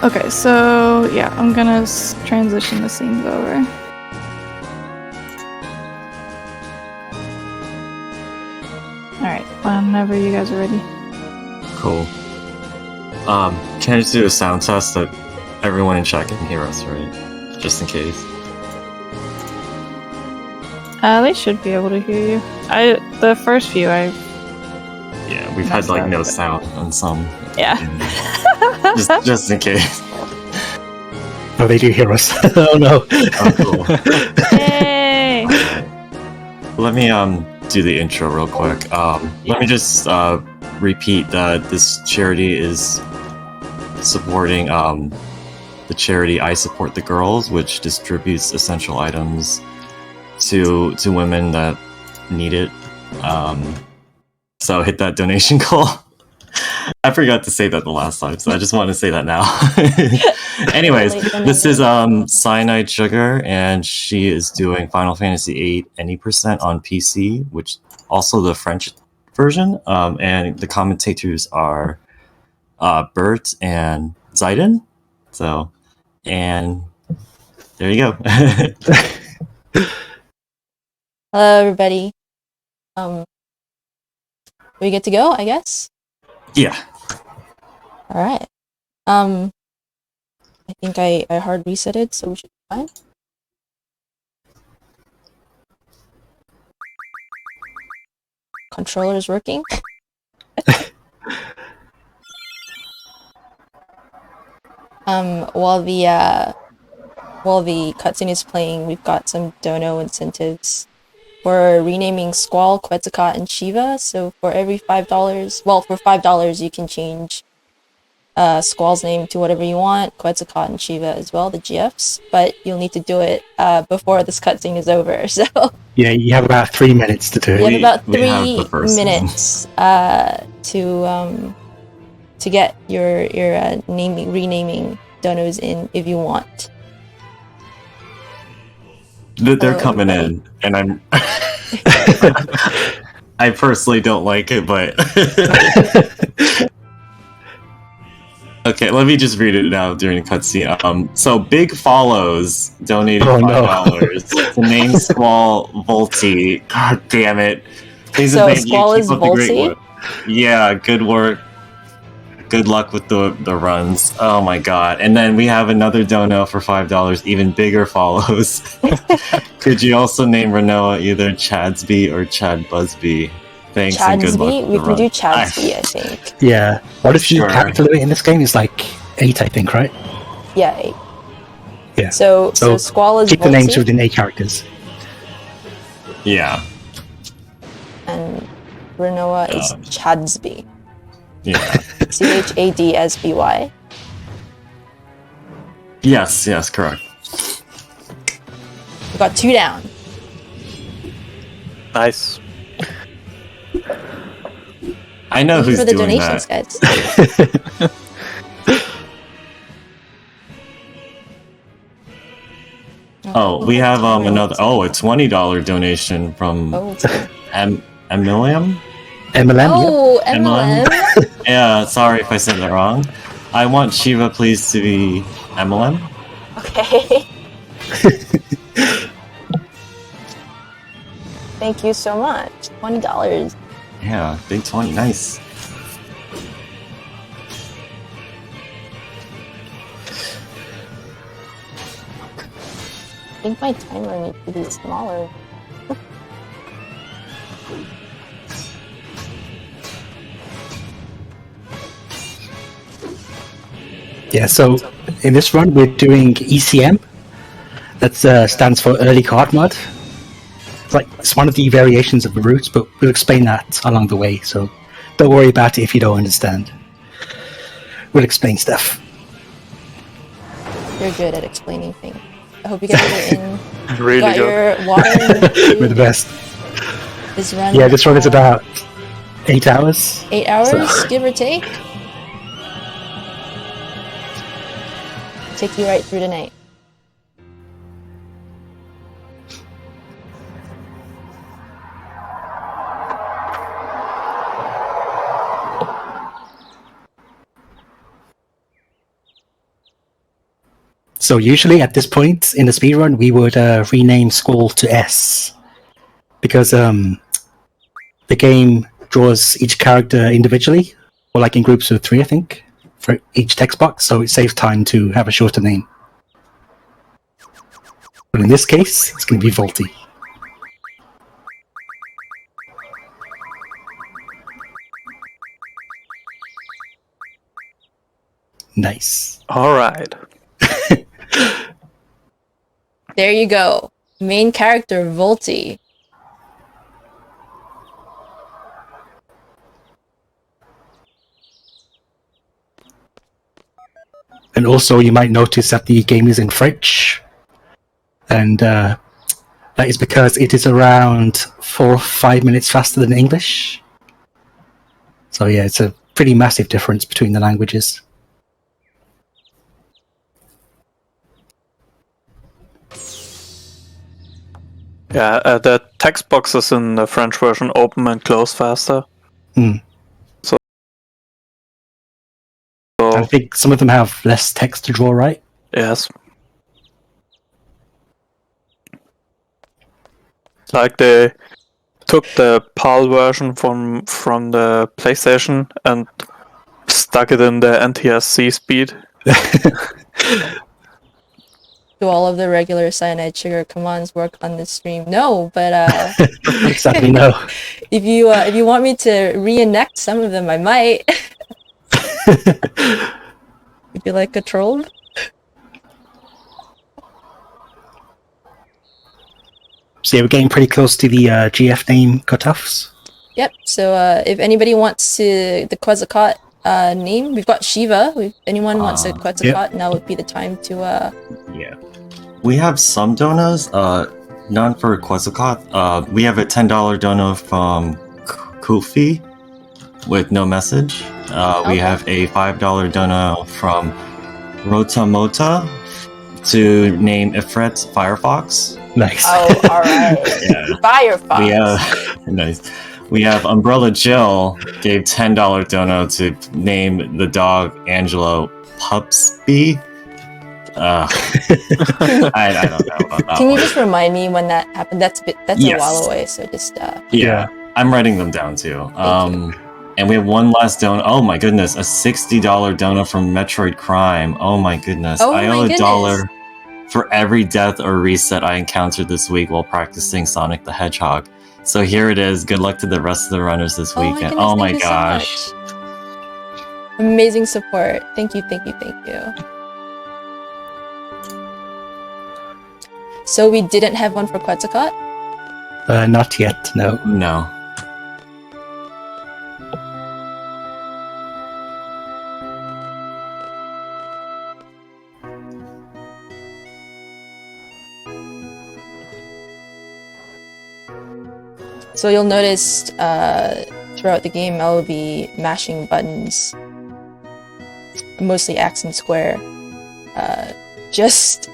Okay, so yeah, I'm gonna transition the scenes over. Alright, whenever you guys are ready. Cool. Can I just do a sound test that everyone in chat can hear us, right? Just in case. They should be able to hear you. The first few Yeah, we've had like no sound on some. Yeah. just in case. Oh, they do hear us. Oh no. Oh, cool. Yay! Let me do the intro real quick. Let me just repeat that this charity is supporting the charity I Support the Girls, which distributes essential items to women that need it. So hit that donation goal. I forgot to say that the last time, so I just want to say that now. Anyways, this is Cyanide Sugar, and she is doing Final Fantasy VIII any % on PC, which also the French version. And the commentators are Bert and Zayden. So, and there you go. Hello, everybody. We get to go, I guess. Yeah. All right. I think I hard resetted, so we should be fine. Controller is working. While the cutscene is playing, we've got some dono incentives. We're renaming Squall, Quetzalcoatl, and Shiva. So for every $5, well, for $5 you can change Squall's name to whatever you want, Quetzalcoatl and Shiva as well, the GFs. But you'll need to do it before this cutscene is over. So yeah, you have about 3 minutes to do it. You have about 3 minutes to get your renaming donos in if you want. They're coming in, and I'm. I personally don't like it, but. Okay, let me just read it now during the cutscene. So Big Follows donated $5 to name Squall Volty. God damn it! Please so Squall is Volty. Yeah, good work. Good luck with the runs. Oh my god. And then we have another dono for $5, even bigger follows. Could you also name Renoa either Chadsby or Chad Busby? Thanks and good luck. We can do Chadsby, I think. Yeah. What if your character limit in this game is like 8, I think, right? Yeah, 8. Yeah. So Squall is keep Volty, the names within 8 characters. Yeah. And Renoa is Chadsby. Yeah. CHADSBY. Yes, correct. We got 2 down. Nice. I know who's for the doing donations, that. Guys. Oh, we have another. Oh, a $20 donation from MLM. Oh, MLM. Yeah, sorry if I said that wrong. I want Shiva, please, to be MLM. Okay. Thank you so much. $20. Yeah, big 20, nice. I think my timer needs to be smaller. Yeah, so in this run we're doing ECM. That stands for Early Card Mod. It's one of the variations of the route, but we'll explain that along the way, so don't worry about it if you don't understand. We'll explain stuff. You're good at explaining things. I hope you guys are in. Really got good. your water and We're the best. This run. Yeah, this run is about 8 hours. 8 hours, so. give or take. Take you right through tonight. So usually at this point in the speedrun, we would rename Squall to S. Because the game draws each character individually, or like in groups of 3, I think, for each text box, so it saves time to have a shorter name. But in this case, it's going to be Volty. Nice. All right. There you go. Main character, Volty. And also, you might notice that the game is in French. And that is because it is around 4 or 5 minutes faster than English. So yeah, it's a pretty massive difference between the languages. Yeah, the text boxes in the French version open and close faster. Hmm. So I think some of them have less text to draw, right? yes. Like they took the PAL version from the PlayStation and stuck it in the NTSC speed. Do all of the regular cyanide sugar commands work on this stream? No, but Sadly, no. if you want me to reenact some of them, I might. Would you like a troll? So yeah, we're getting pretty close to the GF name cutoffs. Yep. So if anybody wants to the Quetzalcoatl name, we've got Shiva. If anyone wants a Quetzalcoatl, now would be the time to. Yeah. We have some donos, none for Quetzalcoatl. We have a $10 dono from Kofi with no message. We have a $5 dono from Rotamota to name Ifrit Firefox. Nice. Oh, all right. Yeah. Firefox. We have nice. We have Umbrella Jill gave $10 dono to name the dog Angelo Pupsby. I don't know about that Can you one. just remind me when that happened? That's Yes. a while away, so just Yeah, I'm writing them down too. And we have one last dono. Oh my goodness, a $60 dono from Metroid Crime. Oh my goodness. Oh I my owe goodness. $1 for every death or reset I encountered this week while practicing Sonic the Hedgehog. So here it is. Good luck to the rest of the runners this weekend. Oh my my goodness, thank you gosh. so much. Amazing support. Thank you, thank you, thank you. So we didn't have one for Quetzalcoatl? Not yet, no. No. So you'll notice throughout the game I will be mashing buttons, mostly X and square, just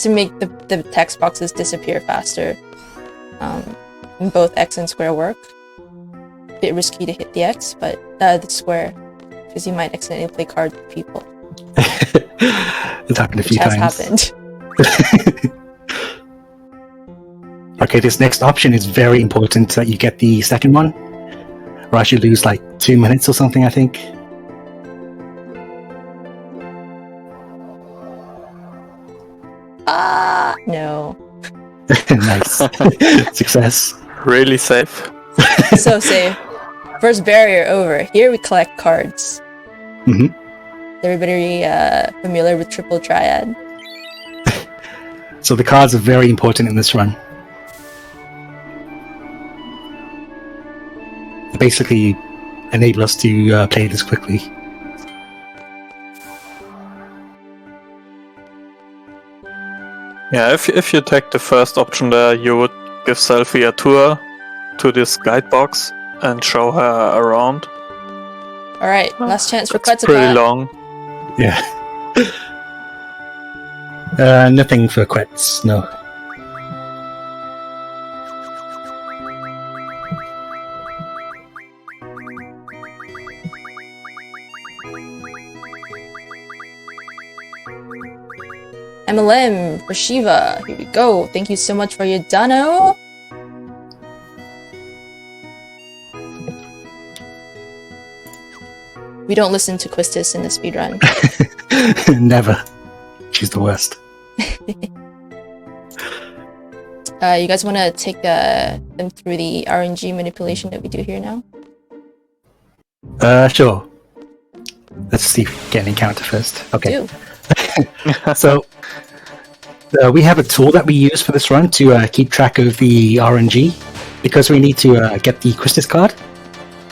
to make the text boxes disappear faster. And both X and square work. Bit risky to hit the X, but the square, because you might accidentally play cards with people. It's happened a Which few has times. happened. Okay, this next option is very important that you get the second one, or else you lose like 2 minutes or something, I think. No. Nice. Success. Really safe. So safe. First barrier over. Here we collect cards. Mm-hmm. Is everybody familiar with Triple Triad? So the cards are very important in this run. They basically enable us to play this quickly. Yeah, if you take the first option there, you would give Selfie a tour to this guide box and show her around. Alright, last chance for It's pretty Quetzalcoatl. long. Yeah. Nothing for Quetz, no. MLM for Shiva. Here we go. Thank you so much for your dono. We don't listen to Quistis in the speedrun. Never. She's the worst. You guys want to take them through the RNG manipulation that we do here now? Sure. Let's see if we get an encounter first. Okay. Do. So, we have a tool that we use for this run to keep track of the RNG, because we need to get the Quistis card,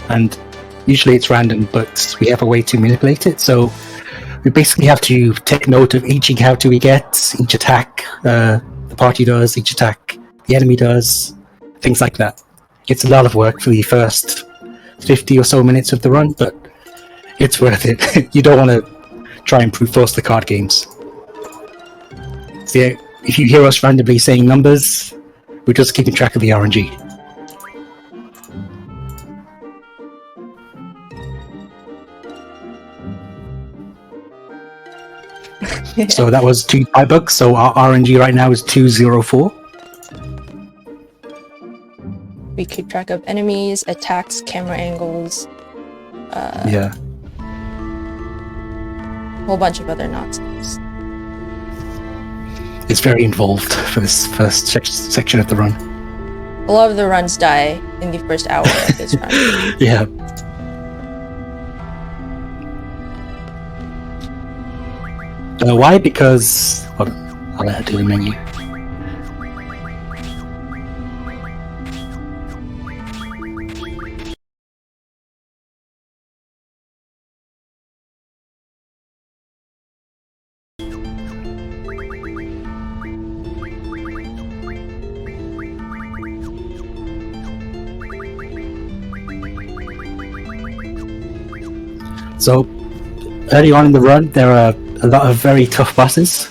and usually it's random, but we have a way to manipulate it. So we basically have to take note of each encounter we get, each attack the party does, each attack the enemy does, things like that. It's a lot of work for the first 50 or so minutes of the run, but it's worth it. You don't want to try and brute force the card games. So yeah, if you hear us randomly saying numbers, we're just keeping track of the RNG. So that was 2 bucks, so our RNG right now is 204. We keep track of enemies, attacks, camera angles. Yeah. A whole bunch of other nonsense. It's very involved for this first section of the run. A lot of the runs die in the first hour of this run. Yeah. Why? Because... Hold on, I'll let her do the menu. So, early on in the run, there are a lot of very tough bosses,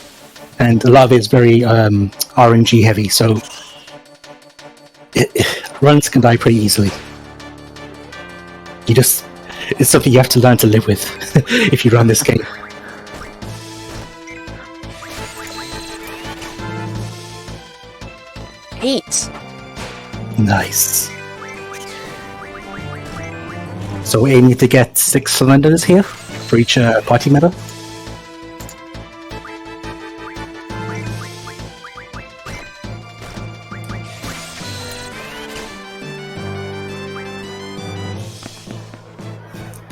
and a lot of it is very RNG heavy, so runs can die pretty easily. It's something you have to learn to live with if you run this game. Eight. Nice. So we're aiming to get 6 cylinders here for each party medal.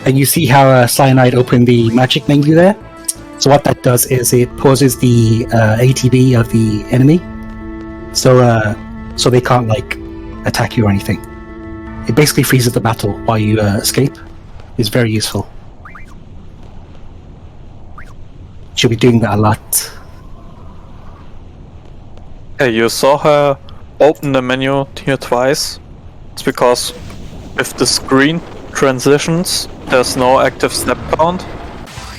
And you see how Cyanide opened the magic menu there? So what that does is it pauses the ATB of the enemy, so they can't attack you or anything. It basically freezes the battle while you escape. It's very useful. Should be doing that a lot. Hey, you saw her open the menu here twice. It's because if the screen transitions, there's no active step count.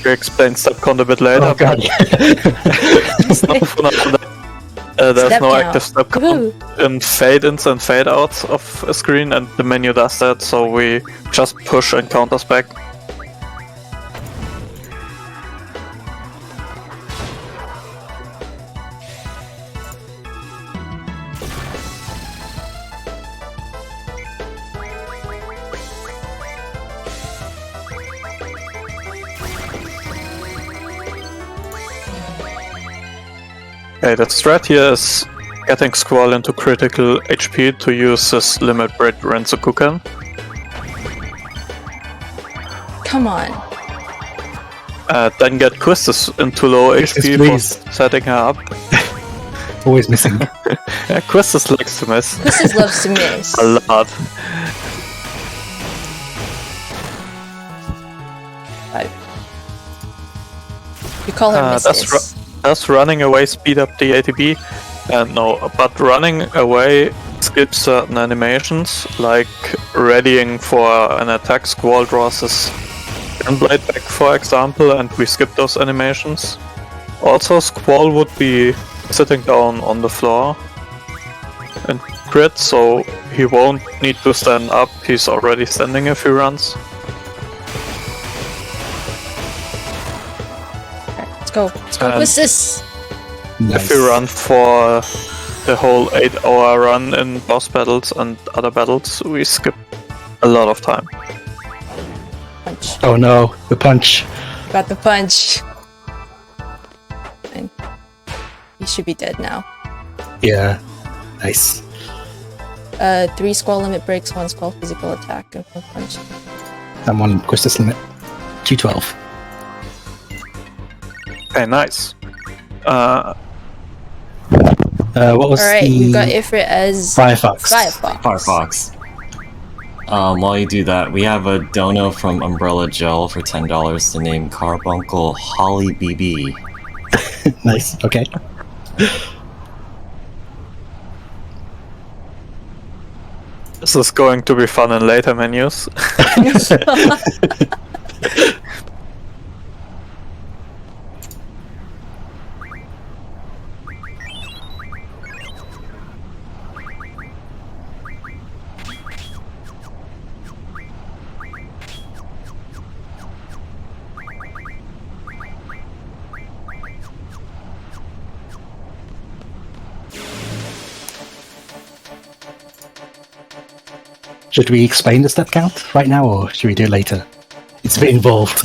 We explain step count a bit later. Oh god. There's Step no count. active step count Woohoo. in fade-ins and fade-outs of a screen, and the menu does that, so we just push encounters back. Okay, the strat here is getting Squall into critical HP to use his limit break Renzokuken. Come on. Then get Quistis into low Quistis, HP please. for setting her up. Always missing. Yeah, Quistis likes to miss Quistis loves to miss. a lot. Five. You call her Mrs. Does running away speed up the ATB? No, but running away skips certain animations, like readying for an attack. Squall draws his gunblade back, for example, and we skip those animations. Also, Squall would be sitting down on the floor and crit, so he won't need to stand up, he's already standing if he runs. Let's go. Let's go, And- Quistis. If we run for the whole 8-hour run in boss battles and other battles, we skip a lot of time. Punch. Oh no, the punch. Got the punch. Fine. He should be dead now. Yeah, nice. 3 squall limit breaks, 1 squall physical attack, and 1 punch. And 1 Quistis limit. 212. Okay, nice. What was Alright, the we've got Ifrit as Firefox? Firefox. While you do that, we have a dono from Umbrella Gel for $10 to name Carbuncle Holly BB. Nice, okay. This is going to be fun in later menus. Should we explain the step count right now, or should we do it later? It's a bit involved.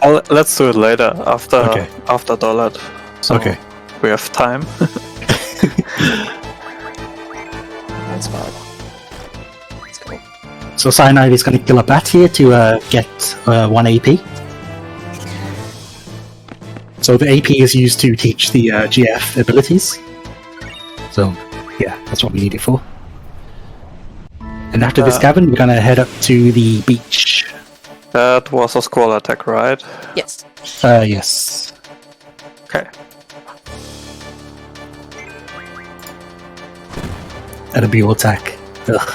Well, let's do it later, after Okay. after Dollard. So Okay. we have time. 1 squall. Let's go. So Cyanide is going to kill a bat here to get 1 AP. So the AP is used to teach the GF abilities. So yeah, that's what we need it for. And after this cavern, we're going to head up to the beach. That was a squall attack, right? Yes. Yes. Okay. And a Buell attack. Ugh.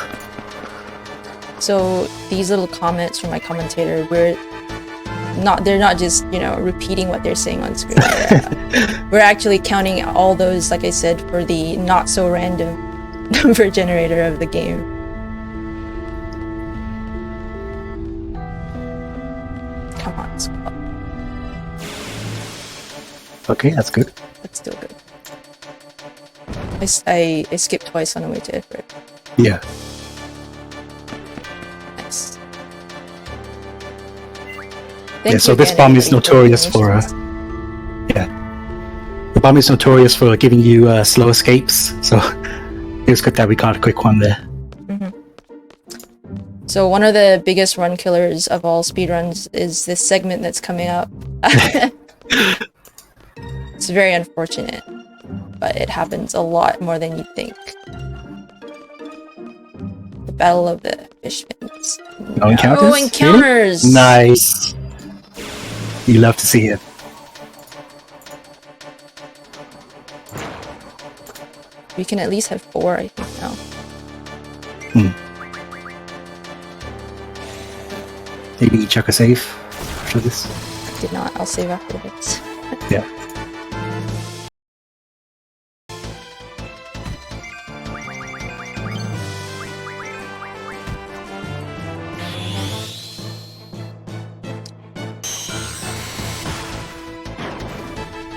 So these little comments from my commentator, they're not just, repeating what they're saying on screen. We're actually counting all those, like I said, for the not so random number generator of the game. Come on, squall. Okay, that's good. That's still good. I skipped twice on the way to Ifrit. Yeah. Nice. Yeah, so this bomb is notorious for the bomb is notorious for giving you slow escapes, so it was good that we got a quick one there. So one of the biggest run killers of all speedruns is this segment that's coming up. It's very unfortunate, but it happens a lot more than you'd think. The Battle of the Fishmans. No encounters? Oh, encounters! Really? Nice. You love to see it. We can at least have 4, I think, now. Maybe chuck a save after this. Did not. I'll save after this. Yeah.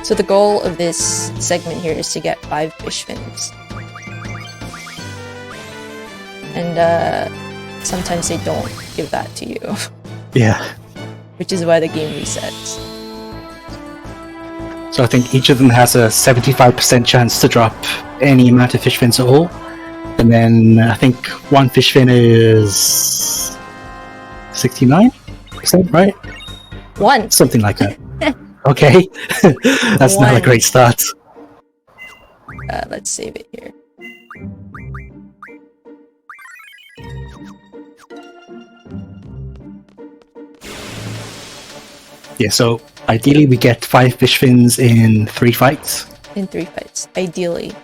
So the goal of this segment here is to get 5 fish fins. And sometimes they don't give that to you, Yeah. which is why the game resets. So I think each of them has a 75% chance to drop any amount of fish fins at all. And then I think 1 fish fin is 69%, right? 1! Something like that. Okay. That's not a 1. great start. Let's save it here. Yeah, so ideally we get 5 fish fins in 3 fights. In 3 fights, ideally.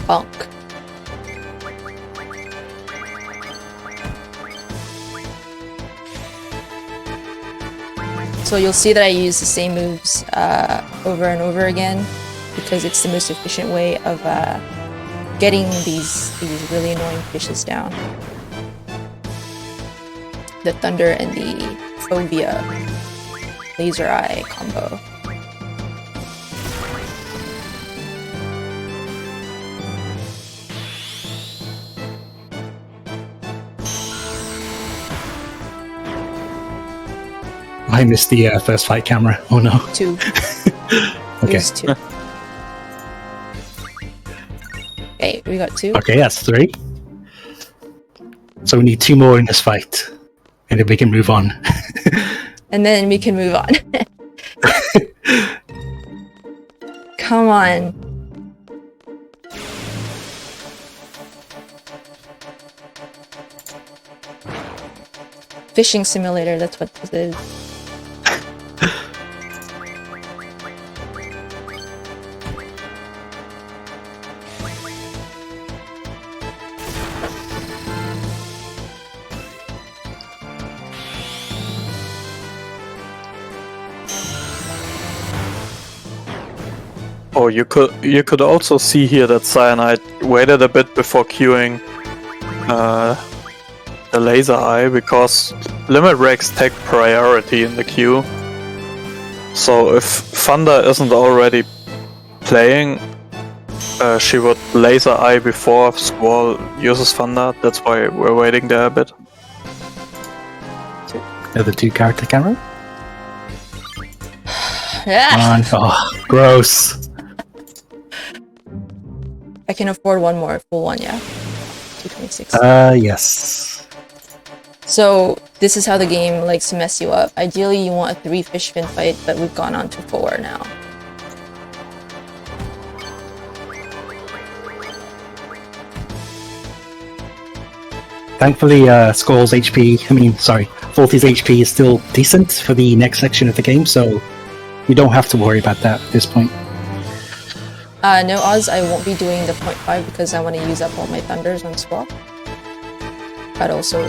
Bonk. So you'll see that I use the same moves over and over again because it's the most efficient way of getting these really annoying fishes down. The thunder and the phobia. laser eye combo. I missed the first fight camera. Oh no. 2. Okay. It was 2. Okay, we got 2. Okay, that's 3. So we need 2 more in this fight, and then we can move on. And then we can move on. Come on. Fishing simulator, that's what this is. Oh, you could also see here that Cyanide waited a bit before queuing the laser eye because limit breaks take priority in the queue. So if Thunder isn't already playing, she would laser eye before Squall uses Thunder. That's why we're waiting there a bit. Another 2 character camera. Yeah. Oh, gross. I can afford one more full one, yeah. 226. Yes. So this is how the game likes to mess you up. Ideally, you want a 3 fish fin fight, but we've gone on to 4 now. Thankfully, Squall's Faulty's HP is still decent for the next section of the game, so we don't have to worry about that at this point. No, Oz, I won't be doing the 0.5 because I want to use up all my thunders on Squall. But also,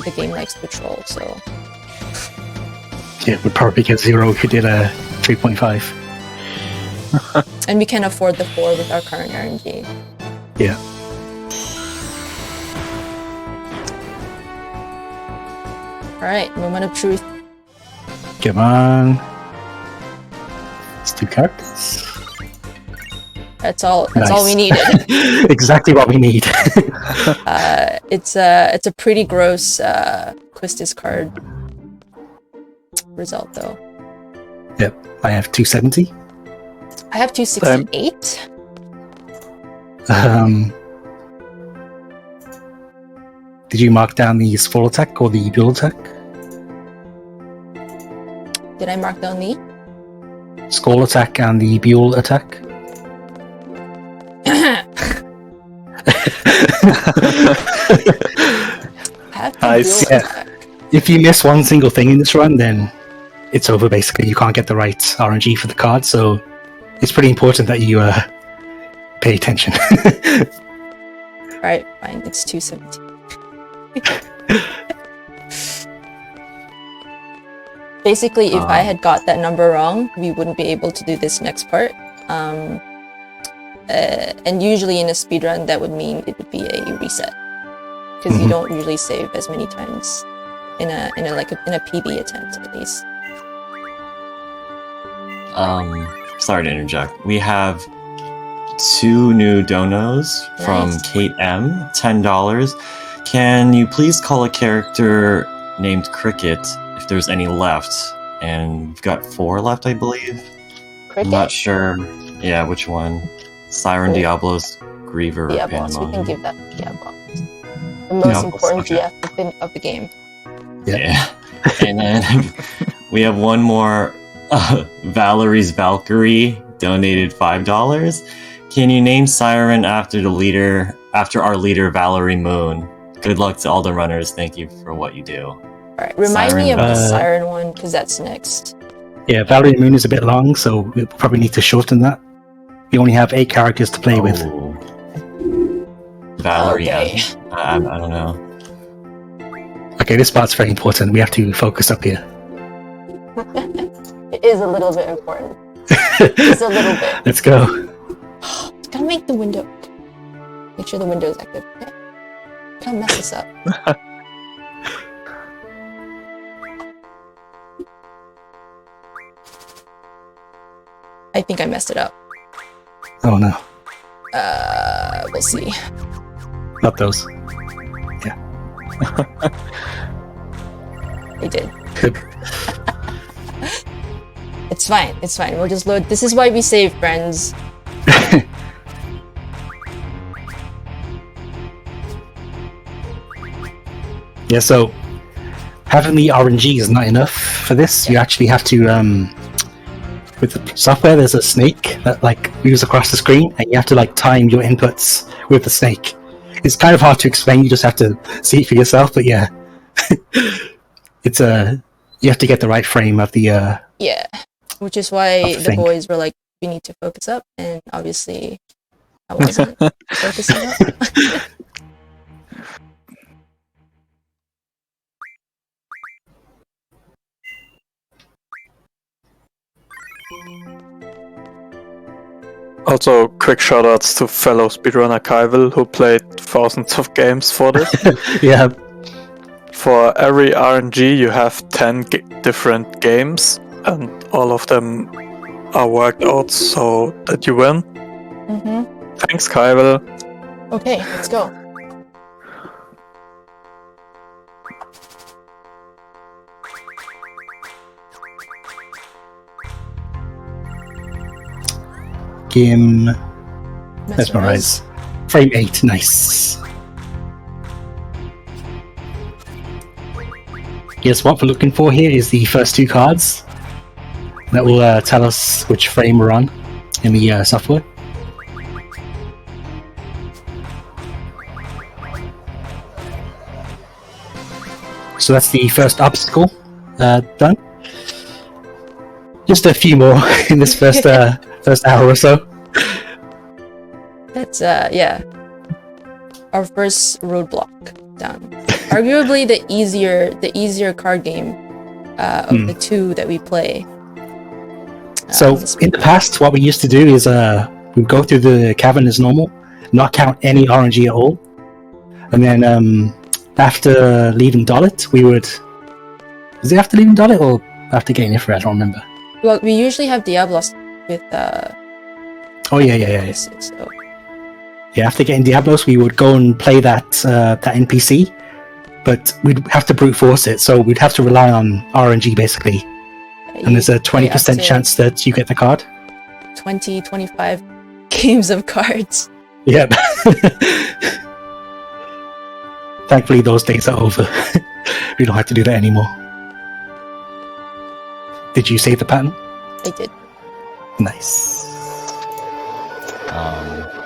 the game likes to troll, so... Yeah, we'd probably get 0 if we did a 3.5. And we can afford the 4 with our current RNG. Yeah. Alright, moment of truth. Come on. It's 2 characters. That's all Nice. we needed. Exactly what we need. It's a pretty gross Quistis card result though. Yep, I have 270. I have 268. Did you mark down the Squall attack or the Buell attack? Did I mark down the? Squall attack and the Buell attack? I have to Nice. dual attack. If you miss one single thing in this run, then it's over basically. You can't get the right RNG for the card, so it's pretty important that you pay attention. Alright, fine, it's 217. Basically, if I had got that number wrong, we wouldn't be able to do this next part. And usually in a speedrun, that would mean it would be a reset. Because you don't usually save as many times in a PB attempt, at least. Sorry to interject. We have 2 new donos from Nice. Kate M, $10. Can you please call a character named Cricket if there's any left? And we've got 4 left, I believe. Cricket? I'm not sure. Yeah, which one? Siren, Cool. Diablos, Griever, or Diablos, we can Panemon. give that to Diablos. The most Diablos, important okay. GF of the game. Yeah. And then we have one more. Valerie's Valkyrie donated $5. Can you name Siren after our leader Valerie Moon? Good luck to all the runners. Thank you for what you do. Alright, remind me of Siren, the Siren one, because that's next. Yeah, Valerie Moon is a bit long, so we'll probably need to shorten that. We only have 8 characters to play with. Oh. Valerie, Okay. I don't know. Okay, this part's very important. We have to focus up here. It is a little bit important. Just a little bit. Let's go. Just gotta make the window. Make sure the window is active. Okay? Don't mess this up. I think I messed it up. Oh no, We'll see. not those. I did. Good. It's fine. It's fine. We'll just load. This is why we save, friends. Yeah, so having the RNG is not enough for this. You actually have to, with the software, there's a snake that like moves across the screen, and you have to like time your inputs with the snake. It's kind of hard to explain. You just have to see it for yourself. But yeah, it's you have to get the right frame of the. Yeah, which is why the thing. boys were like, "We need to focus up," and obviously, I wasn't focusing up. Also, quick shoutouts to fellow speedrunner Kaivel, who played thousands of games for this. Yeah, For every RNG, you have 10 different games, and all of them are worked out so that you win. Thanks, Kaivel. Okay, let's go. game mesmerize. Frame 8, nice. Yes, what we're looking for here is the first two cards. That will tell us which frame we're on in the software. So that's the first obstacle done. Just a few more in this first hour or so. That's yeah. Our first roadblock done. Arguably the easier card game of the two that we play. So in the past, what we used to do is we'd go through the cavern as normal, not count any RNG at all, and then after leaving Dollet, we would. Was it after leaving Dollet or after getting Ifrit? I don't remember. Well, we usually have Diablos with Oh yeah. So. Yeah, after getting Diablos, we would go and play that NPC, but we'd have to brute force it, so we'd have to rely on RNG basically. And there's a 20% chance that you get the card. 25 games of cards. Yep. Thankfully, those days are over. We don't have to do that anymore. Did you save the pattern? I did. Nice.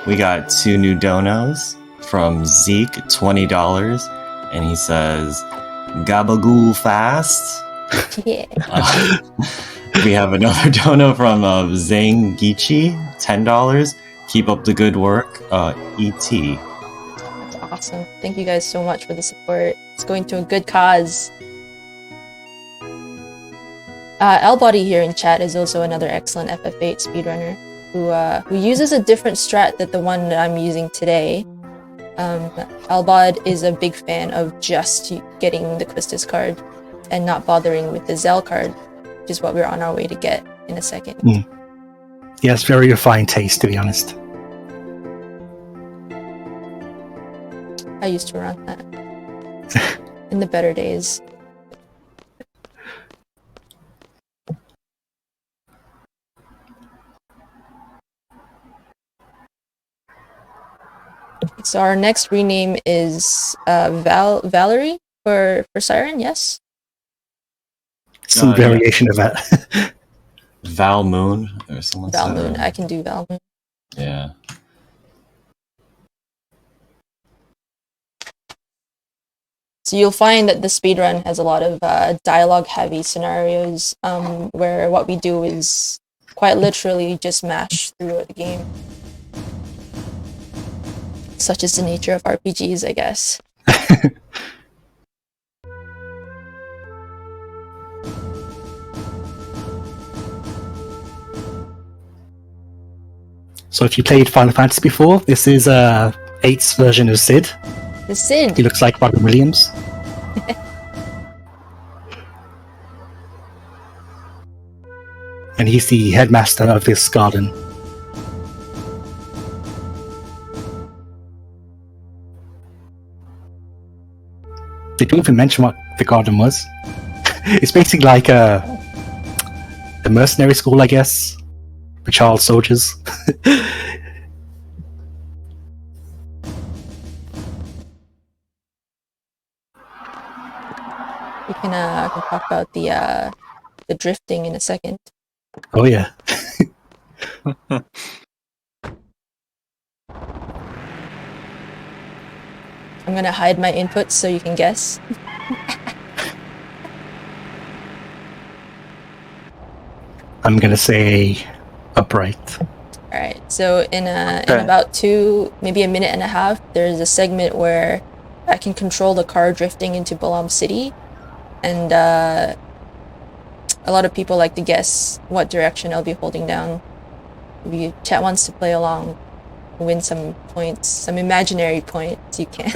We got 2 new donos from Zeke, $20, and he says, "Gabagool fast." Yeah. We have another dono from Zang Gichi, $10. Keep up the good work, ET. That's awesome. Thank you guys so much for the support. It's going to a good cause. Lbody here in chat is also another excellent FF8 speedrunner who uses a different strat than the one that I'm using today. Albod is a big fan of just getting the Quistis card and not bothering with the Zell card, which is what we're on our way to get in a second. Yeah, it's very refined taste, to be honest. I used to run that in the better days. So our next rename is Valerie for Siren, yes? Some variation of that. Val Moon, or someone Val said Moon. that. I can do Val Moon. Yeah. So you'll find that the speedrun has a lot of dialogue-heavy scenarios where what we do is quite literally just mash through the game. Such is the nature of RPGs, I guess. So if you played Final Fantasy before, this is 8's version of Sid. The Sid. He looks like Robin Williams. and he's the headmaster of this garden. They didn't even mention what the garden was. It's basically like a mercenary school, I guess, for child soldiers. We can talk about the drifting in a second. Oh yeah. I'm gonna hide my inputs so you can guess. I'm gonna say upright. All right. So in about maybe a minute and a half, there's a segment where I can control the car drifting into Balam City, and a lot of people like to guess what direction I'll be holding down. If you chat wants to play along, win some points, some imaginary points, you can.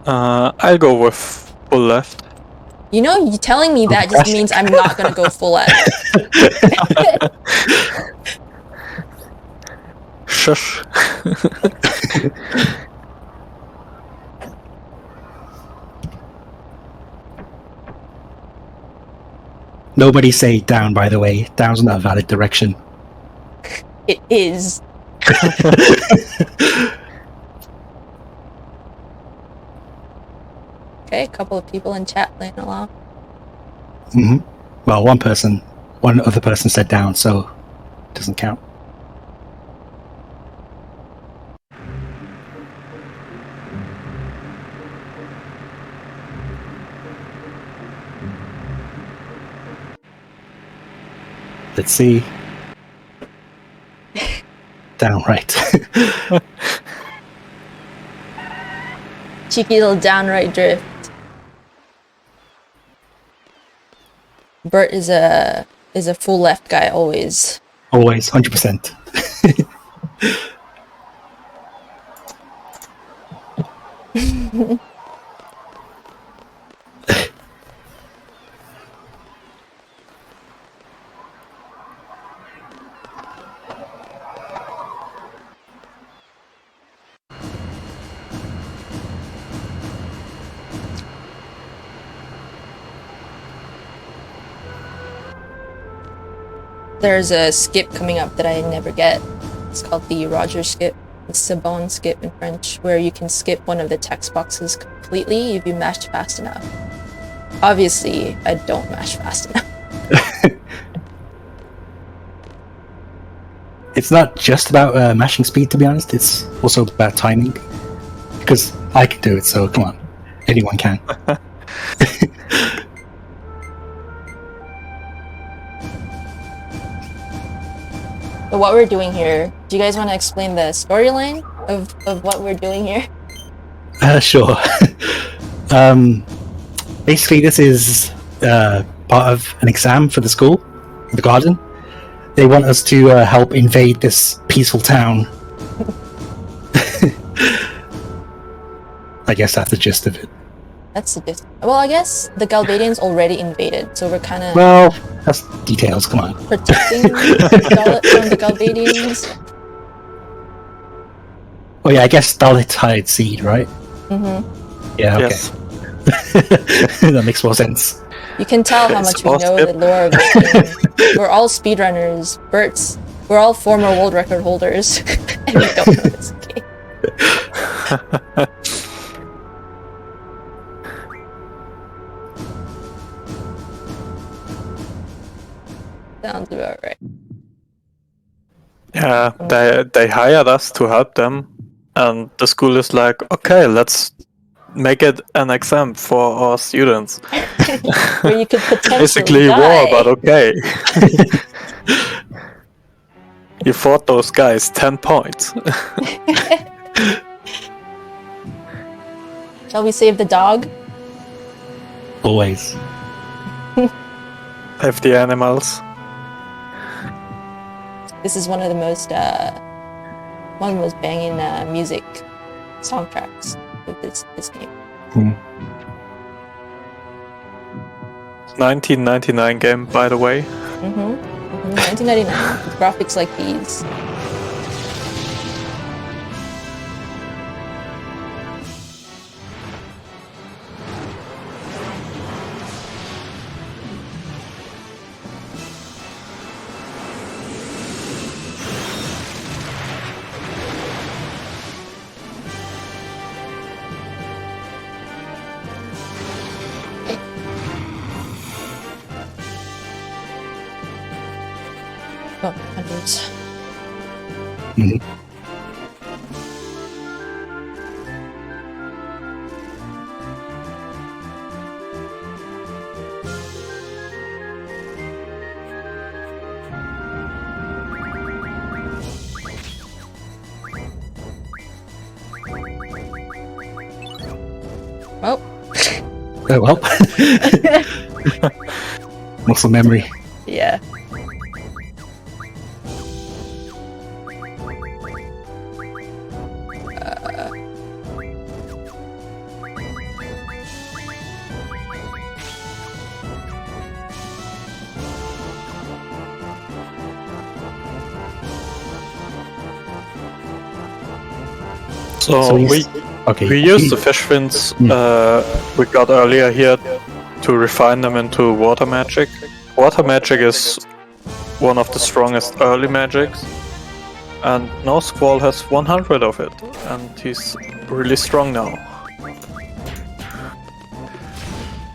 I'll go with full left. You know, you telling me that just means I'm not gonna go full left. Shush. Nobody say down, by the way. Down's not a valid direction. It is. Okay, a couple of people in chat playing along. Well, one other person said down, so it doesn't count. Let's see. Down, right. Cheeky little downright drift. Bert is a full left guy always. Always, 100%. There's a skip coming up that I never get. It's called the Roger skip. It's Sabon skip in French, where you can skip one of the text boxes completely if you mash fast enough. Obviously, I don't mash fast enough. It's not just about mashing speed, to be honest. It's also about timing. Because I can do it, so come on. Anyone can. But what we're doing here, do you guys want to explain the storyline of what we're doing here? Sure. Basically, this is part of an exam for the school, the garden. They want us to help invade this peaceful town. I guess that's the gist of it. That's the gist. Well, I guess the Galbadians already invaded, so we're kind of Well, that's details, come on. protecting Dalit from the Galbadians. Oh yeah, I guess Dalit hired seed, right? Mm-hmm. Yeah, okay. Yes. That makes more sense. You can tell how much we know the lore of this game. We're all speedrunners. We're all former world record holders, and we don't know this game. Sounds about right. Yeah, they hired us to help them, and the school is like, okay, let's make it an exam for our students. Where you could potentially Basically die. war, but okay. You fought those guys 10 points. Shall we save the dog? Always. Have the animals. This is one of the most banging music soundtracks of this game. 1999 game, by the way. 1999. Graphics like these. Oh, hundreds. Mhm. Oh, Oh well. Muscle memory. yeah. So we Okay. use the fish fins we got earlier here to refine them into water magic. Water magic is one of the strongest early magics, and now Squall has 100 of it, and he's really strong now.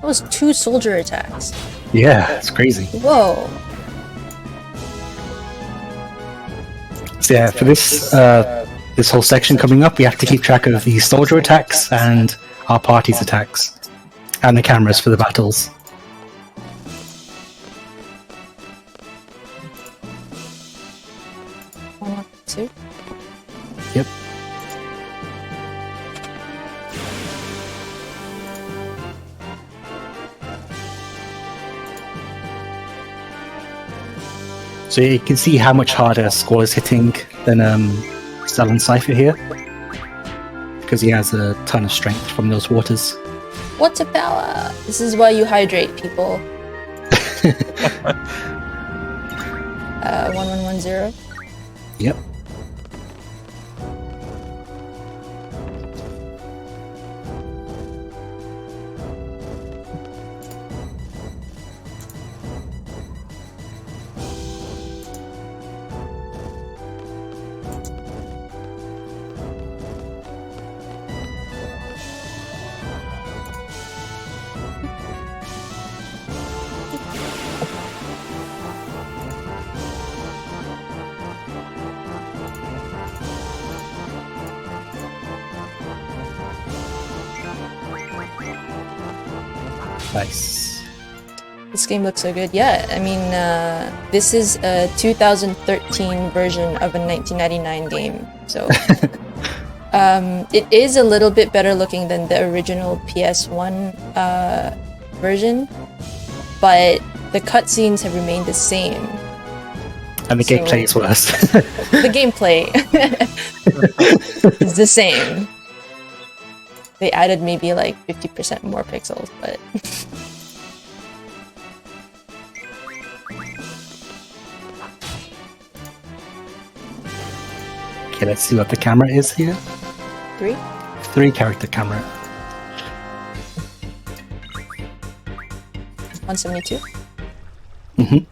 That was 2 soldier attacks. Yeah, it's crazy. Whoa. So yeah, for this whole section coming up, we have to keep track of the soldier attacks and our party's attacks, and the cameras for the battles. One, two. Yep. So you can see how much harder Squall is hitting than Stalin Cypher here, because he has a ton of strength from those waters. Water power. This is why you hydrate, people. 1110. Yep. Nice. This game looks so good. Yeah, I mean, this is a 2013 version of a 1999 game. So, it is a little bit better looking than the original PS1 version, but the cutscenes have remained the same. And the gameplay is worse. The gameplay is the same. They added maybe like 50% more pixels, but... Okay, let's see what the camera is here. 3? 3 character camera. 172? Mm-hmm.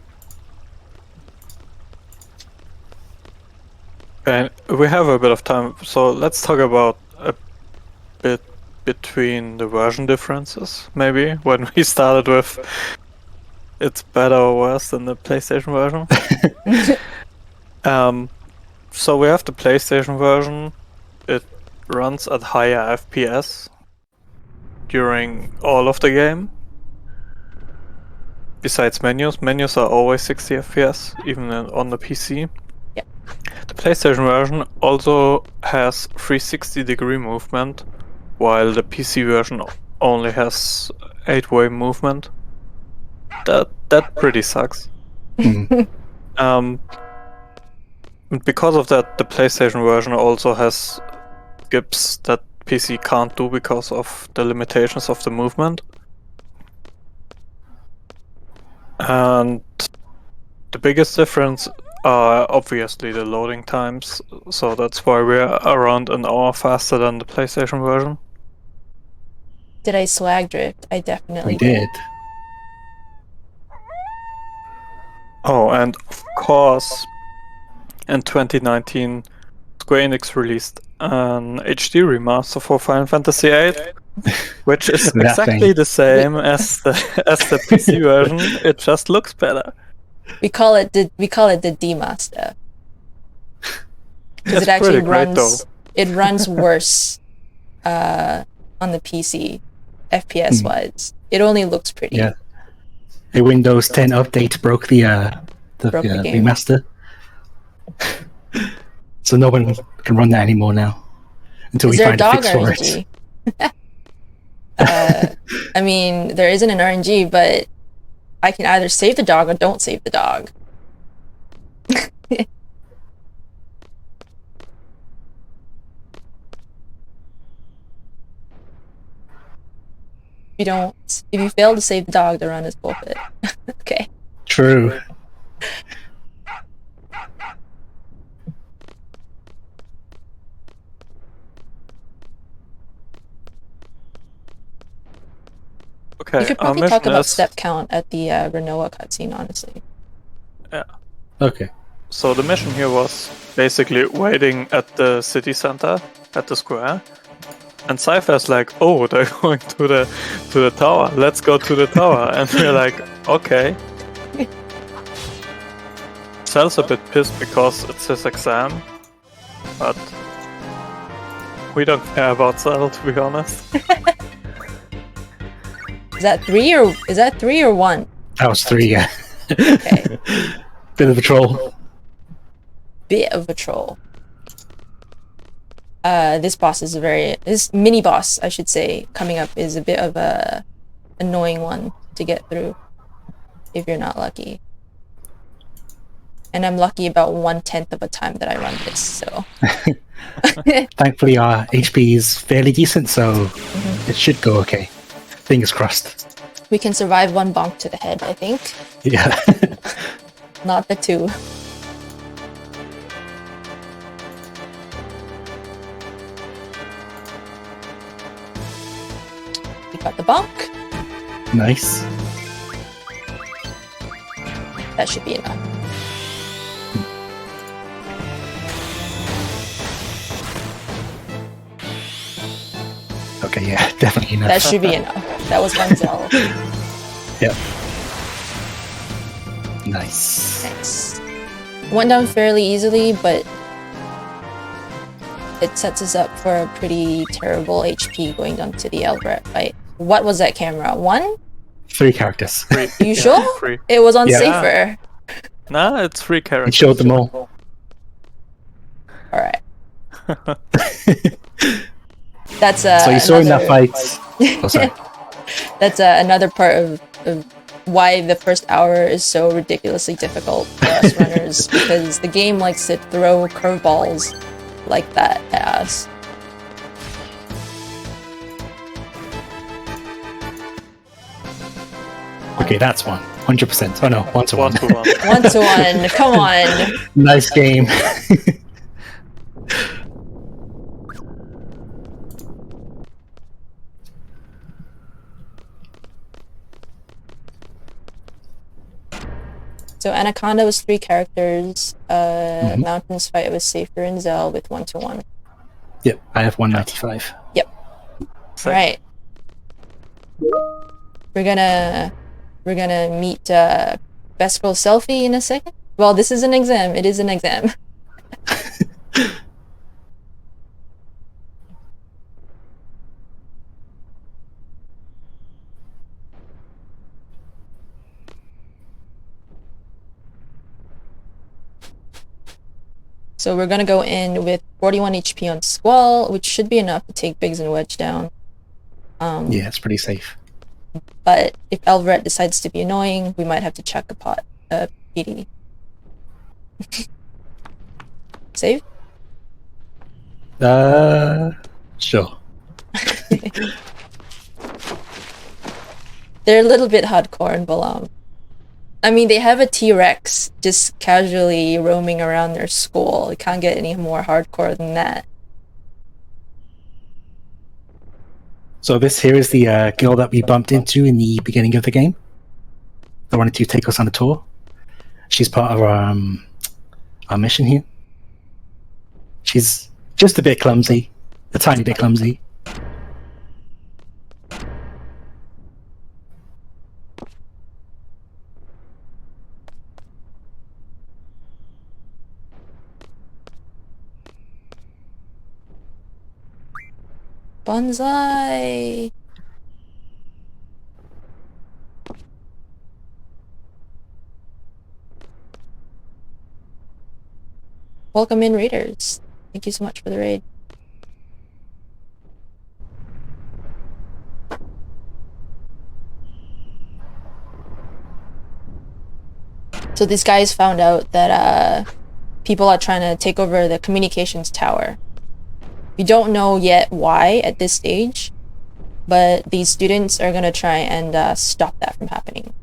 And we have a bit of time, so let's talk about a bit between the version differences, maybe, when we started with it's better or worse than the PlayStation version. So we have the PlayStation version. It runs at higher FPS during all of the game. Besides menus are always 60 FPS, even on the PC. Yeah. The PlayStation version also has 360-degree movement, while the PC version only has 8-way movement. That pretty sucks. Because of that, the PlayStation version also has skips that PC can't do because of the limitations of the movement. And the biggest difference are obviously the loading times, so that's why we're around an hour faster than the PlayStation version. Did I swag drift? I definitely We did. Oh, and of course, in 2019, Square Enix released an HD remaster for Final Fantasy VIII, which is That exactly thing. the same as the PC version. It just looks better. We call it the demaster. Because It's it actually pretty great, though. it runs worse on the PC, FPS wise. It only looks pretty. Yeah. A Windows 10 update broke the game. remaster. So no one can run that anymore now until Is we there a find a dog fix for it. RNG? I mean, there isn't an RNG, but I can either save the dog or don't save the dog. If you fail to save the dog, the run is forfeit. Okay. True. Okay, You could our probably mission talk about is- step count at the Renoa cutscene, honestly. Okay. So the mission here was basically waiting at the city center, at the square, and Cypher's like, "Oh, they're going to the tower. Let's go to the tower." And we're like, "Okay." Cell's a bit pissed because it's his exam, but we don't care about Cell, to be honest. Is that three or one? That was 3, yeah. Okay. Bit of a troll. Bit of a troll. This mini boss, I should say, coming up is a bit of a annoying one to get through if you're not lucky. And I'm lucky about 1/10 of a time that I run this, so. Thankfully, our HP is fairly decent, so it should go okay. Fingers crossed. We can survive one bonk to the head, I think. Yeah. Not the 2. We got the bonk. Nice. That should be enough. Okay, yeah, definitely enough. That should be enough. That was one Zell. Yep. Nice. Nice. Went down fairly easily, but it sets us up for a pretty terrible HP going down to the Elbret fight. What was that camera? 1? 3 characters. Free. You sure? Free. It was on Yeah. safer. Nah, it's 3 It characters. showed them all. Alright. That's So you saw in that fight. Oh, sorry. That's another part of why the first hour is so ridiculously difficult for us runners, because the game likes to throw curveballs like that at us. Okay, that's 1. 100%. Oh no, 1 to 1. 1-1. 1-1, come on. Nice game. So Anaconda was 3 characters. Mountains fight was safer in Zell with 1-1. Yep, I have 195. Same. Alright. We're gonna meet Best Girl Selfie in a second. Well, this is an exam. It is an exam. So we're gonna go in with 41 HP on Squall, which should be enough to take Biggs and Wedge down. Yeah, it's pretty safe. But if Elvret decides to be annoying, we might have to chuck a pot PD. Save? Sure. They're a little bit hardcore in Balam. I mean, they have a T-Rex just casually roaming around their school. It can't get any more hardcore than that. So this here is the girl that we bumped into in the beginning of the game. That wanted to take us on a tour. She's part of our mission here. She's just a bit clumsy, a tiny bit clumsy. Bonsai! Welcome in, raiders. Thank you so much for the raid. So these guys found out that people are trying to take over the communications tower. We don't know yet why at this stage, but these students are gonna try and stop that from happening.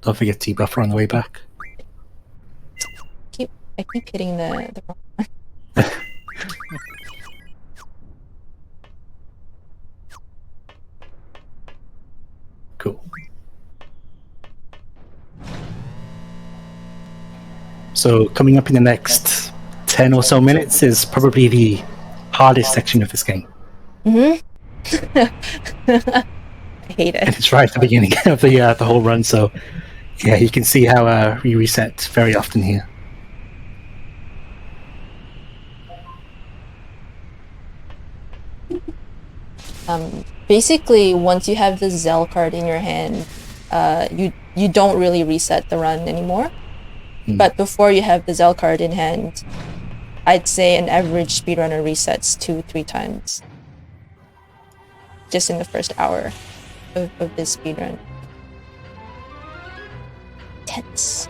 Don't forget T-buffer on the way back. I keep hitting the wrong one. Cool. So coming up in the next 10 or so minutes is probably the hardest section of this game. I hate And it. it's right at the beginning of the whole run, so yeah, you can see how we reset very often here. Basically, once you have the Zell card in your hand, you don't really reset the run anymore. But before you have the Zell card in hand, I'd say an average speedrunner resets 2-3 times. Just in the first hour of this speedrun. Tense.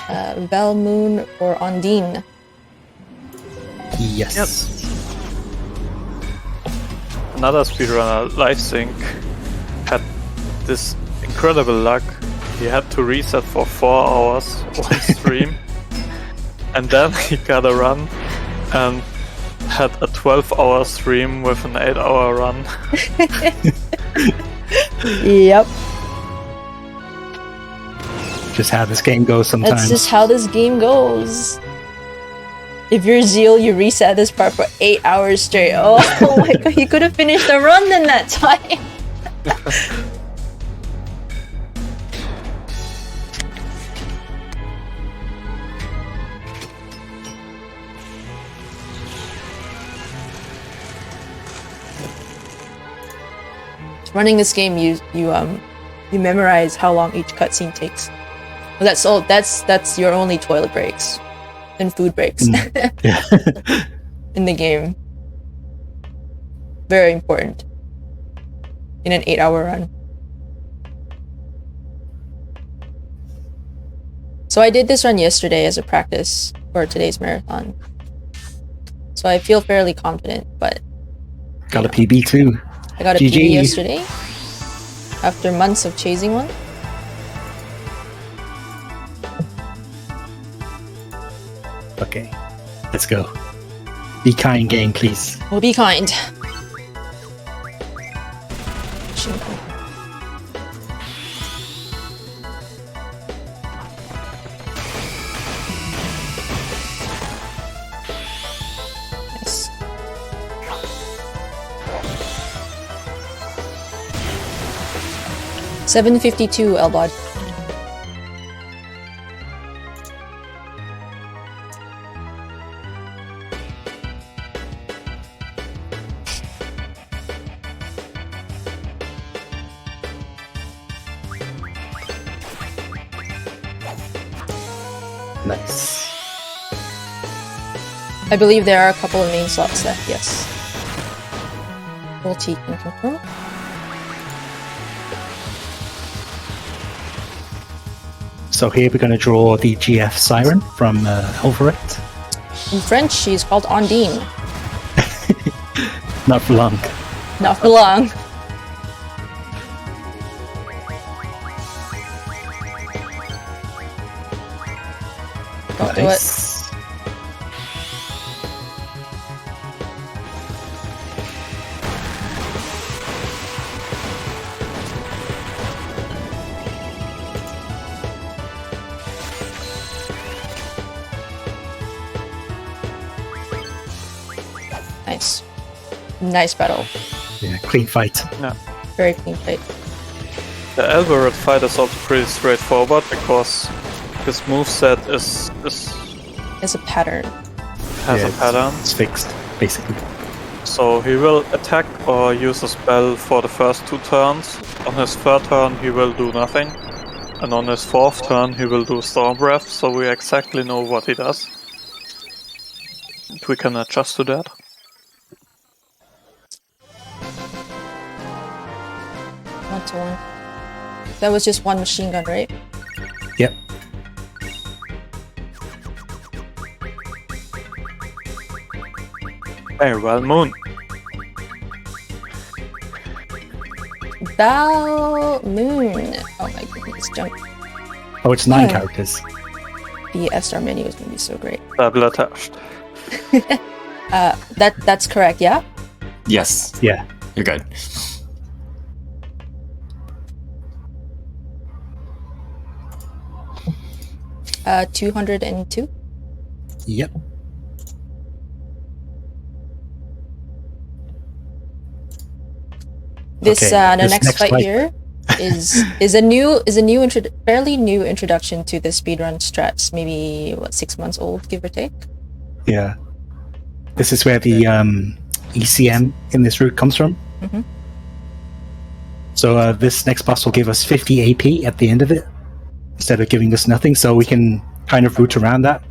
Valmoon or Ondine? Yes. Another speedrunner, LifeSync, had this incredible luck. He had to reset for 4 hours on stream, and then he got a run and had a 12-hour stream with an 8-hour run. Yep. Just how this game goes sometimes. That's just how this game goes. If you're Zeal, you reset this part for 8 hours straight. Oh my god, you could have finished the run in that time. Running this game, you memorize how long each cutscene takes. That's all. That's your only toilet breaks and food breaks in the game. Very important in an 8-hour run. So I did this run yesterday as a practice for today's marathon. So I feel fairly confident, but Got a PB too. I got a GG. PB yesterday after months of chasing one. Okay, let's go. Be kind, game, please. Well, be kind. Nice. $7.52 Elbod. Nice. I believe there are a couple of main slots left, yes. Multi can confirm. So here we're going to draw the GF Siren from Overit. In French, she's called Ondine. Not for long. Not for long. Don't do it. Nice. Nice. Nice battle. Yeah, clean fight. Very clean fight. The Elbereth fight is also pretty straightforward because his moveset It's a pattern. has Yeah, a pattern. It's fixed, basically. So he will attack or use a spell for the first 2 turns. On his 3rd turn he will do nothing. And on his 4th turn he will do Storm Breath, so we exactly know what he does. And we can adjust to that. One to one. That was just one machine gun, right? Yep. Very well, Moon. Moon. Oh my goodness, jump. Oh, it's 9 Yeah. characters. The SR menu is gonna be so great. Double attached. That's correct, yeah? Yes, Yeah. you're good. Uh, 202. Yep. This Okay, the this next next fight fight. here is a fairly new introduction to the speedrun strats. Maybe what 6 months old, give or take. Yeah. This is where the ECM in this route comes from. Mhm. So this next boss will give us 50 AP at the end of it, instead of giving us nothing. So we can kind of route around that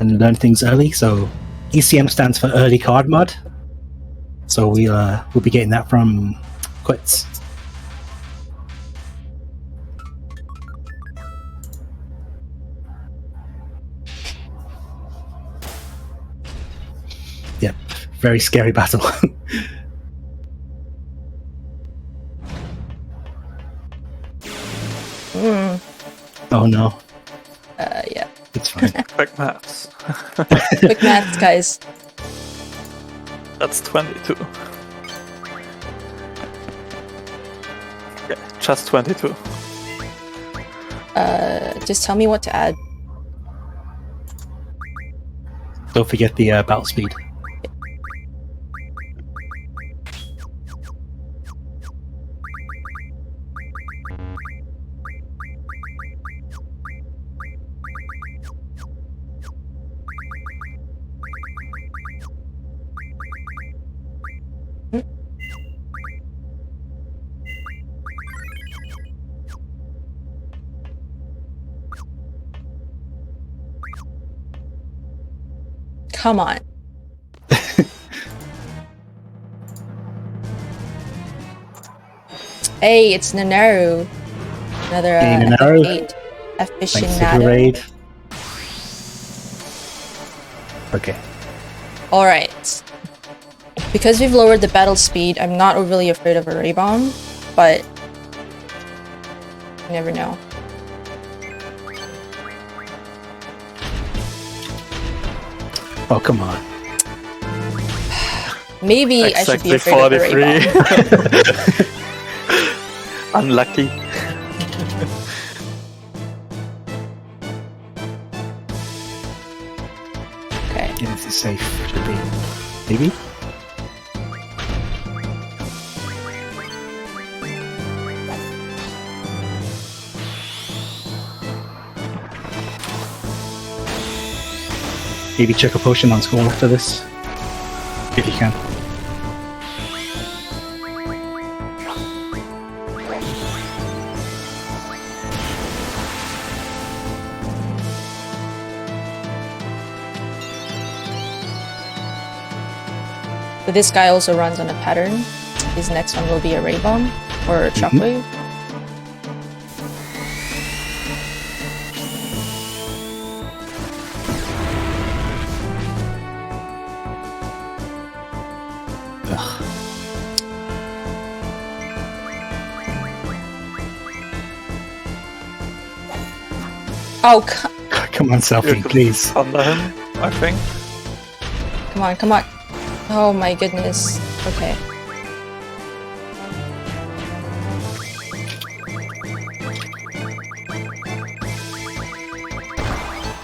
and learn things early. So ECM stands for Early Card Mod. So we'll be getting that from Quits. Yep, very scary battle. Oh no, Yeah. it's fine. Quick maths. Quick maths, guys. That's 22. Yeah, just 22. Just tell me what to add. Don't forget the battle speed. Come on. Hey, it's Nanaru. Another Hey, Nanaru. F8 Thanks for the aficionado. raid. Okay. Alright. Because we've lowered the battle speed, I'm not overly afraid of a ray bomb, but you never know. Oh, come on. Maybe I should be Exactly afraid of a ray bomb. 43. Unlucky. Okay. Yeah, this is safe. Should be. Maybe? Maybe check a potion on school after this. If you can. So this guy also runs on a pattern. His next one will be a ray bomb or a shockwave. Oh, Come on, Selfie, You could please. Thunder him, I think. come on, come on. Oh my goodness. Okay.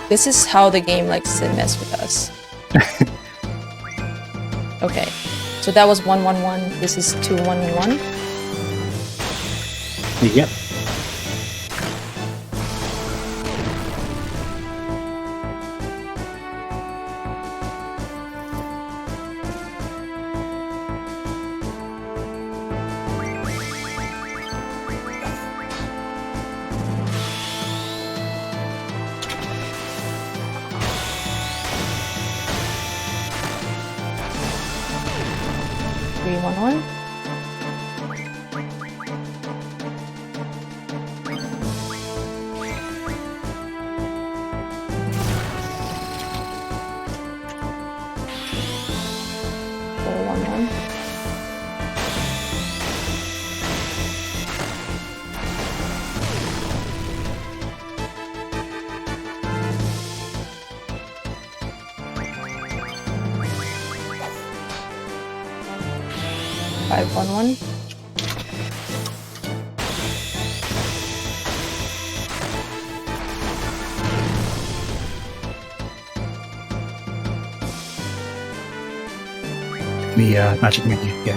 This is how the game likes to mess with us. Okay. So that was 1-1-1. This is 2-1-1. Yep. Three, one, one. Four, one, one. Five, one, one. The magic menu, yeah.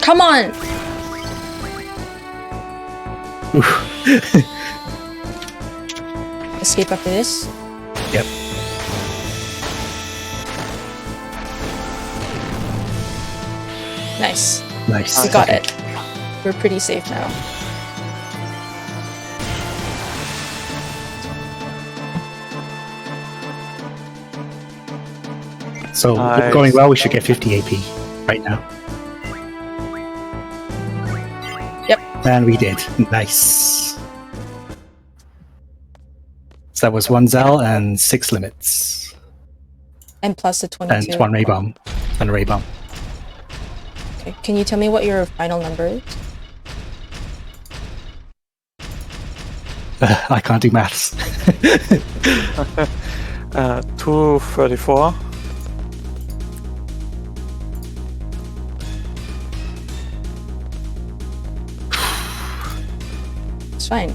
Come on! Escape after this. Yep. Nice. Nice. We got it. We're pretty safe now. So, Nice. going well, we should get 50 AP right now. Yep. And we did. Nice. So that was 1 Zell and 6 limits. And plus the 22. And 1 Ray Bomb. And a Ray Bomb. Okay. Can you tell me what your final number is? I can't do maths. 234. It's fine.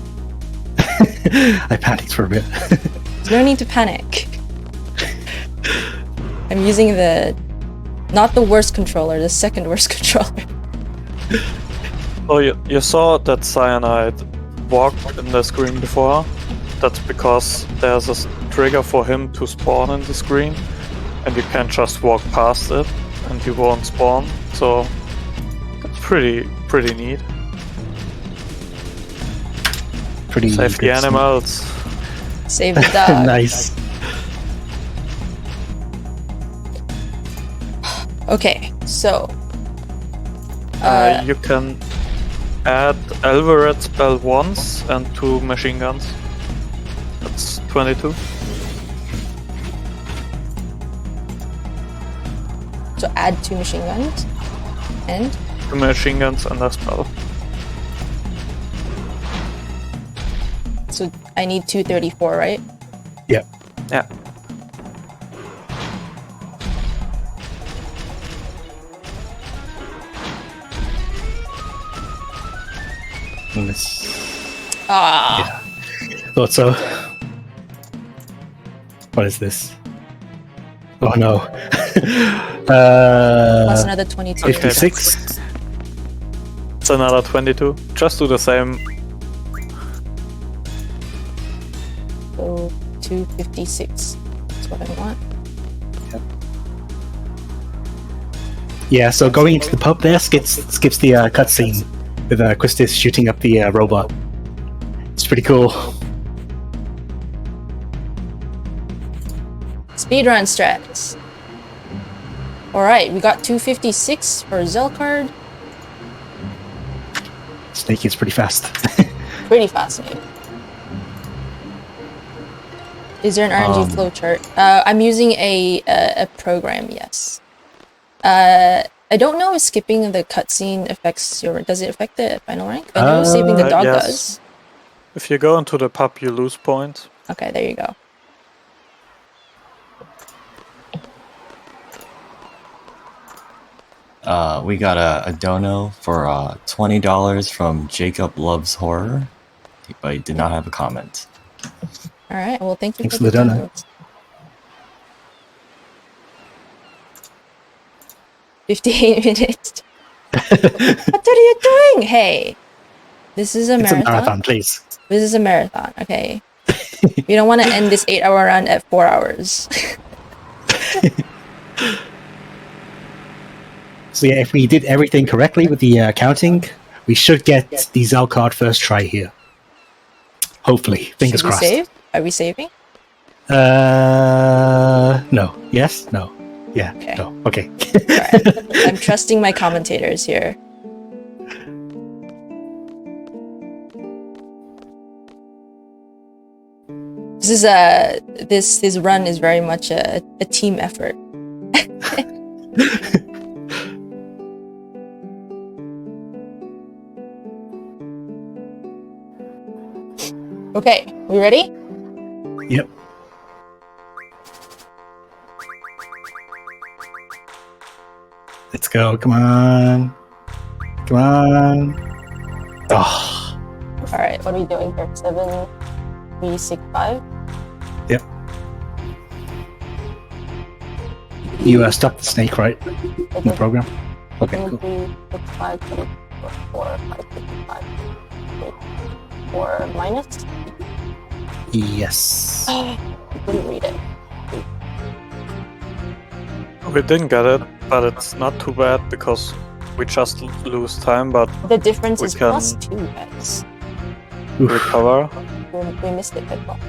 I panicked for a bit. There's no need to panic. I'm using not the worst controller, the second worst controller. Oh, you saw that Cyanide walked in the screen before? That's because there's a trigger for him to spawn in the screen, and you can't just walk past it, and he won't spawn, so it's pretty neat. Pretty Save the good stuff. animals. Save the dog. Nice. Okay, so You can add Elvered spell once and 2 machine guns. That's 22. so add 2 machine guns and 2 machine guns and a spell. so I need 234, right? Yep. Yeah. And this, Ah, thought so. What is this? Oh no. plus another 22. 56? It's another 22. Just do the same. So 256. That's what I want. Yeah, so going into the pub there skips the cutscene with Quistis shooting up the robot. It's pretty cool. Speedrun strats. Alright, we got 256 for Zell card. Snake is pretty fast. Pretty fascinating. Is there an RNG flowchart? I'm using a program, yes. I don't know if skipping the cutscene affects your. Does it affect the final rank? I know saving the dog yes. does. If you go into the pub, you lose points. Okay, there you go. We got a dono for $20 from Jacob Loves Horror, but he did not have a comment. All right. Well, thank you Thanks for for the donut. donut. 58 minutes. What are you doing? Hey, this is a It's a marathon. marathon, please. This is a marathon. Okay. You don't want to end this 8-hour run at 4 hours. So yeah, if we did everything correctly with the counting, we should get the Zal card first try here. Hopefully, fingers Should we crossed. save? Are we saving? No. Yes? No. Yeah. Okay. No. Okay. Alright. I'm trusting my commentators here. This run is very much a team effort. Okay, we ready? Yep. Let's go. Come on. Come on. Oh. Alright, what are we doing here? 7, 3, 6, 5? Yep. You stopped the snake, right? In the program? Okay, 7, cool. 3, 6, 5, 3, 4, 5, 6, 5, 8, 4 minus? Yes. Didn't read it. We didn't get it, but it's not too bad because we just lose time, but The difference We is can- +2, guys. Oof. recover. We missed it, but well.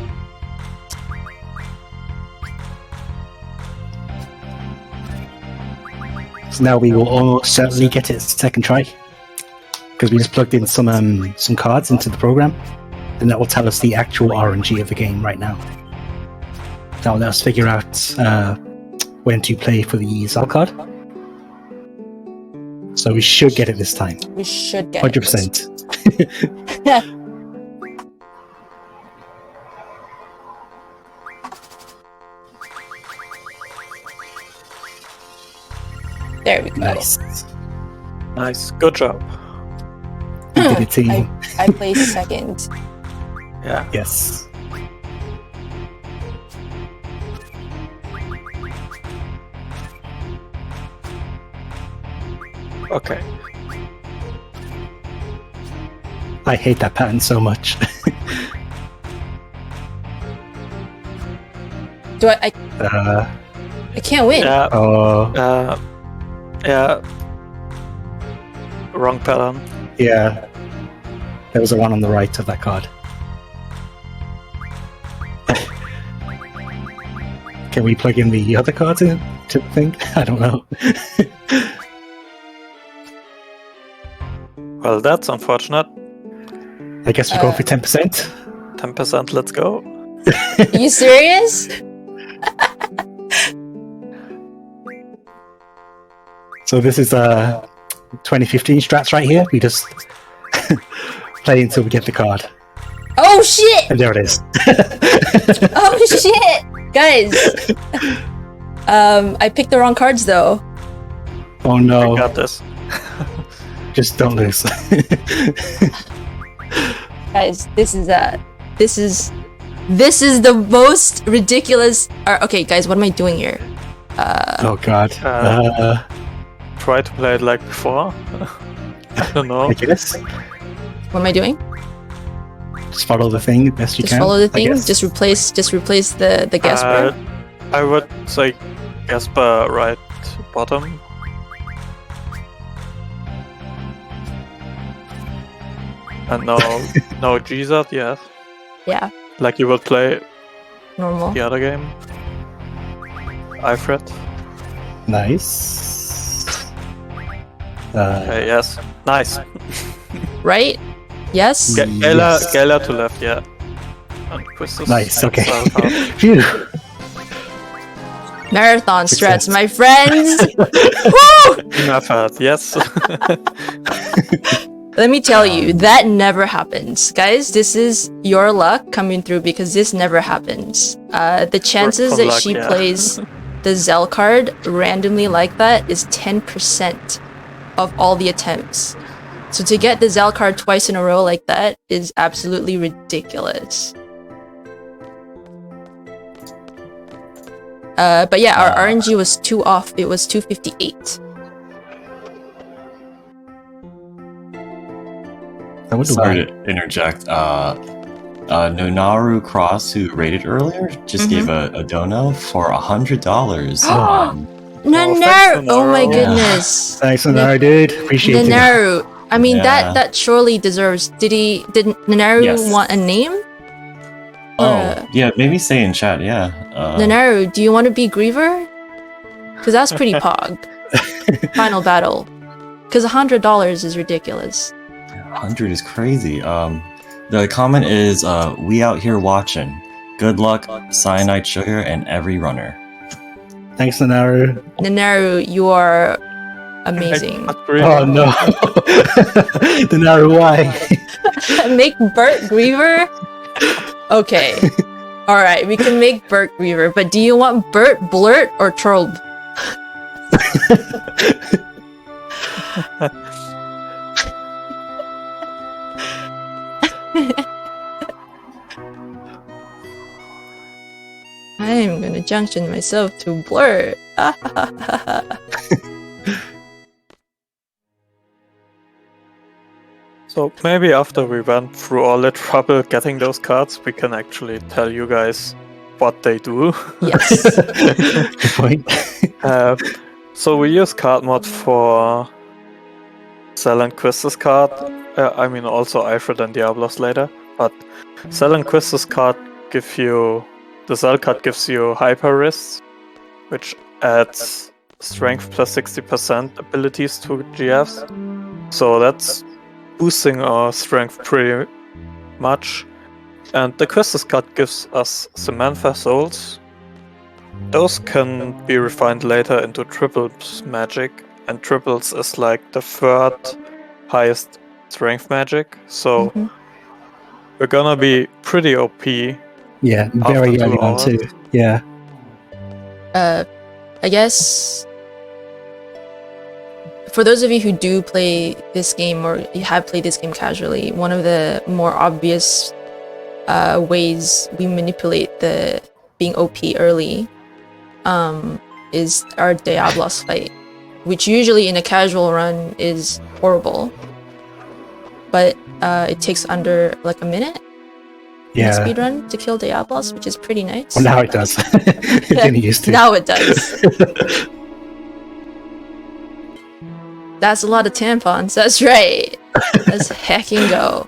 So now we will almost certainly get it second try. Because we just plugged in some cards into the program. And that will tell us the actual RNG of the game right now. That will let us figure out when to play for the Zal card. So we should get it this time. We should get 100%. it. There we go. Nice. Nice, good job. We did it, team. I placed second. Yeah. Yes. Okay. I hate that pattern so much. Do I can't win. Yeah. Oh, Yeah. Wrong pattern. yeah. There was a one on the right of that card. Can we plug in the other cards in to the thing? I don't know. Well, that's unfortunate. I guess we're going for 10%. 10%, let's go. You serious? So this is 2015 strats right here. We just play until we get the card. Oh shit! And there it is. Oh shit! Guys! I picked the wrong cards though. Oh We no. got this. Just don't lose. Guys, this is the most ridiculous. Okay, guys, what am I doing here? Oh god. Try to play it like before. I don't know. I guess. What am I doing? Just follow the thing the best you Just can. follow the I thing. guess. Just replace the Gasper. I would say Gasper right bottom. And no GZ, yes. Yeah, Like you would play normal. the other game. Ifrit. Nice. Okay, yes. Nice. Right? Yes. Yes. Gala to left, yeah. And Christus Nice. and Okay. Salcard. Phew. Marathon strats, Success. my friends! Woo! Enough hat, yes. Let me tell you, that never happens. Guys, this is your luck coming through because this never happens. The chances from that luck, she yeah. plays the Zell card randomly like that is 10% of all the attempts. So to get the Zell card twice in a row like that is absolutely ridiculous. But yeah, our RNG was 2 off. It was 258. I wonder Sorry why. to interject. Nonaru Cross, who rated earlier, just gave a dono for $100. No, thanks, oh my Nanaru. goodness. Thanks, Nanaru, dude. Appreciate it. Nanaru. I mean, Yeah. that surely deserves. Did Nanaru Yes. want a name? Oh, yeah, maybe say in chat, yeah. Nanaru, do you want to be Griever? Because that's pretty pog. Final battle. Because $100 is ridiculous. 100 is crazy. The comment is, we out here watching. Good luck, cyanide sugar, and every runner. Thanks, Nanaru. Nanaru, you are amazing. Oh no. Nanaru, why? Make Bert Griever? Okay. Alright, we can make Bert Griever, but do you want Bert, Blurt, or Trobe? I'm gonna junction myself to Blurt. So maybe after we went through all the trouble getting those cards, we can actually tell you guys what they do. Yes. Good point. So we use card mod for Cell and Quistis card. I mean also Ifrit and Diablos later, but Cell and Quistis card give you the Cell card gives you hyper wrists, which adds strength plus 60% abilities to GFs. So that's boosting our strength pretty much. And the Quistis card gives us Samantha souls. Those can be refined later into triples magic, and triples is like the third highest strength magic. So we're gonna be pretty OP. Yeah, After very 2 early on hours. too. Yeah. I guess for those of you who do play this game or have played this game casually, one of the more obvious ways we manipulate the being OP early is our Diablos fight, which usually in a casual run is horrible, but it takes under like a minute in a Yeah. speed run to kill Diablos, which is pretty nice. Well, now it does. Getting used to. Now it does. That's a lot of tampons. That's right. Let's hecking go.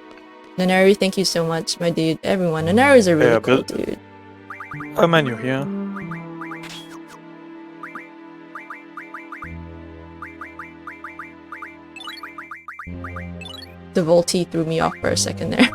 Nanaru, thank you so much, my dude. Everyone, Nanaru is a really Yeah, cool but- dude. A menu here. The Volti threw me off for a second there.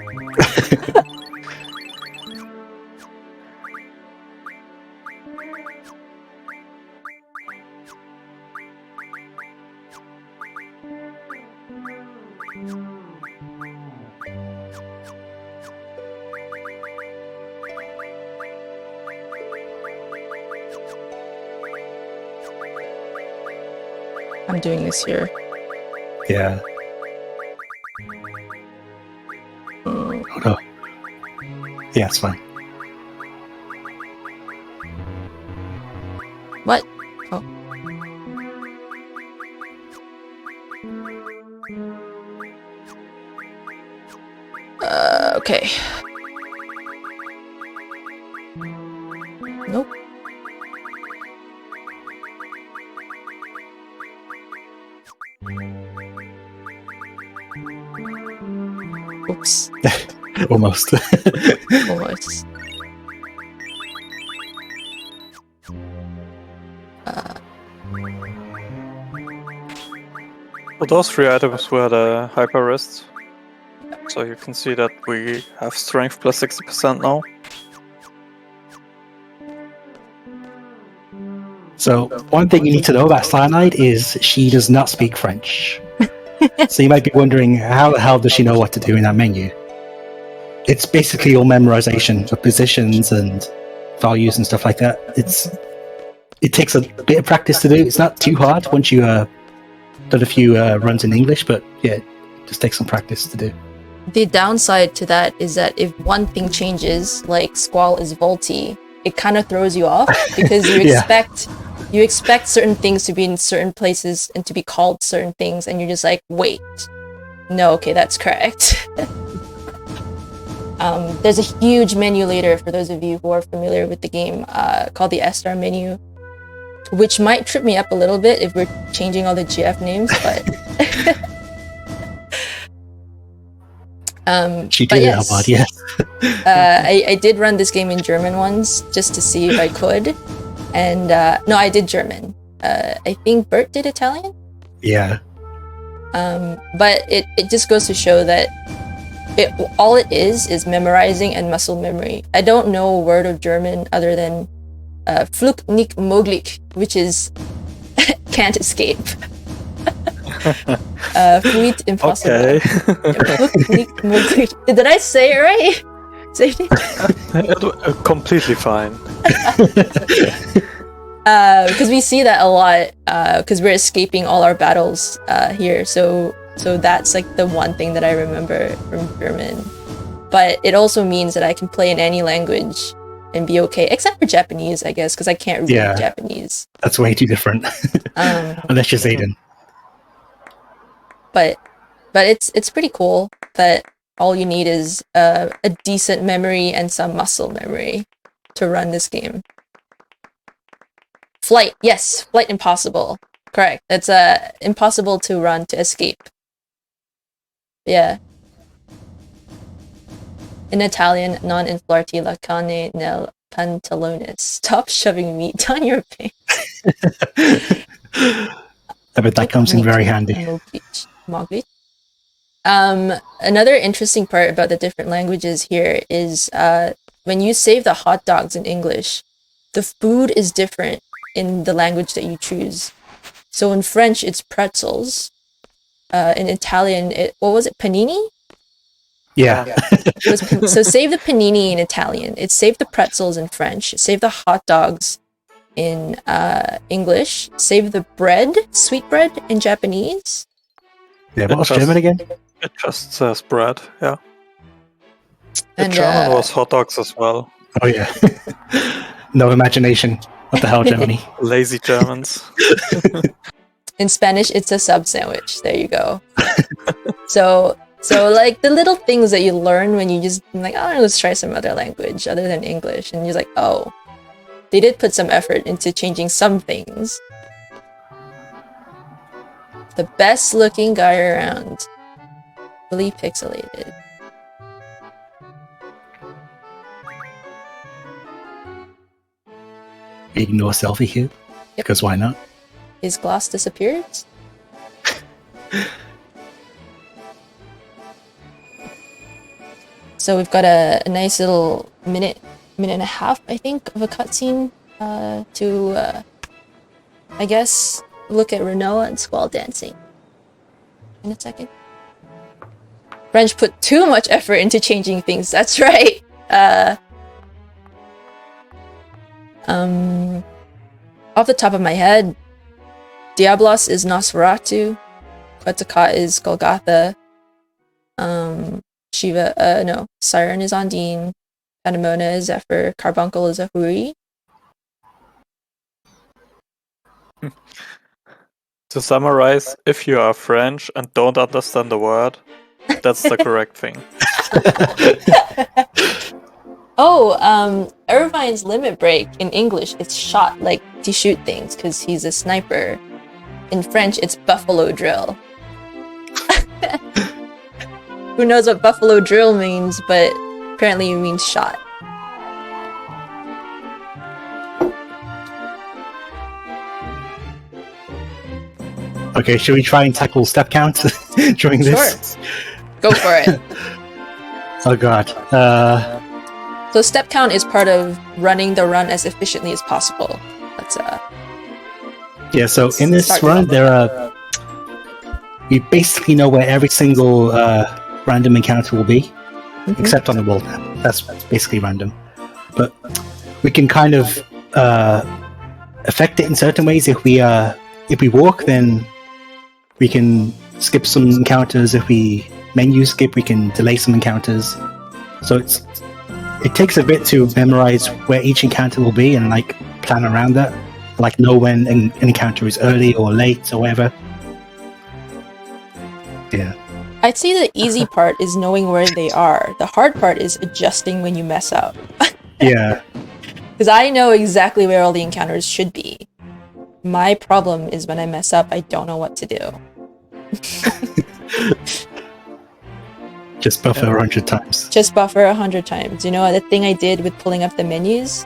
I'm doing this here. Yeah. Mm, Oh no. Yeah, it's fine. What? Oh. Okay. Nope. Oops. Almost. Almost. So those 3 items were the hyper wrists. So you can see that we have strength plus 60% now. So one thing you need to know about Cyanide is she does not speak French. So you might be wondering, how the hell does she know what to do in that menu? It's basically all memorization of positions and values and stuff like that. It takes a bit of practice to do. It's not too hard once you done a few runs in English, but yeah, it just takes some practice to do. The downside to that is that if one thing changes, like Squall is Volty, it kind of throws you off because you expect certain things to be in certain places and to be called certain things, and you're just like, wait, no, okay, that's correct. There's a huge menu later for those of you who are familiar with the game called the S-Star menu, which might trip me up a little bit if we're changing all the GF names, but She did it, Albad, yes. I did run this game in German once just to see if I could, and no, I did German. I think Bert did Italian. Yeah. But it just goes to show that all it is memorizing and muscle memory. I don't know a word of German other than Flug nicht möglich, which is can't escape. Fluid impossible. Okay. Flug nicht möglich. Did I say it right? Say it. Completely fine. Because we see that a lot because we're escaping all our battles here, so that's like the one thing that I remember from German. But it also means that I can play in any language and be okay, except for Japanese, I guess, because I can't read Japanese. That's way too different. Unless you're Zayden. But it's pretty cool that all you need is a decent memory and some muscle memory to run this game. Flight, yes, flight impossible. Correct. It's impossible to run, to escape. Yeah. In Italian, non inflarti la carne nel pantalone. Stop shoving meat down your face. I bet that comes in very handy. Moglich. Another interesting part about the different languages here is when you save the hot dogs in English, the food is different in the language that you choose. So in French, it's pretzels. In Italian, what was it, panini? Yeah. So save the panini in Italian. It's save the pretzels in French. Save the hot dogs in English. Save the bread, sweet bread in Japanese. Yeah, what was German again? It just says bread, yeah. And German was hot dogs as well. Oh yeah. No imagination. What the hell, Germany? Lazy Germans. In Spanish, it's a sub sandwich. There you go. So like the little things that you learn when you just like, oh, let's try some other language other than English, and you're like, oh, they did put some effort into changing some things. The best looking guy around. Really pixelated. Ignore selfie here. Because why not? His gloss disappeared. So we've got a nice little minute and a half, I think, of a cutscene to, I guess, look at Renoa and Squall dancing. In a second. French put too much effort into changing things. That's right. Off the top of my head, Diablos is Nosferatu, Quetzalcoatl is Golgotha, Siren is Ondine, Pandemona is Zephyr, Carbuncle is Ahuri. To summarize, if you are French and don't understand the word, that's the correct thing. Irvine's limit break in English, it's shot, like to shoot things, because he's a sniper. In French, it's buffalo drill. Who knows what buffalo drill means, but apparently it means shot. Okay, should we try and tackle step count during this? Sure. Go for it. Oh god. So step count is part of running the run as efficiently as possible. That's Yeah, so in this Start run, we basically know where every single random encounter will be, except on the world map. That's basically random. But we can kind of affect it in certain ways. If we walk, then we can skip some encounters. If we menu skip, we can delay some encounters. So it takes a bit to memorize where each encounter will be and like plan around that. Like know when an encounter is early or late or whatever. Yeah. I'd say the easy part is knowing where they are. The hard part is adjusting when you mess up. Yeah. Because I know exactly where all the encounters should be. My problem is when I mess up, I don't know what to do. Just buffer 100 times. Just buffer 100 times. You know, the thing I did with pulling up the menus,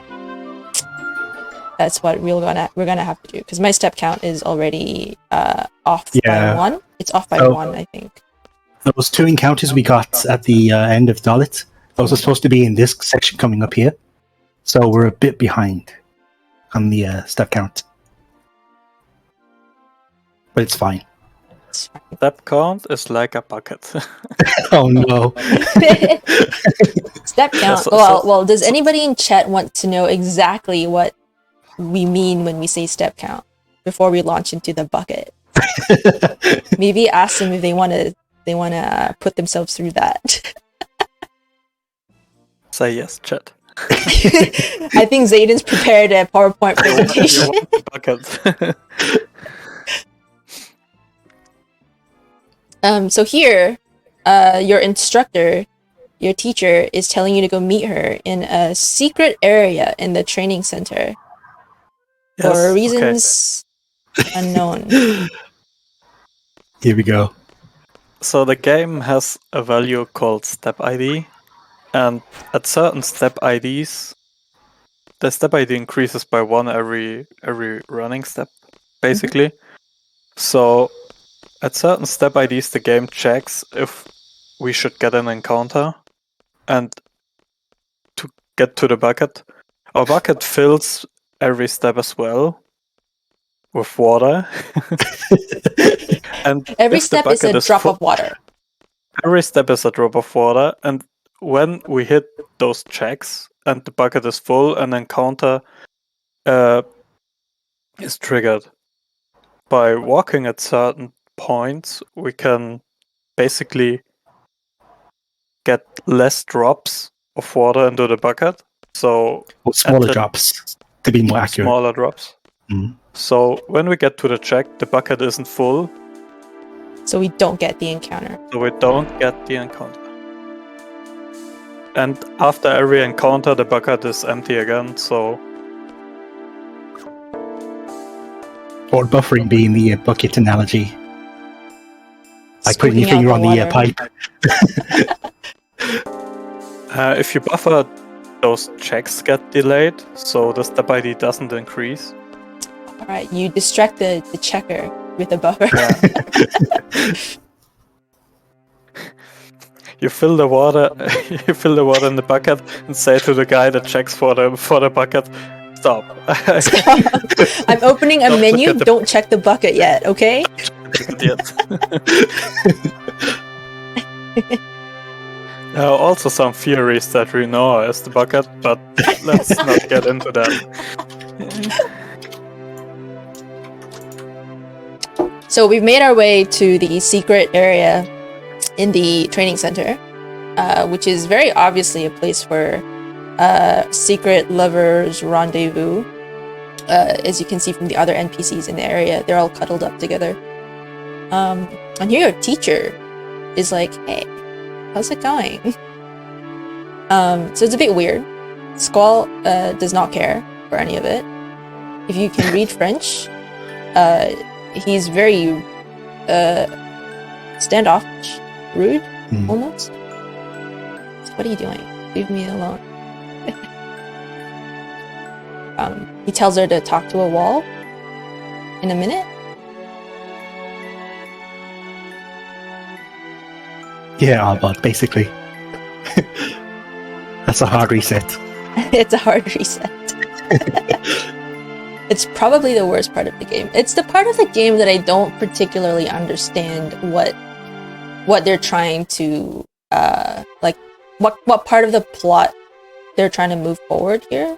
that's what we're gonna have to do. Because my step count is already off by 1. It's off by 1, I think. Those 2 encounters we got at the end of Dalit, those are supposed to be in this section coming up here. So we're a bit behind on the step count. But it's fine. Step count is like a bucket. Oh no. Step count. Well, does anybody in chat want to know exactly what we mean when we say step count before we launch into the bucket? Maybe ask them if they want to put themselves through that. Say yes, chat. I think Zayden's prepared a PowerPoint presentation. You want the bucket. So here, your instructor, your teacher, is telling you to go meet her in a secret area in the training center. For reasons unknown. Here we go. So the game has a value called step ID, and at certain step IDs, the step ID increases by 1 every running step, basically. So at certain step IDs, the game checks if we should get an encounter, and to get to the bucket, our bucket fills every step as well with water. And every if the step is a bucket drop of water. Every step is a drop of water, and when we hit those checks and the bucket is full, an encounter is triggered. By walking at certain points, we can basically get less drops of water into the bucket. So smaller drops, to be more accurate. Smaller drops. So when we get to the check, the bucket isn't full. So we don't get the encounter. And after every encounter, the bucket is empty again, so... Or buffering being the bucket analogy. Like putting your finger on the pipe. If you buffer, those checks get delayed, so the step ID doesn't increase. Alright, you distract the checker with a buffer. You fill the water in the bucket and say to the guy that checks for the bucket, stop. I'm opening a menu, don't check the bucket yet, okay? There are also some theories that we know as the bucket, but let's not get into that. So we've made our way to the secret area in the training center, which is very obviously a place for secret lovers rendezvous. As you can see from the other NPCs in the area, they're all cuddled up together. And here your teacher is like, hey, how's it going? So it's a bit weird. Squall does not care for any of it. If you can read French, he's very standoffish, rude, almost. So what are you doing? Leave me alone. He tells her to talk to a wall in a minute. Yeah, but basically. That's a hard reset. It's a hard reset. It's probably the worst part of the game. It's the part of the game that I don't particularly understand what they're trying to like what part of the plot they're trying to move forward here.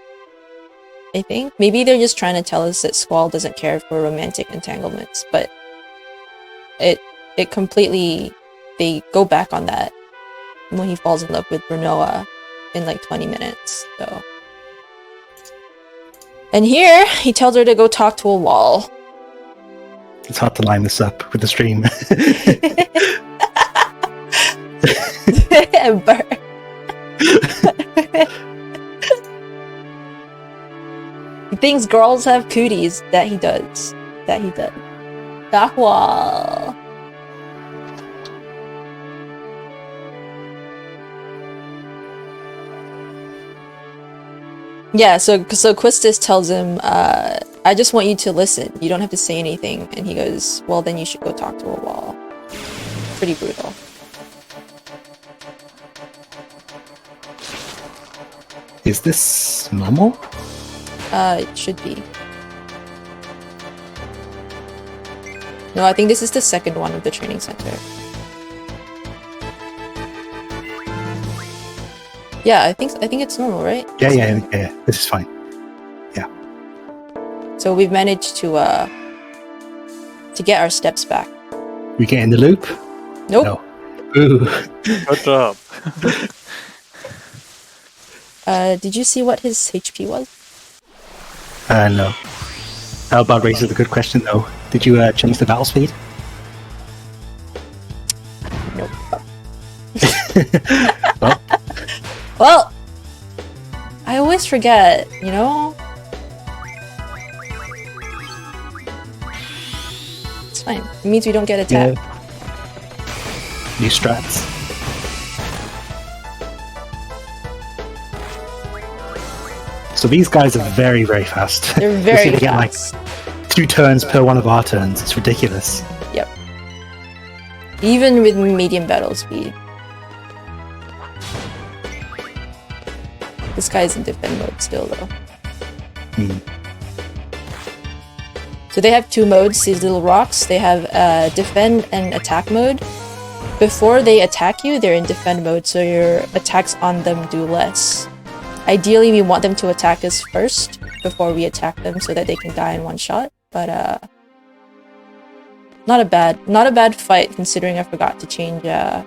I think maybe they're just trying to tell us that Squall doesn't care for romantic entanglements, but it completely, they go back on that when he falls in love with Brunoa in like 20 minutes. So, and here he tells her to go talk to a wall. It's hard to line this up with the stream. Burn. He thinks girls have cooties. That he does. Dock wall. Yeah, so Quistis tells him, I just want you to listen. You don't have to say anything. And he goes, well, then you should go talk to a wall. Pretty brutal. Is this normal? It should be. No, I think this is the second one of the training center. Yeah, I think it's normal, right? Yeah. This is fine. Yeah. So we've managed to get our steps back. We get in the loop? Nope. No. Ooh. Good job. Did you see what his HP was? No. How about raises a good question though? Did you change the battle speed? Nope. Well, Well, I always forget, you know? It's fine. It means we don't get attacked. new strats. So these guys are very, very fast. They're You see very they get like fast. 2 turns per one of our turns. It's ridiculous. Yep. Even with medium battle speed. This guy's in defend mode still, though. Hmm. So they have 2 modes, these little rocks. They have defend and attack mode. Before they attack you, they're in defend mode, so your attacks on them do less. Ideally, we want them to attack us first before we attack them so that they can die in one shot. But not a bad fight considering I forgot to change the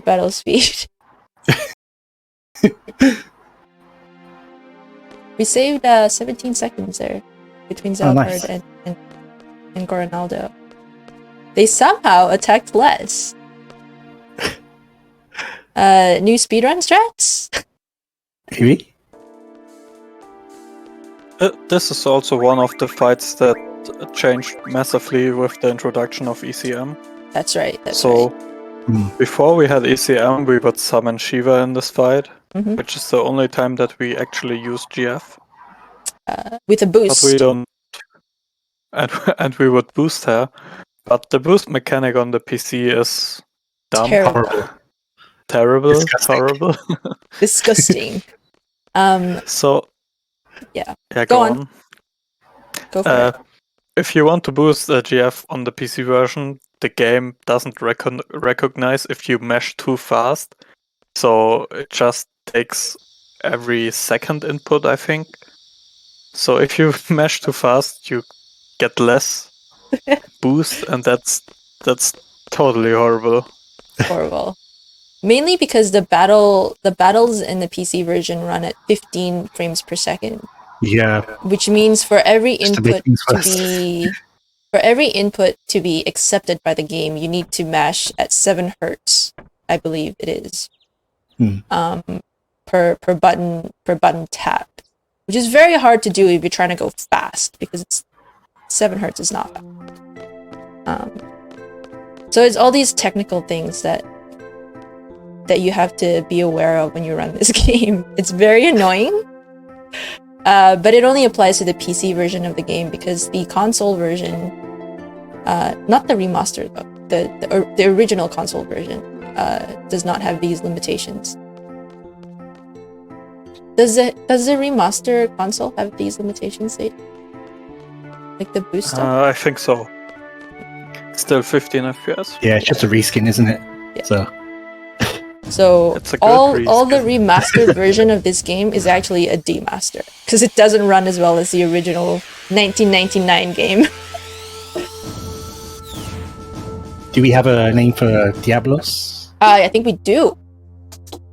battle speed. We saved 17 seconds there between Zelford nice. and Coronaldo. They somehow attacked less. New speedrun strats? Maybe? This is also one of the fights that changed massively with the introduction of ECM. That's right. So before we had ECM, we would summon Shiva in this fight, Mhm. which is the only time that we actually use GF. With a boost. But we don't, and we would boost her. But the boost mechanic on the PC is dumb, Terrible. terrible, Disgusting. horrible. Disgusting. So Yeah. yeah, Go go on. on. Go for it. If you want to boost the GF on the PC version, the game doesn't recognize if you mesh too fast. So it just takes every second input, I think. So if you mesh too fast, you get less boost, and that's totally horrible. Horrible. Mainly because the battles in the PC version run at 15 frames per second. Yeah. Which means for every Just to make input things to fast. be accepted by the game, you need to mash at 7 hertz, I believe it is. Per button tap. Which is very hard to do if you're trying to go fast, because it's 7 hertz is not fast. So it's all these technical things that you have to be aware of when you run this game. It's very annoying. But it only applies to the PC version of the game, because the console version, not the remaster though, the original console version, does not have these limitations. Does the remaster console have these limitations, Sage? Like the boost up? I think so. Still 15 FPS. Yeah, it's just a reskin, isn't it? Yeah. So It's a good all the reskin. remastered version of this game is actually a demaster because it doesn't run as well as the original 1999 game. do we have a name for Diablos? I think we do.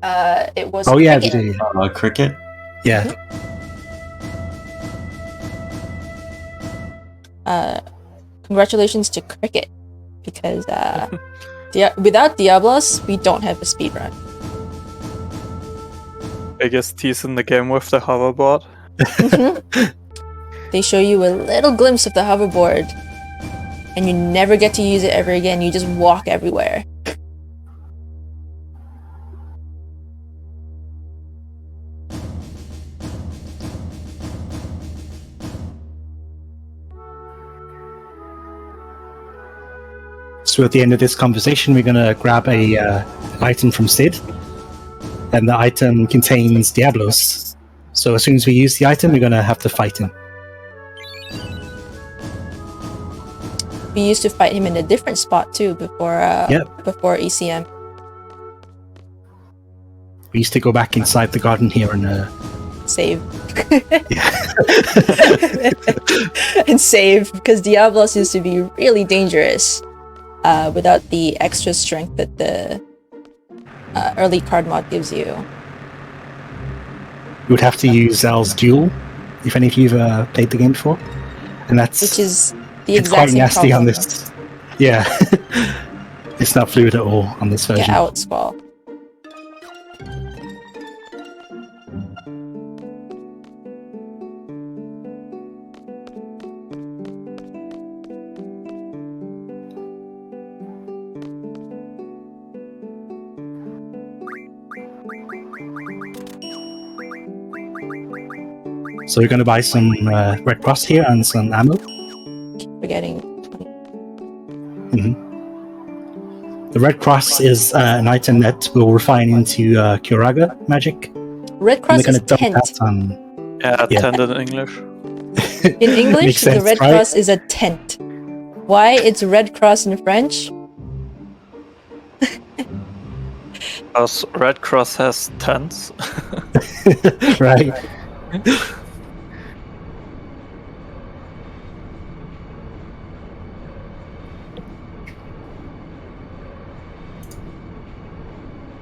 It was. Oh yeah, we Cricket. do. Cricket. Yeah. Congratulations to Cricket because without Diablos, we don't have a speedrun. Biggest tease in the game with the hoverboard. They show you a little glimpse of the hoverboard, and you never get to use it ever again. You just walk everywhere. So at the end of this conversation, we're gonna grab a item from Sid, and the item contains Diablos. So as soon as we use the item, we're gonna have to fight him. We used to fight him in a different spot too before before ECM. We used to go back inside the garden here and Save. yeah. And save because Diablos used to be really dangerous without the extra strength that the early card mod gives you. You would have to use Zal's Duel, if any of you have played the game before, and that's Which is the it's exact quite same nasty problem. on this. Yeah, it's not fluid at all on this version. Get out, Squall. So we're going to buy some Red Cross here and some ammo. Forgetting. The Red Cross is an item that will refine into Curaga magic. Red And Cross they're is going to dump 10th. that on. Yeah, Yeah. 10 in English. In English, Makes sense, the Red right? Cross is a tent. Why it's Red Cross in French? Because Red Cross has tents. Right.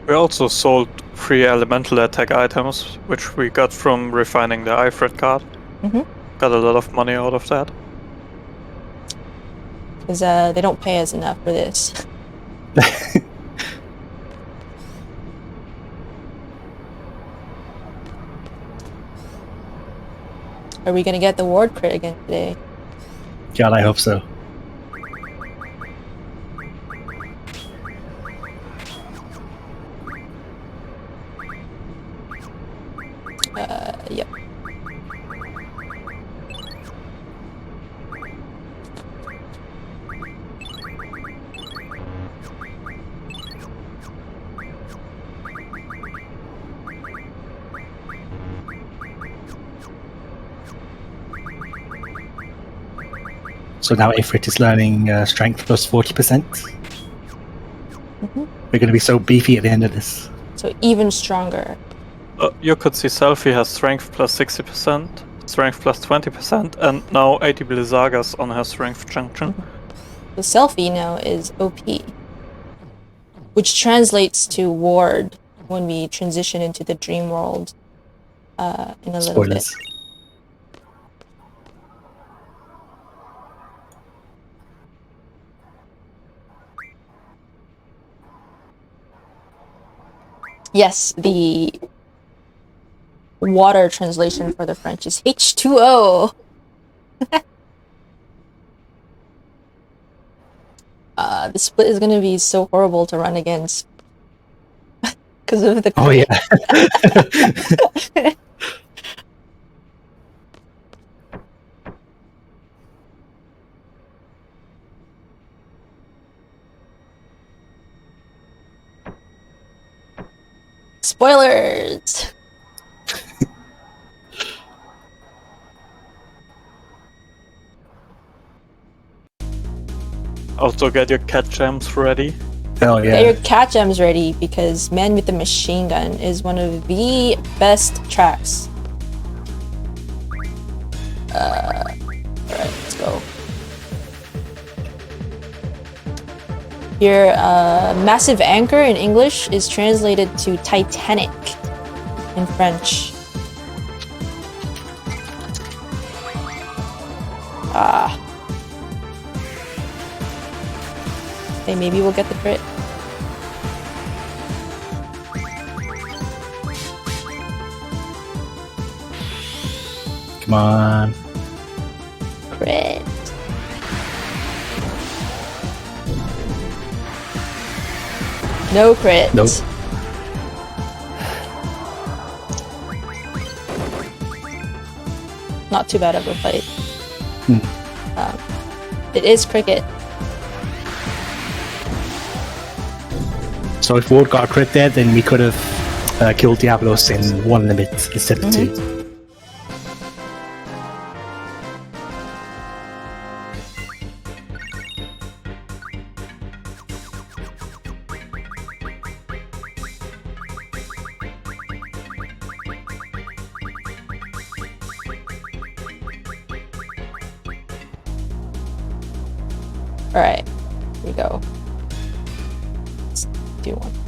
We also sold 3 elemental attack items, which we got from refining the Ifrit card. Got a lot of money out of that. Because they don't pay us enough for this. Are we gonna get the ward crit again today? God, I hope so. Yep. So now Ifrit is learning strength plus 40%. We're going to be so beefy at the end of this. So even stronger. You could see Selfie has strength plus 60%, strength plus 20%, and now 80 Blizzagas on her strength junction. The selfie now is OP. Which translates to ward when we transition into the dream world in a little bit. Spoilers. Yes, the water translation for the French is H2O. The split is gonna be so horrible to run against because of the. Oh, yeah. Spoilers. Also get your cat gems ready. Oh Get your yeah. cat gems ready because Man with the Machine Gun is one of the best tracks. Alright, let's go. Your Massive Anchor in English is translated to Titanic in French. Ah. Okay, maybe we'll get the crit. Come on. Crit. No crit. Nope. Not too bad of a fight. Hmm. It is cricket. So if Ward got a crit there, then we could have killed Diablos in one limit instead of two. Alright, here we go. Let's do one more.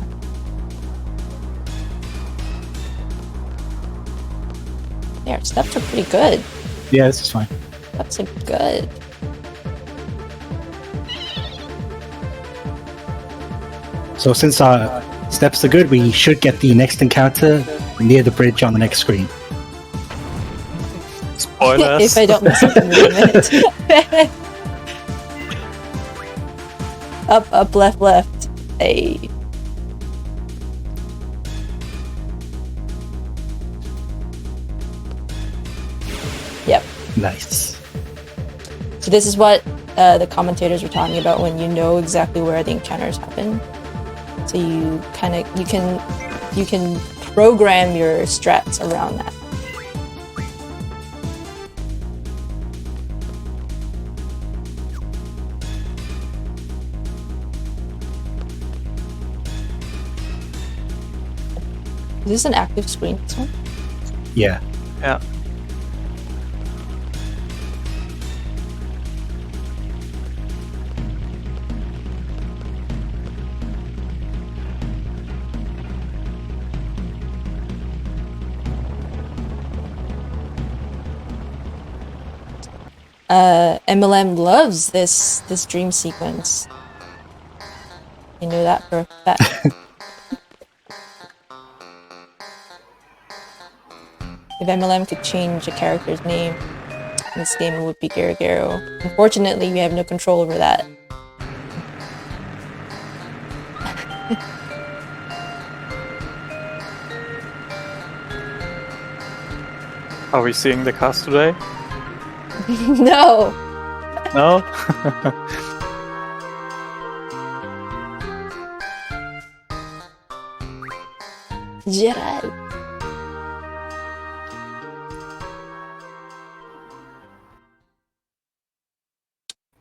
Yeah, our steps are pretty good. Yeah, this is fine. Steps are good. So since our steps are good, we should get the next encounter near the bridge on the next screen. Spoilers. If I don't miss it in a minute. Up, left. Hey. Yep. Nice. So this is what the commentators were talking about when you know exactly where the encounters happen. So you can program your strats around that. Is this an active screen, this one? Yeah. Yeah. MLM loves this dream sequence. You know that for a fact. If MLM could change a character's name in this game, it would be Garagaro. Unfortunately, we have no control over that. Are we seeing the cast today? No! No? Gerald.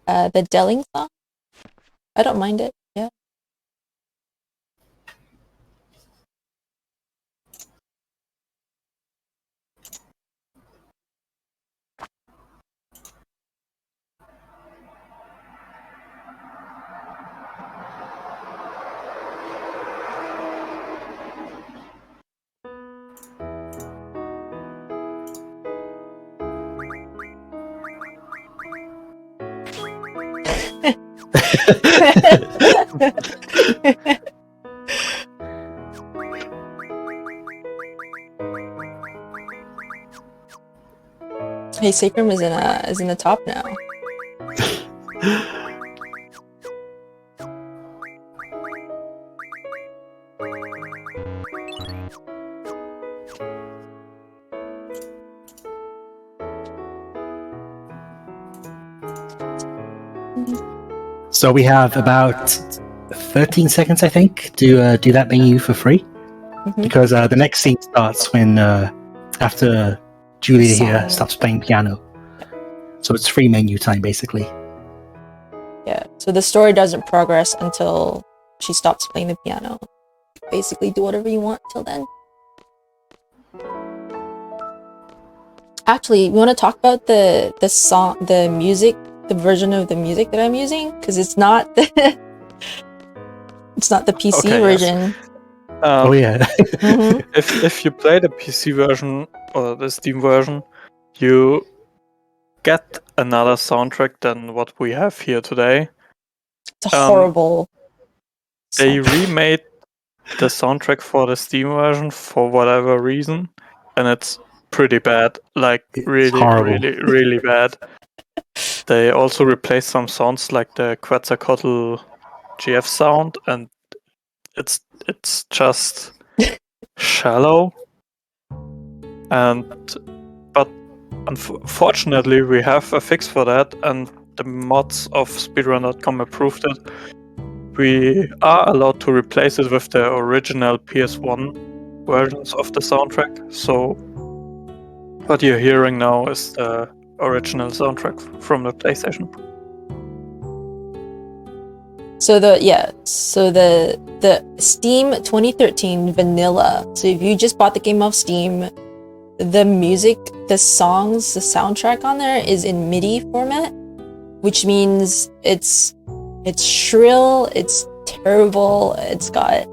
The Delling song? I don't mind it, yeah. Hey, Sacrum is in the top now. So we have about 13 seconds, I think, to do that menu for free. Because the next scene starts when after Julia here stops playing piano. So it's free menu time, basically. Yeah, so the story doesn't progress until she stops playing the piano. Basically, do whatever you want till then. Actually, we want to talk about the song, the music, the version of the music that I'm using, because it's not the it's not the PC version. Yes. Oh yeah. Mhm. If you play the PC version or the Steam version, you get another soundtrack than what we have here today. It's a horrible. They soundtrack. remade the soundtrack for the Steam version for whatever reason, and it's pretty bad. Like It's really, horrible. really, really bad. They also replaced some sounds like the Quetzalcoatl GF sound, and it's just shallow. But unfortunately, we have a fix for that, and the mods of speedrun.com approved it. We are allowed to replace it with the original PS1 versions of the soundtrack. So what you're hearing now is the original soundtrack from the PlayStation. So the Steam 2013 vanilla. So if you just bought the game off Steam, the music, the songs, the soundtrack on there is in MIDI format, which means it's shrill, it's terrible, it's got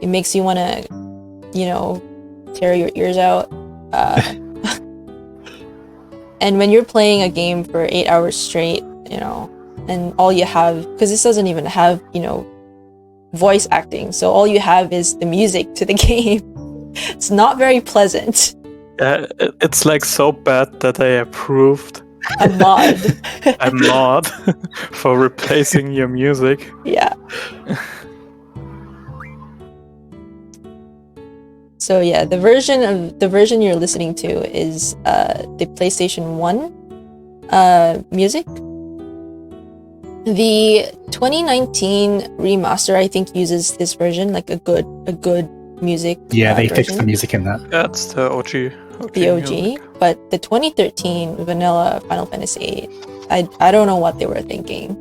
it makes you want to, tear your ears out. And when you're playing a game for 8 hours straight, and all you have, because this doesn't even have, voice acting, so all you have is the music to the game. It's not very pleasant. Yeah, it's like so bad that I approved A mod. a mod for replacing your music. Yeah. So yeah, the version you're listening to is the PlayStation 1 music. The 2019 remaster, I think, uses this version, like a good music. Yeah, they version. fixed the music in that. That's the OG. The OG, music. but the 2013 vanilla Final Fantasy VIII, I don't know what they were thinking.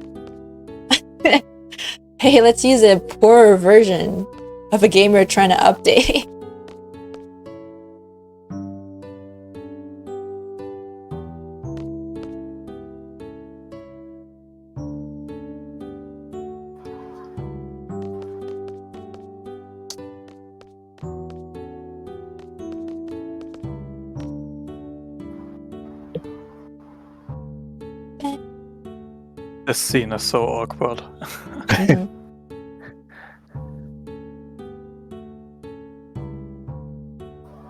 Hey, let's use a poorer version of a game we're trying to update. This scene is so awkward. Mhm.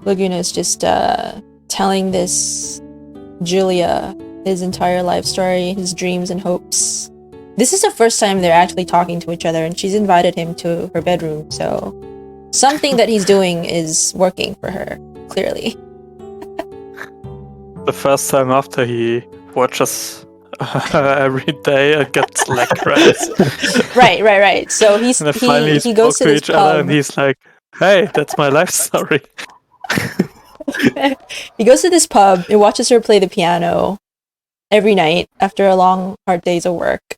Laguna is just telling this Julia his entire life story, his dreams and hopes. This is the first time they're actually talking to each other, and she's invited him to her bedroom, so something that he's doing is working for her, clearly. The first time after he watches every day and gets leg cramps. Right. So And then finally he goes to talk this each other pub. and he's like, hey, that's my life story. He goes to this pub and watches her play the piano every night after a long, hard days of work.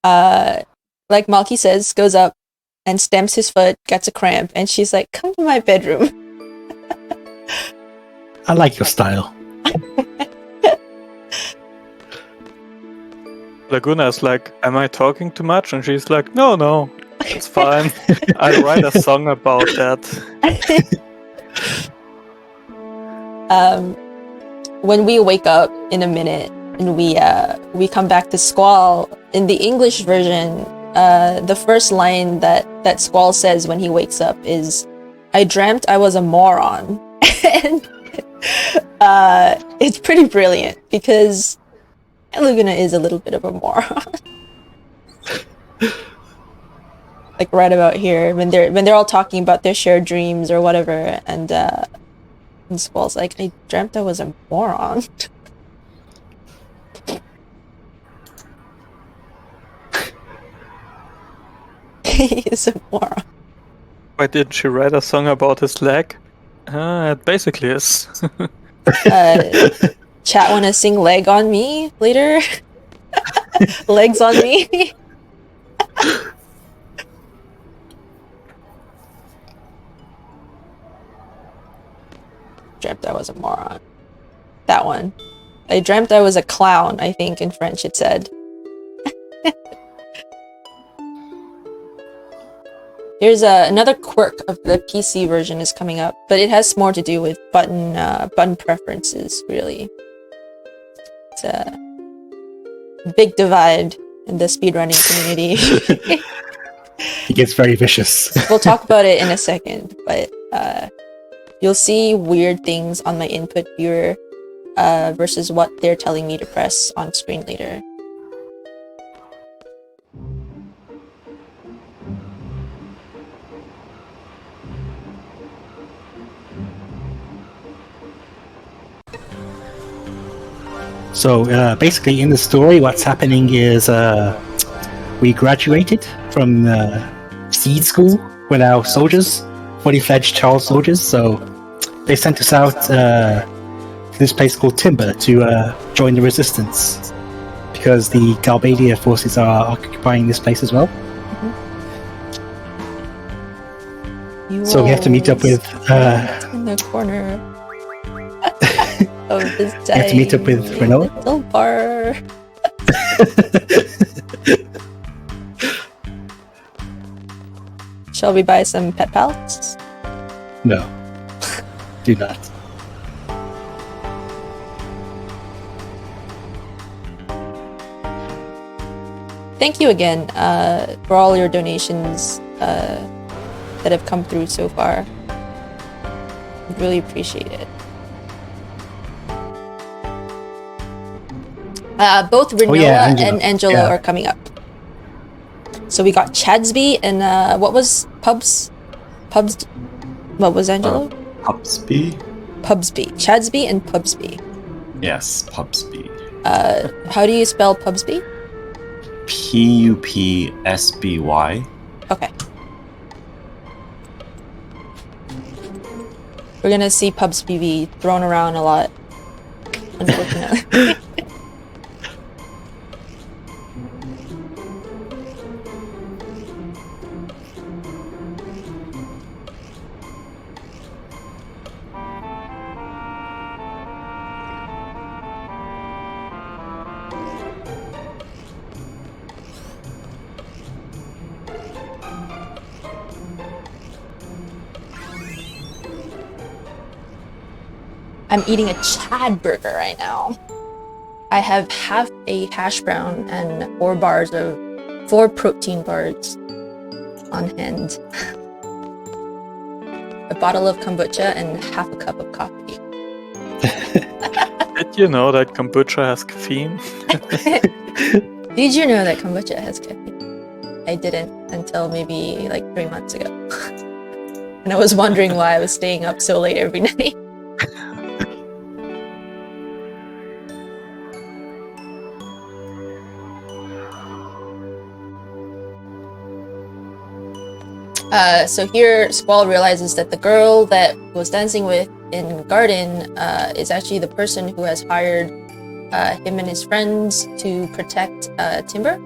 Like Malky says, goes up and stamps his foot, gets a cramp, and she's like, come to my bedroom. I like your style. Laguna is like, am I talking too much? And she's like, no, it's fine. I'll write a song about that. When we wake up in a minute and we come back to Squall, in the English version, the first line that Squall says when he wakes up is, I dreamt I was a moron. And it's pretty brilliant because Laguna is a little bit of a moron. Like right about here, when they're all talking about their shared dreams or whatever, and Squall's like, I dreamt I was a moron. He is a moron. Why didn't she write a song about his leg? It basically is. Chat wanna sing leg on me later? Legs on me. Dreamt I was a moron. That one. I dreamt I was a clown, I think in French it said. Here's another quirk of the PC version is coming up, but it has more to do with button preferences, really. It's a big divide in the speedrunning community. It gets very vicious. We'll talk about it in a second, but you'll see weird things on my input viewer versus what they're telling me to press on screen later. So basically, in the story, what's happening is we graduated from seed school. We're now soldiers, fully fledged child soldiers. So they sent us out to this place called Timber to join the resistance because the Galbadia forces are occupying this place as well. So we have to meet up with in the corner of this we have to meet up with Renault. little bar. Shall we buy some pet pals? No, do not. Thank you again for all your donations that have come through so far. I really appreciate it. Both Renoa and Angelo are coming up. So we got Chadsby and what was Pubs? What was Angelo? Pubsby? Pubsby. Chadsby and Pubsby. Yes, Pubsby. How do you spell Pubsby? Pupsby. Okay. We're gonna see Pubsby be thrown around a lot, unfortunately. I'm eating a Chad burger right now. I have half a hash brown and 4 protein bars on hand. A bottle of kombucha and half a cup of coffee. Did you know that kombucha has caffeine? Did you know that kombucha has caffeine? I didn't until maybe like 3 months ago. And I was wondering why I was staying up so late every night. So here, Squall realizes that the girl that was dancing with in Garden is actually the person who has hired him and his friends to protect Timber.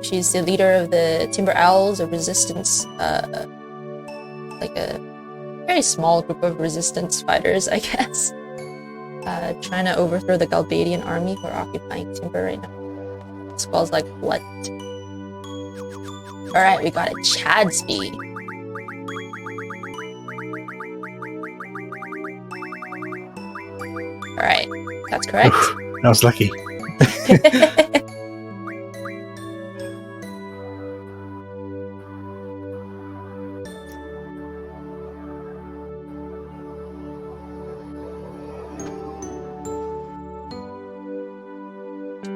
She's the leader of the Timber Owls, a resistance, like a very small group of resistance fighters, I guess. Trying to overthrow the Galbadian army who are occupying Timber right now. Squall's like, what? Alright, we got a Chadsby. Alright, that's correct. I was lucky.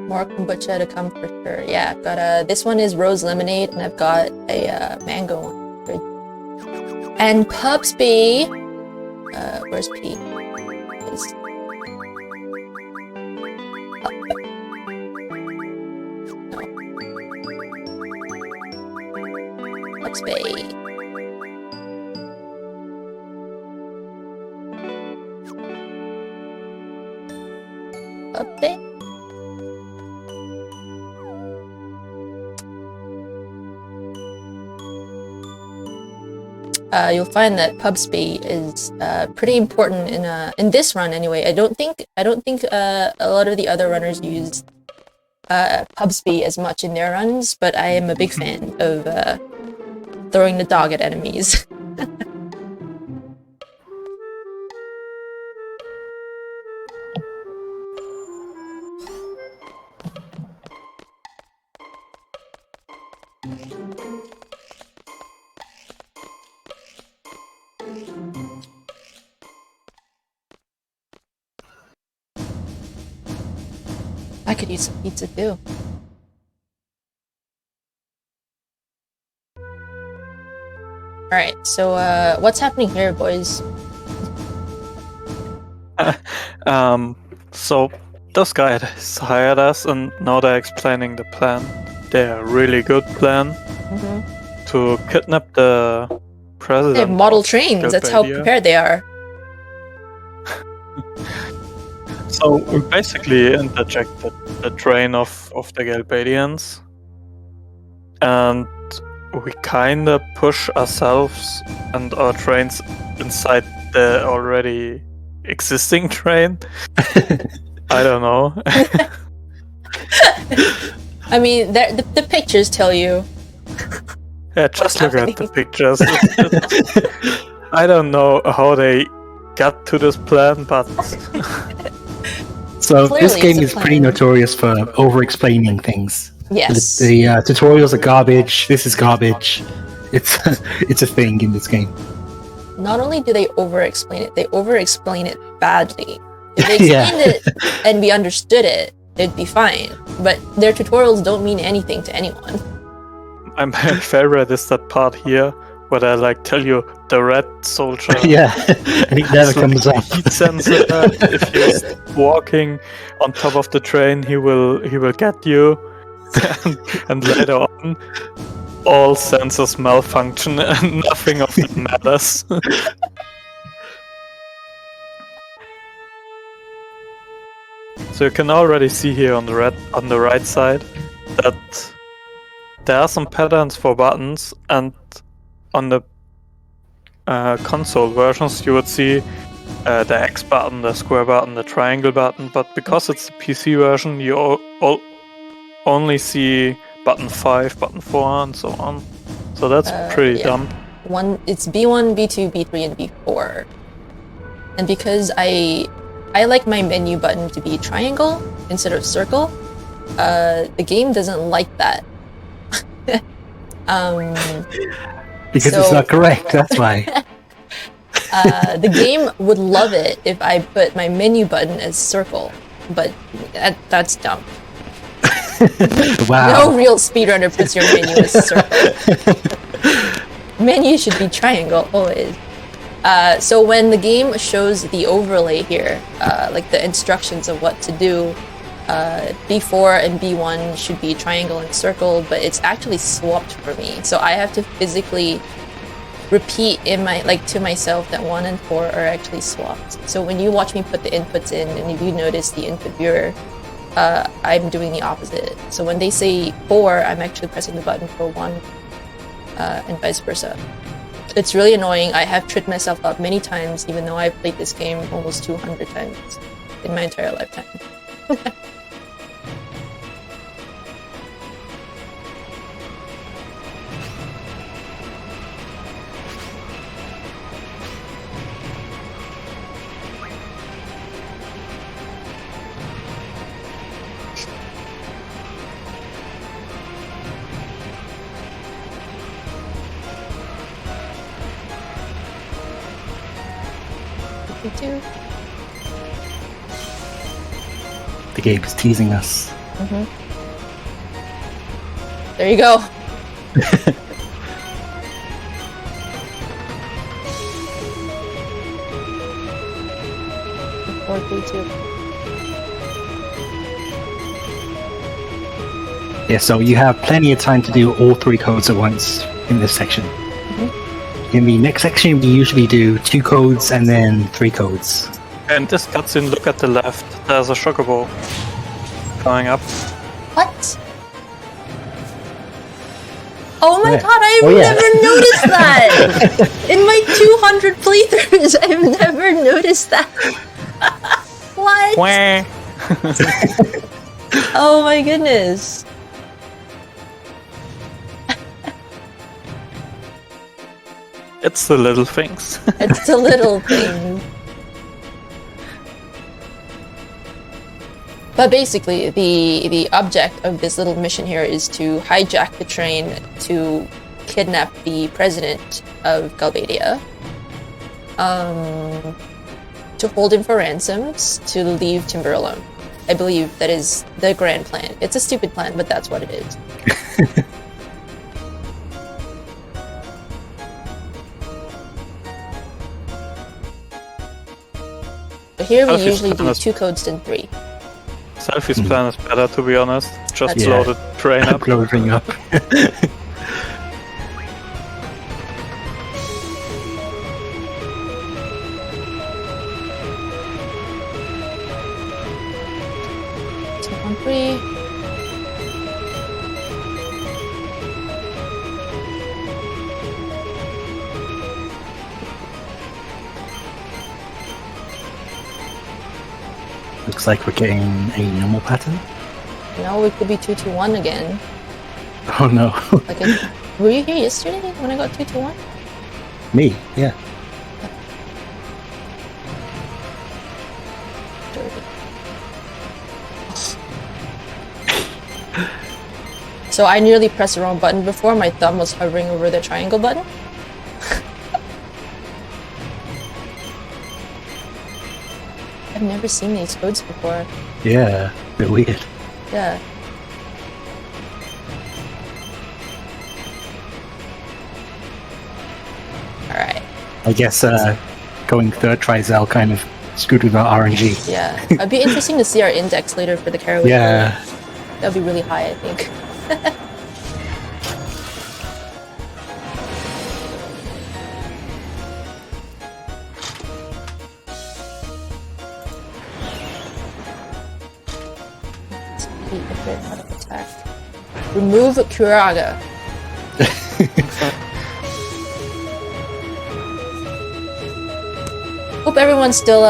More kombucha to come for sure. Yeah, I've got this one is rose lemonade, and I've got a mango one. And Pubsby. Where's P? Is Pubsby. Pubsby. you'll find that pub speed is pretty important in this run anyway. I don't think a lot of the other runners use pub speed as much in their runs, but I am a big fan of throwing the dog at enemies. I could use some pizza too. Alright, so what's happening here, boys? So those guys hired us, and now they're explaining the plan. Their really good plan to kidnap the president. They have model trains, that's how Galbadia. prepared they are. So we basically interjected the train of the Galbadians, and we kinda push ourselves and our trains inside the already existing train. I don't know. I mean, the pictures tell you. Yeah, just look happening? at the pictures. I don't know how they got to this plan, but So Clearly this game it's a is pretty plan. notorious for over-explaining things. Yes. The tutorials are garbage. This is garbage. It's it's a thing in this game. Not only do they over-explain it, they over-explain it badly. If they Yeah. explained it and we understood it, it'd be fine. But their tutorials don't mean anything to anyone. my favorite is that part here where they like tell you the red soldier. Yeah, and it never has, like, comes up. heat sensor. If you're walking on top of the train, he will get you. and later on, all sensors malfunction and nothing of it matters. So you can already see here on the right side that there are some patterns for buttons, and on the console versions you would see the X button, the square button, the triangle button, but because it's the PC version you only see button 5, button 4 and so on. So that's pretty yeah. dumb. It's B1, B2, B3, and B4. And because I like my menu button to be triangle instead of circle, the game doesn't like that. Because it's so- not correct, that's why. The game would love it if I put my menu button as circle, but that's dumb. Wow. No real speedrunner puts your menu as circle. Menu should be triangle always. So when the game shows the overlay here, like the instructions of what to do, B4 and B1 should be triangle and circle, but it's actually swapped for me. So I have to physically repeat to myself that 1 and 4 are actually swapped. So when you watch me put the inputs in, and if you notice the input viewer, I'm doing the opposite. So when they say 4, I'm actually pressing the button for 1, and vice versa. It's really annoying. I have tripped myself up many times, even though I've played this game almost 200 times in my entire lifetime. Me too. The game is teasing us. There you go. Four, three, two. Yeah, so you have plenty of time to do all 3 codes at once in this section. In the next section, we usually do 2 codes and then 3 codes. And this cutscene, look at the left, there's a chocobo coming up. What? Oh my Yeah. god, I've Oh, yeah. never noticed that! In my 200 playthroughs, I've never noticed that. What? Wah. Oh my goodness. It's the little things. It's the little thing. But basically, the object of this little mission here is to hijack the train to kidnap the president of Galbadia, to hold him for ransoms, to leave Timber alone. I believe that is the grand plan. It's a stupid plan, but that's what it is. But here we Selfie's usually do honest. 2 codes than 3. Selfie's plan is better, to be honest. Just That's- load the train up. Loading up. So 1, 3. Looks like we're getting a normal pattern. No, it could be 221 again. Oh no. Like, were you here yesterday when I got 221? Me, yeah. So I nearly pressed the wrong button before. My thumb was hovering over the triangle button. I've never seen these codes before. Yeah, a bit weird. Yeah. Alright. I guess going third tries out kind of screwed with our RNG. Yeah. It'd be interesting to see our index later for the caraway. Yeah. That would be really high, I think. Attack. Remove Kuraga. Hope everyone's still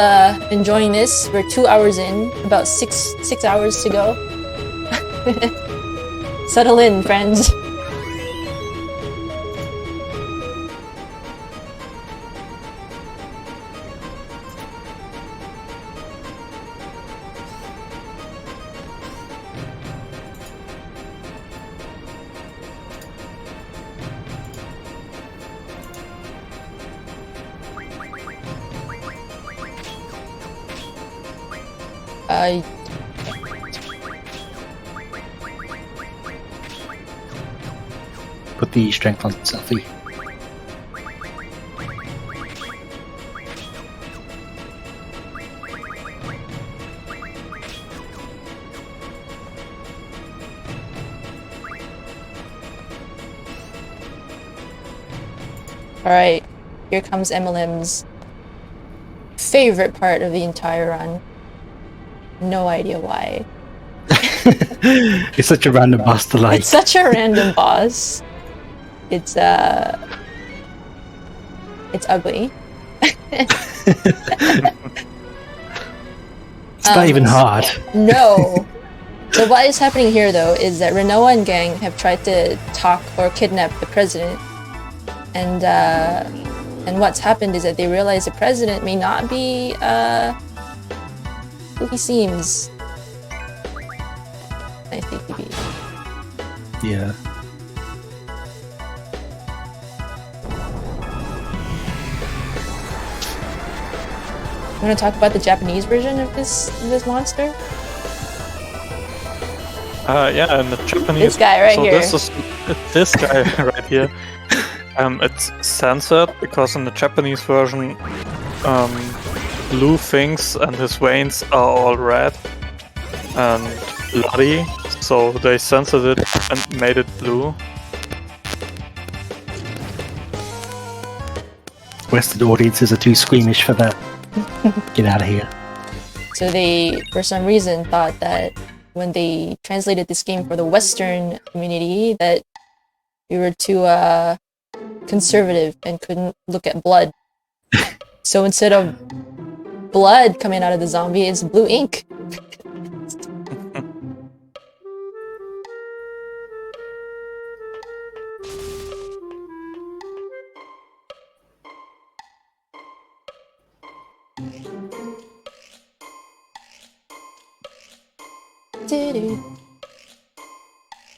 enjoying this. We're 2 hours in, about six hours to go. Settle in, friends. Put the strength on selfie. Alright, here comes MLM's favorite part of the entire run. No idea why. It's such a random boss to like. It's such a random boss. It's ugly. It's not even hard. No. So what is happening here, though, is that Renoa and gang have tried to talk or kidnap the president, and what's happened is that they realize the president may not be who he seems. I think he be. Yeah. You want to talk about the Japanese version of this monster? Yeah, in the Japanese. This guy right here. This guy right here. It's censored because in the Japanese version, Blue things and his veins are all red and bloody, so they censored it and made it blue. Western audiences are too squeamish for that. Get out of here. So they, for some reason, thought that when they translated this game for the Western community, that We were too conservative and couldn't look at blood. So instead of blood coming out of the zombie, it's blue ink.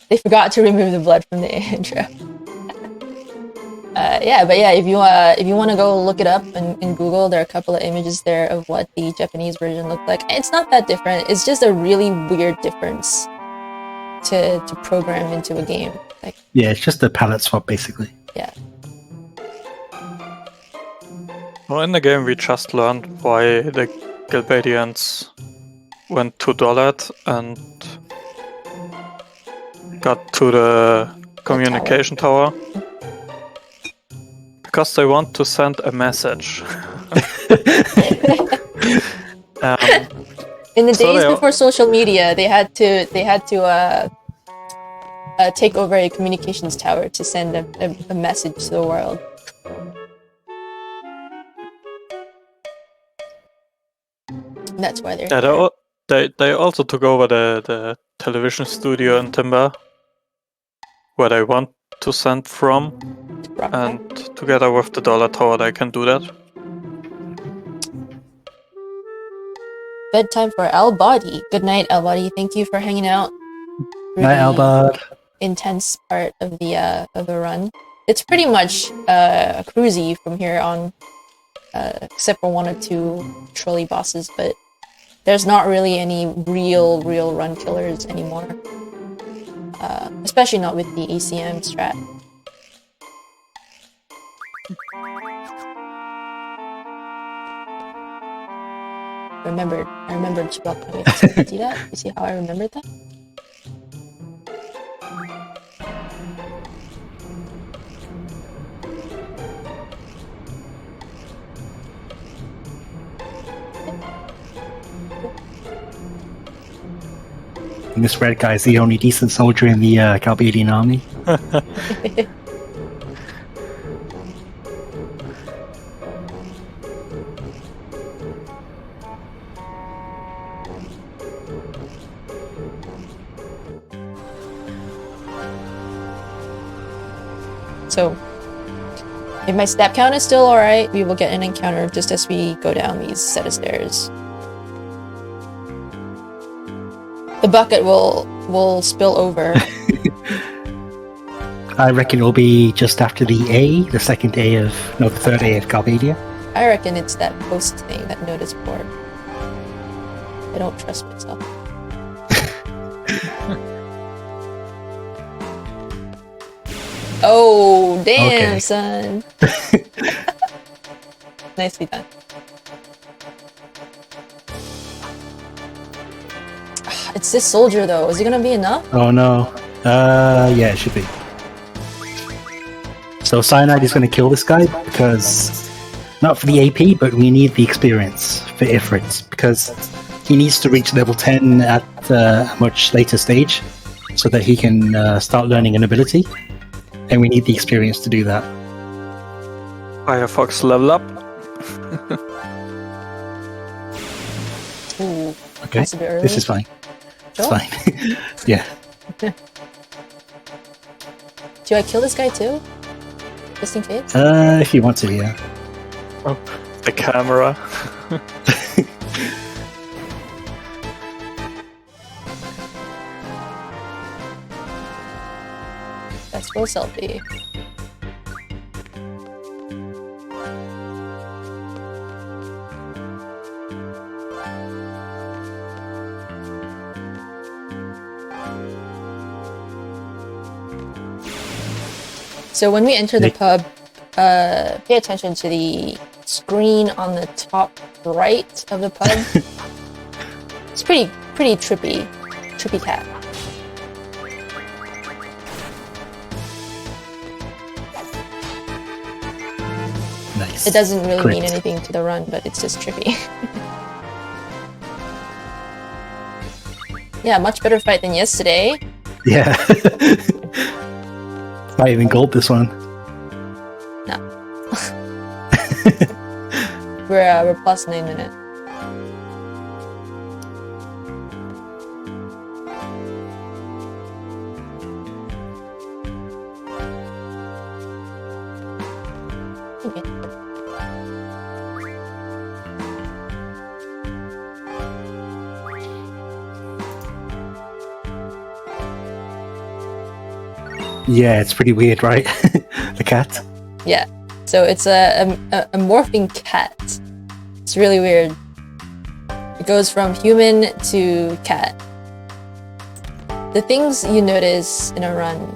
They forgot to remove the blood from the intro. But yeah, if you want to go look it up in Google, there are a couple of images there of what the Japanese version looked like. It's not that different. It's just a really weird difference to program into a game. Like, Yeah, it's just a palette swap, basically. yeah. Well, in the game we just learned why the Galbadians went to Dollard and got to the communication tower. Because they want to send a message. In the So days they- before social media, they had to take over a communications tower to send a message to the world. That's why they're Yeah, here. they also took over the television studio in Timber, where they want to send from, and together with the Dollar Tower they can do that. Bedtime for El Body. Good night, El Body. Thank you for hanging out. through Night, the Albert. Intense part of the run. It's pretty much cruisy from here on, except for 1 or 2 trolley bosses, but there's not really any real run killers anymore. Especially not with the ACM strat. I remembered Chewbacca. See that? You see how I remembered that? And this red guy is the only decent soldier in the Galbadian army. So, if my step count is still alright, we will get an encounter just as we go down these set of stairs. The bucket will spill over. I reckon it'll be just after the the third A of Galbadia. I reckon it's that post thing, that notice board. I don't trust myself. Oh, damn, Okay. son. Nicely done. It's this soldier, though. Is it gonna be enough? Oh no. Yeah, it should be. So Cyanide is going to kill this guy because, not for the AP, but we need the experience for Ifrit, because he needs to reach level 10 at a much later stage so that he can start learning an ability, and we need the experience to do that. Firefox level up. Ooh, Okay, that's a bit early. this is fine. It's Sure. fine. Yeah. Do I kill this guy too? Just in case? If you want to, yeah. Oh, the camera. That's full selfie. So when we enter the pub, pay attention to the screen on the top right of the pub. It's pretty trippy cat. Nice. It doesn't really Great. mean anything to the run, but it's just trippy. Yeah, much better fight than yesterday. Yeah. Might even gold this one. We're plus 9 minutes. Okay. Yeah, it's pretty weird, right? The cat. Yeah. So it's a morphing cat. It's really weird. It goes from human to cat. The things you notice in a run.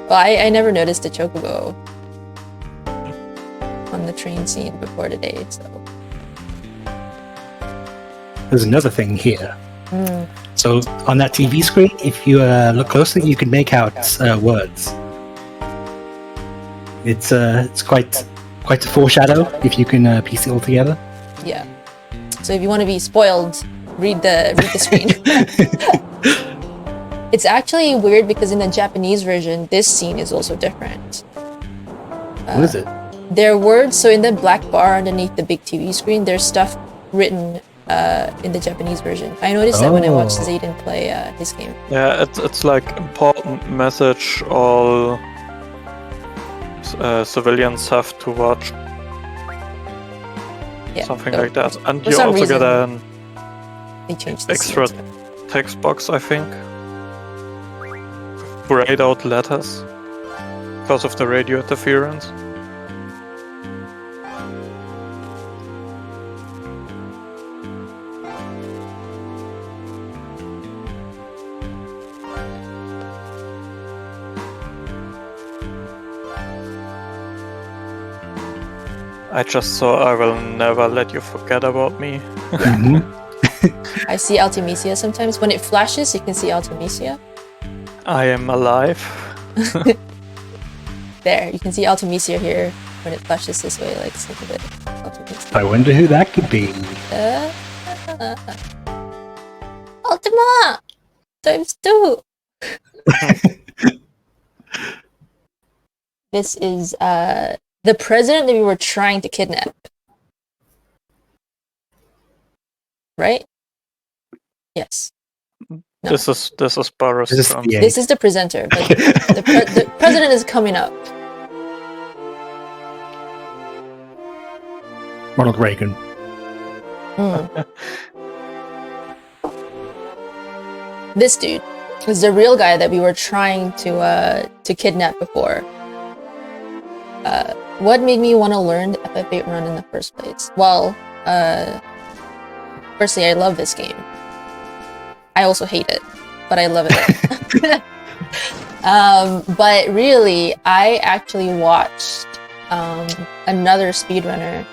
Well, I never noticed the chocobo on the train scene before today, so. There's another thing here. So on that TV screen, if you look closely, you can make out words. It's quite a foreshadow if you can piece it all together. Yeah. So if you want to be spoiled, read the screen. It's actually weird because in the Japanese version, this scene is also different. What is it? There are words, so in the black bar underneath the big TV screen, there's stuff written in the Japanese version. I noticed that when I watched Zayden play his game. Yeah, it's like important message all civilians have to watch. Yeah, Something so like that. And for you some also reason, get an they changed the extra scenes. text box, I think. Grayed out letters because of the radio interference. I just saw I will never let you forget about me. I see Artemisia sometimes. When it flashes, you can see Artemisia. I am alive. There, you can see Artemisia here when it flashes this way, like think of it. Artemisia. I wonder who that could be. Ultima! Times 2! This is the president that we were trying to kidnap. Right? Yes. No. This is Boris This is Johnson. the This is the presenter, but the president is coming up. Ronald Reagan. This dude is the real guy that we were trying to kidnap before. What made me want to learn the FF8 run in the first place? Well, firstly, I love this game. I also hate it, but I love it. But really, I actually watched another speedrunner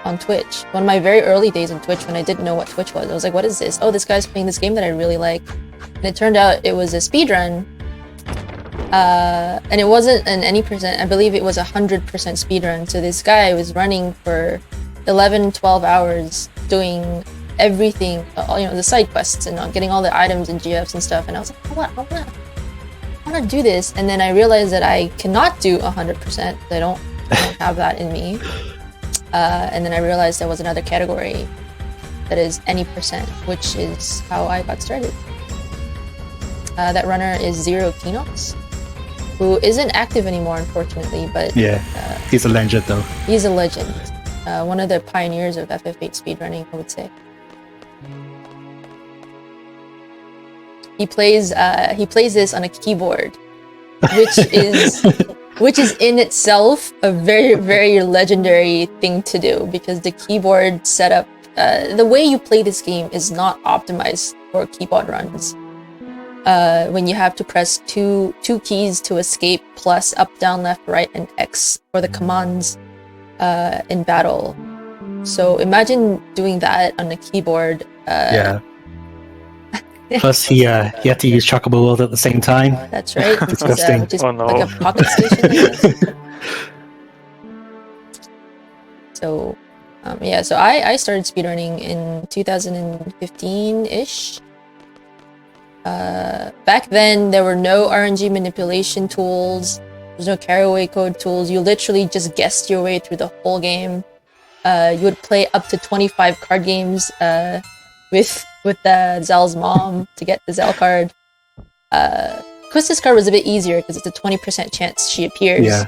on Twitch. One of my very early days on Twitch when I didn't know what Twitch was. I was like, what is this? Oh, this guy's playing this game that I really like. And it turned out it was a speedrun. And it wasn't an any percent, I believe it was 100% speedrun. So this guy was running for 11, 12 hours doing everything, the side quests and getting all the items and GFs and stuff. And I was like, I want to do this. And then I realized that I cannot do 100%. I don't have that in me. And then I realized there was another category that is any percent, which is how I got started. That runner is Zero Kinox, who isn't active anymore, unfortunately, but Yeah, he's a legend though. he's a legend. One of the pioneers of FF8 speedrunning, I would say. He plays this on a keyboard, which is in itself a very, very legendary thing to do, because the keyboard setup, the way you play this game is not optimized for keyboard runs. When you have to press two keys to escape, plus up, down, left, right, and X for the commands in battle. So imagine doing that on a keyboard. Yeah. Plus, he had to use Chocobo World at the same time. That's right. Disgusting. Which is Oh, no. like a pocket station. So, yeah. So I started speedrunning in 2015-ish. Back then, there were no RNG manipulation tools. There's no carry-away code tools. You literally just guessed your way through the whole game. You would play up to 25 card games with Zell's mom to get the Zell card. Krista's card was a bit easier because it's a 20% chance she appears. Yeah.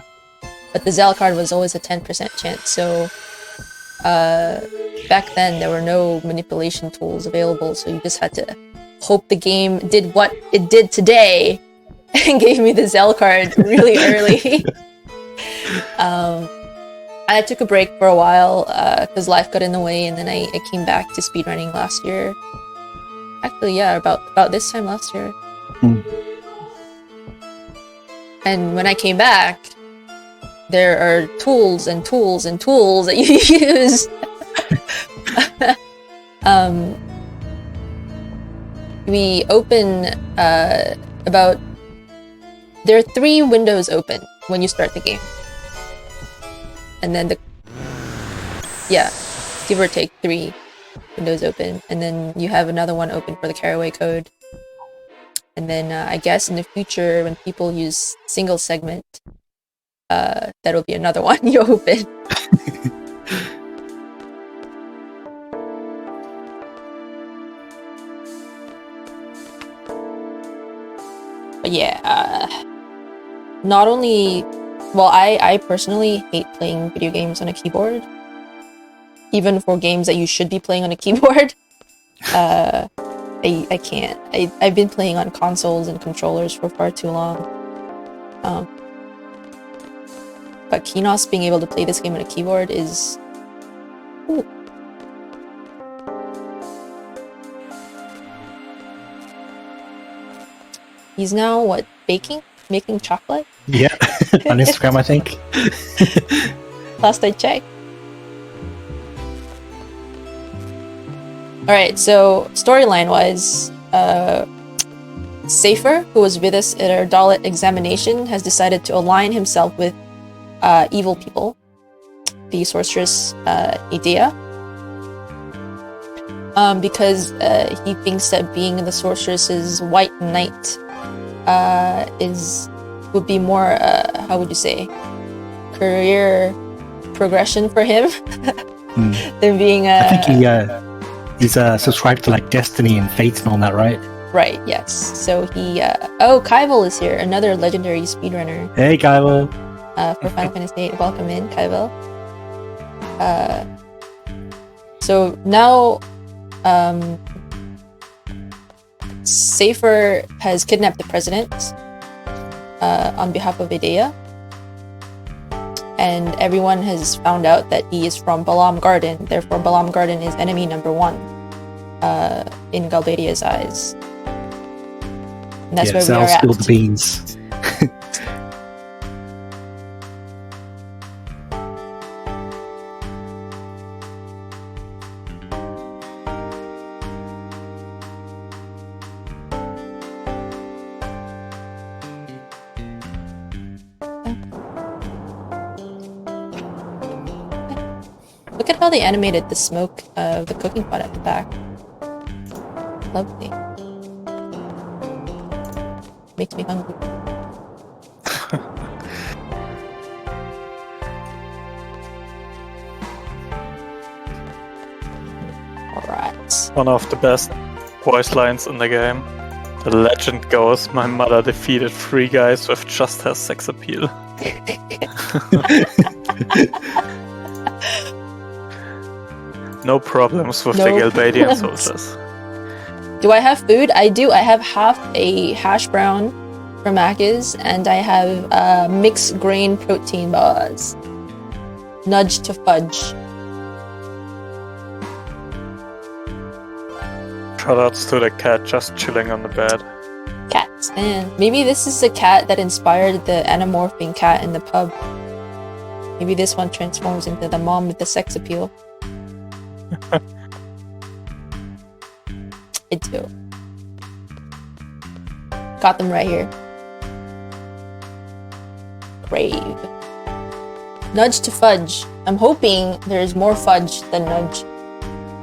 But the Zell card was always a 10% chance. So back then, there were no manipulation tools available. So you just had to hope the game did what it did today and gave me the Zell card really early. I took a break for a while because life got in the way, and then I came back to speedrunning last year. Actually, yeah, about this time last year. And when I came back, there are tools and tools and tools that you use. We open there are 3 windows open when you start the game. And then give or take 3 windows open. And then you have another one open for the carry-away code. And then I guess in the future, when people use single segment, that'll be another one you open. But yeah, not only... Well, I personally hate playing video games on a keyboard. Even for games that you should be playing on a keyboard. I can't. I've been playing on consoles and controllers for far too long. But Kinos being able to play this game on a keyboard is... Ooh. He's now, what, baking? Making chocolate? Yeah, on Instagram, I think. Last I checked. Alright, so storyline-wise, Safer, who was with us at our Dalit examination, has decided to align himself with evil people, the sorceress Idea, because he thinks that being the sorceress's white knight would be more, how would you say, career progression for him than being a... I think he's subscribed to like Destiny and Fate and all that, right? Right, yes. So he... oh, Kaivel is here, another legendary speedrunner. Hey, Kaivel! For Final Fantasy VIII. Welcome in, Kaivel. So now... Safer has kidnapped the president on behalf of Idea, and everyone has found out that he is from Balam Garden. Therefore, Balam Garden is enemy number 1 in Galbadia's eyes. And that's where we are at. Spill the beans. Look at how they animated the smoke of the cooking pot at the back. Lovely. Makes me hungry. Alright. One of the best voice lines in the game. The legend goes, my mother defeated 3 guys with just her sex appeal. No problems with the Galbadian soldiers. Do I have food? I do. I have half a hash brown from Macca's, and I have mixed grain protein bars. Nudge to fudge. Shoutouts to the cat just chilling on the bed. Cats, man. Maybe this is the cat that inspired the anamorphing cat in the pub. Maybe this one transforms into the mom with the sex appeal. I do. Got them right here. Crave. Nudge to fudge. I'm hoping there's more fudge than nudge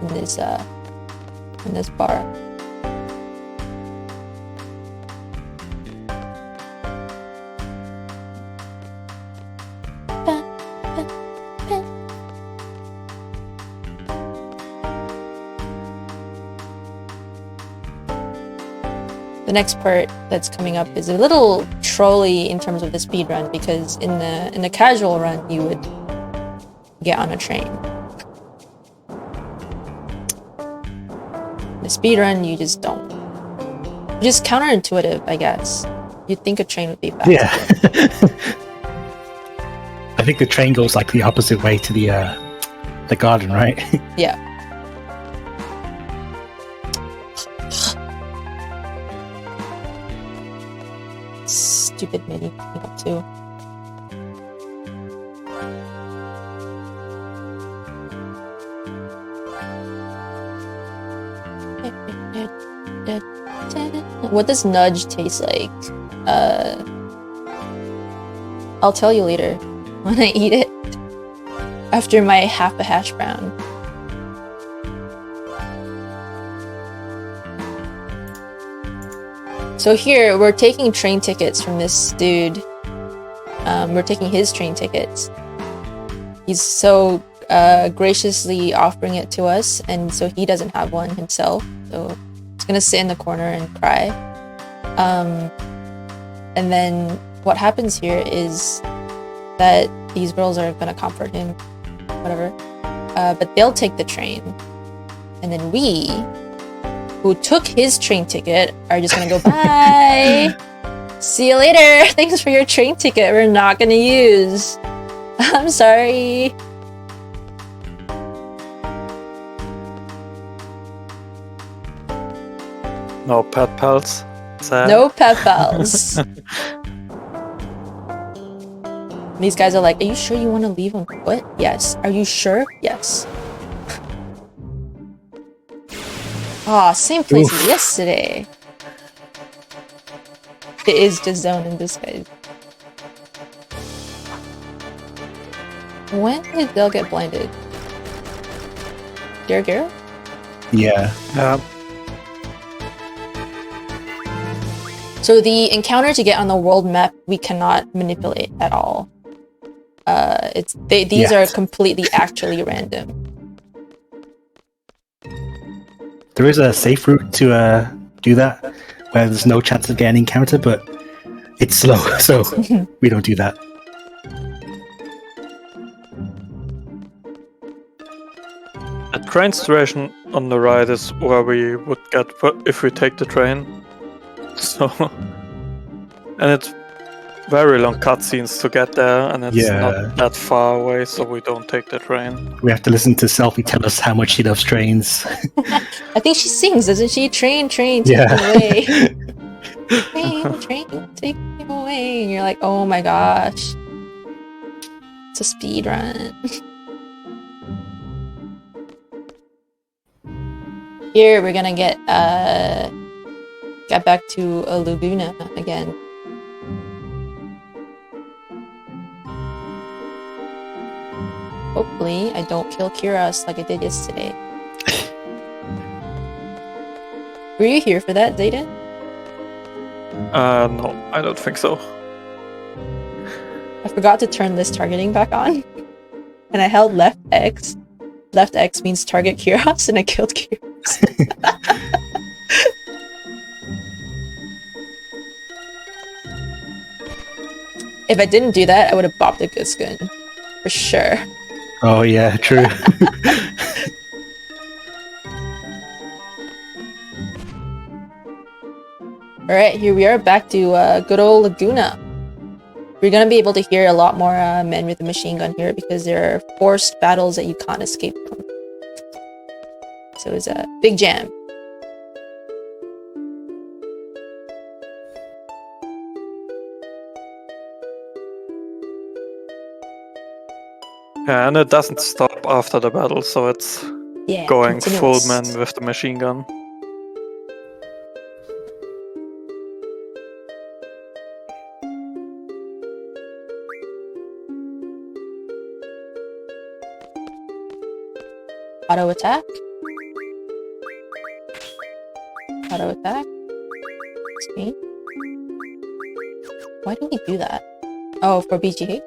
in this bar. next part that's coming up is a little trolly in terms of the speed run, because in the casual run you would get on a train. In the speed run you just don't. Just counterintuitive, I guess. You'd think a train would be faster. Yeah. I think the train goes like the opposite way to the garden, right? Yeah. Stupid mini coming up too. What does nudge taste like? I'll tell you later when I eat it after my half a hash brown. So here we're taking train tickets from this dude. We're taking his train tickets. He's so graciously offering it to us, and so he doesn't have one himself. So he's gonna sit in the corner and cry. And then what happens here is that these girls are gonna comfort him, whatever. But they'll take the train, and then we, who took his train ticket, are just gonna go, bye! See you later! Thanks for your train ticket, we're not gonna use. I'm sorry. No pet pals. Sad. No pet pals. These guys are like, are you sure you want to leave on foot? Yes. Are you sure? Yes. Aw, same place as yesterday. It is just zone in this guy. When did Dell get blinded? Garo? Yeah. So the encounter to get on the world map we cannot manipulate at all. These are completely actually random. There is a safe route to do that, where there's no chance of getting encounter, but it's slow, so we don't do that. The train station on the right is where we would get if we take the train. So, and it's very long cutscenes to get there, and it's not that far away, so we don't take the train. We have to listen to Selfie tell us how much she loves trains. I think she sings, doesn't she? Train, take me away. Train, take me away. And you're like, oh my gosh. It's a speed run. Here we're gonna get back to a Laguna again. Hopefully I don't kill Kyros like I did yesterday. Were you here for that, Zayden? No, I don't think so. I forgot to turn list targeting back on. And I held left X. Left X means target Kyros, and I killed Kyros. If I didn't do that, I would have bopped a good skin. For sure. Oh yeah, true. Alright, here we are back to good old Laguna. We're gonna be able to hear a lot more men with a machine gun here because there are forced battles that you can't escape from. So it's a big jam. Yeah, and it doesn't stop after the battle, so it's going full man with the machine gun. Auto attack. Auto attack. Speed. Why do we do that? Oh, for BGH?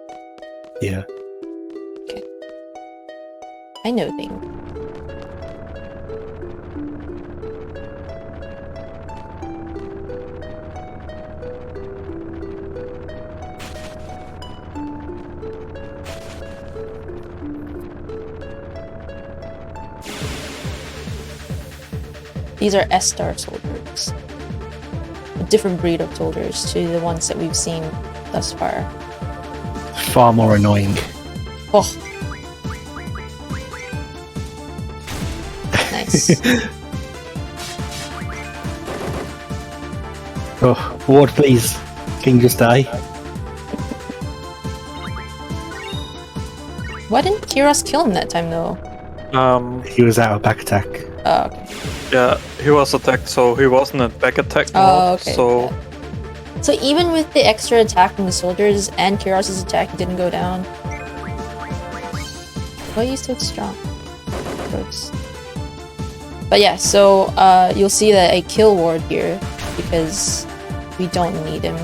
Yeah. Okay. I know things. These are S-star soldiers. A different breed of soldiers to the ones that we've seen thus far. Far more annoying. Oh. Nice. Oh, ward, please. Can you just die? Why didn't Kiros kill him that time, though? He was out of back attack. Oh, okay. Yeah, he was attacked, so he wasn't in back attack Oh, mode. okay. So Yeah. So even with the extra attack from the soldiers and Kiros' attack, he didn't go down. Why are you so strong? Gross. But yeah, so you'll see that I kill ward here because we don't need him.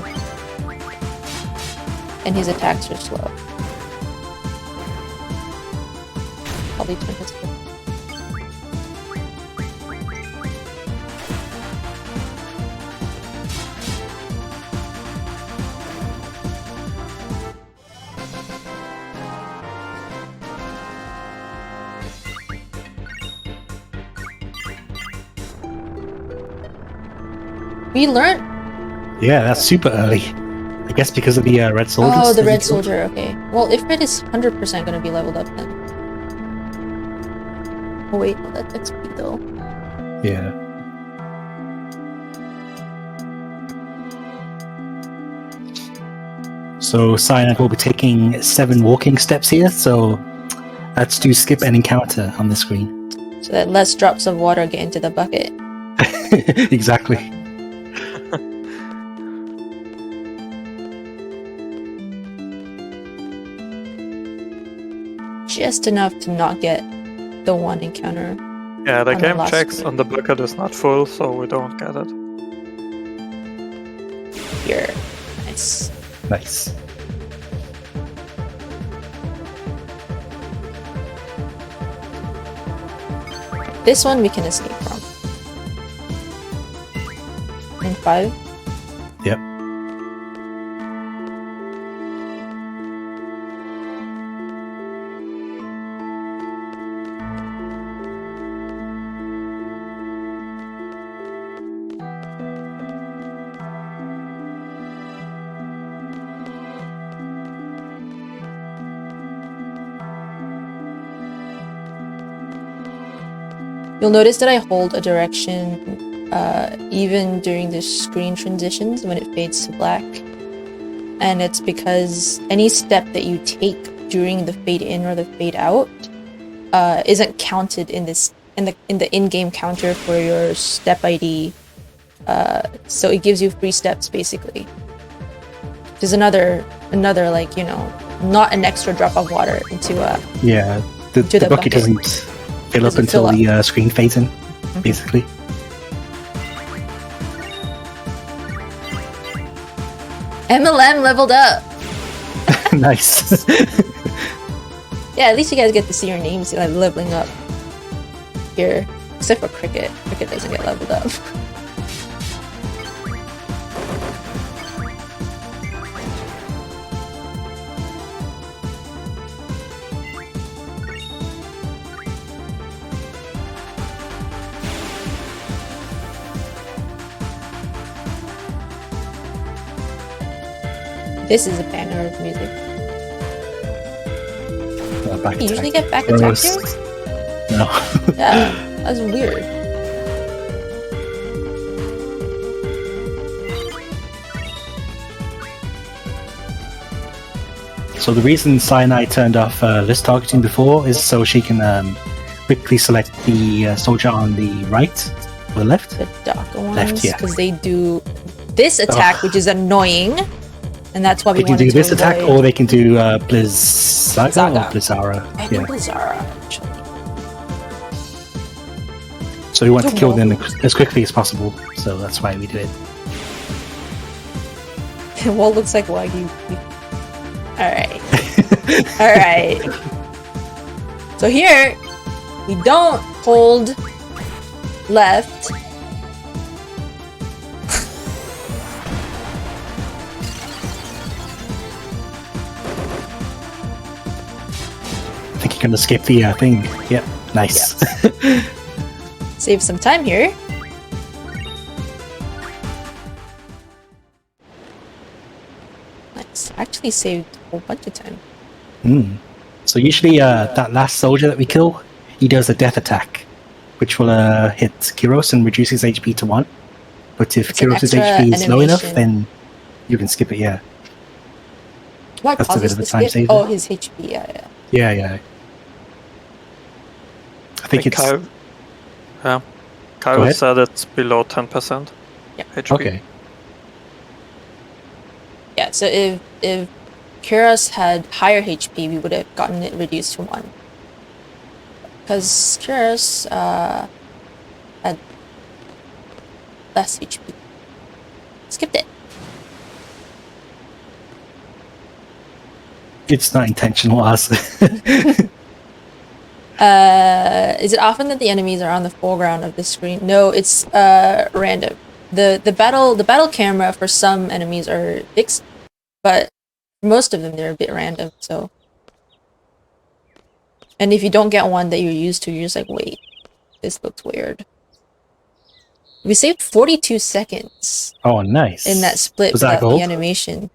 And his attacks are slow. Probably turn his quick. We learned. Yeah, that's super early. I guess because of the red soldiers. Oh, the that red he killed. soldier. Okay. Well, if red is 100% going to be leveled up, then. Oh wait, no, that's XP though. Yeah. So Cyanide will be taking 7 walking steps here, so let's do skip and encounter on the screen. So that less drops of water get into the bucket. Exactly. Just enough to not get the one encounter. yeah, the On the game last checks screen. and the bucket is not full, so we don't get it. Here. Nice. Nice. This one we can escape from. In 5. Yep. You'll notice that I hold a direction even during the screen transitions when it fades to black. And it's because any step that you take during the fade in or the fade out isn't counted in this in the in-game counter for your step ID. So it gives you free steps basically. There's another like, you know, not an extra drop of water into a Yeah, the To the bucket bucket. doesn't fill up Doesn't until fill the screen fades in, basically. MLM leveled up. Nice. Yeah, at least you guys get to see your names like leveling up here. Except for Cricket. Cricket doesn't get leveled up. This is a banger of music. Back You usually attack. get back attack Gross. here? No. Yeah, that's weird. So the reason Cyanide turned off list targeting before is so she can quickly select the soldier on the right or the left. The darker Left, ones, yeah. because they do this attack, which is annoying, and that's why we They can wanted do to this attack, avoid- or they can do Blizzaga Zaga. or Blizzara. I Yeah. think Blizzara, actually. So we want to kill them Tomorrow. as quickly as possible. So that's why we do it. What looks like Wagyu. Alright. Alright. So here, we don't hold left. I think you can escape the thing. Yep. Nice. Save some time here. Nice. Actually saved a whole bunch of time. So usually that last soldier that we kill, he does a death attack, which will hit Kiros and reduce his HP to 1. But if It's an Kiros' extra HP is low enough, animation. then you can skip it, yeah. What That's a bit causes of a the time skip? saver. Oh, his HP. Yeah. Yeah. I think it's... Go Kyle ahead. said it's below 10% Yeah. HP. Okay. Yeah. So if Kyros had higher HP, we would have gotten it reduced to 1. Because Kyros had less HP. Skipped it. It's not intentional, as... Is it often that the enemies are on the foreground of the screen? No, it's random. The battle camera for some enemies are fixed, but for most of them they're a bit random. So, and if you don't get one that you're used to, you're just like, wait, this looks weird. We saved 42 seconds Oh, nice. in that split Was that a without goal? the animation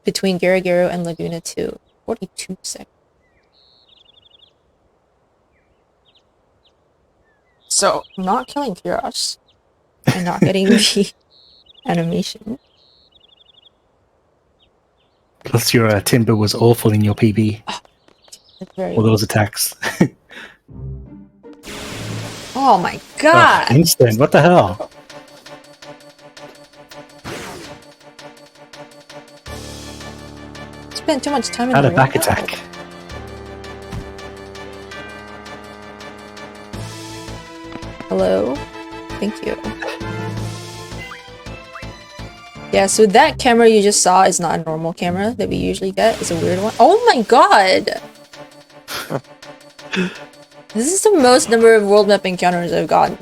between Garagero and Laguna 2. 42 seconds. So, not killing Kyros and not getting the animation. Plus your timber was awful in your PB. It's very All those attacks. Oh my god! Instant, what the hell? Spent too much time in Had the a back real attack. world. Hello? Thank you. Yeah, so that camera you just saw is not a normal camera that we usually get. It's a weird one. Oh my god! This is the most number of world map encounters I've gotten.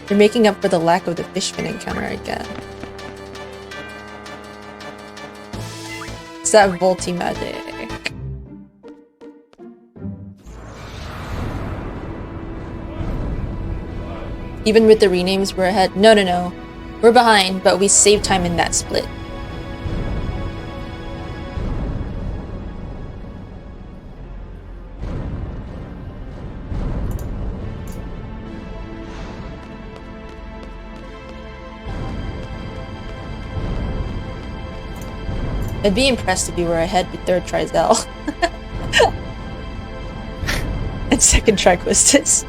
You're making up for the lack of the fish fin encounter I get. It's that Volti magic. Even with the renames, we're ahead. No. We're behind, but we saved time in that split. I'd be impressed if you were ahead with third Trizel. And second Triquistus.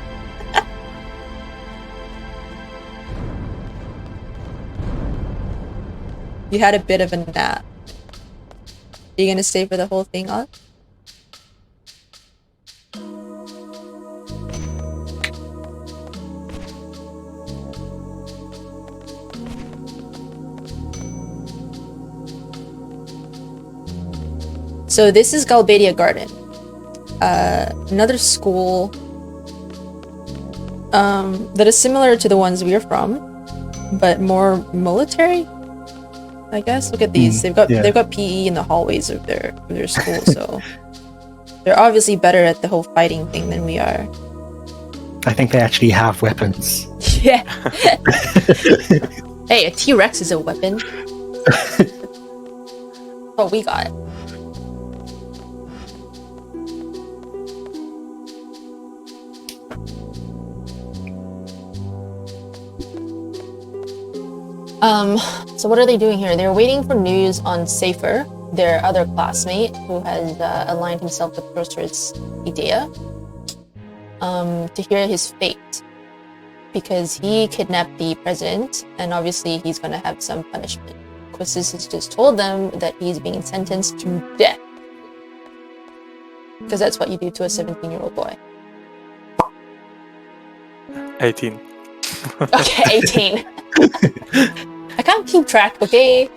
You had a bit of a nap. Are you gonna stay for the whole thing on? So this is Galbadia Garden. Another school that is similar to the ones we're from, but more military, I guess. Look at these. They've got PE in the hallways of their school, so they're obviously better at the whole fighting thing than we are. I think they actually have weapons. Yeah. Hey, a T-Rex is a weapon. Oh, we got it. So what are they doing here? They're waiting for news on Safer, their other classmate who has aligned himself with Procer's Idea, to hear his fate. Because he kidnapped the president, and obviously he's gonna have some punishment. Quistis has just told them that he's being sentenced to death. Because that's what you do to a 17-year-old boy. 18. Okay, 18. I can't keep track, okay?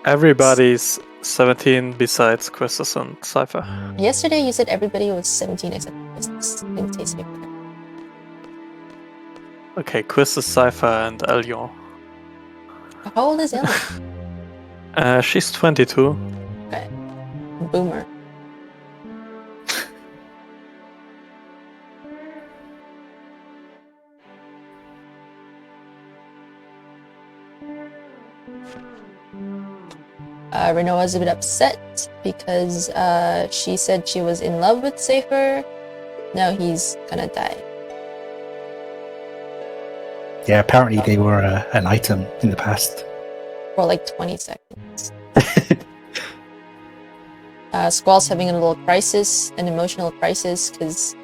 Everybody's 17 besides Quistis and Cypher. Yesterday you said everybody was 17 except Quistis. Didn't taste good. Okay, Quistis, Cypher, and Elion. How old is Ellie? She's 22. Okay. Boomer. Renoa's a bit upset because she said she was in love with Safer. Now he's gonna die. Yeah, apparently they were an item in the past. For like 20 seconds. Squall's having a little crisis, an emotional crisis, because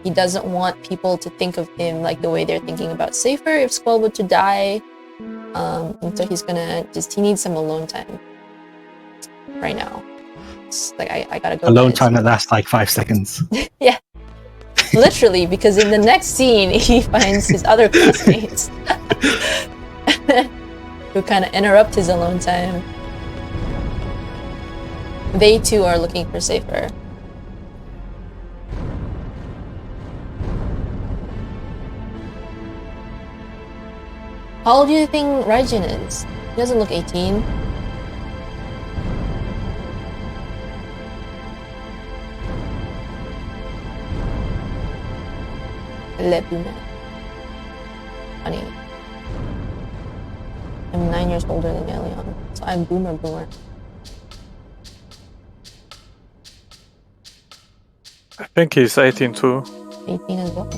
he doesn't want people to think of him like the way they're thinking about Safer if Squall were to die. And so he's gonna he needs some alone time right now. It's like, I gotta go. Alone time that lasts like 5 seconds. Yeah. Literally, because in the next scene, he finds his other classmates who kind of interrupt his alone time. They too are looking for Safer. How old do you think Raijin is? He doesn't look 18. Le Boomer. Funny. I'm 9 years older than Elion, so I'm Boomer. I think he's 18 too. 18 as well.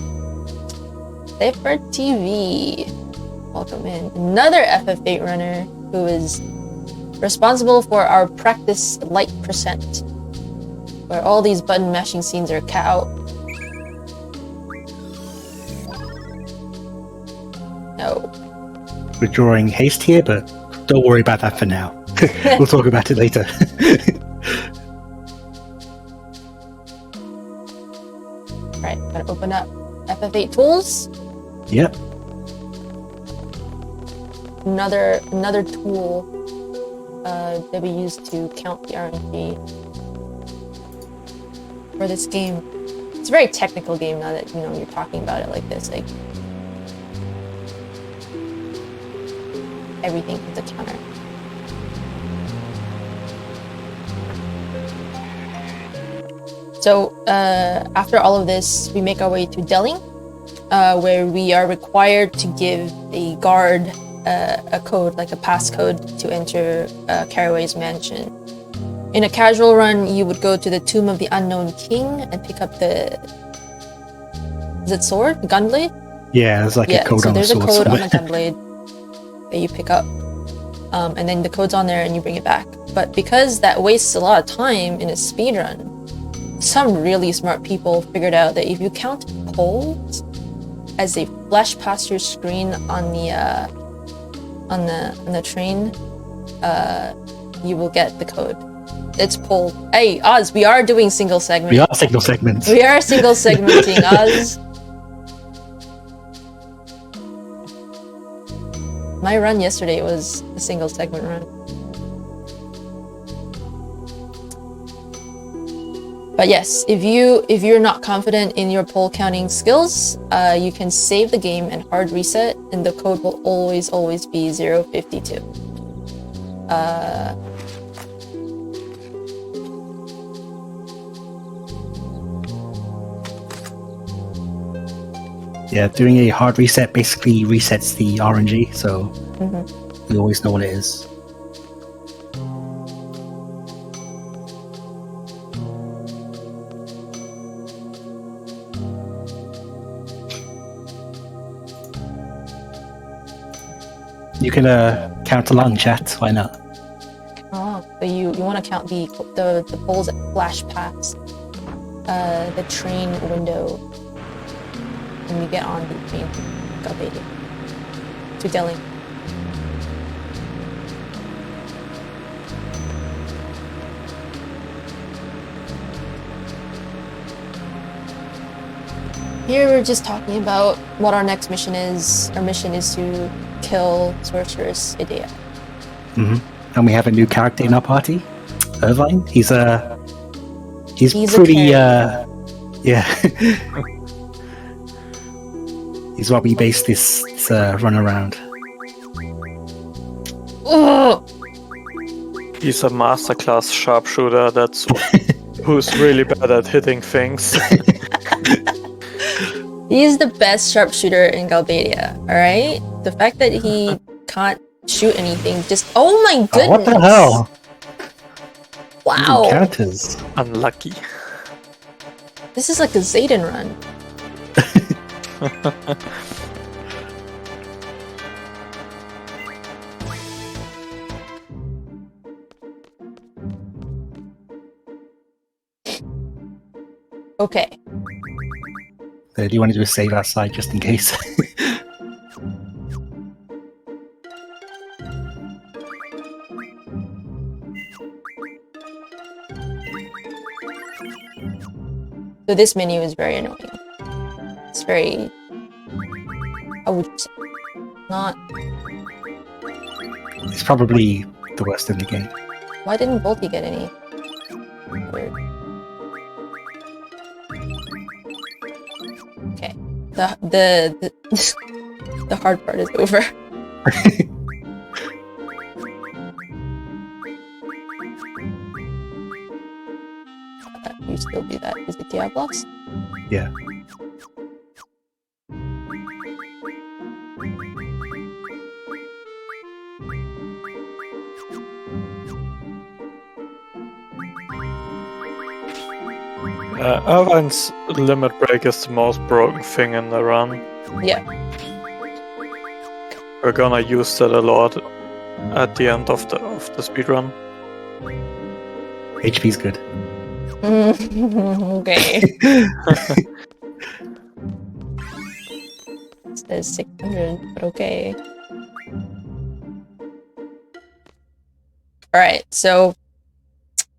Safer TV. Welcome in. Another FF8 runner who is responsible for our practice light percent, where all these button mashing scenes are cut out. No. We're drawing haste here, but don't worry about that for now. We'll talk about it later. Alright, gotta open up FF8 tools. Yep. Another tool that we use to count the RNG for this game. It's a very technical game now that you're talking about it like this. Like everything is a counter. So after all of this, we make our way to Delling, where we are required to give a guard a code, like a passcode, to enter Caraway's mansion. In a casual run, you would go to the Tomb of the Unknown King and pick up the... Is it sword? The gunblade? Yeah, there's like a code on the sword. So there's a code on the gunblade that you pick up. And then the code's on there and you bring it back. But because that wastes a lot of time in a speedrun, some really smart people figured out that if you count poles as they flash past your screen on the train, you will get the code. It's pole. Hey, Oz, we are doing single segment. We are single segments. We are single segmenting, Oz. My run yesterday was a single segment run. But yes, if you're not confident in your pole counting skills, you can save the game and hard reset, and the code will always be 052. Yeah, doing a hard reset basically resets the RNG, so we always know what it is. You can count along, chat. Why not? Oh, so you want to count the poles that flash past the train window when you get on the train to Delhi. Here we're just talking about what our next mission is. Our mission is to kill Sorceress Idea. And we have a new character in our party, Irvine. He's He's pretty yeah. He's what we base this run around. Oh! He's a masterclass sharpshooter. That's who's really bad at hitting things. He's the best sharpshooter in Galbadia, alright? The fact that he can't shoot anything. Just oh my goodness! Oh, what the hell? Wow! Encounters. Unlucky. This is like a Zayden run. Okay. Do you want to do a save outside just in case? So this menu is very annoying. It's very... I would say not... It's probably the worst in the game. Why didn't Volty get any? Weird. Okay. The the hard part is over. You still do that. Is it TI blocks? Yeah. Irvine's limit break is the most broken thing in the run. Yeah. We're gonna use that a lot at the end of the speedrun. HP's good. Okay. It says 600, but okay. Alright, so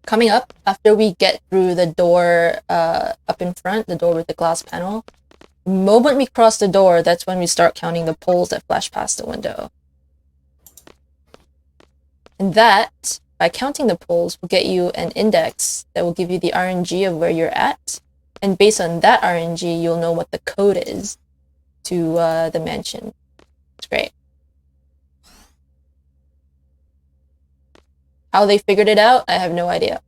coming up, after we get through the door up in front, the door with the glass panel, the moment we cross the door, that's when we start counting the poles that flash past the window. And that, by counting the poles, will get you an index that will give you the RNG of where you're at. And based on that RNG, you'll know what the code is to the mansion. It's great. How they figured it out, I have no idea.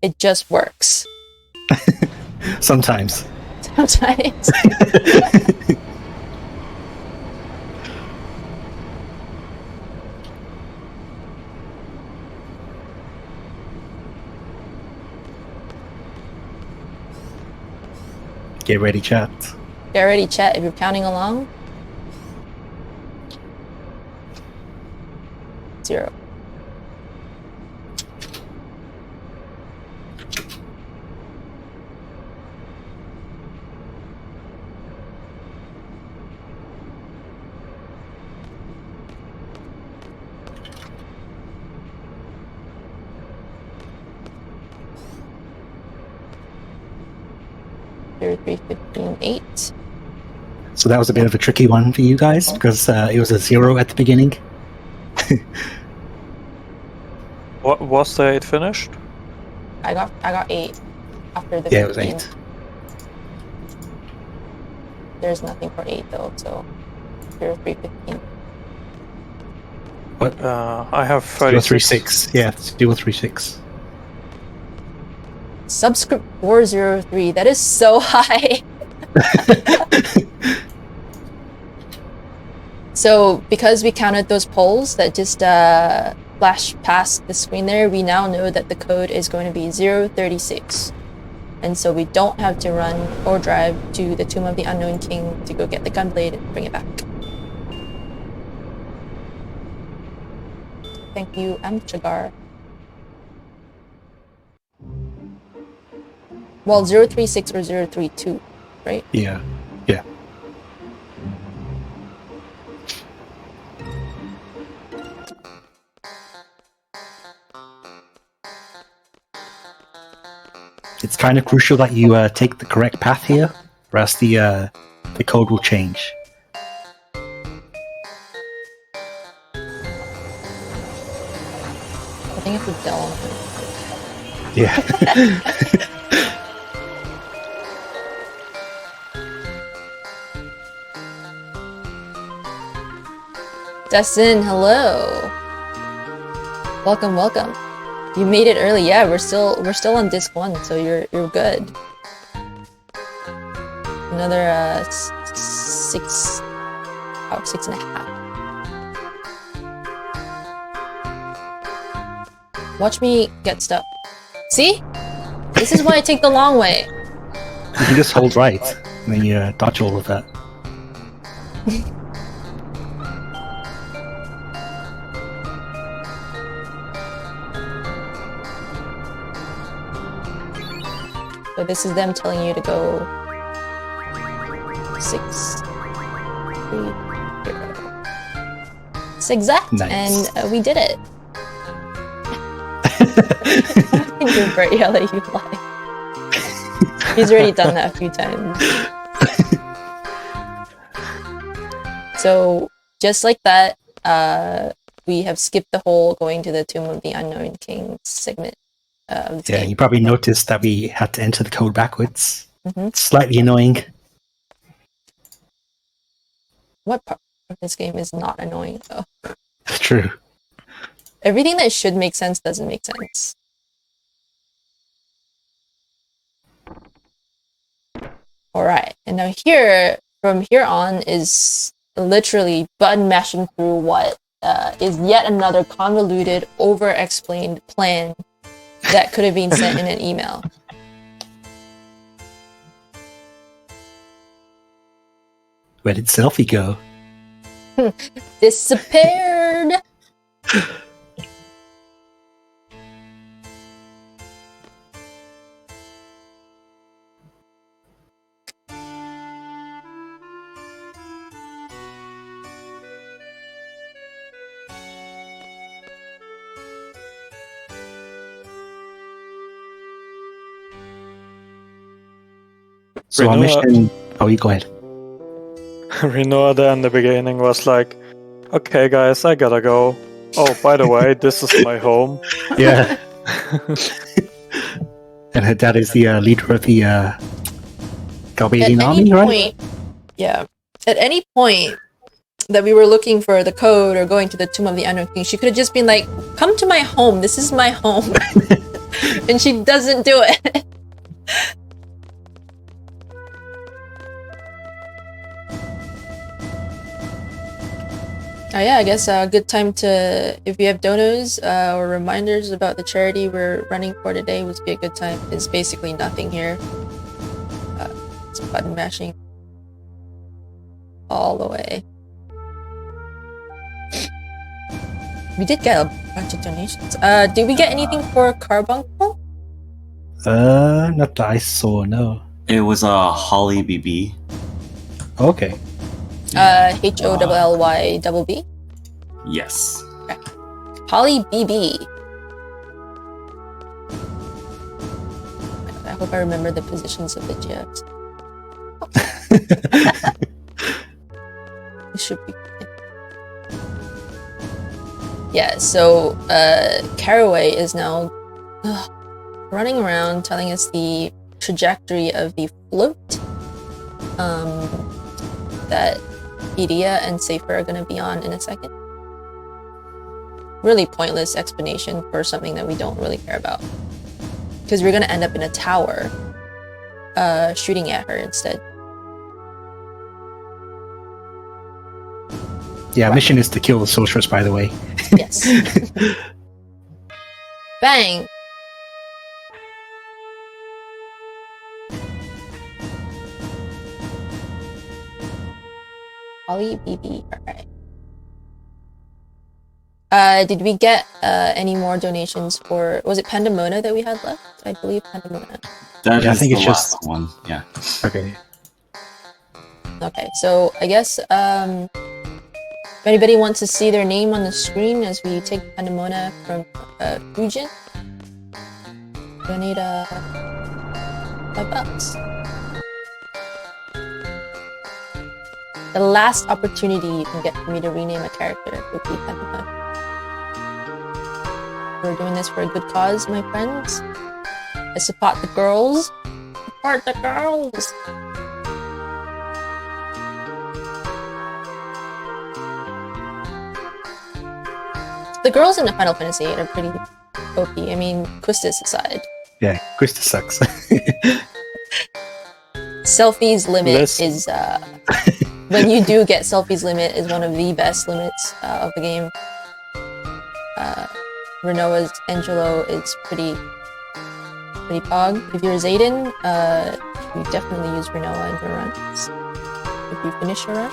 It just works. Sometimes. Sometimes. Get ready, chat. Get ready, chat, if you're counting along. 0. Zero, 3, 15, 8. So that was a bit of a tricky one for you guys because it was a 0 at the beginning. What was the 8 finished? I got 8 after the 15. Yeah, it was 8. There's nothing for 8 though, so 0, 3, 15. What? I have 036. Yeah, 036. Subscript 403. That is so high. So because we counted those poles that just flash past the screen there, we now know that the code is going to be 036. And so we don't have to run or drive to the Tomb of the Unknown King to go get the gunblade and bring it back. Thank you, Amchagar. Well, 036 or 032, right? Yeah. Yeah. It's kind of crucial that you take the correct path here, or else the code will change. I think it's a Dell. Yeah. Destin, hello. Welcome, welcome. You made it early. Yeah, we're still on disc 1, so you're good. Another 6, about 6.5. Watch me get stuck. See? This is why I take the long way. You can just hold right, and then you dodge all of that. So this is them telling you to go 6, 3, 0. It's exact, Nice. and we did it. You're Bert, yeah, let you lie. He's already done that a few times. So, just like that, we have skipped the whole going to the Tomb of the Unknown King segment of this Yeah, game. you probably noticed that we had to enter the code backwards. Mhm. It's slightly annoying. What part of this game is not annoying, though? It's true. Everything that should make sense doesn't make sense. Alright, and now here, from here on, is literally button mashing through what is yet another convoluted, over-explained plan that could have been sent in an email. Where did Selfie go? Disappeared! So our Renoa- mission... Oh, you go ahead. Renoa there in the beginning was like, okay guys, I gotta go. Oh, by the way, this is my home. Yeah. And her dad is the leader of the Galbadian army, right? Yeah. At any point that we were looking for the code or going to the Tomb of the Unknown King, she could have just been like, come to my home, this is my home. And she doesn't do it. Oh yeah, I guess a good time to, if you have donos or reminders about the charity we're running for today, would be a good time. There's basically nothing here. It's button mashing all the way. We did get a bunch of donations. Did we get anything for Carbuncle? Not that I saw, no. It was a Holly BB. Okay. HOLLYBB? Yes. Holly BB. I hope I remember the positions of the GFs. It should be. Yeah, so Caraway is now running around telling us the trajectory of the float that Iria and Safer are going to be on in a second. Really pointless explanation for something that we don't really care about. Because we're going to end up in a tower shooting at her instead. Yeah, mission is to kill the sorceress, by the way. Yes. Bang! Holly BB, alright. Did we get any more donations for, was it Pandemona that we had left? I believe Pandemona. That Yeah, I is think the it's last just- one. Yeah. Okay. Okay, so I guess if anybody wants to see their name on the screen as we take Pandemona from Fujin, donate $5. The last opportunity you can get for me to rename a character would be Pandemona. We're doing this for a good cause, my friends. I support the girls. Support the girls! The girls in the Final Fantasy VIII are pretty OP. I mean, Quistis aside. Yeah, Krista sucks. Selfie's limit Less- is when you do get Selfie's limit is one of the best limits of the game. Renoa's Angelo is pretty pog. If you're Zayden, you definitely use Renoa in your runs. If you finish your run.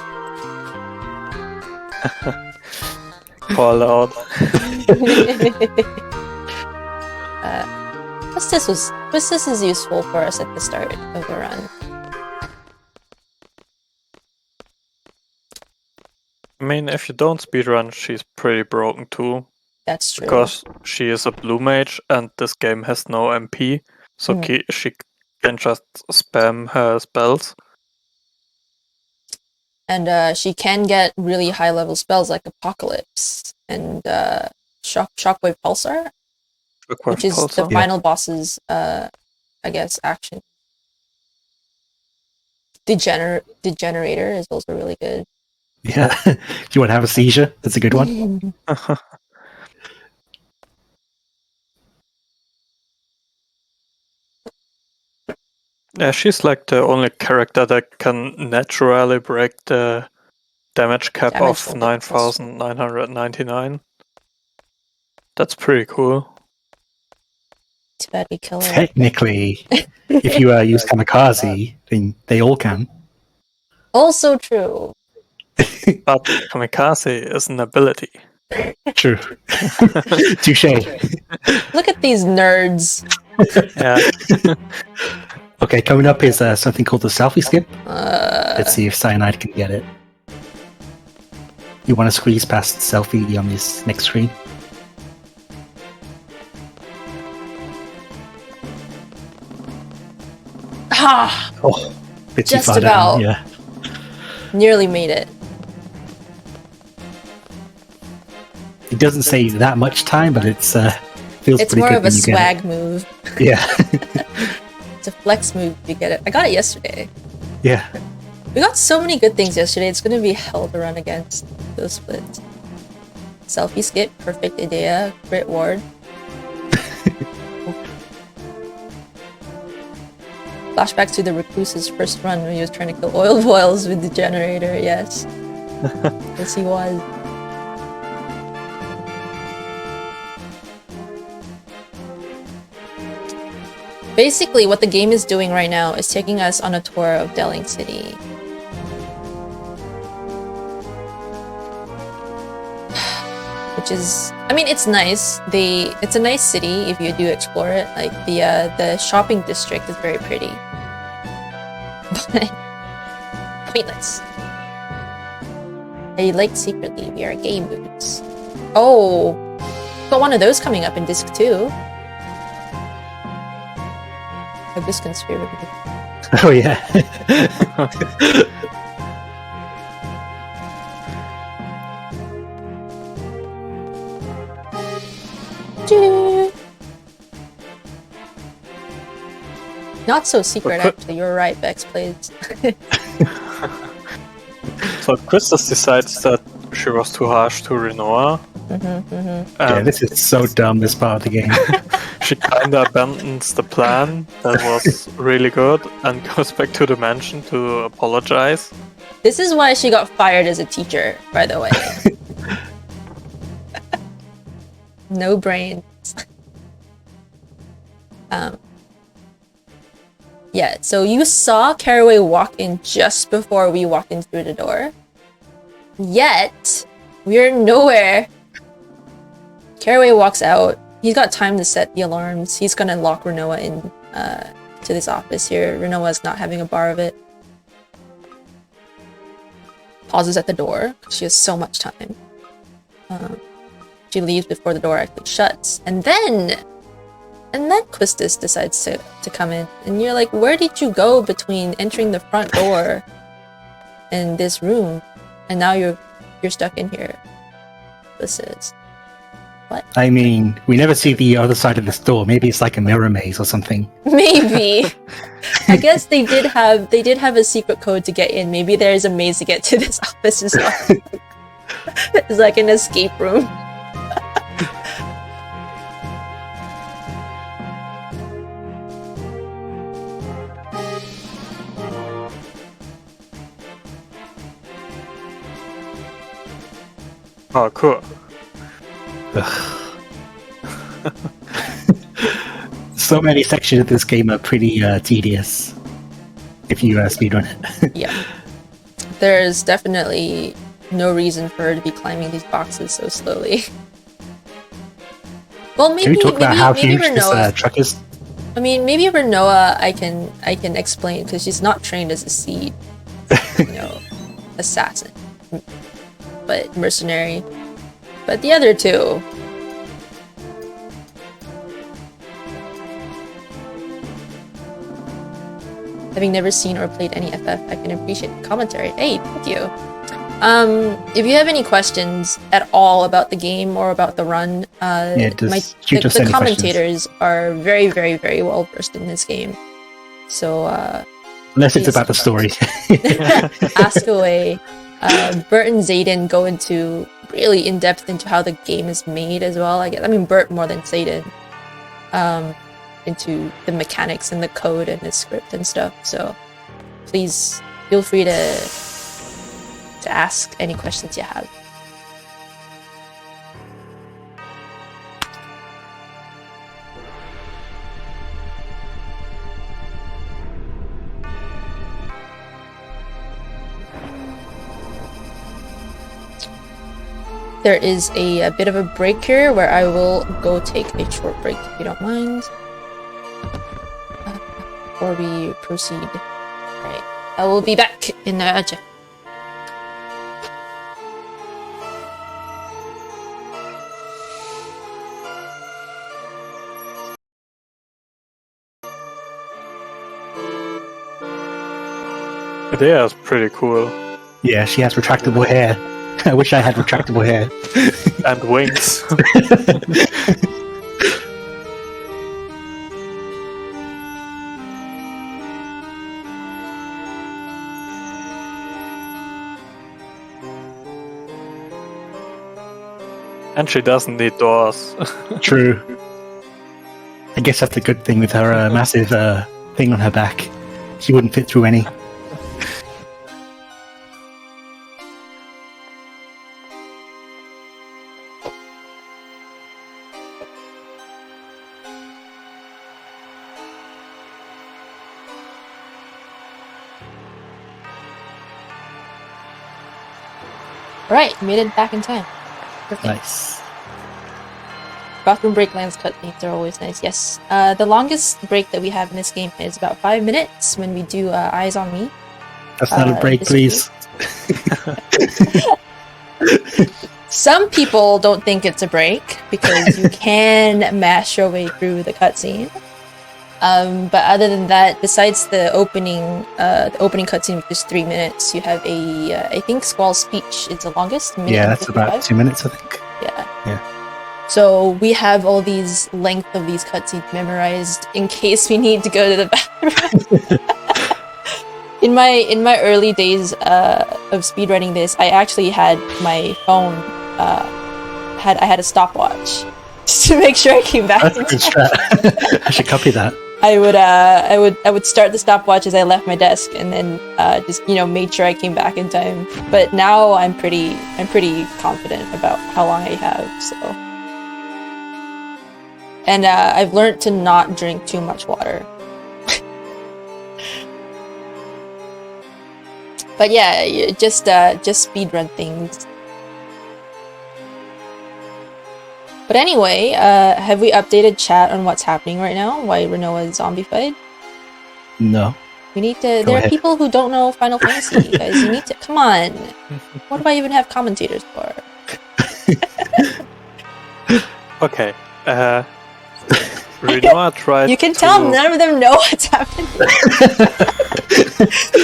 Call out. Quistis is useful for us at the start of the run. I mean, if you don't speedrun, she's pretty broken too. That's true. Because she is a blue mage and this game has no MP, so she can just spam her spells. And she can get really high level spells like Apocalypse and Shockwave Pulsar, which is the final boss's, I guess, action. Degenerator is also really good. Yeah. Do you want to have a seizure? That's a good one. Yeah, she's like the only character that can naturally break the damage cap of 9,999. That's pretty cool. Too bad we kill her. Technically, if you use Kamikaze, then they all can. Also true. But Kamikaze is an ability. True. Touche. Look at these nerds. Yeah. Okay, coming up is something called the selfie skip. Let's see if Cyanide can get it. You want to squeeze past selfie on this next screen? Ah! Oh, bit too Just far about. down. Yeah. Nearly made it. It doesn't say that much time, but it's feels It's pretty more good of a when you get swag move. it. Yeah. It's a flex move to get it. I got it yesterday. Yeah. We got so many good things yesterday. It's gonna be hell to run against those splits. Selfie skip, perfect idea, crit ward. Flashback to the recluse's first run when he was trying to kill oil boils with the generator. Yes, yes he was. Basically, what the game is doing right now is taking us on a tour of Delling City. Which is, I mean, it's nice. It's a nice city if you do explore it. Like the shopping district is very pretty. But pointless. I like secretly we are gay moods. Oh, got one of those coming up in disc 2. This conspiracy. Oh yeah. Not so secret, actually. You're right, Bex plays. So Christus decides that she was too harsh to Renoa. Yeah, this is so dumb, this part of the game. She kinda abandons the plan that was really good and goes back to the mansion to apologize. This is why she got fired as a teacher, by the way. No brains. Yeah, so you saw Caraway walk in just before we walked in through the door. Yet, we're nowhere. Caraway walks out. He's got time to set the alarms. He's gonna lock Renoa in to this office here. Renoa's not having a bar of it. Pauses at the door. She has so much time. She leaves before the door actually shuts. And then Quistis decides to come in. And you're like, where did you go between entering the front door and this room? And now you're stuck in here. Quistis. What? I mean, we never see the other side of this door. Maybe it's like a mirror maze or something. Maybe. I guess they did have a secret code to get in. Maybe there's a maze to get to this office as well. It's like an escape room. Oh, cool. So many sections of this game are pretty tedious if you speedrun it. Yeah. There's definitely no reason for her to be climbing these boxes so slowly. Well, maybe Can we talk about how maybe huge this Renoa. truck is? I mean, maybe Renoa I can explain because she's not trained as a seed, assassin, but mercenary. But the other two. Having never seen or played any FF, I can appreciate the commentary. Hey, thank you. If you have any questions at all about the game or about the run, the commentators are very, very, very well versed in this game. So, unless it's about the story. ask away. Bert and Zayden go into really in depth into how the game is made as well. I mean, Bert more than Zayden. Into the mechanics and the code and the script and stuff. So please feel free to ask any questions you have. There is a bit of a break here where I will go take a short break if you don't mind. Before we proceed. Alright, I will be back in a jiff. Idea is pretty cool. Yeah, she has retractable hair. I wish I had retractable hair. And wings. And she doesn't need doors. True. I guess that's a good thing with her massive thing on her back. She wouldn't fit through any. Alright, made it back in time. Perfect. Nice. Bathroom break lands cutscenes are always nice. Yes. The longest break that we have in this game is about 5 minutes when we do Eyes on Me. That's not a break, please. Some people don't think it's a break because you can mash your way through the cutscene. But other than that, besides the opening cutscene, which is 3 minutes, you have I think Squall's speech is the longest. Yeah, that's about 2 minutes, I think. Yeah. So we have all these length of these cutscenes memorized in case we need to go to the bathroom. In my early days of speedrunning this, I actually had my phone. I had a stopwatch just to make sure I came back. That's a good strat. I should copy that. I would start the stopwatch as I left my desk, and then just made sure I came back in time. But now I'm pretty confident about how long I have. So, and I've learned to not drink too much water. But yeah, just speedrun things. But anyway, have we updated chat on what's happening right now? Why Renoa is zombified? No. We need to. There are people who don't know Final Fantasy, guys. You need to. Come on. What do I even have commentators for? Okay. Renoa tried. You can tell none of them know what's happening.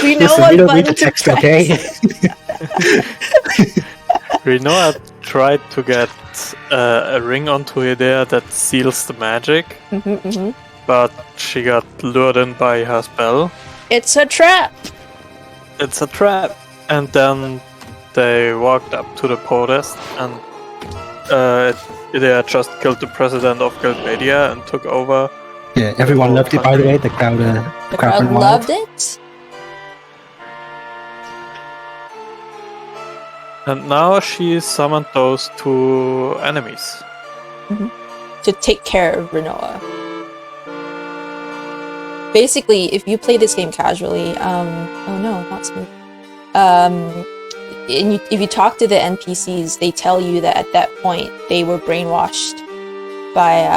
We know Listen, what we don't button need the to text, press. okay? Renoa tried to get a ring onto Idea that seals the magic, but she got lured in by her spell. It's a trap! It's a trap! And then they walked up to the podest, and Idea just killed the president of Guildmedia and took over. Yeah, everyone loved it, by the way. The crowd went wild. Loved it? And now she summoned those two enemies. to take care of Rinoa. Basically, if you play this game casually, oh no, not smooth. If you talk to the NPCs, they tell you that at that point they were brainwashed by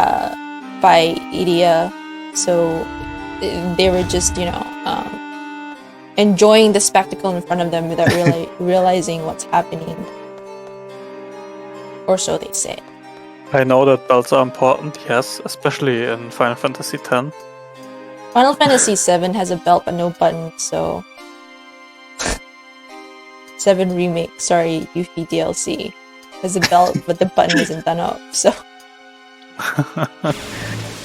Idia, so they were just, you know, enjoying the spectacle in front of them without really realizing what's happening, or so they say. I know that belts are important, yes, especially in Final Fantasy X. Final Fantasy VII has a belt but no button, so 7 Remake, sorry, Yuffie DLC, has a belt but the button isn't done up, so...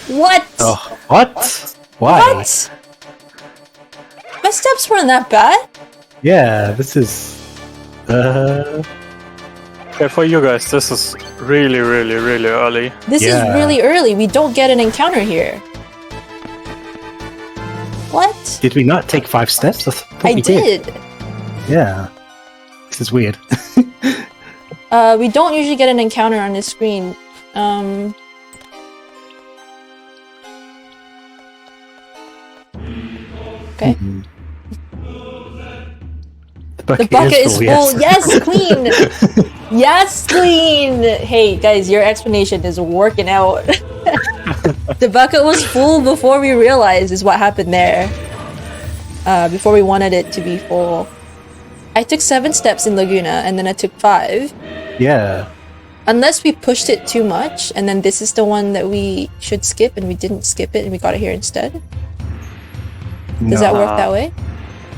What? Oh, what? Why? What? My steps weren't that bad. Yeah, this is... Okay, for you guys, this is really, really, really early. This is really early. We don't get an encounter here. What? Did we not take 5 steps? I did. Yeah. This is weird. We don't usually get an encounter on this screen. Okay. The bucket is full. Yes, Queen. Yes, Queen. Hey, guys, your explanation is working out. The bucket was full before we realized is what happened there. Before we wanted it to be full. I took 7 steps in Laguna, and then I took 5. Yeah. Unless we pushed it too much, and then this is the one that we should skip, and we didn't skip it, and we got it here instead. Does that work that way?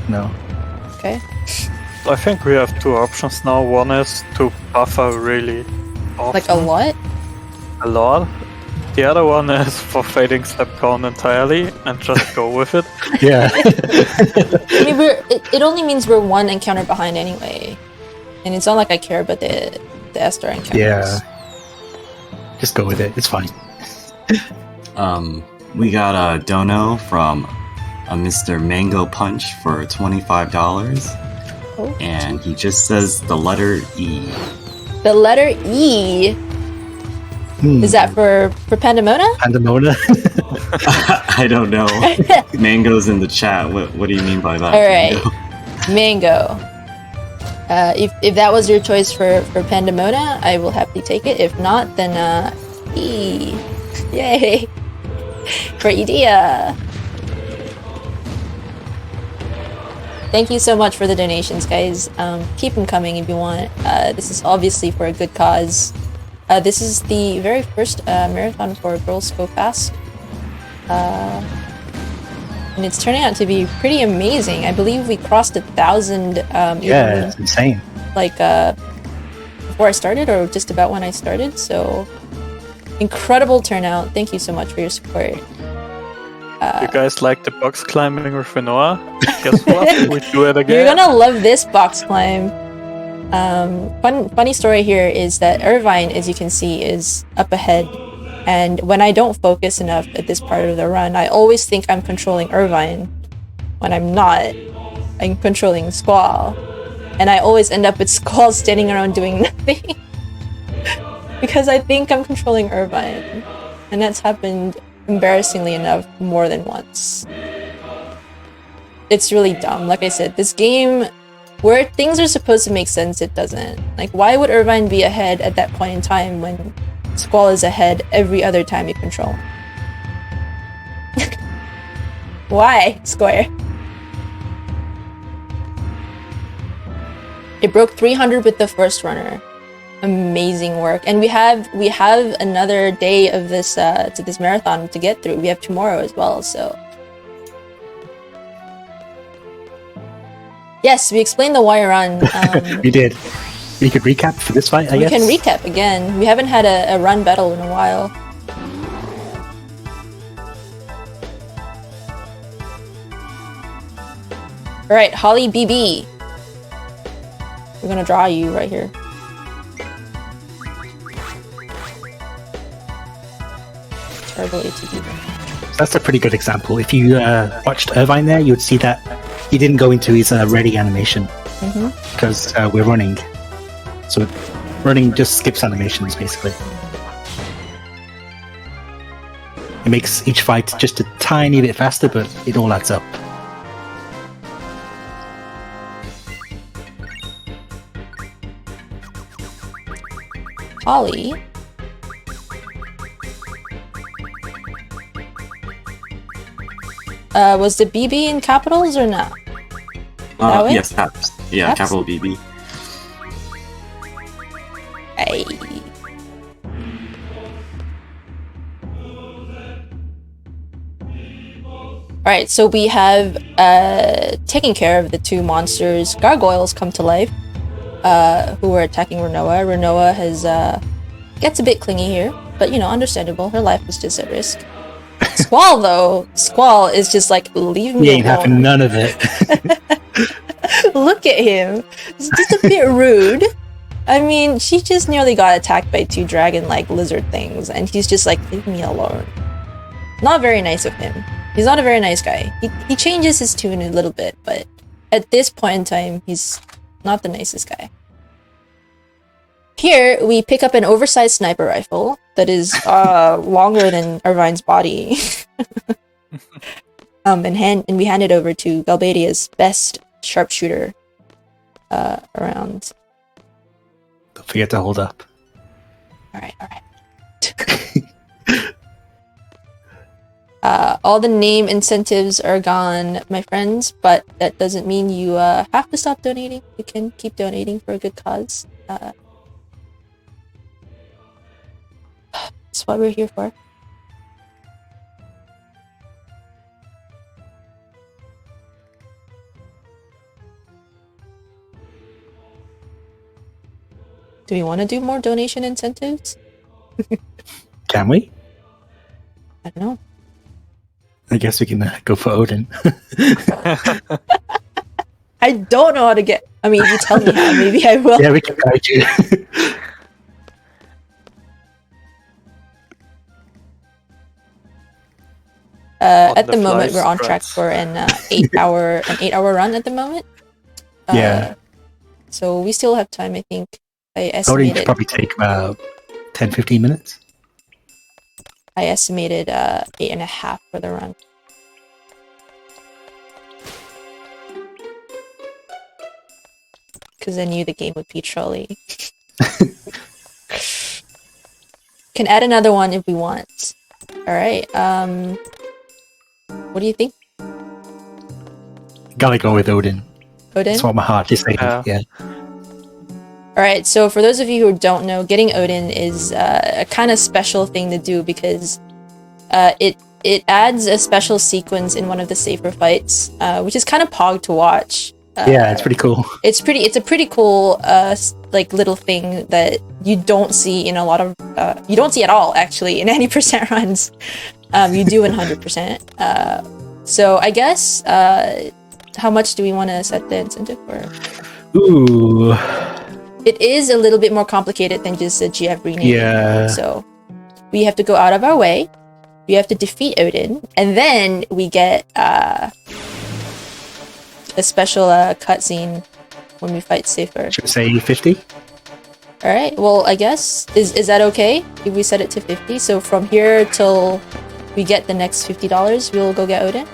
No. Okay. I think we have 2 options now. One is to buffer really often. Like a lot? A lot. The other one is for fading step count entirely and just go with it. Yeah. I mean, it only means we're 1 encounter behind anyway. And it's not like I care about the Estar encounters. Yeah. Just go with it. It's fine. We got a dono from a Mr. Mango Punch for $25. Oh. And he just says the letter E. The letter E? Is that for Pandemona? Pandemona? I don't know. Mango's in the chat. What do you mean by that? Alright. Mango. If that was your choice for Pandemona, I will happily take it. If not, then E. Yay! For Idia. Thank you so much for the donations, guys. Keep them coming if you want. This is obviously for a good cause. This is the very first marathon for Girls Go Fast. And it's turning out to be pretty amazing. I believe we crossed 1,000. Yeah, it's insane. Like before I started, or just about when I started. So incredible turnout. Thank you so much for your support. You guys like the box climbing with Rinoa? Guess what? We do it again. You're gonna love this box climb. Funny story here is that Irvine, as you can see, is up ahead. And when I don't focus enough at this part of the run, I always think I'm controlling Irvine. When I'm not, I'm controlling Squall. And I always end up with Squall standing around doing nothing. Because I think I'm controlling Irvine. And that's happened, embarrassingly enough, more than once. It's really dumb. Like I said, this game, where things are supposed to make sense, it doesn't. Like, why would Irvine be ahead at that point in time when Squall is ahead every other time you control? Why, Square? It broke 300 with the first runner. Amazing work. And we have another day of this to this marathon to get through. We have tomorrow as well, so. Yes, we explained the wire run. We did. We could recap for this fight, I guess? We can recap again. We haven't had a run battle in a while. Alright, Holly BB. We're gonna draw you right here. Terrible ATB. That's a pretty good example. If you watched Irvine there, you would see that he didn't go into his ready animation. Because we're running. So running just skips animations, basically. It makes each fight just a tiny bit faster, but it all adds up. Holly. Was the BB in capitals or not? That way? Yes, caps. Yeah, Caps? capital BB. Hey. Alright, so we have taken care of the two monsters. Gargoyles come to life, who are attacking Renoa. Renoa has gets a bit clingy here, but you know, understandable. Her life was just at risk. Squall though, Squall is just like, leave me We ain't having alone. none of it. Look at him. It's just a bit rude. I mean, she just nearly got attacked by two dragon-like lizard things, and he's just like, leave me alone. Not very nice of him. He's not a very nice guy. He changes his tune a little bit, but at this point in time, he's not the nicest guy. Here, we pick up an oversized sniper rifle that is longer than Irvine's body. And we hand it over to Galbadia's best sharpshooter around. Don't forget to hold up. Alright. All the name incentives are gone, my friends, but that doesn't mean you have to stop donating. You can keep donating for a good cause. That's what we're here for. Do we want to do more donation incentives? Can we? I don't know. I guess we can go for Odin. I don't know how to get... I mean, you tell me how. Maybe I will. Yeah, we can guide you. At the the moment, fly we're on track strats. for an 8-hour run at the moment. Yeah. So we still have time, I think. I Odin estimated could probably take about 10-15 minutes. 8.5 for the run. Because I knew the game would be trolly. Can add another one if we want. Alright, what do you think, Gotta go with Odin. Odin? That's what my heart is saying. Yeah. Yeah. Alright, so for those of you who don't know, getting Odin is a kind of special thing to do because it adds a special sequence in one of the safer fights, which is kind of pog to watch. Yeah, it's pretty cool. It's a pretty cool like little thing that you don't see in a lot of you don't see at all actually in any percent runs. You do in 100%. So I guess how much do we want to set the incentive for? Ooh. It is a little bit more complicated than just a GF rename. Yeah. So we have to go out of our way. We have to defeat Odin, and then we get a special cutscene when we fight Safer. Should we say 50? All right. Well, I guess is that okay if we set it to 50? So from here till we get the next $50, we'll go get Odin.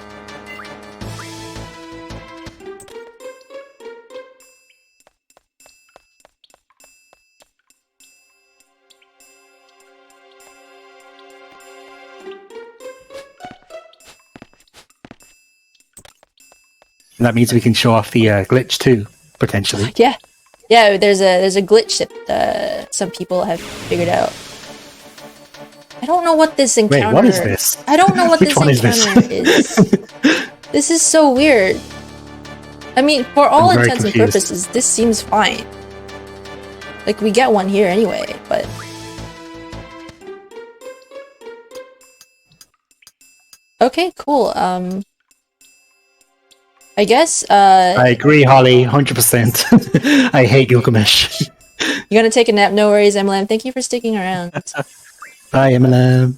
And that means we can show off the glitch too, potentially. Yeah. Yeah, there's a glitch that some people have figured out. I don't know what this encounter... Wait, what is this? I don't know what Which this one is this? encounter is. This is so weird. I mean, for all I'm very intents and confused. purposes, this seems fine. Like, we get one here anyway, but... Okay, cool. I guess, I agree, Holly, 100%. I hate Gilgamesh. you're gonna take a nap, no worries, Emily. Thank you for sticking around. Bye, Eminem.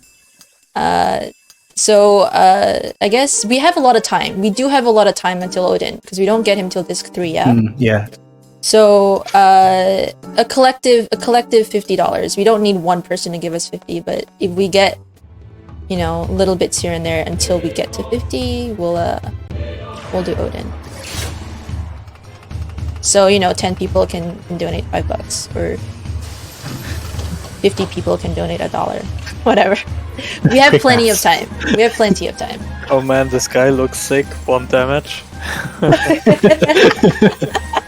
So, I guess we have a lot of time. We do have a lot of time until Odin, because we don't get him till disc 3, yeah? Yeah. So, a collective $50. We don't need one person to give us 50, but if we get you know, little bits here and there until we get to 50. We'll do Odin. So, you know, 10 people can donate $5, or 50 people can donate $1. Whatever. We have plenty of time. We have plenty of time. Oh man, this guy looks sick. 1 damage.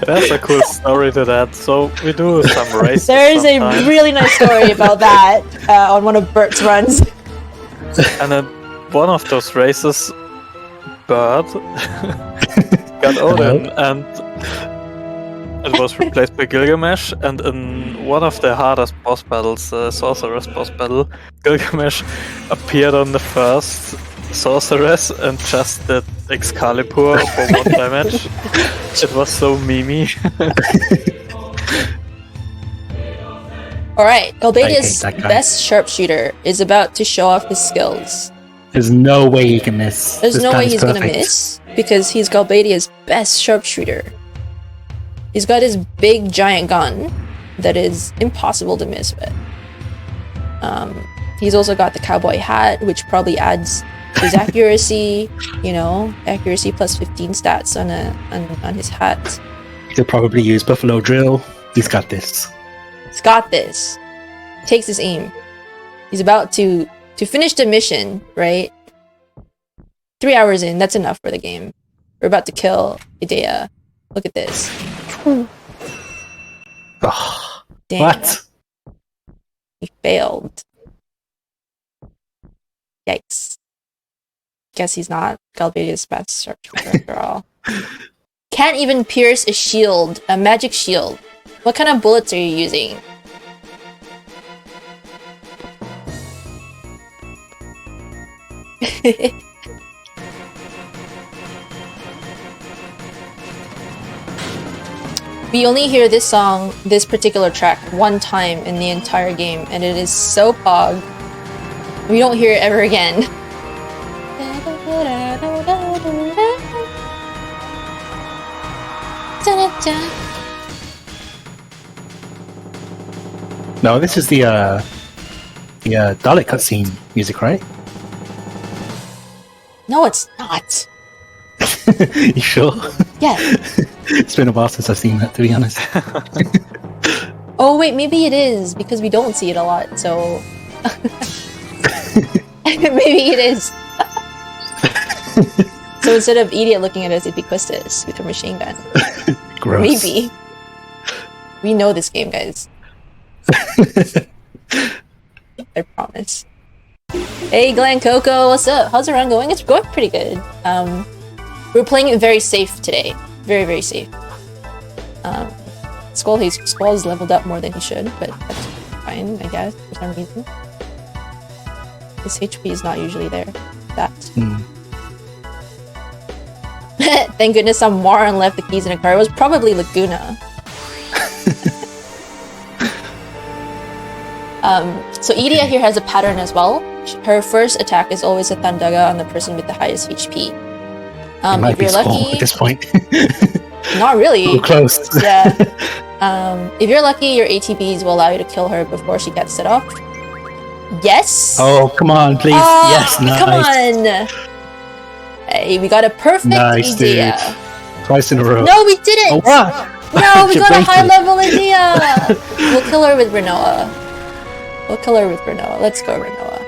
There's a cool story to that. So we do some races. There is a sometimes. really nice story about that on one of Bert's runs. And then one of those races, Bert got Odin, and it was replaced by Gilgamesh. And in one of the hardest boss battles, the Sorceress boss battle, Gilgamesh appeared on the first Sorceress and just did Excalibur for 1 damage. It was so memey. Alright, Galbadia's that guy. best sharpshooter is about to show off his skills. There's no way he can miss. There's This no way plan's he's gonna perfect. miss, because he's Galbadia's best sharpshooter. He's got his big giant gun that is impossible to miss with. He's also got the cowboy hat, which probably adds his accuracy, you know, accuracy plus 15 stats on his hat. He'll probably use Buffalo Drill. He's got this. He's got this. Takes his aim. He's about to finish the mission, right? 3 hours in, that's enough for the game. We're about to kill Idea. Look at this. Oh, Damn. what? He failed. Yikes. Guess he's not Galbadia's best sharpshooter after all. Can't even pierce a shield, a magic shield. What kind of bullets are you using? We only hear this song, this particular track, one time in the entire game, and it is so pog. We don't hear it ever again. No, this is the Dalek cutscene music, right? No, it's not. You sure? Yeah. It's been a while since I've seen that, to be honest. Oh wait, maybe it is because we don't see it a lot. So maybe it is. So instead of Idiot looking at us, it'd be Quistis with her machine gun. Gross. Maybe. We know this game, guys. I promise. Hey, Glen Coco, what's up? How's the run going? It's going pretty good. We're playing it very safe today. Very, very safe. Squall's leveled up more than he should, but that's fine, I guess, for some reason. His HP is not usually there. That. Thank goodness some moron left the keys in a car. It was probably Laguna. So Idia here has a pattern as well. Her first attack is always a Thandaga on the person with the highest HP. It might If be you're Squall lucky, at this point. not really. We're close. Yeah. If you're lucky, your ATBs will allow you to kill her before she gets set off. Yes. Oh, come on, please. Oh, Yes, nice. come on. Hey, we got a perfect Nice, idea. dude. Twice in a row. No, we didn't. Oh, what? No, we You're got a breaking high it. level idea. We'll kill her with Renoa. We'll kill her with Renoa. Let's go, Renoa.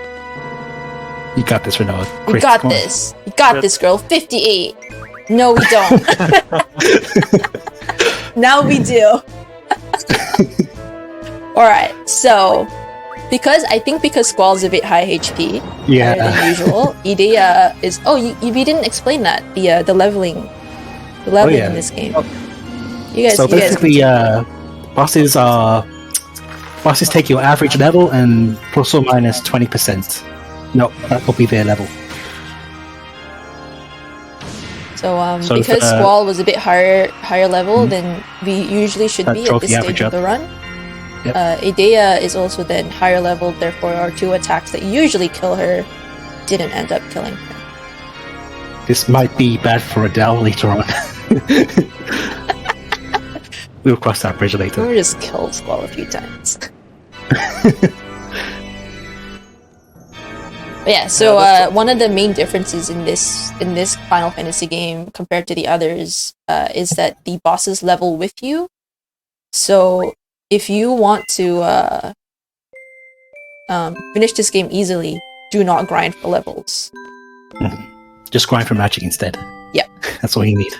You got this, Renault. We got this. You got this, girl. 58. No, we don't. Now we do. Alright, so because Squall's a bit high HP, higher than usual, Idea is we didn't explain that, the leveling in this game. You guys So basically, bosses take your average level and plus or minus 20%. No, that will be their level. So So because if, Squall was a bit higher level than we usually should That be drove at this the stage average of the up. run. Yep. Idea is also then higher level, therefore our two attacks that usually kill her didn't end up killing her. This might be bad for Adele later on. We'll cross that bridge later. Or just killed Squall a few times. Yeah, so that's one of the main differences in this Final Fantasy game compared to the others is that the bosses level with you. So if you want to finish this game easily, do not grind for levels. Just grind for magic instead. Yeah. That's all you need.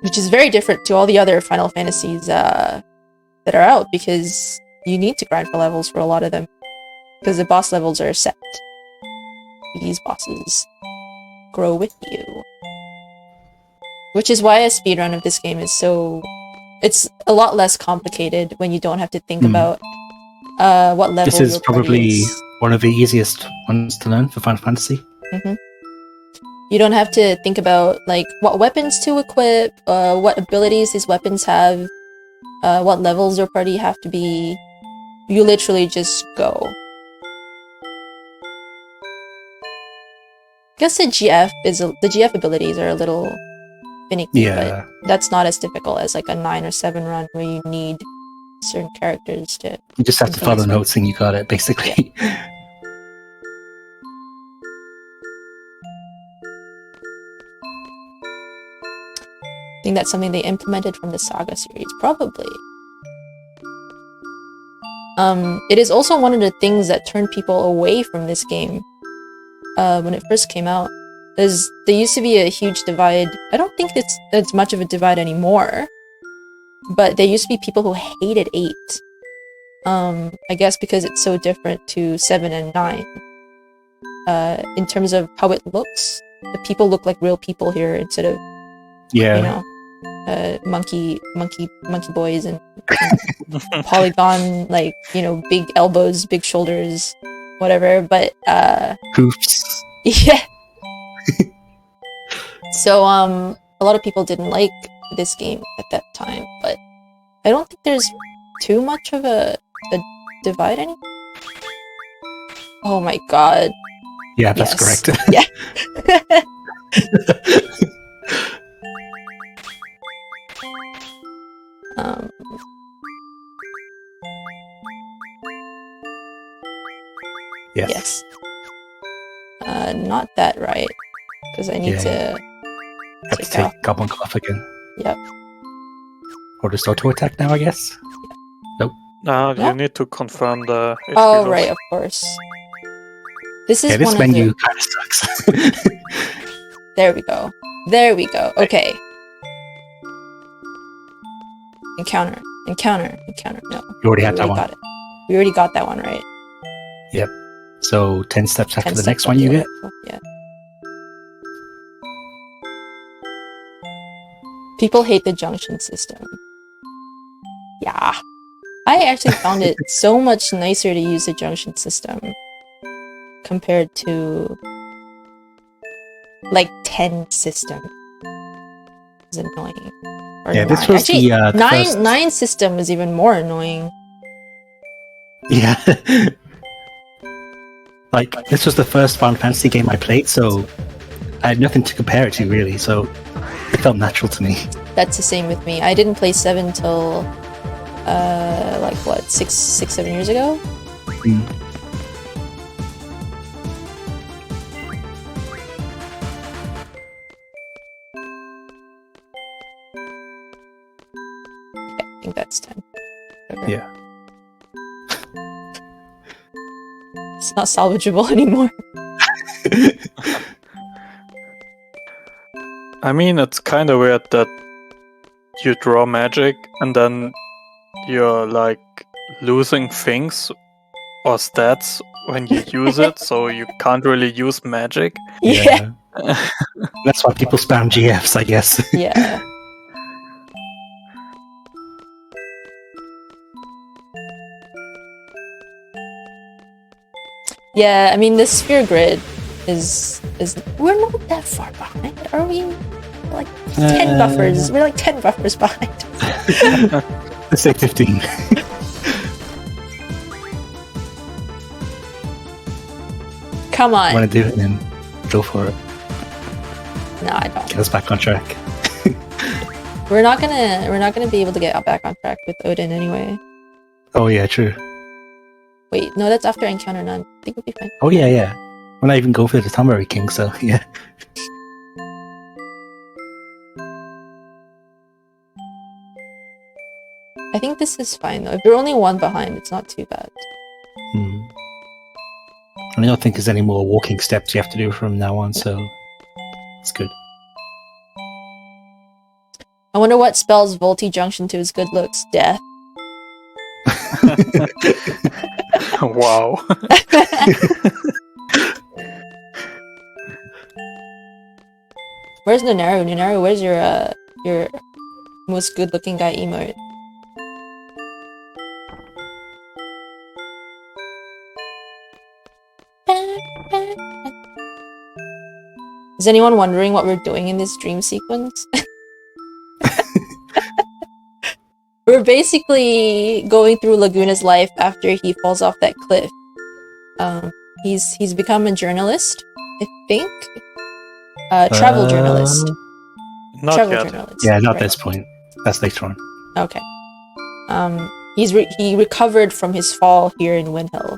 Which is very different to all the other Final Fantasies that are out, because you need to grind for levels for a lot of them. Because the boss levels are set. These bosses grow with you. Which is why a speedrun of this game is so... It's a lot less complicated when you don't have to think about what level This is your party probably is. one of the easiest ones to learn for Final Fantasy. You don't have to think about like what weapons to equip, what abilities these weapons have, what levels your party have to be. You literally just go. I guess the GF abilities are a little finicky, Yeah. but that's not as difficult as like a 9 or 7 run where you need certain characters to... You just have to follow notes and you got it, basically. I think that's something they implemented from the Saga series, probably. It is also one of the things that turned people away from this game when it first came out. There used to be a huge divide. I don't think it's much of a divide anymore, but there used to be people who hated 8. I guess because it's so different to 7 and 9. In terms of how it looks, the people look like real people here instead of monkey boys and polygon, like, big elbows, big shoulders, whatever. But Hoofs. yeah. So a lot of people didn't like this game at that time, but I don't think there's too much of a divide anymore. Oh my god. Yeah, that's Yes. correct. Yeah. Yes. Not that right, because I need to Have to take Goblin Cloth again. Yep. Or just auto attack now, I guess. No, Yeah. you need to confirm the HP Oh, loss. right, of course. This is Yeah, this one menu of the... kind of sucks. There we go. There we go. Okay. Encounter. No. You already had that we one. got it. We already got that one, right? Yep. So 10 steps after 10 the next steps one you after get. that. Yeah. People hate the junction system. Yeah. I actually found it so much nicer to use the junction system compared to like 10 system. It's annoying. Or Yeah, this 9. was Actually, the 9 first... 9 system is even more annoying. Yeah. Like, this was the first Final Fantasy game I played, so I had nothing to compare it to, really, so it felt natural to me. That's the same with me. I didn't play 7 till like what, 6-7 years ago? I think that's 10. Whatever. Yeah. It's not salvageable anymore. I mean, it's kind of weird that you draw magic and then you're like losing things or stats when you use it, so you can't really use magic. Yeah. That's why people spam GFs, I guess. Yeah. Yeah, I mean, the sphere grid is we're not that far behind, are we? We're like 10 buffers. We're like 10 buffers behind. Let's say 15. Come on. Want to do it, then go for it. No, I don't. Get us back on track. We're not gonna be able to get back on track with Odin anyway. Oh yeah, true. Wait, no, that's after Encounter None. I think we'll be fine. Oh yeah. We're not even going for the Tamari King, so yeah. I think this is fine though. If you're only one behind, it's not too bad. I don't think there's any more walking steps you have to do from now on, so it's good. I wonder what spells Volti Junction to his good looks. Death. Wow. Where's Nanaru? Nanaru, where's your most good looking guy emote? Is anyone wondering what we're doing in this dream sequence? We're basically going through Laguna's life after he falls off that cliff. He's become a journalist, I think. Travel journalist. Not Travel yet. journalist. Yeah, not right. this point. That's later on. Okay. He recovered from his fall here in Windhill.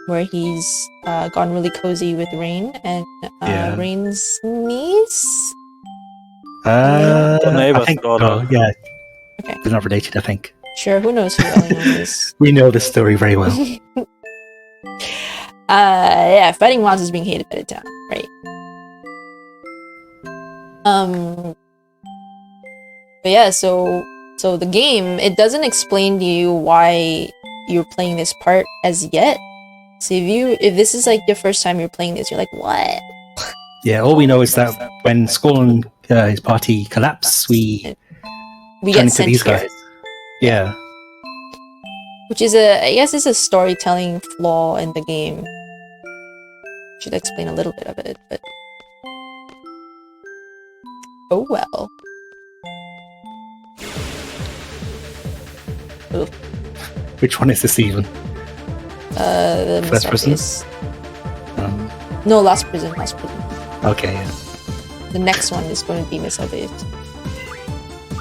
Where he's gone really cozy with Rain and Rain's niece. The neighbor's I think, daughter. yeah. Okay. They're not related, I think. Sure, who knows who Elion is? We know the story very well. Yeah, fighting monsters being hated by the town, right? But yeah, so the game, it doesn't explain to you why you're playing this part as yet. So if this is like your first time you're playing this, you're like, what? Yeah, all we know is that when Skull and his party collapse, we We turn get into sent these here. guys. Yeah. Which is I guess it's a storytelling flaw in the game. Should explain a little bit of it, but oh well. Oof. Which one is this even? The First person? Misarcus. No, last prison. Okay, yeah. The next one is going to be Missile Base.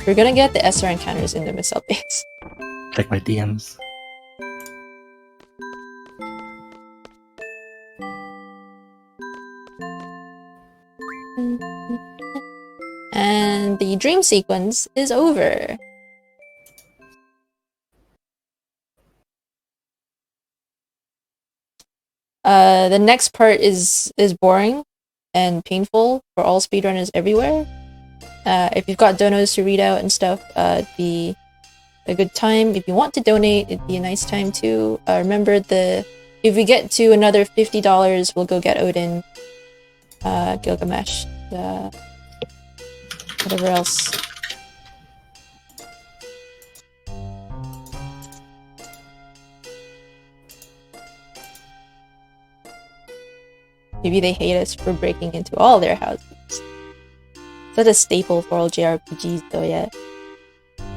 We're gonna get the SR encounters in the Missile Base. Check my DMs. And the dream sequence is over. The next part is boring and painful for all speedrunners everywhere. If you've got donos to read out and stuff, it'd be a good time. If you want to donate, it'd be a nice time too. Remember, if we get to another $50, we'll go get Odin, Gilgamesh, whatever else. Maybe they hate us for breaking into all their houses. That's a staple for all JRPGs though, yeah.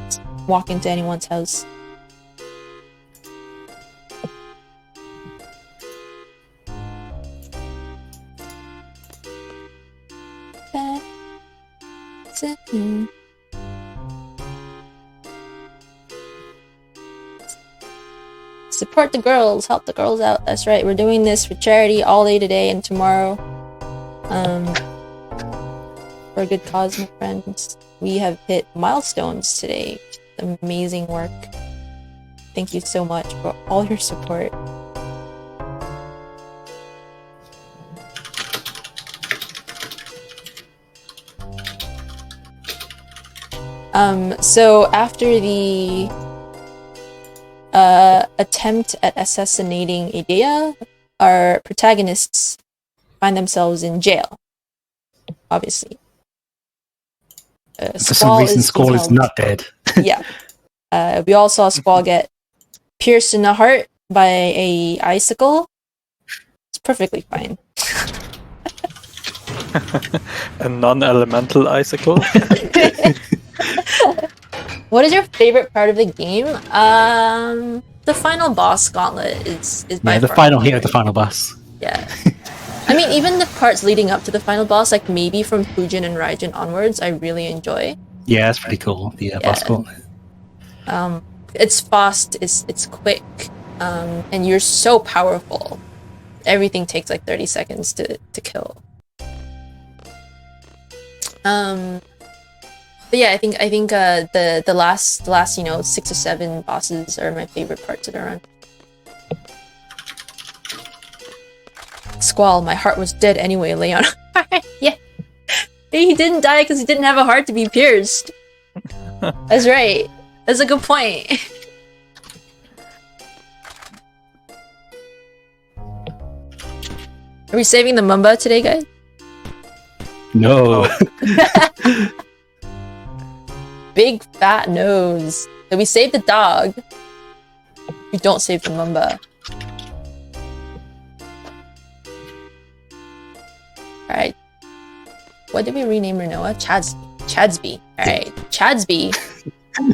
Just walk into anyone's house. Support the girls, help the girls out. That's right, we're doing this for charity all day today and tomorrow. For a good cause, my friends. We have hit milestones today. Amazing work. Thank you so much for all your support. So after the attempt at assassinating Idea, our protagonists find themselves in jail. Obviously. For some reason, Skull is not dead. Yeah. We all saw Squall get pierced in the heart by a icicle. It's perfectly fine. A non-elemental icicle. What is your favorite part of the game? The final boss gauntlet is by Yeah, the far final my hit of the favorite. final boss. Yeah. I mean, even the parts leading up to the final boss, like maybe from Fujin and Raijin onwards, I really enjoy. Yeah, that's pretty cool. The boss gauntlet. it's fast, it's quick, and you're so powerful. Everything takes like 30 seconds to kill. But yeah, I think the last 6 or 7 bosses are my favorite parts of the run. Squall, my heart was dead anyway, Leon. Yeah, he didn't die because he didn't have a heart to be pierced. That's right. That's a good point. Are we saving the Mamba today, guys? No. Big fat nose. So we save the dog. We don't save the Mamba. Alright. What did we rename Renoa? Chadsby. Alright. Chadsby.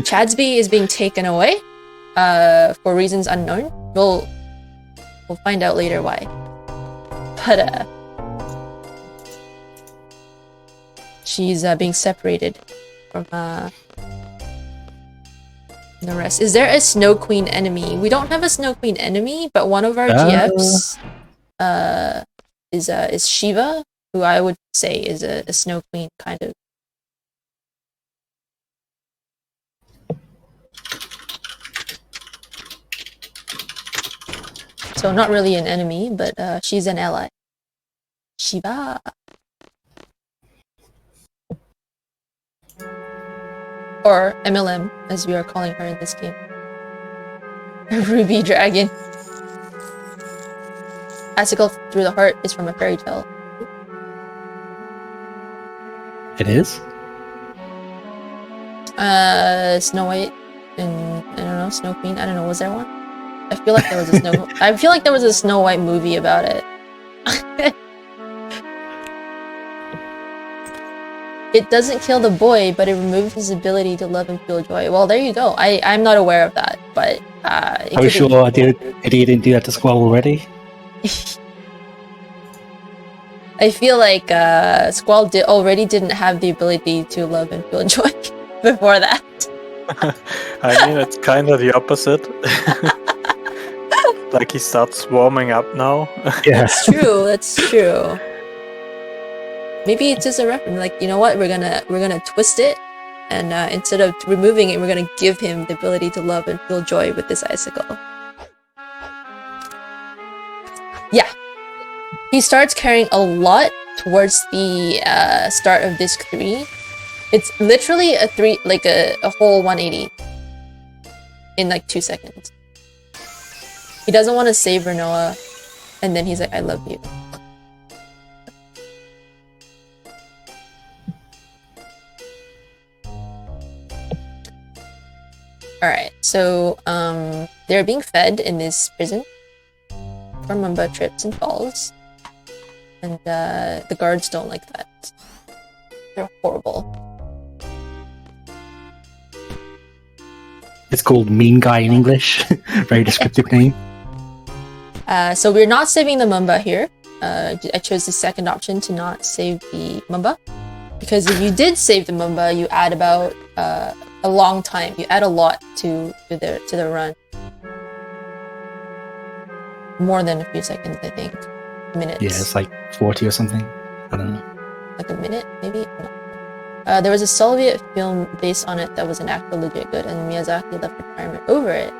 Chadsby is being taken away. For reasons unknown. We'll find out later why. But she's being separated from the rest. Is there a Snow Queen enemy? We don't have a Snow Queen enemy, but one of our GFs is Shiva, who I would say is a Snow Queen kind of. So not really an enemy, but she's an ally. Shiva. Or MLM, as we are calling her in this game. Ruby Dragon. Icicle through the heart is from a fairy tale. It is? Snow White and I don't know, Snow Queen. I don't know, was there one? I feel like there was a Snow I feel like there was a Snow White movie about it. It doesn't kill the boy, but it removes his ability to love and feel joy. Well, there you go. I'm not aware of that, but Are you sure Eddie didn't do that to Squall already? I feel like Squall already didn't have the ability to love and feel joy before that. I mean, it's kind of the opposite. Like he starts warming up now. Yeah. That's true. That's true. Maybe it's just a reference. Like, you know what? We're gonna twist it, and instead of removing it, we're gonna give him the ability to love and feel joy with this icicle. Yeah, he starts carrying a lot towards the start of disc 3. It's literally a whole 180 in like 2 seconds. He doesn't want to save Renoa, and then he's like, "I love you." Alright, so they're being fed in this prison for Mamba trips and falls. And the guards don't like that. They're horrible. It's called Mean Guy in English. Very descriptive name. So we're not saving the Mamba here. I chose the second option to not save the Mamba. Because if you did save the Mamba, you add about a long time. You add a lot to the run. More than a few seconds, I think. Minutes. Yeah, it's like 40 or something. I don't know. Like a minute, maybe? No. There was a Soviet film based on it that was an actual legit good, and Miyazaki left retirement over it.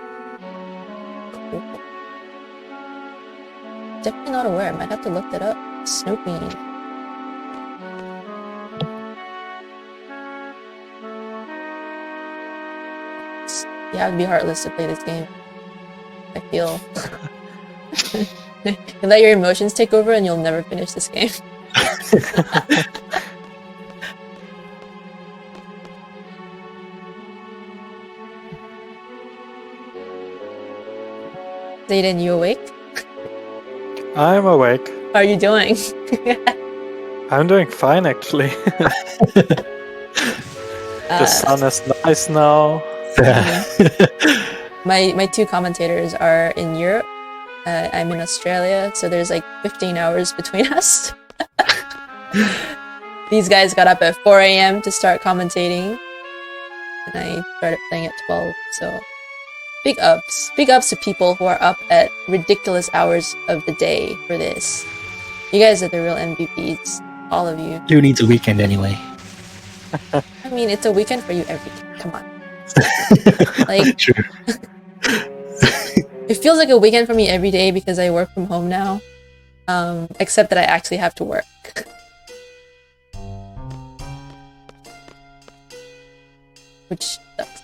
Cool. Definitely not aware. I might have to look that up. Snow Queen. You have to be heartless to play this game. I feel. You let your emotions take over and you'll never finish this game. Zayden, you awake? I'm awake. How are you doing? I'm doing fine, actually. The sun is nice now. My two commentators are in Europe. I'm in Australia, so there's like 15 hours between us. These guys got up at 4 a.m. to start commentating, and I started playing at 12, so Big ups. Big ups to people who are up at ridiculous hours of the day for this. You guys are the real MVPs. All of you. Who needs a weekend anyway? I mean, it's a weekend for you every day. Come on. Like, True. it feels like a weekend for me every day because I work from home now. Except that I actually have to work. Which sucks.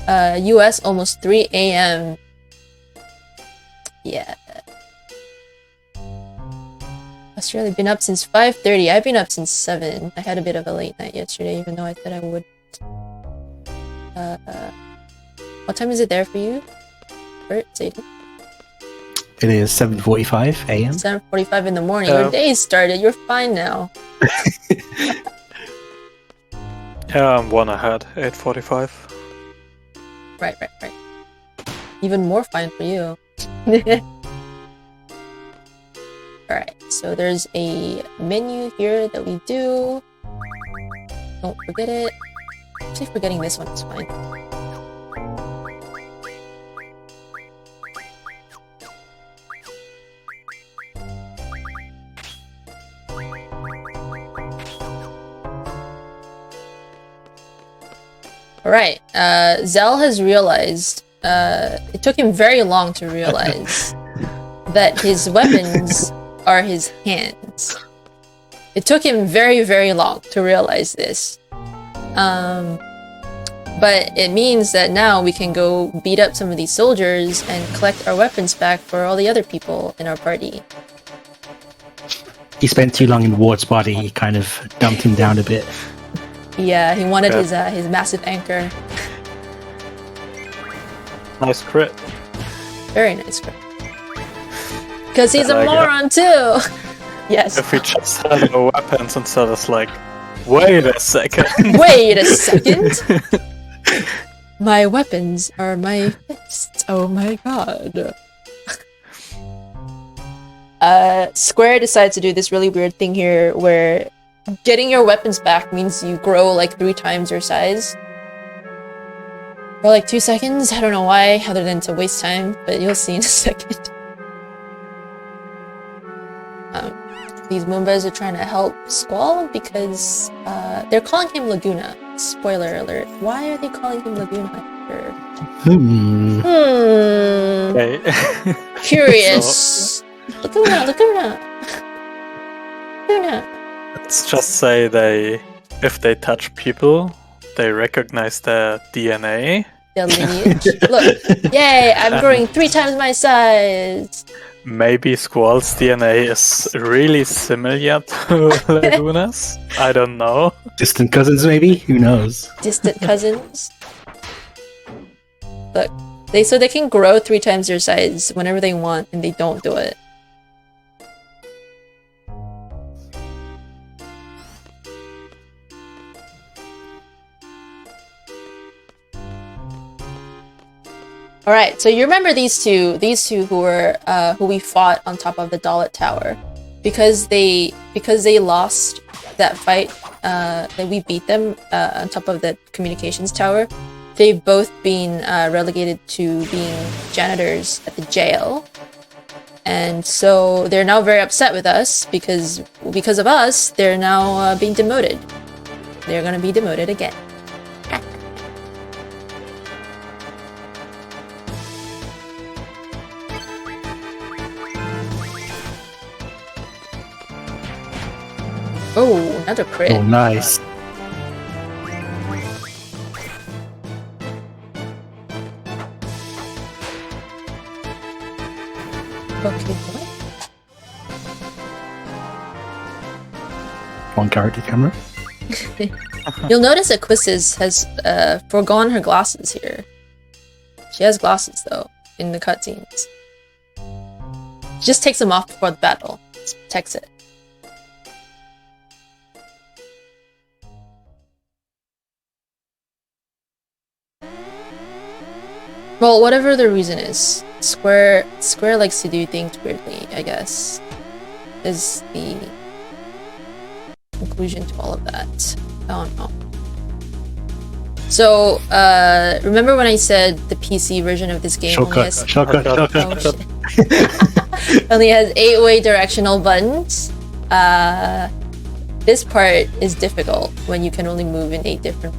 US almost 3 a.m. Yeah. Australia been up since 5:30. I've been up since 7. I had a bit of a late night yesterday, even though I said I would. What time is it there for you? Bert, Sadie? It is 7:45 a.m. 7:45 in the morning. Your day started. You're fine now. Yeah, I'm 1 ahead. 8:45. Right. Even more fine for you. Alright, so there's a menu here that we do. Don't forget it. Actually, forgetting this one is fine. Alright, Zell has realized, it took him very long to realize that his weapons are his hands. It took him very, very long to realize this. But it means that now we can go beat up some of these soldiers and collect our weapons back for all the other people in our party. He spent too long in Ward's body. He kind of dumped him down a bit. Yeah, he wanted his massive anchor. Nice crit. Very nice crit. Because he's a like moron too! Yes. If we just had no weapons instead, it's like, wait a second. Wait a second! My weapons are my fists. Oh my god. Square decides to do this really weird thing here where getting your weapons back means you grow like 3 times your size. For like 2 seconds. I don't know why, other than to waste time, but you'll see in a second. These Moombas are trying to help Squall because they're calling him Laguna. Spoiler alert. Why are they calling him Laguna? Okay. Curious. Laguna. Let's just say if they touch people, they recognize their DNA. Their lineage. Look, yay! I'm growing 3 times my size. Maybe Squall's DNA is really similar to Laguna's. I don't know. Distant cousins, maybe? Who knows? Distant cousins. Look, they can grow 3 times their size whenever they want, and they don't do it. All right, so you remember these two who were who we fought on top of the Dalit Tower, because they lost that fight. That we beat them on top of the communications tower. They've both been relegated to being janitors at the jail, and so they're now very upset with us because of us. They're now being demoted. They're gonna be demoted again. Oh, another crit. Oh, nice. Okay, what? One character camera. You'll notice that Quizzes has foregone her glasses here. She has glasses though in the cutscenes. She just takes them off before the battle. Just protects it. Well, whatever the reason is, Square likes to do things weirdly, I guess, is the conclusion to all of that. I don't know. So, remember when I said the PC version of this game Shortcut. only has 8-way directional buttons? This part is difficult when you can only move in 8 different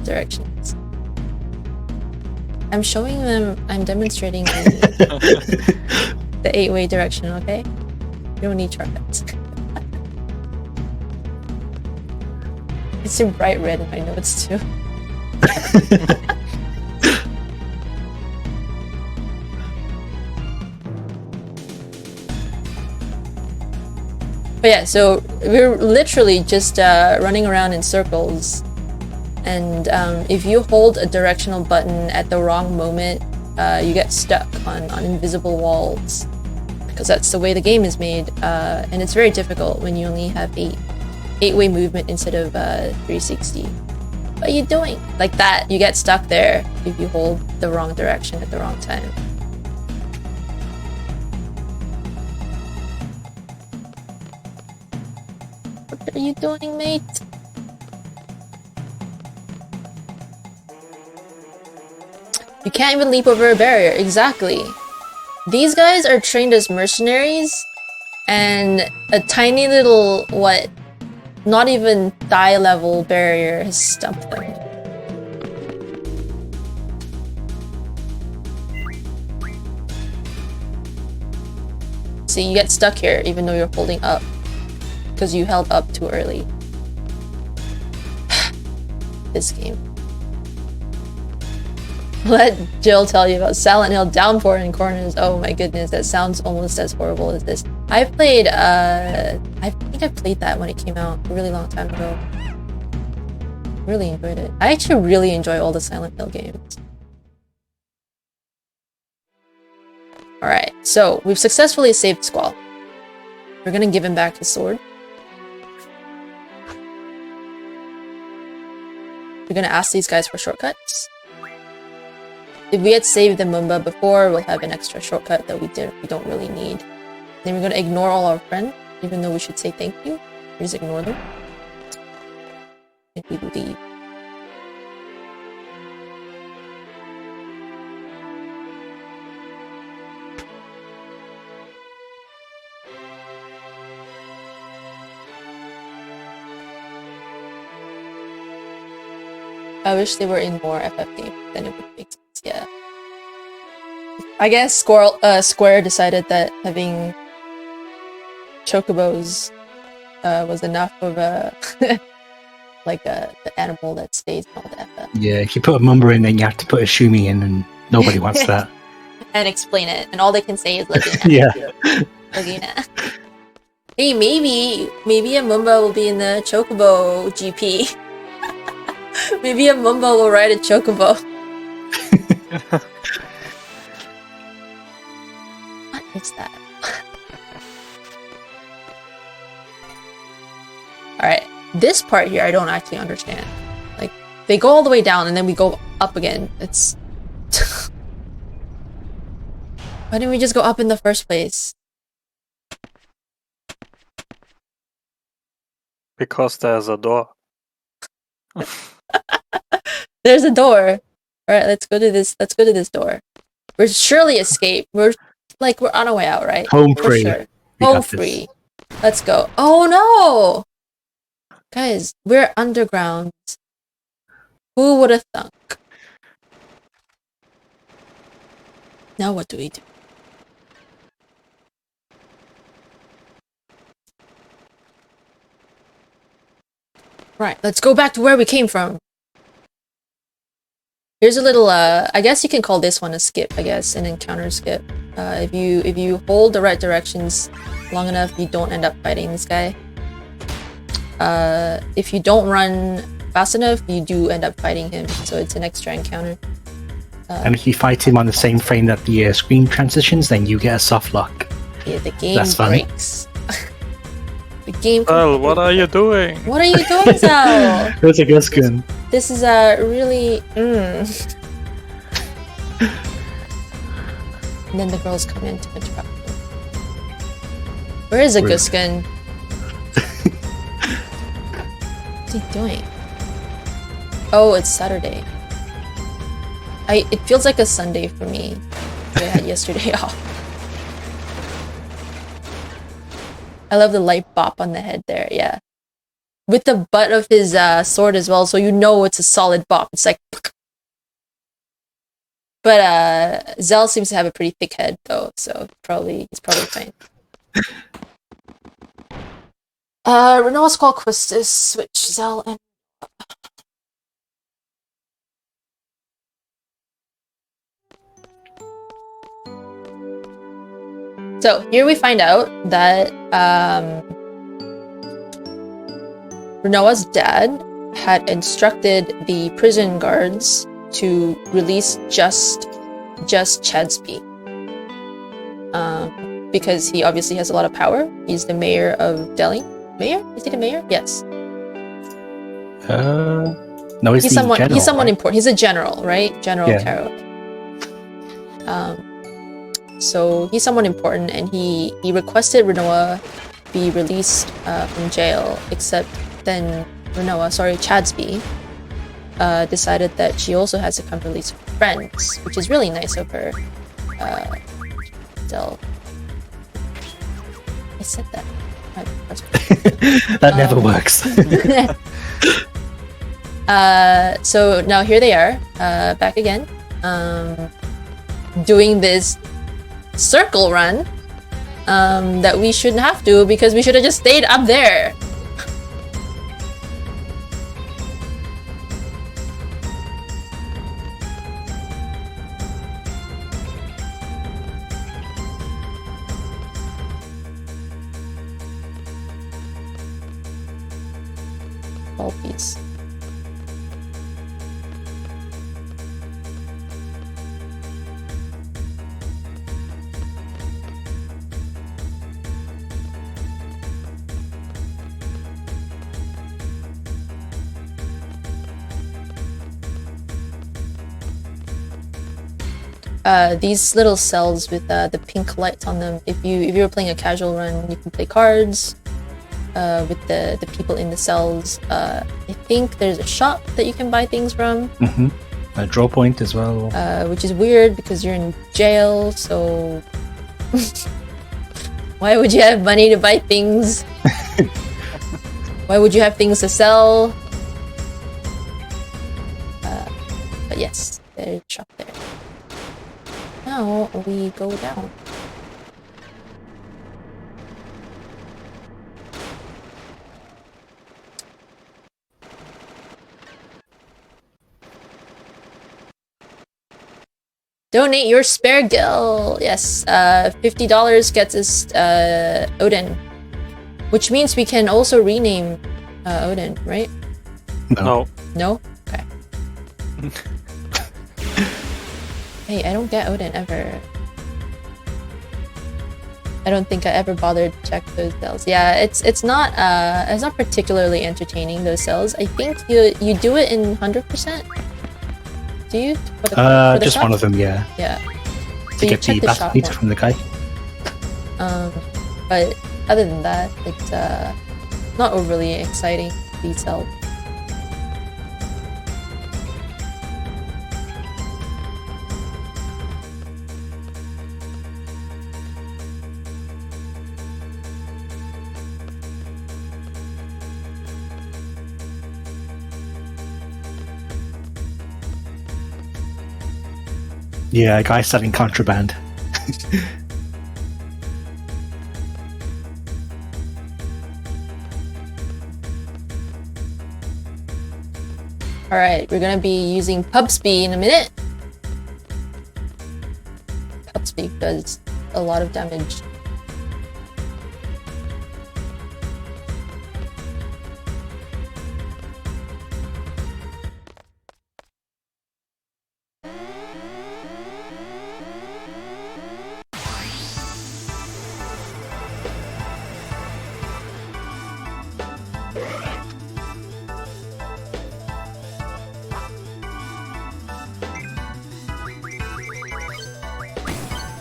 directions. I'm showing them. I'm demonstrating the 8-way direction. Okay, you don't need shortcuts. It's in bright red in my notes too. But yeah, so we're literally just running around in circles, and if you hold a directional button at the wrong moment, you get stuck on invisible walls, because that's the way the game is made, and it's very difficult when you only have 8-way movement instead of 360. What are you doing? Like that, you get stuck there if you hold the wrong direction at the wrong time. What are you doing, mate? You can't even leap over a barrier. Exactly. These guys are trained as mercenaries, and a tiny little, not even thigh level barrier has stumped them. See, you get stuck here even though you're holding up, because you held up too early. This game. Let Jill tell you about Silent Hill downpour in corners. Oh my goodness, that sounds almost as horrible as this. I played, I think I played that when it came out a really long time ago. Really enjoyed it. I actually really enjoy all the Silent Hill games. Alright, so we've successfully saved Squall. We're gonna give him back his sword. We're gonna ask these guys for shortcuts. If we had saved the Mumba before, we'll have an extra shortcut that we don't really need. Then we're gonna ignore all our friends, even though we should say thank you. We just ignore them. And we leave. I wish they were in more FF games, then it would make sense. Yeah. I guess Square decided that having chocobos was enough of a the animal that stays in all the FF. Yeah, if you put a Mumba in, then you have to put a Shumi in, and nobody wants that. And explain it, and all they can say is Laguna. Yeah. Laguna. Hey, maybe a Mumba will be in the Chocobo GP. Maybe a Mumba will ride a Chocobo. What is that? Alright, this part here I don't actually understand. Like, they go all the way down and then we go up again. It's... Why didn't we just go up in the first place? Because there's a door. There's a door. Alright, let's go to this door. We're surely escape. We're on our way out, right? Home free. Sure. Home free. Let's go. Oh no! Guys, we're underground. Who would have thunk? Now what do we do? Right, let's go back to where we came from. Here's a little, I guess you can call this one a skip, I guess, an encounter skip. If you hold the right directions long enough, you don't end up fighting this guy. If you don't run fast enough, you do end up fighting him, so it's an extra encounter. And if you fight him on the same frame that the screen transitions, then you get a soft lock. Yeah, the game That's fun. breaks. The game. Well, what are you doing? What are you doing, Sal? That's a good skin. This is a really. And then the girls come in to interrupt me. Where is a Guskin? What's he doing? Oh, it's Saturday. It feels like a Sunday for me. I had yesterday off. I love the light bop on the head there, yeah. With the butt of his sword as well, so you know it's a solid bop. It's like... But Zell seems to have a pretty thick head though, so he's probably fine. Renoa Squall Quistis, switch Zell and... So here we find out that Renoa's dad had instructed the prison guards to release just Chadsby. Because he obviously has a lot of power. He's the mayor of Delhi. Mayor? Is he the mayor? Yes. No, he's someone general, right? important. He's a general, right? General Taro. So he's someone important, and he requested Renoa be released from jail, except then Chadsby decided that she also has to come release her friends, which is really nice of her. Still, I said that. That never works. So now here they are, back again, doing this circle run that we shouldn't have to, because we should have just stayed up there. All piece. These little cells with the pink lights on them. If you were playing a casual run, you can play cards with the people in the cells. I think there's a shop that you can buy things from. A draw point as well. Which is weird because you're in jail, so why would you have money to buy things? Why would you have things to sell? But yes, there's a shop there. Now we go down. Donate your spare gil. Yes, $50 gets us Odin, which means we can also rename Odin, right? No. No? Okay. Hey, I don't get Odin ever. I don't think I ever bothered to check those cells. Yeah, it's not particularly entertaining, those cells. I think you do it in 100%. Do you? For the just shop? one of them, yeah. Yeah. To So you get check the the battle shop meter one. from the guy. But other than that, it's not overly exciting, these cells. Yeah, a guy selling contraband. Alright, we're gonna be using Pubsby in a minute. Pubsby does a lot of damage.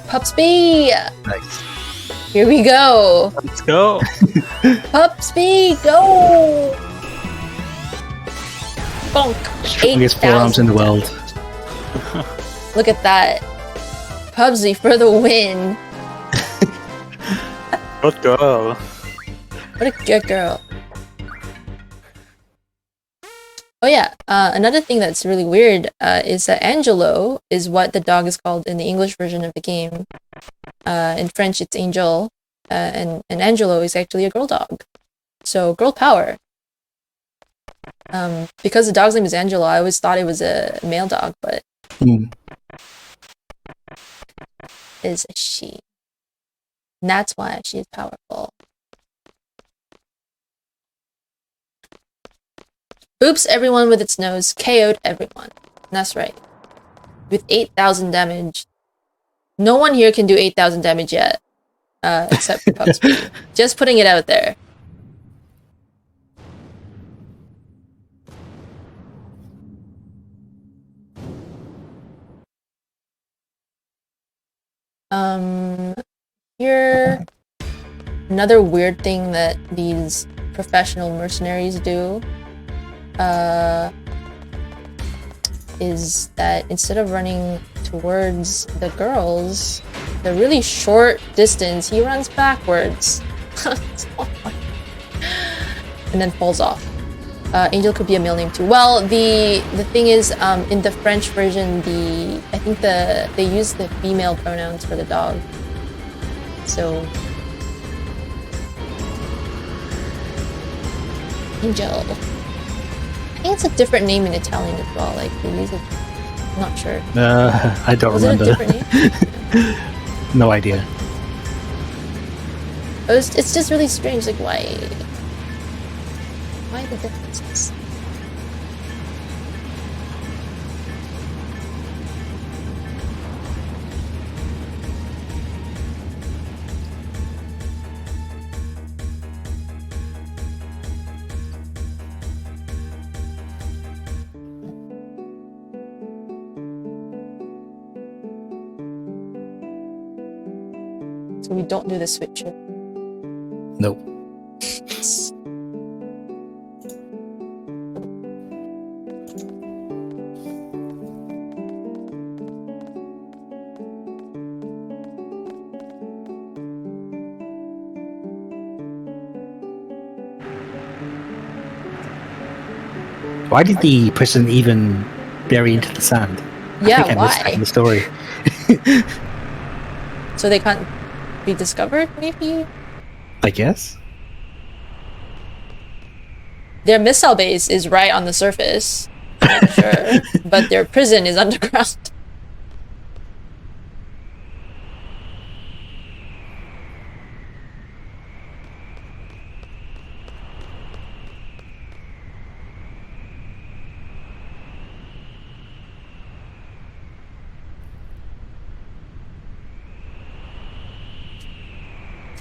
Pubsby! Nice. Here we go! Let's go. Pubsby, go! Bonk. Strongest forearms in the world. Look at that. Pubsy for the win. Good girl. What a good girl. Oh yeah, another thing that's really weird is that Angelo is what the dog is called in the English version of the game. In French, it's Angel, and Angelo is actually a girl dog. So, girl power. Because the dog's name is Angelo, I always thought it was a male dog, but is a she. And that's why she is powerful. Oops, everyone with its nose. KO'd everyone. That's right. With 8,000 damage. No one here can do 8,000 damage yet. Except for Pubsy. Just putting it out there. Here... Another weird thing that these professional mercenaries do is that instead of running towards the girls, the really short distance, he runs backwards. And then falls off. Angel could be a male name too. Well, the thing is, in the French version, I think they use the female pronouns for the dog. So Angel. I think it's a different name in Italian as well. Like they use it. I'm not sure. I don't remember. It a different name? No idea. It's just really strange. Like why the differences? So we don't do the switcher. Nope. Why did the prison even bury into the sand? Yeah, I think I missed that in the story. So they can't be discovered, maybe? I guess. Their missile base is right on the surface, I'm sure, but their prison is underground.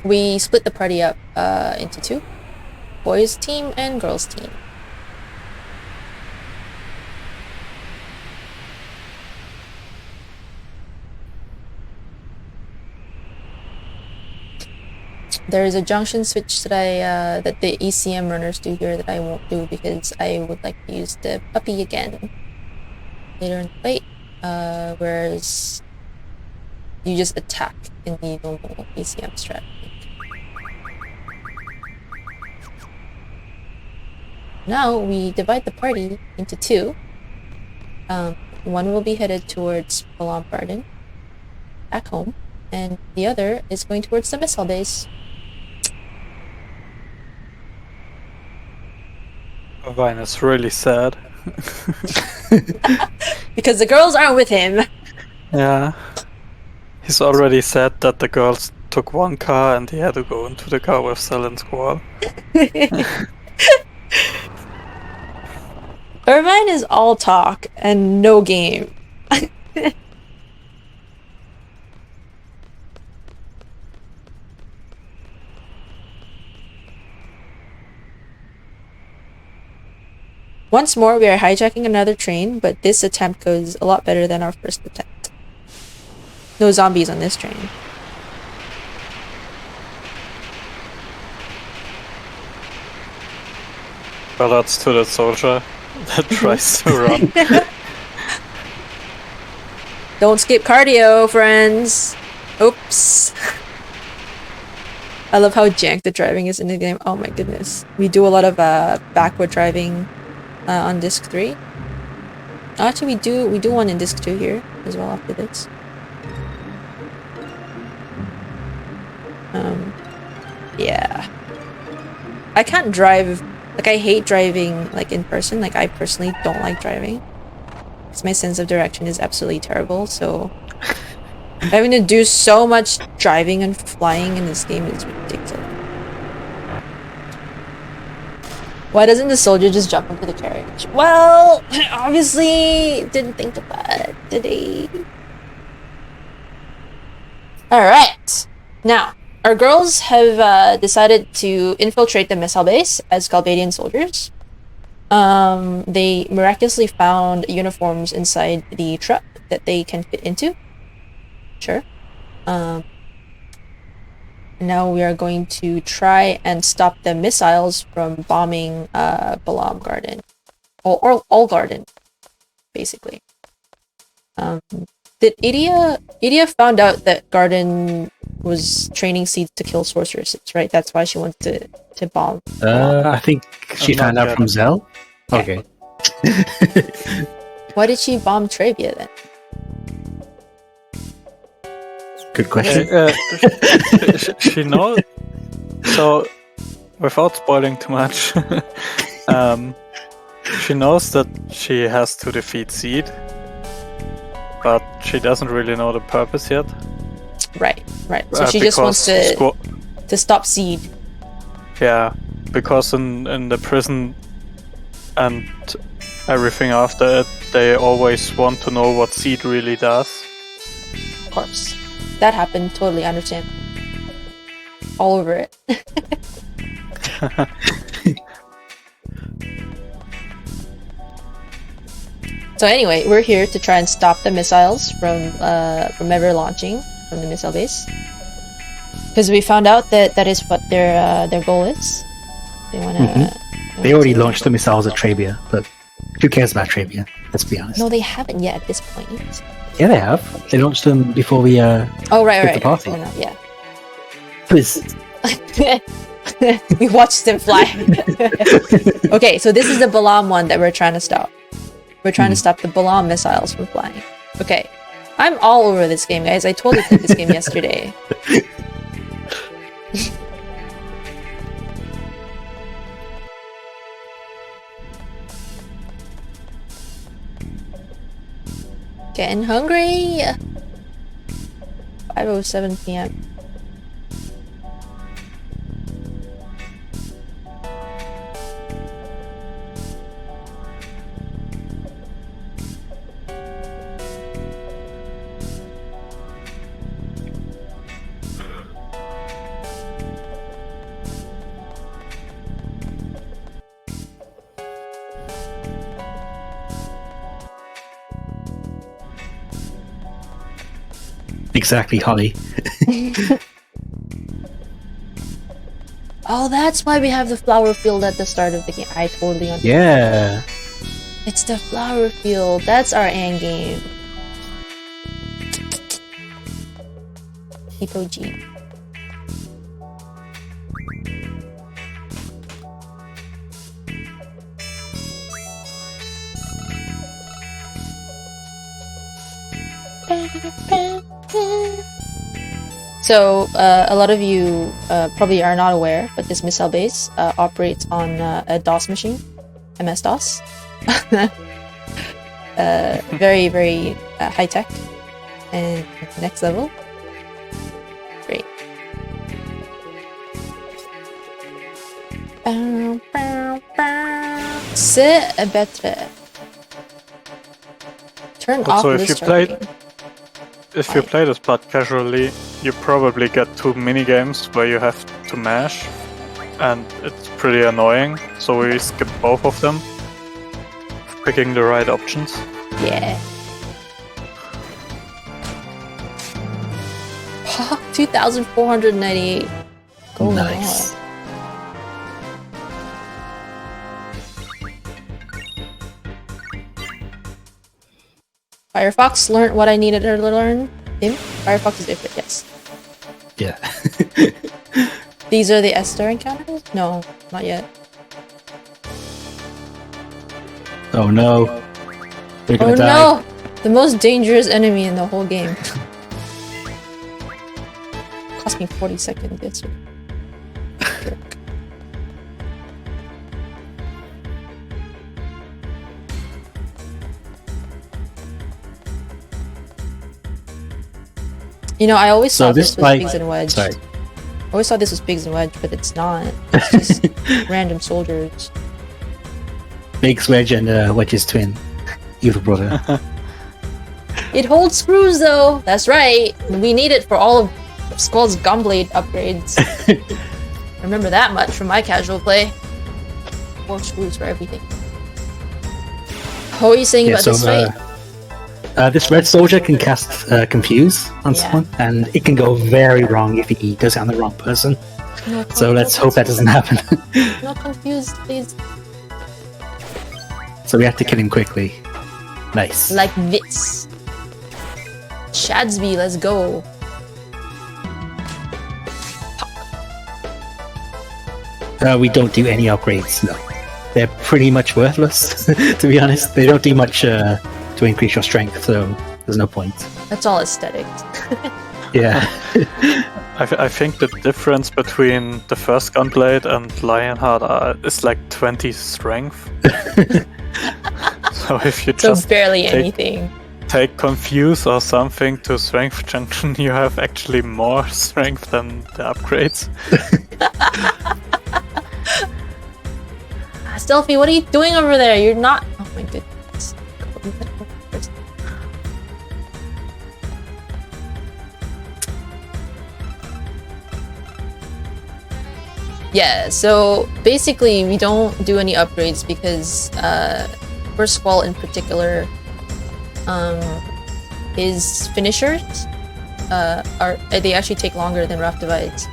We split the party up into two. Boys team and girls team. There is a junction switch that that the ECM runners do here that I won't do because I would like to use the puppy again later in the fight. Whereas you just attack in the normal ECM strat. Now we divide the party into two. One will be headed towards Balam Garden, back home, and the other is going towards the missile base. Vine is really sad. Because the girls aren't with him. Yeah. He's already said that the girls took one car and he had to go into the car with Cell and Squall. Irvine is all talk and no game. Once more, we are hijacking another train, but this attempt goes a lot better than our first attempt. No zombies on this train. Well, that's to the soldier. that tries to run. Don't skip cardio, friends. Oops. I love how jank the driving is in the game. Oh my goodness. We do a lot of backward driving on disc 3. Actually, we do one in disc 2 here as well after this. Yeah. I can't drive. Like, I hate driving like in person. Like, I personally don't like driving. Because my sense of direction is absolutely terrible, so having to do so much driving and flying in this game is ridiculous. Why doesn't the soldier just jump into the carriage? Well, obviously didn't think of that, did he? Alright. Now, our girls have decided to infiltrate the missile base as Galbadian soldiers. They miraculously found uniforms inside the truck that they can fit into. Sure. Now we are going to try and stop the missiles from bombing Balam Garden. Or all Garden, basically. Did Idia found out that Garden was training seeds to kill sorceresses, right? That's why she wanted to bomb. I think she found out from Zell. Okay. Why did she bomb Trabia then? Good question. She knows. So, without spoiling too much, she knows that she has to defeat Seed, but she doesn't really know the purpose yet. Right. So she just wants to stop Seed. Yeah, because in the prison and everything after it, they always want to know what Seed really does. Of course. That happened, totally understand. All over it. So anyway, we're here to try and stop the missiles from ever launching from the missile base. Because we found out that is what their goal is. They wanna... They already launched the missiles at Trabia, but who cares about Trabia? Let's be honest. No, they haven't yet at this point. Yeah, they have. They launched them before we right. the party. Oh, no, yeah. Please. We watched them fly. Okay, so this is the Balam one that we're trying to stop. We're trying to stop the Balam missiles from flying. Okay. I'm all over this game, guys. I totally played this game yesterday. Getting hungry. 5:07 p.m. Exactly, Holly. Oh, that's why we have the flower field at the start of the game. I totally understand. Yeah. It's the flower field. That's our end game. Hippo G. So, a lot of you probably are not aware, but this missile base operates on a DOS machine, MS-DOS. Very, very high tech and next level. Great. C'est better. Turn off Also, this if you play this part casually, you probably get 2 minigames where you have to mash, and it's pretty annoying, so we skip both of them, picking the right options. Yeah. 2,498. Going Nice. on. Firefox learned what I needed her to learn. Him? Firefox is different, yes. Yeah. These are the Esther encounters? No, not yet. Oh no. We're gonna Oh die. no! The most dangerous enemy in the whole game. Cost me 40 seconds, yes. You know, I always thought this was Pigs and Wedge. Sorry. I always thought this was Pigs and Wedge, but it's not. It's just random soldiers. Biggs, Wedge, and Wedge's twin. Evil brother. It holds screws though! That's right! We need it for all of Skull's Gunblade upgrades. Remember that much from my casual play. 4 screws for everything. What are you saying about this fight? This red soldier can cast Confuse on someone, and it can go very wrong if he does it on the wrong person. No, So let's hope that doesn't happen. Not confused, please. So we have to kill him quickly. Nice. Like this. Shadsby, let's go. We don't do any upgrades, no. They're pretty much worthless, to be honest. They don't do much to increase your strength, so there's no point. That's all aesthetic. Yeah. I think the difference between the first Gunblade and Lionheart is like 20 strength. So if you So just barely anything. take Confuse or something to Strength Junction, you have actually more strength than the upgrades. Stealthy, what are you doing over there? You're not. Oh my goodness. Yeah, so basically we don't do any upgrades because for Squall in particular, his finishers they actually take longer than Rough Divides.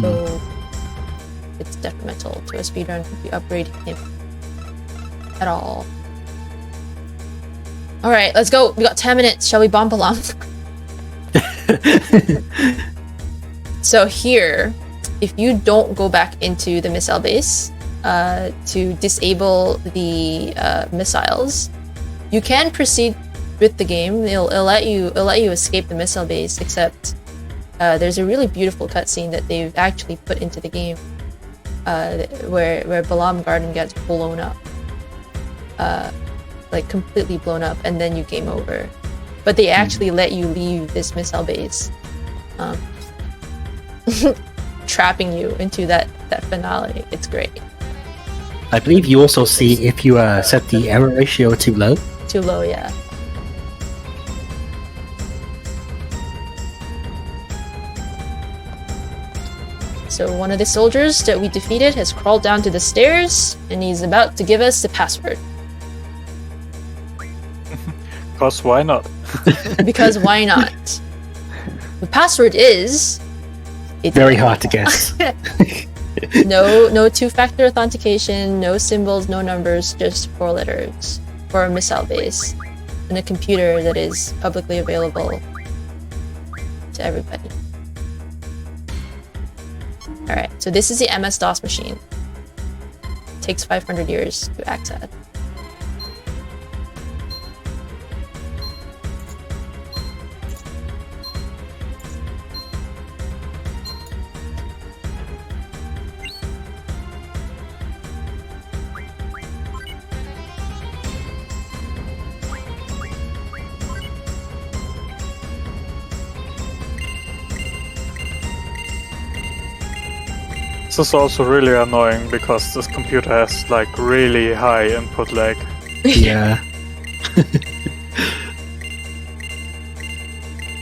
So it's detrimental to a speedrun if you upgrade him at all. Alright, let's go. We got 10 minutes. Shall we bump along? So here, if you don't go back into the missile base to disable the missiles, you can proceed with the game. It'll let you escape the missile base, except there's a really beautiful cutscene that they've actually put into the game where Balam Garden gets blown up, like completely blown up, and then you game over. But they actually let you leave this missile base, trapping you into that finale. It's great. I believe you also see if you set the error ratio too low. Too low, yeah. So one of the soldiers that we defeated has crawled down to the stairs, and he's about to give us the password. Because why not? Because why not? The password is... Very hard to guess. No two-factor authentication, no symbols, no numbers, just 4 letters for a missile base and a computer that is publicly available to everybody. Alright, so this is the MS-DOS machine. It takes 500 years to access. This is also really annoying because this computer has like really high input lag. Yeah.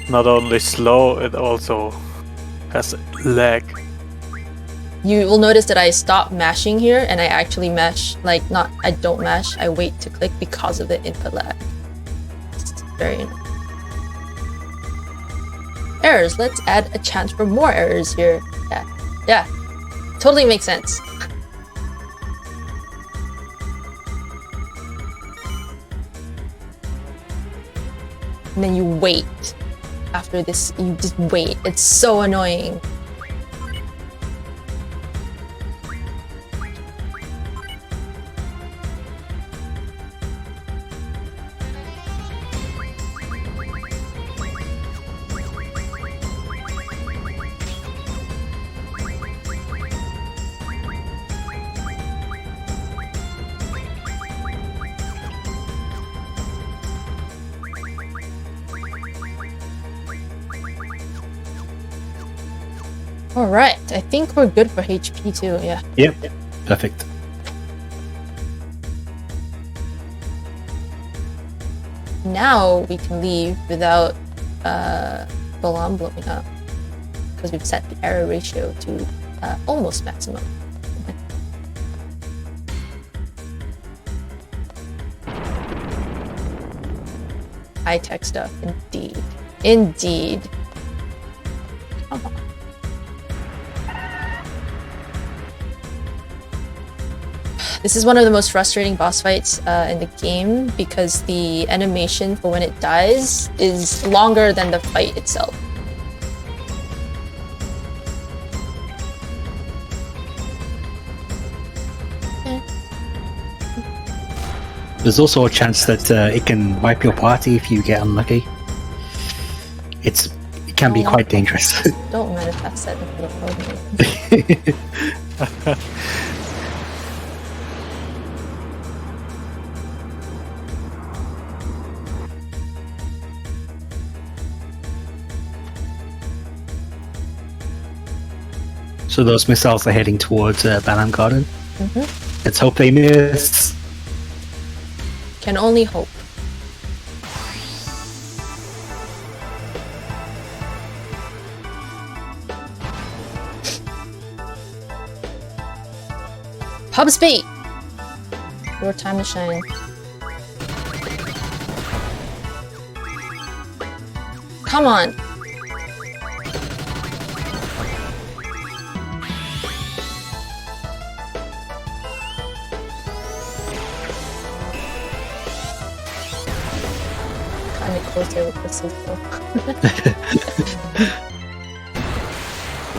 Not only slow, it also has lag. You will notice that I stop mashing here and I actually mash, like, I don't mash, I wait to click because of the input lag. It's very annoying. Errors, let's add a chance for more errors here. Yeah. Totally makes sense. and then you wait. After this, you just wait. It's so annoying. Alright, I think we're good for HP too, yeah. Yep. Perfect. Now we can leave without Golan blowing up. Because we've set the error ratio to almost maximum. High-tech stuff, indeed. Indeed. Come on. This is one of the most frustrating boss fights in the game because the animation for when it dies is longer than the fight itself. There's also a chance that it can wipe your party if you get unlucky. It can be quite dangerous. Don't manifest that into the program. So those missiles are heading towards Balam Garden. Mm-hmm. Let's hope they miss. Can only hope. Pub speed! Your time to shine. Come on! Kinda closer with this as well.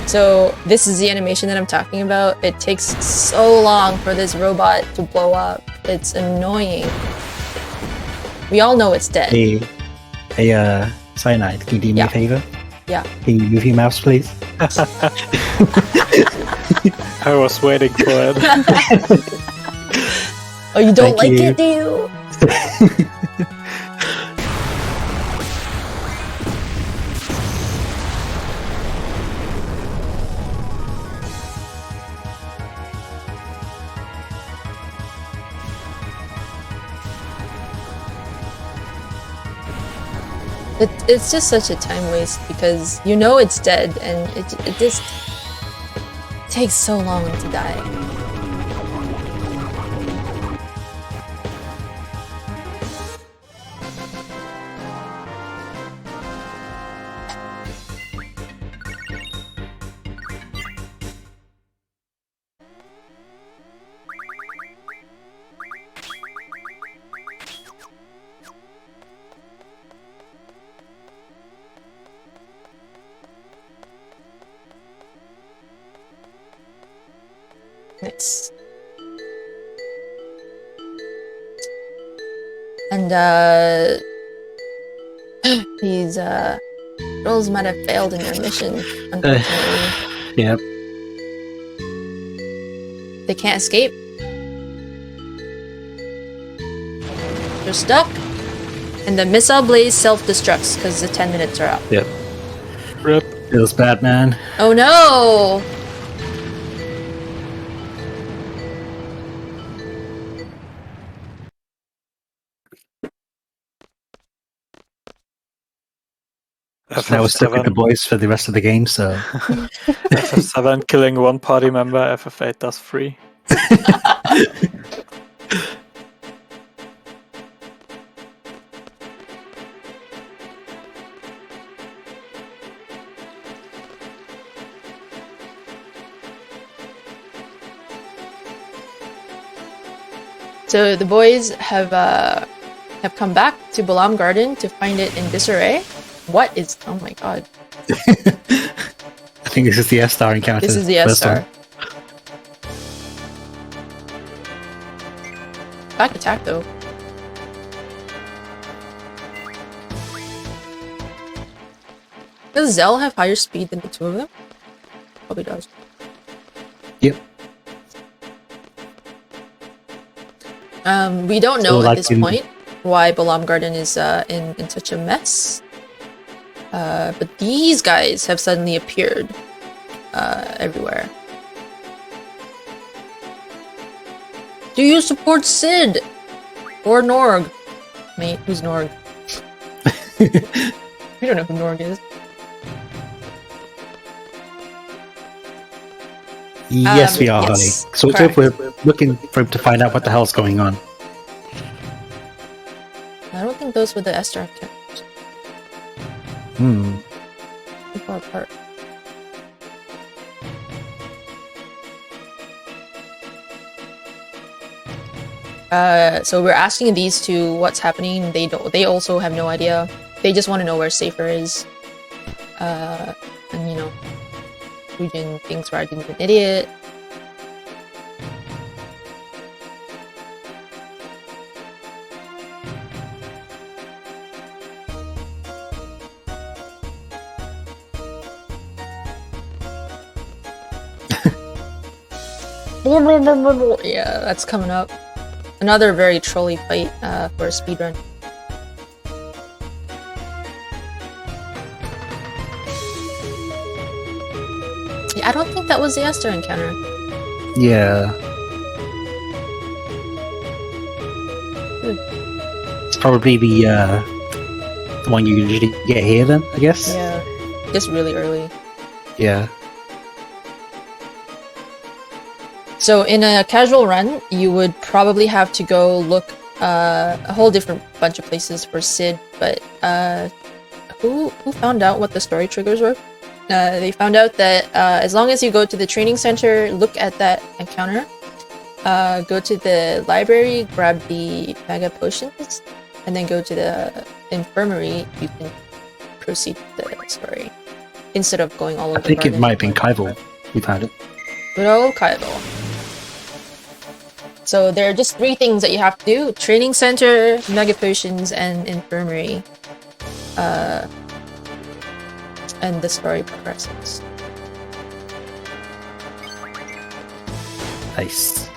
So this is the animation that I'm talking about. It takes so long for this robot to blow up. It's annoying. We all know it's dead. Hey, Cyanide, can you do me a favor? Yeah. Can you move your mouse, please? I was waiting for it. Oh, you don't Thank like you. it, do you? It's just such a time waste because you know it's dead and it just takes so long to die. Nice. And these girls might have failed in their mission, unfortunately. Yep. They can't escape. They're stuck. And the missile blaze self-destructs because the 10 minutes are up. Yep. Rip. Feels bad, man. Oh no! Now we're stuck with the boys for the rest of the game, so... FF7 killing one party member, FF8 does 3. So the boys have have come back to Balam Garden to find it in disarray. What is... Oh my god. I think this is the S-Star encounter. This is the first S-Star. one. Back attack though. Does Zell have higher speed than the two of them? Probably does. Yep. We don't know So, at like, this in- point why Balam Garden is in such a mess. But these guys have suddenly appeared everywhere. Do you support Sid? Or Norg? Mate, who's Norg? We don't know who Norg is. Yes, we are, yes, honey. Sort correct. of, we're looking for him to find out what the hell's going on. I don't think those were the Esther characters. Too far apart. So we're asking these two what's happening. They also have no idea. They just want to know where Safer is. And you know, Fujin thinks Raijin's an idiot. Yeah, that's coming up. Another very trolly fight for a speedrun. Yeah, I don't think that was the Esther encounter. Yeah. It's probably the one you usually get here then, I guess? Yeah, just really early. Yeah. So in a casual run, you would probably have to go look a whole different bunch of places for Sid, but who found out what the story triggers were? They found out that as long as you go to the training center, look at that encounter, go to the library, grab the mega potions, and then go to the infirmary, you can proceed with the story instead of going all over I think the it garden. might have been Kaival who found it. Good old Kaido. So there are just 3 things that you have to do: training center, mega potions, and infirmary. And the story progresses. Nice.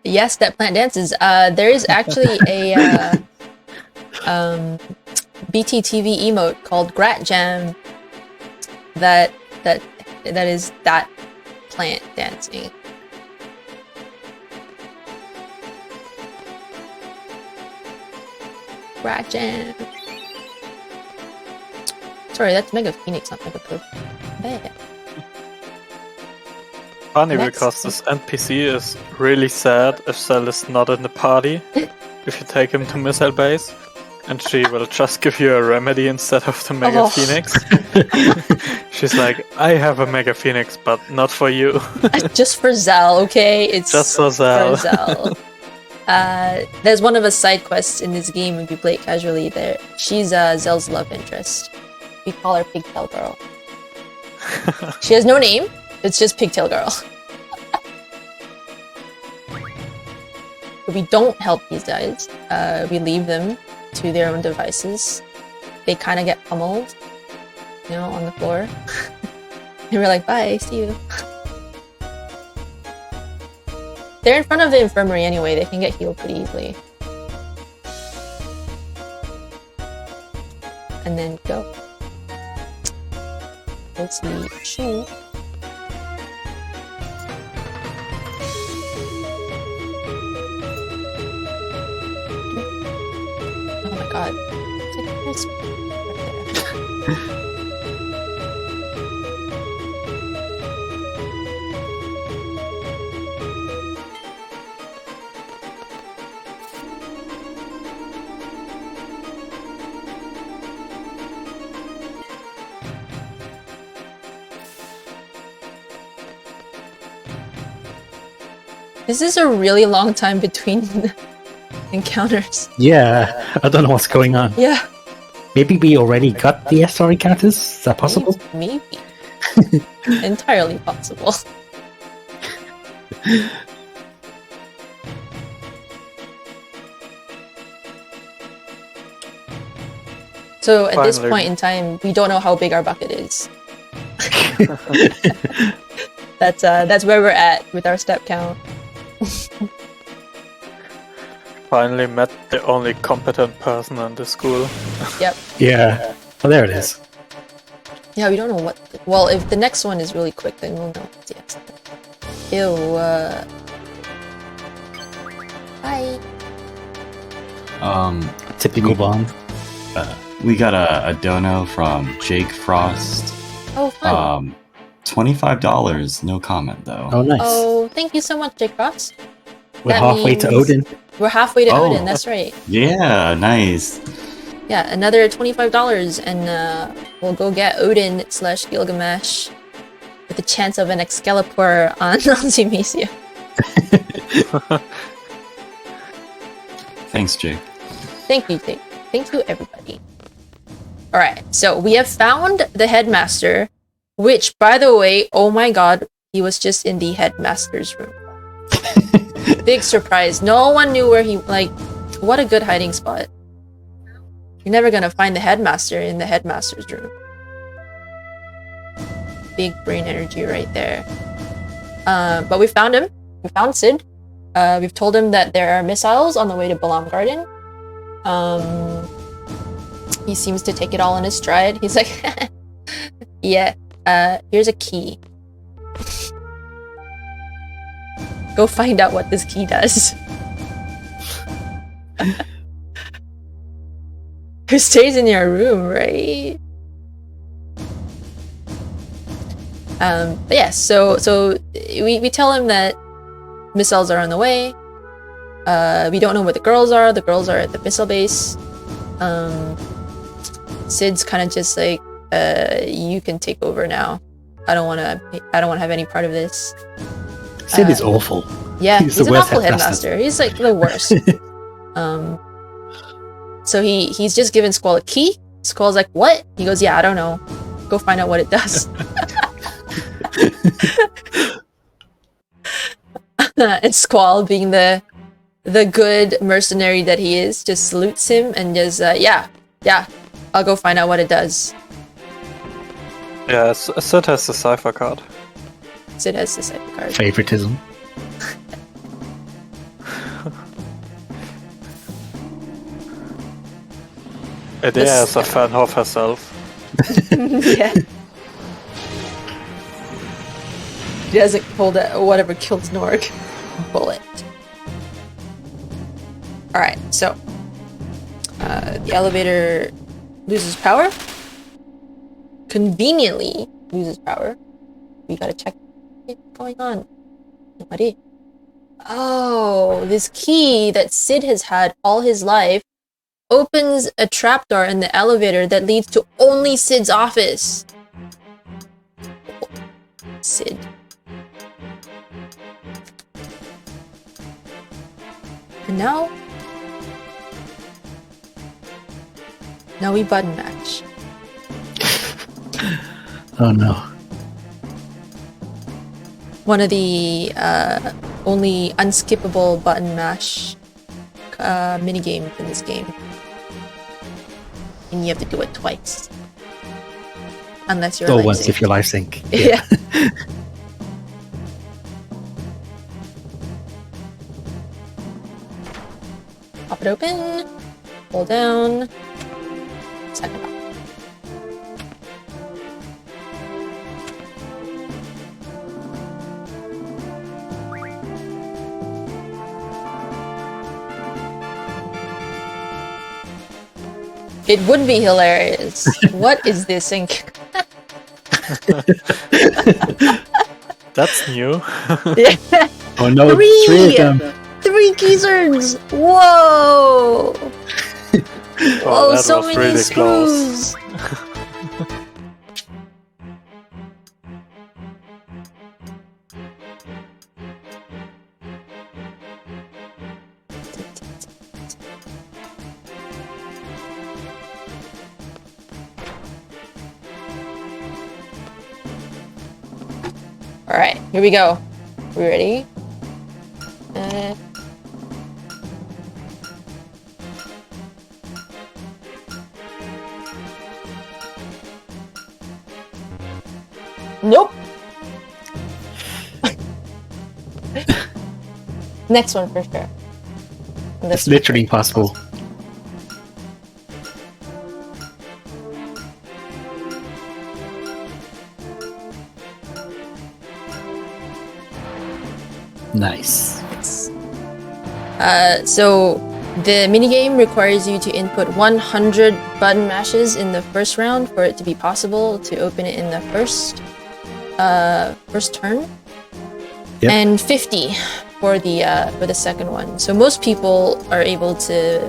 Yes, that plant dances. There is actually a BTTV emote called Grat Jam that is that plant dancing. Grat Jam. Sorry, that's Mega Phoenix, not Mega Potion. Bad. Funny Next. because this NPC is really sad if Cell is not in the party. If you take him to Missile Base, and she will just give you a remedy instead of the Mega Oh. Phoenix. She's like, I have a Mega Phoenix, but not for you. Just for Zell, okay? It's Just for Zell. For Zell. There's one of the side quests in this game if you play it casually there. She's Zell's love interest. We call her Pigtail Girl. She has no name, it's just Pigtail Girl. But we don't help these guys. We leave them to their own devices. They kind of get pummeled, you know, on the floor. And we're like, bye, see you. They're in front of the infirmary anyway, they can get healed pretty easily. And then go. Let's see. Shoot. Oh my god. It's like this right there. This is a really long time between encounters. Yeah, I don't know what's going on. Yeah. Maybe we already got the SR encounters? Is that possible? Maybe. Entirely possible. So at this Finally. point in time, we don't know how big our bucket is. That's where we're at with our step count. Finally met the only competent person in the school. Yep. Yeah. Oh, there it is. Yeah, we don't know what. Well, if the next one is really quick, then we'll know. Yes. Ew. Hi. Typical bomb. We got a dono from Jake Frost. Oh, fun. $25. No comment though. Oh, nice. Oh, thank you so much, Jake Ross. We're that halfway to means- Odin. We're halfway to Oh. Odin. That's right. Yeah, nice. Yeah, another $25, and we'll go get Odin / Gilgamesh with a chance of an Excalibur on Zimesia. Thanks, Jake. Thank you, thank you, everybody. All right, so we have found the headmaster, which, by the way, oh my god, he was just in the headmaster's room. Big surprise. No one knew where he, like, what a good hiding spot. You're never gonna find the headmaster in the headmaster's room. Big brain energy right there. But we found him. We found Sid. We've told him that there are missiles on the way to Balam Garden. He seems to take it all in his stride. He's like, yeah, here's a key. Go find out what this key does. Who stays in your room, right? But yeah, so we tell him that missiles are on the way. We don't know where the girls are. The girls are at the missile base. Sid's kind of just like, you can take over now. I don't want to have any part of this. Sid is awful. Yeah, He's he's the an worst awful headmaster. headmaster. He's like the worst. So he's just given Squall a key. Squall's like, what? He goes, yeah, I don't know. Go find out what it does. And Squall, being the good mercenary that he is, just salutes him and just, yeah, I'll go find out what it does. Yeah, Sid has the cipher card. Sid has the cipher card. Favoritism. Idea is a fan of herself. Yeah. She hasn't pulled a whatever killed Snorg bullet. Alright, so the elevator loses power. Conveniently loses power. We gotta check what's going on. Nobody. Oh, this key that Sid has had all his life opens a trapdoor in the elevator that leads to only Sid's office. Sid. And now we button match. Oh no. One of the only unskippable button mash mini games in this game. And you have to do it twice. Unless you're Or live once sync. if you're live sync. Yeah. Pop it open. Pull down. Second off. It would be hilarious. What is this ink? That's new. Yeah. Oh no, three of them. 3 keysers! Whoa! Oh, that so was many really close. screws! Alright, here we go. We ready? Nope. Next one for sure. It's literally impossible. Nice. So the minigame requires you to input 100 button mashes in the first round for it to be possible to open it in the first turn, and 50 for the second one. So most people are able to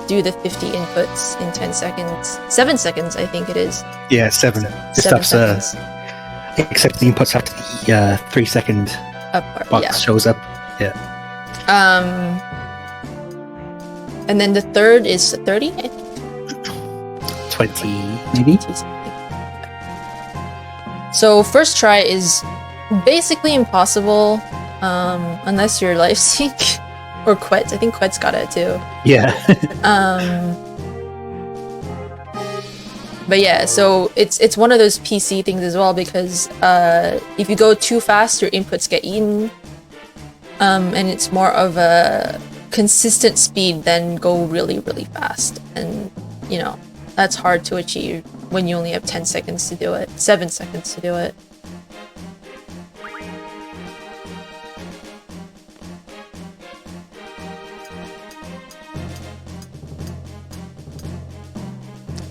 do the 50 inputs in 10 seconds, 7 seconds, I think it is. Yeah, 7. This 7 stuff's seconds. except the inputs after the 3-second box Yeah. shows up. Yeah. And then the third is 30, I think. 20, maybe? So first try is basically impossible, unless you're life sync or Quetz. I think Quetz got it too. Yeah. But yeah, so it's one of those PC things as well, because if you go too fast, your inputs get eaten, and it's more of a consistent speed than go really, really fast, and you know that's hard to achieve when you only have 10 seconds to do it, 7 seconds to do it.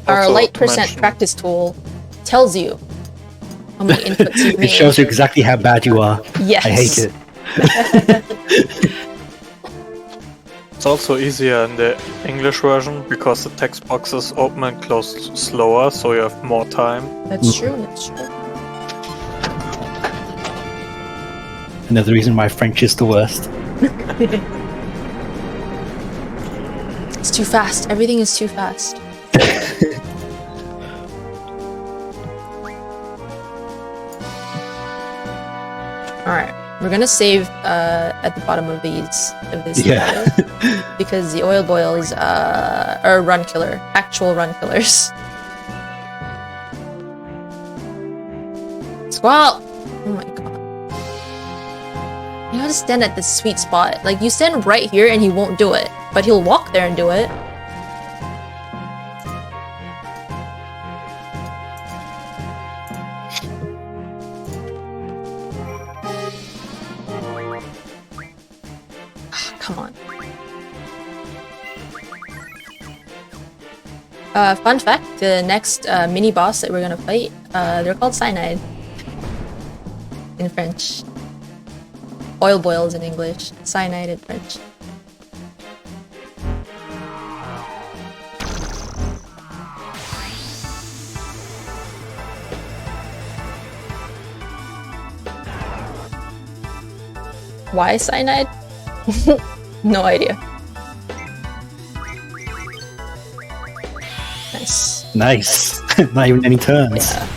Our Also light to percent mention- practice tool tells you how many inputs you've made. It shows you exactly how bad you are. Yes. I hate it. It's also easier in the English version because the text boxes open and close slower, so you have more time. That's true, that's true. Another reason why French is the worst. It's too fast. Everything is too fast. Alright, we're gonna save at the bottom of this Yeah. video, because the oil boils are run killer, actual run killers. Squall! Oh my god. You gotta stand at this sweet spot. Like, you stand right here and he won't do it, but he'll walk there and do it. Come on. Fun fact, the next mini boss that we're gonna fight, they're called cyanide in French. Oil boils in English, cyanide in French. Why cyanide? No idea. Nice. Nice. Not even any turns. Yeah.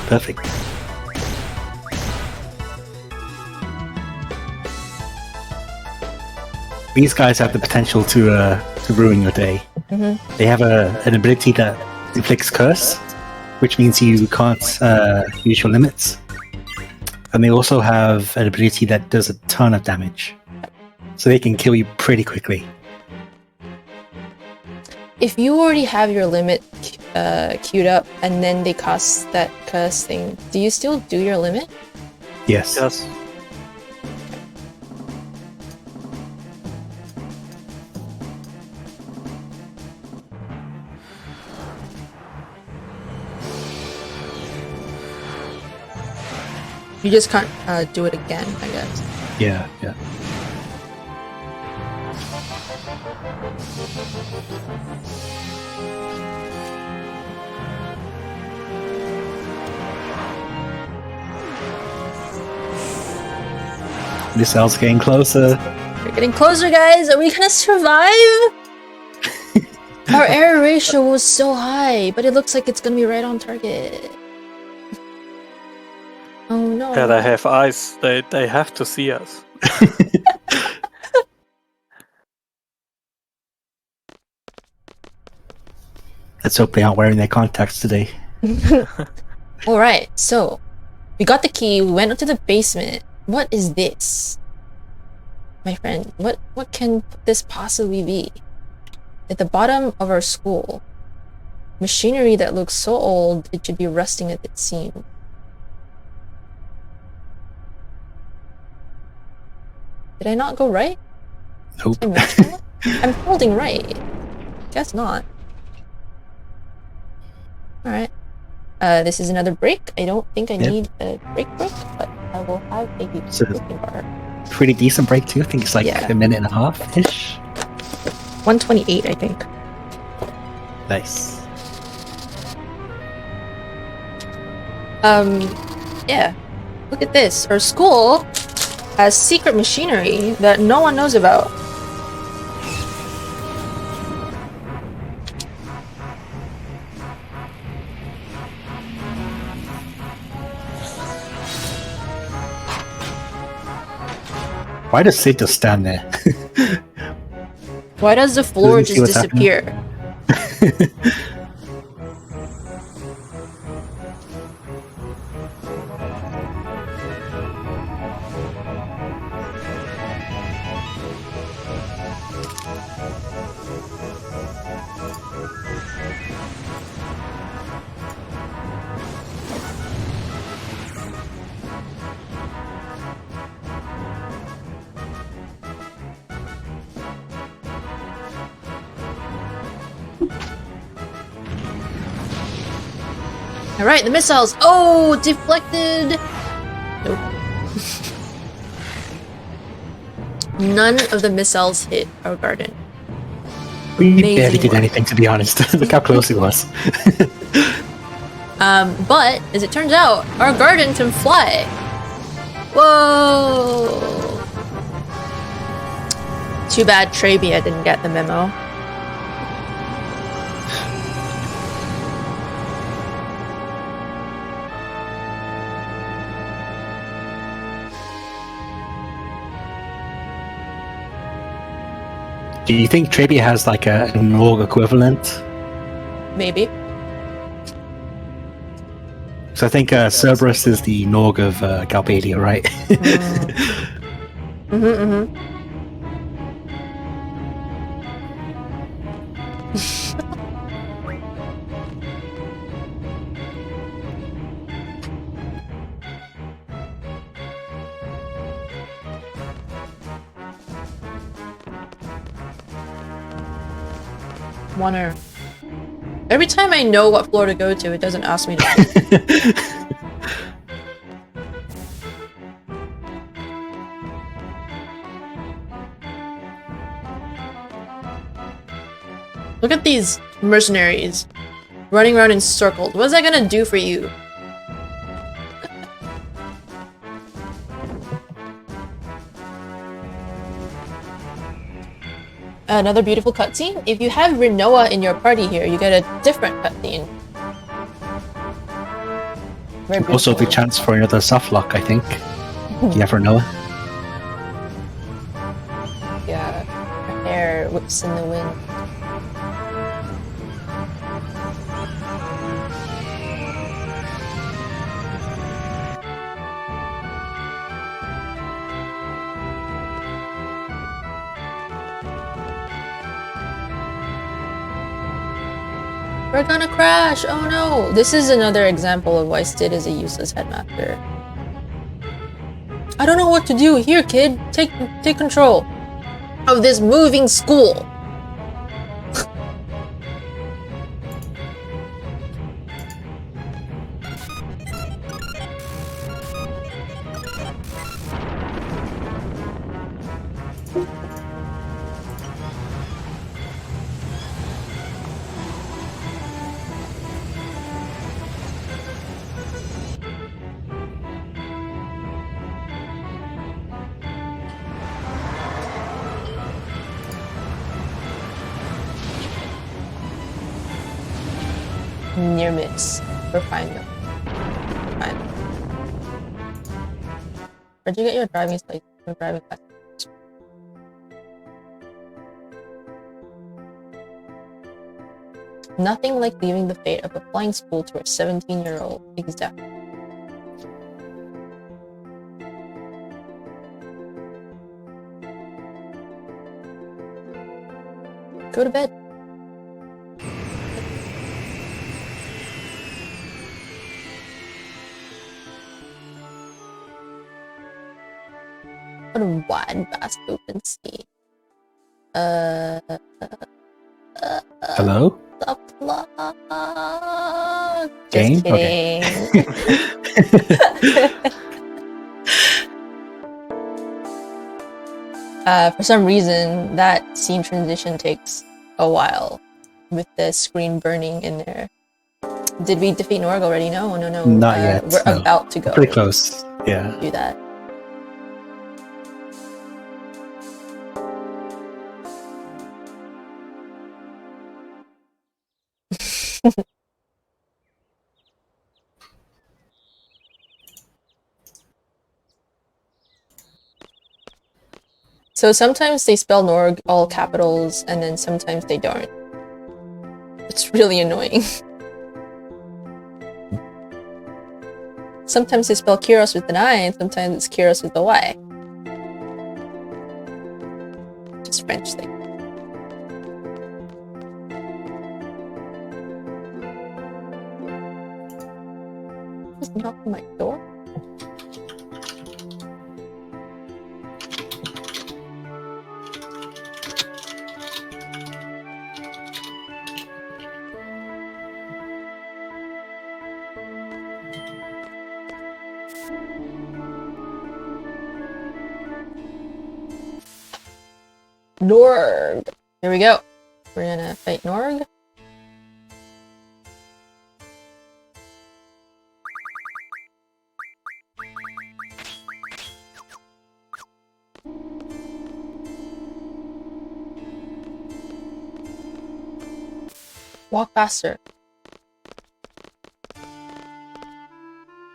Perfect. These guys have the potential to ruin your day. Mm-hmm. They have an ability that inflicts curse, which means you can't use your limits. And they also have an ability that does a ton of damage. So they can kill you pretty quickly. If you already have your limit queued up and then they cast that curse thing, do you still do your limit? Yes. Yes. You just can't do it again, I guess. Yeah, yeah. This cell's getting closer. We're getting closer, guys! Are we gonna survive? Our error ratio was so high, but it looks like it's gonna be right on target. Oh no. Yeah, they have eyes. They have to see us. Let's hope they aren't wearing their contacts today. Alright, so we got the key, we went up to the basement. What is this? My friend, what can this possibly be? At the bottom of our school. Machinery that looks so old it should be rusting at its seams. Did I not go right? Nope. I'm holding right. Guess not. Alright. This is another break. I don't think I need a break, but I will have a So- cooking bar. Pretty decent break too. I think it's like a minute and a half ish. 128, I think. Nice. Yeah. Look at this. Our school has secret machinery that no one knows about. Why does Sid just stand there? Why does the floor Doesn't see just what's happening. disappear? Alright, the missiles! Oh, deflected! Nope. None of the missiles hit our garden. We Amazing barely did work. anything, to be honest. Look how close it was. But, as it turns out, our garden can fly! Whoa! Too bad Trabia didn't get the memo. Do you think Trabia has like a Norg equivalent? Maybe. So I think Cerberus is the Norg of Galbadia, right? Wonder. Every time I know what floor to go to, it doesn't ask me to. Look at these mercenaries running around in circles. What is that gonna do for you? Another beautiful cutscene. If you have Rinoa in your party here, you get a different cutscene. Very Also, the beautiful. chance for another soft lock, I think. You never know. Yeah, her hair whips in the wind. We're gonna crash! Oh no! This is another example of why Stid is a useless headmaster. I don't know what to do. Here, kid, take control of this moving school. Near miss. We're fine though. Fine. Where'd you get your driving license? Your driving license? Nothing like leaving the fate of a flying school to a 17-year-old. Exactly. Go to bed. What a wide, vast, open sea. Hello? The plug. Game? Just kidding. For some reason, that scene transition takes a while with the screen burning in there. Did we defeat Norg already? No. Not yet. We're no. about to go. Pretty close. Yeah. Do that. So sometimes they spell Norg all capitals, and then sometimes they don't. It's really annoying. Sometimes they spell Kyros with an I, and sometimes it's Kyros with a Y. Just French thing. Just knock on my door? Norg! Here we go. We're gonna fight Norg. Walk faster.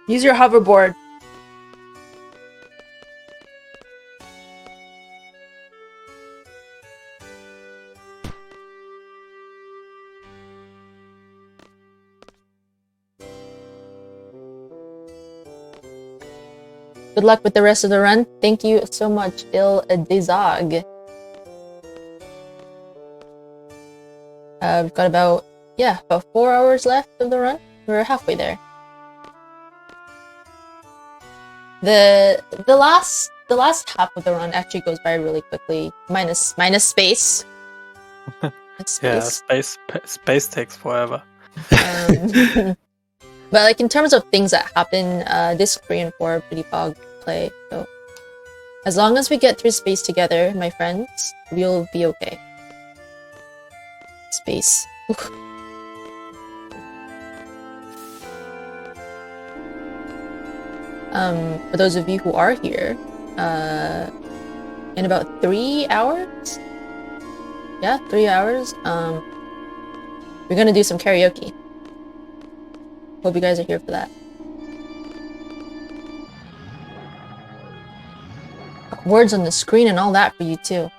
Use your hoverboard. Good luck with the rest of the run. Thank you so much, Il Desag. We've got about 4 hours left of the run. We're halfway there. The last half of the run actually goes by really quickly. Minus space. Yeah, space takes forever. But like in terms of things that happen, this 3 and 4 are pretty bog play. So as long as we get through space together, my friends, we'll be okay. Space. For those of you who are here, in about 3 hours? Yeah, 3 hours. We're gonna do some karaoke. Hope you guys are here for that. Words on the screen and all that for you too.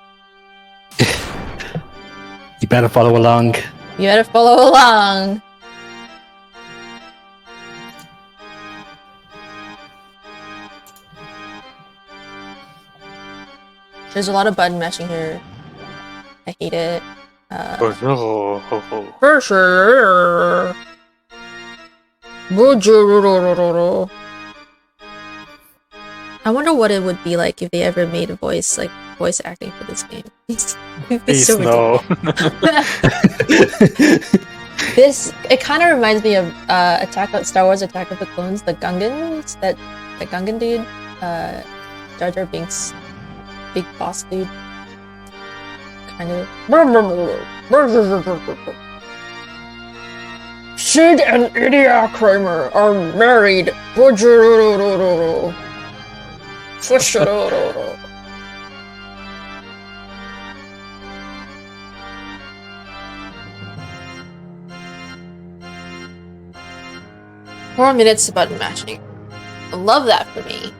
You better follow along. You better follow along. There's a lot of button mashing here. I hate it. For sure. I wonder what it would be like if they ever made a voice acting for this game. It'd be so no. It kind of reminds me of Star Wars Attack of the Clones, the Gungans, that Gungan dude, Jar Jar Binks, big boss dude, kind of. Sid and Idia Kramer are married. 4 minutes of button mashing. I love that for me.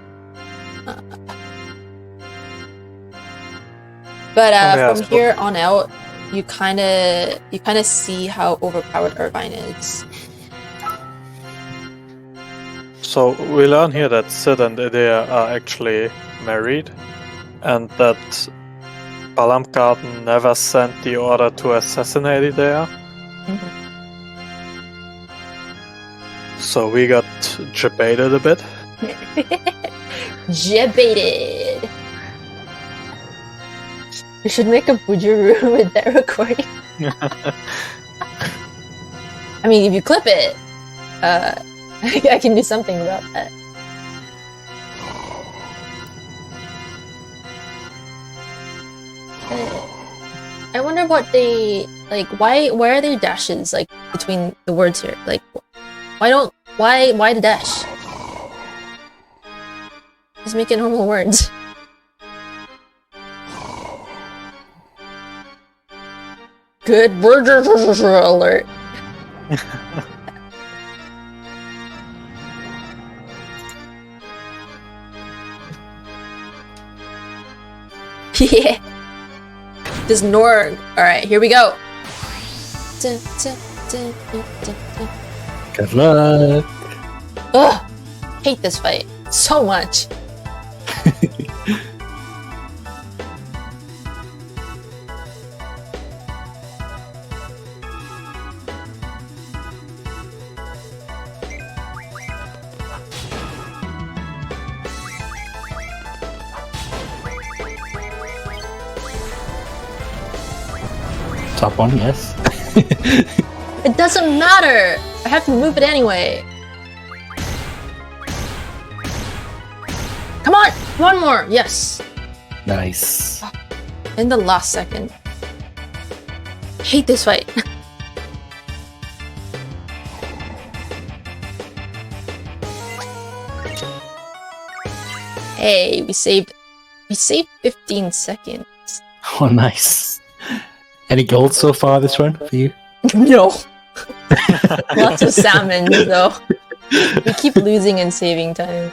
But Yeah, from here on out, you kind of see how overpowered Irvine is. So we learn here that Sid and Idea are actually married, and that Balamgarten never sent the order to assassinate Idea. Mhm. So we got debated a bit. Debated. We should make a Bujuru with that recording. I mean, if you clip it, I can do something about that. I wonder what they like. Why are there dashes like between the words here? Like, why the dash? Just make it normal words. Good word alert. Yeah. This Norg. Alright, here we go. Good luck. Ugh. Hate this fight so much. Top one, yes. It doesn't matter. I have to move it anyway. Come on, one more. Yes. Nice. In the last second. Hate this fight. Hey, we saved 15 seconds. Oh, nice. Any gold so far this run for you? No. Lots of salmon though. We keep losing and saving time.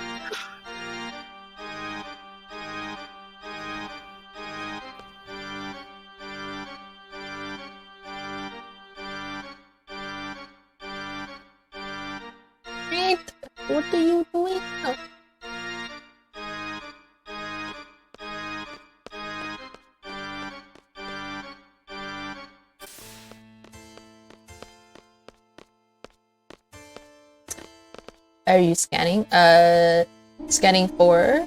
Wait, what are you doing? Oh. Are you scanning? Scanning for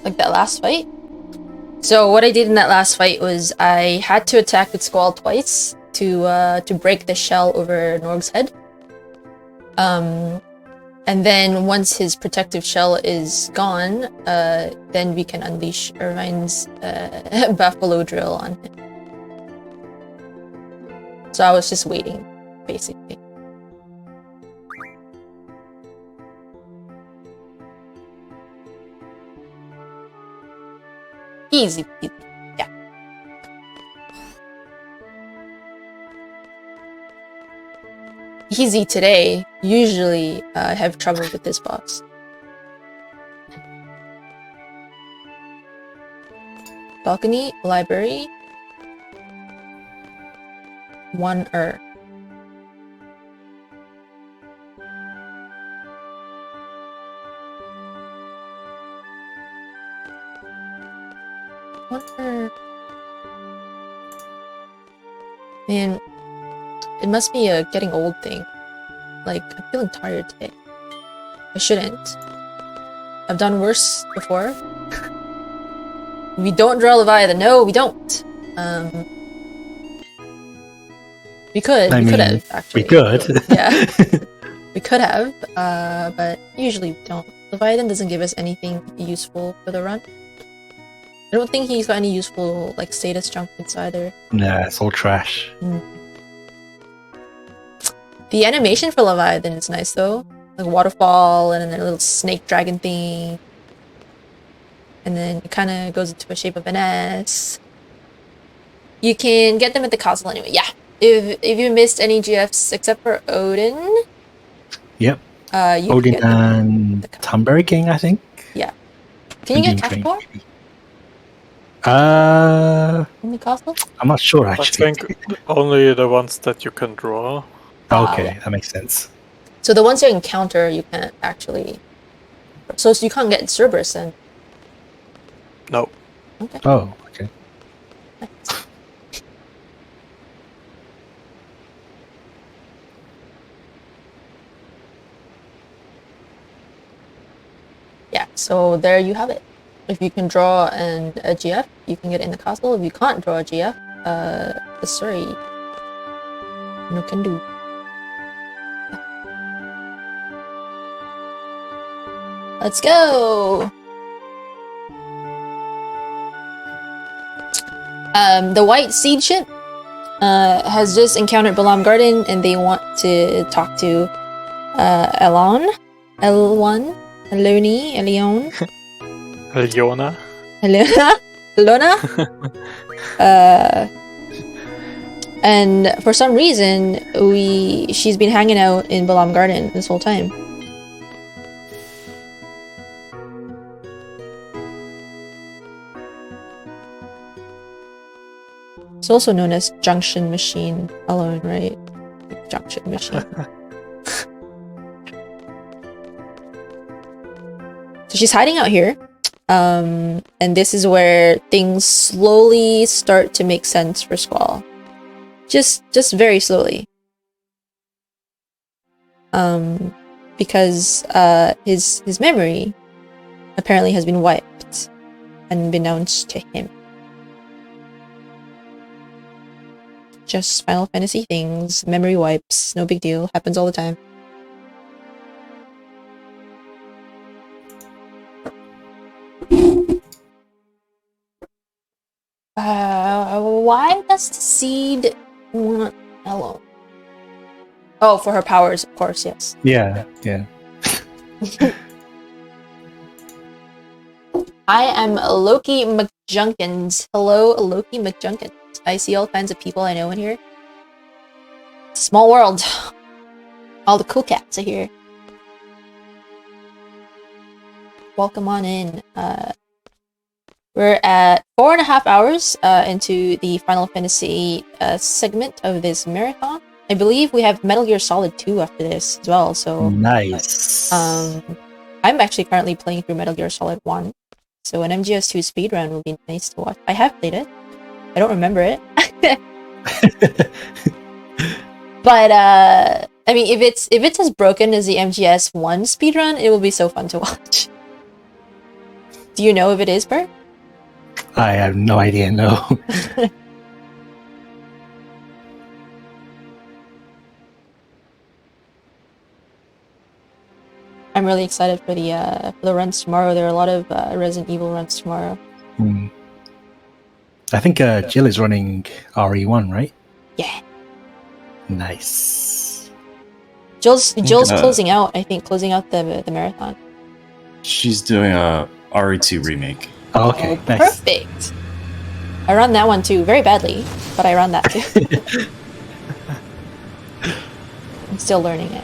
like that last fight. So what I did in that last fight was I had to attack with Squall twice to break the shell over Norg's head. And then once his protective shell is gone, then we can unleash Irvine's buffalo drill on him. So I was just waiting, basically. Easy peasy. Yeah. Easy today. Usually I have trouble with this boss. Balcony, library. 1 wonder. Man, it must be a getting old thing. Like, I'm feeling tired today. I shouldn't. I've done worse before. We don't draw Leviathan. No, we don't. We could. I We mean, could have, actually. we could. Yeah. We could have, but usually we don't. Leviathan doesn't give us anything useful for the run. I don't think he's got any useful like status junkets either. Nah, it's all trash. The animation for Leviathan is nice though. Like waterfall and then a little snake dragon thing. And then it kind of goes into a shape of an S. You can get them at the castle anyway. Yeah. If you missed any GFs except for Odin. Yep. You can Odin get them at and the castle. Thunberg King, I think. Yeah. Can you get doing training. Cathpor in the castle? I'm not sure I actually. think only the ones that you can draw. Okay, yeah. that makes sense. So the ones you encounter, you can't actually. So you can't get Cerberus then. No. Okay. Oh, okay. Yeah, so there you have it. If you can draw a GF, you can get it in the castle. If you can't draw a GF, sorry, no can do. Let's go! The white seed ship has just encountered Balam Garden and they want to talk to Elon, Elone, Elion, Leona. Elona. And for some reason, she's been hanging out in Balam Garden this whole time. It's also known as Junction Machine alone, right? Junction Machine. So she's hiding out here. And this is where things slowly start to make sense for Squall. Just very slowly. Because his memory apparently has been wiped unbeknownst to him. Just Final Fantasy things, memory wipes, no big deal, happens all the time. Why does the seed want Elo? Oh, for her powers, of course, yes. Yeah. I am Loki McJunkins. Hello, Loki McJunkins. I see all kinds of people I know in here. Small world. All the cool cats are here. Welcome on in. We're at 4.5 hours into the Final Fantasy segment of this marathon. I believe we have Metal Gear Solid 2 after this as well, so... Nice. I'm actually currently playing through Metal Gear Solid 1, so an MGS2 speedrun will be nice to watch. I have played it. I don't remember it. But, I mean, if it's as broken as the MGS1 speedrun, it will be so fun to watch. Do you know if it is, Bert? I have no idea, no. I'm really excited for the runs tomorrow. There are a lot of Resident Evil runs tomorrow. I think Jill is running RE1, right? Yeah. Nice. Jill's closing out, I think, closing out the marathon. She's doing a RE2 remake. Oh, okay, Oh, nice. perfect. I run that one too, very badly, but I run that too. I'm still learning it.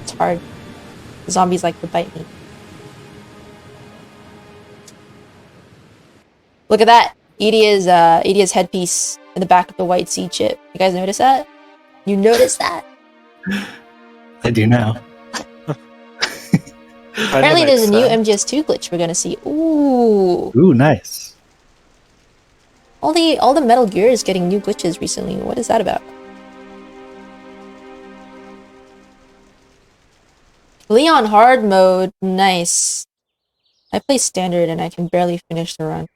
It's hard. Zombies like to bite me. Look at that! Edia's headpiece in the back of the white seed chip. You guys notice that? You notice that? I do now. Apparently there's a new MGS2 glitch we're gonna see. Ooh! Ooh, nice. All the Metal Gear is getting new glitches recently. What is that about? Leon hard mode, nice. I play standard and I can barely finish the run.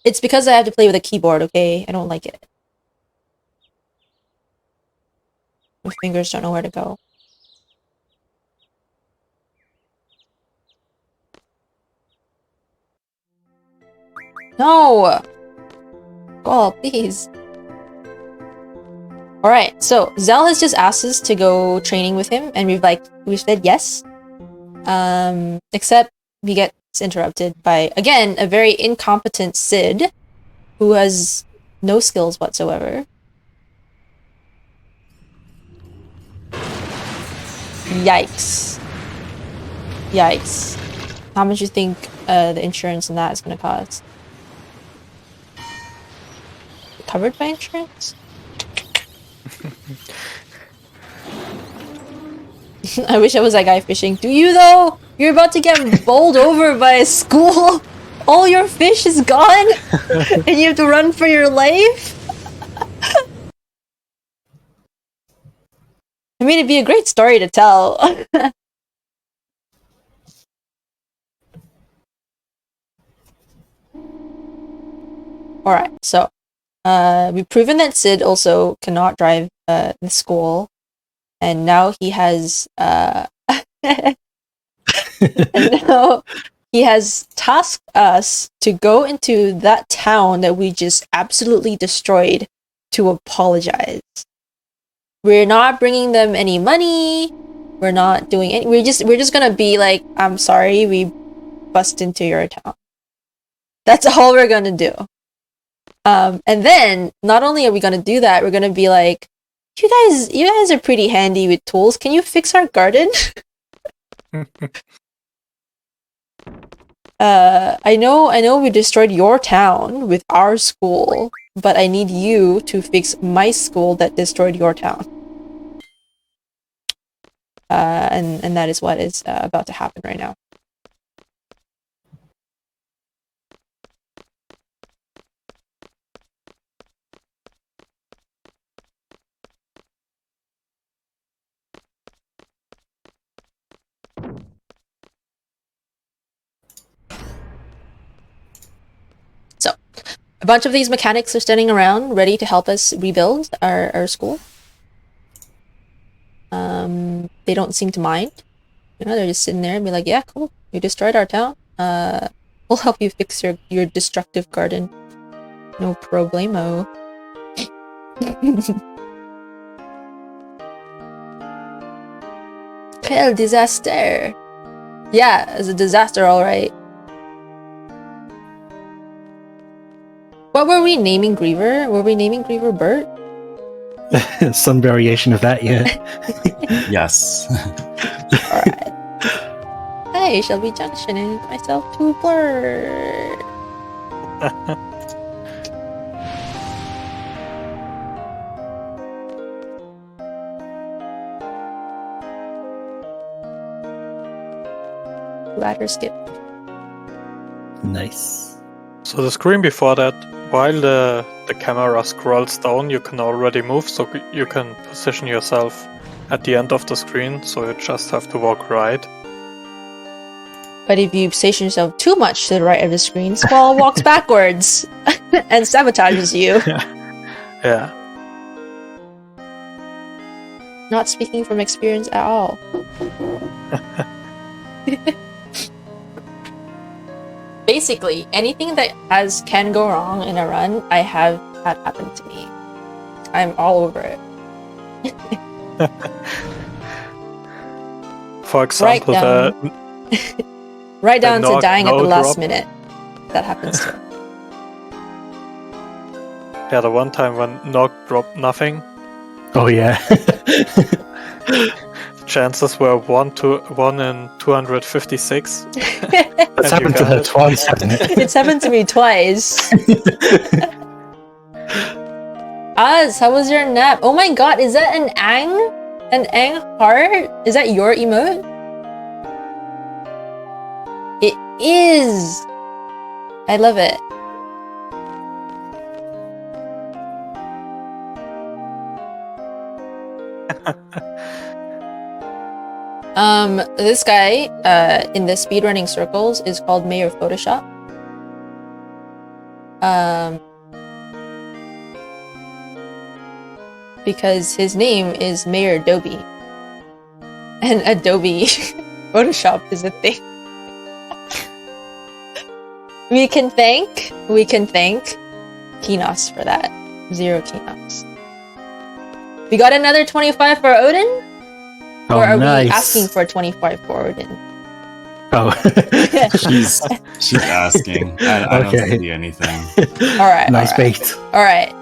It's because I have to play with a keyboard, okay? I don't like it. My fingers don't know where to go. No! Oh, please. Alright, so Zell has just asked us to go training with him, and we've said yes. Except he gets interrupted by, again, a very incompetent Sid, who has no skills whatsoever. Yikes. Yikes. How much do you think the insurance on that is going to cost? Covered by insurance? I wish I was that guy fishing. Do you though? You're about to get bowled over by a school. All your fish is gone, and you have to run for your life. I mean, it'd be a great story to tell. Alright, so we've proven that Sid also cannot drive the school, and now he has and now he has tasked us to go into that town that we just absolutely destroyed to apologize. We're not bringing them any money. We're not doing any. We're just gonna be like, I'm sorry, we bust into your town. That's all we're gonna do. And then not only are we gonna do that, we're gonna be like, you guys are pretty handy with tools. Can you fix our garden? I know we destroyed your town with our school, but I need you to fix my school that destroyed your town. And that is what is about to happen right now. So, a bunch of these mechanics are standing around, ready to help us rebuild our school. They don't seem to mind. You know, they're just sitting there and be like, yeah, cool, you destroyed our town. We'll help you fix your destructive garden. No problemo. Hell, disaster. Yeah, it's a disaster, alright. What were we naming Griever? Were we naming Griever Bert? Some variation of that, yeah. Yes. Alright. I shall be junctioning myself to Blur. Ladder skip. Nice. So the screen before that, while the camera scrolls down, you can already move, so you can position yourself at the end of the screen, so you just have to walk right. But if you station yourself too much to the right of the screen, Squall walks backwards and sabotages you. Yeah. Not speaking from experience at all. Basically, anything that can go wrong in a run, I have had happen to me. I'm all over it. For example, Right down to dying at the last drop. minute. That happens too. Yeah, the one time when Nog dropped nothing, Oh yeah. chances were 1 in 256. That's happened to her twice, hasn't it? It's happened to me twice. Az, how was your nap? Oh my god, is that an Ang? An Ang heart? Is that your emote? It is! I love it. This guy, in the speedrunning circles is called Mayor Photoshop. Because his name is Mayor Adobe. And Adobe Photoshop is a thing. We can thank Kinos for that. 0 Kinos. We got another 25 for Odin? Oh, or are nice. we asking for 25 for Odin? Oh. She's asking. I don't Okay. see anything. Alright. Nice alright. bait. Alright.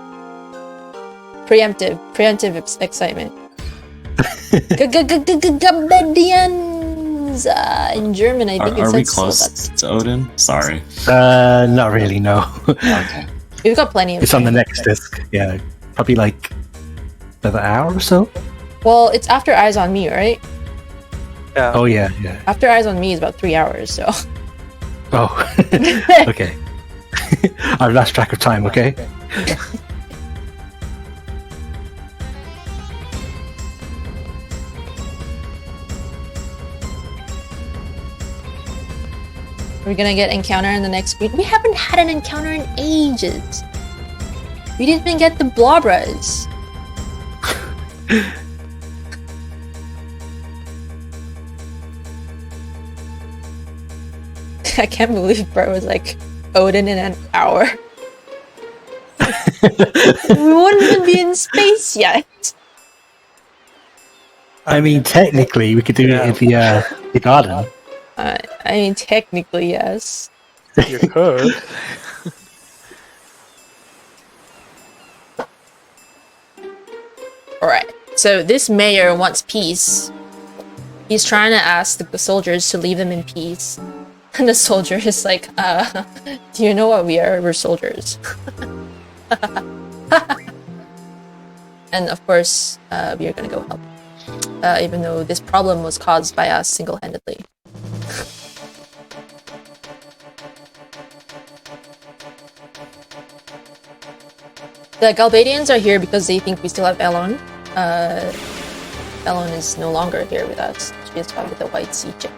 Preemptive excitement. Gabedians! In German, I think it Are says we so, close that's- to Odin? Sorry. Not really, no. Okay. We've got plenty of It's on the time. next disc. Yeah, probably like another hour or so. Well, it's after Eyes on Me, right? Yeah. Oh yeah, yeah. After Eyes on Me is about 3 hours, so. Oh, okay. I've lost track of time. Okay. We're gonna get encounter in the next week. We haven't had an encounter in ages. We didn't even get the Blobras. I can't believe Bart was like Odin in an hour. We wouldn't even be in space yet. I mean, technically, we could do it in the garden. I mean, technically, yes. You could. Alright, so this mayor wants peace. He's trying to ask the soldiers to leave them in peace. And the soldier is like, do you know what we are? We're soldiers. And of course, we are gonna go help. Even though this problem was caused by us single-handedly. The Galbadians are here because they think we still have Elon. Elon is no longer here with us. She is gone with the White Sea Chick.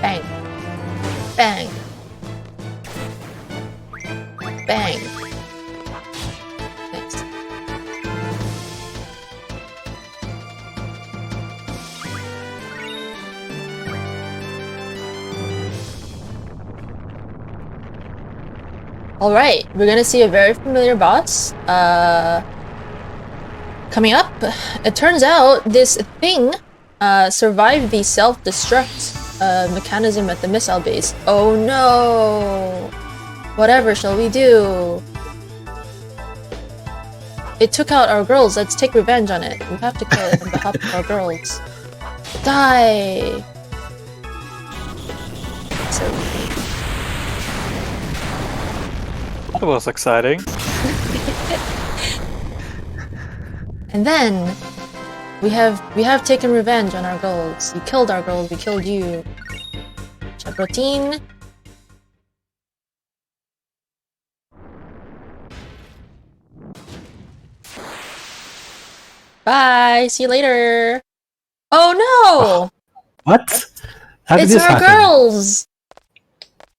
Bang. Bang. Bang. Nice. Alright, we're gonna see a very familiar boss. Coming up, it turns out this thing survived the self-destruct mechanism at the missile base. Oh no! Whatever shall we do? It took out our girls. Let's take revenge on it. We have to kill it on behalf of our girls. Die! So That was exciting. and then we have taken revenge on our girls. You killed our girls. We killed you. Chaprotein. Bye. See you later. Oh no! What? How did It's this our happen? girls.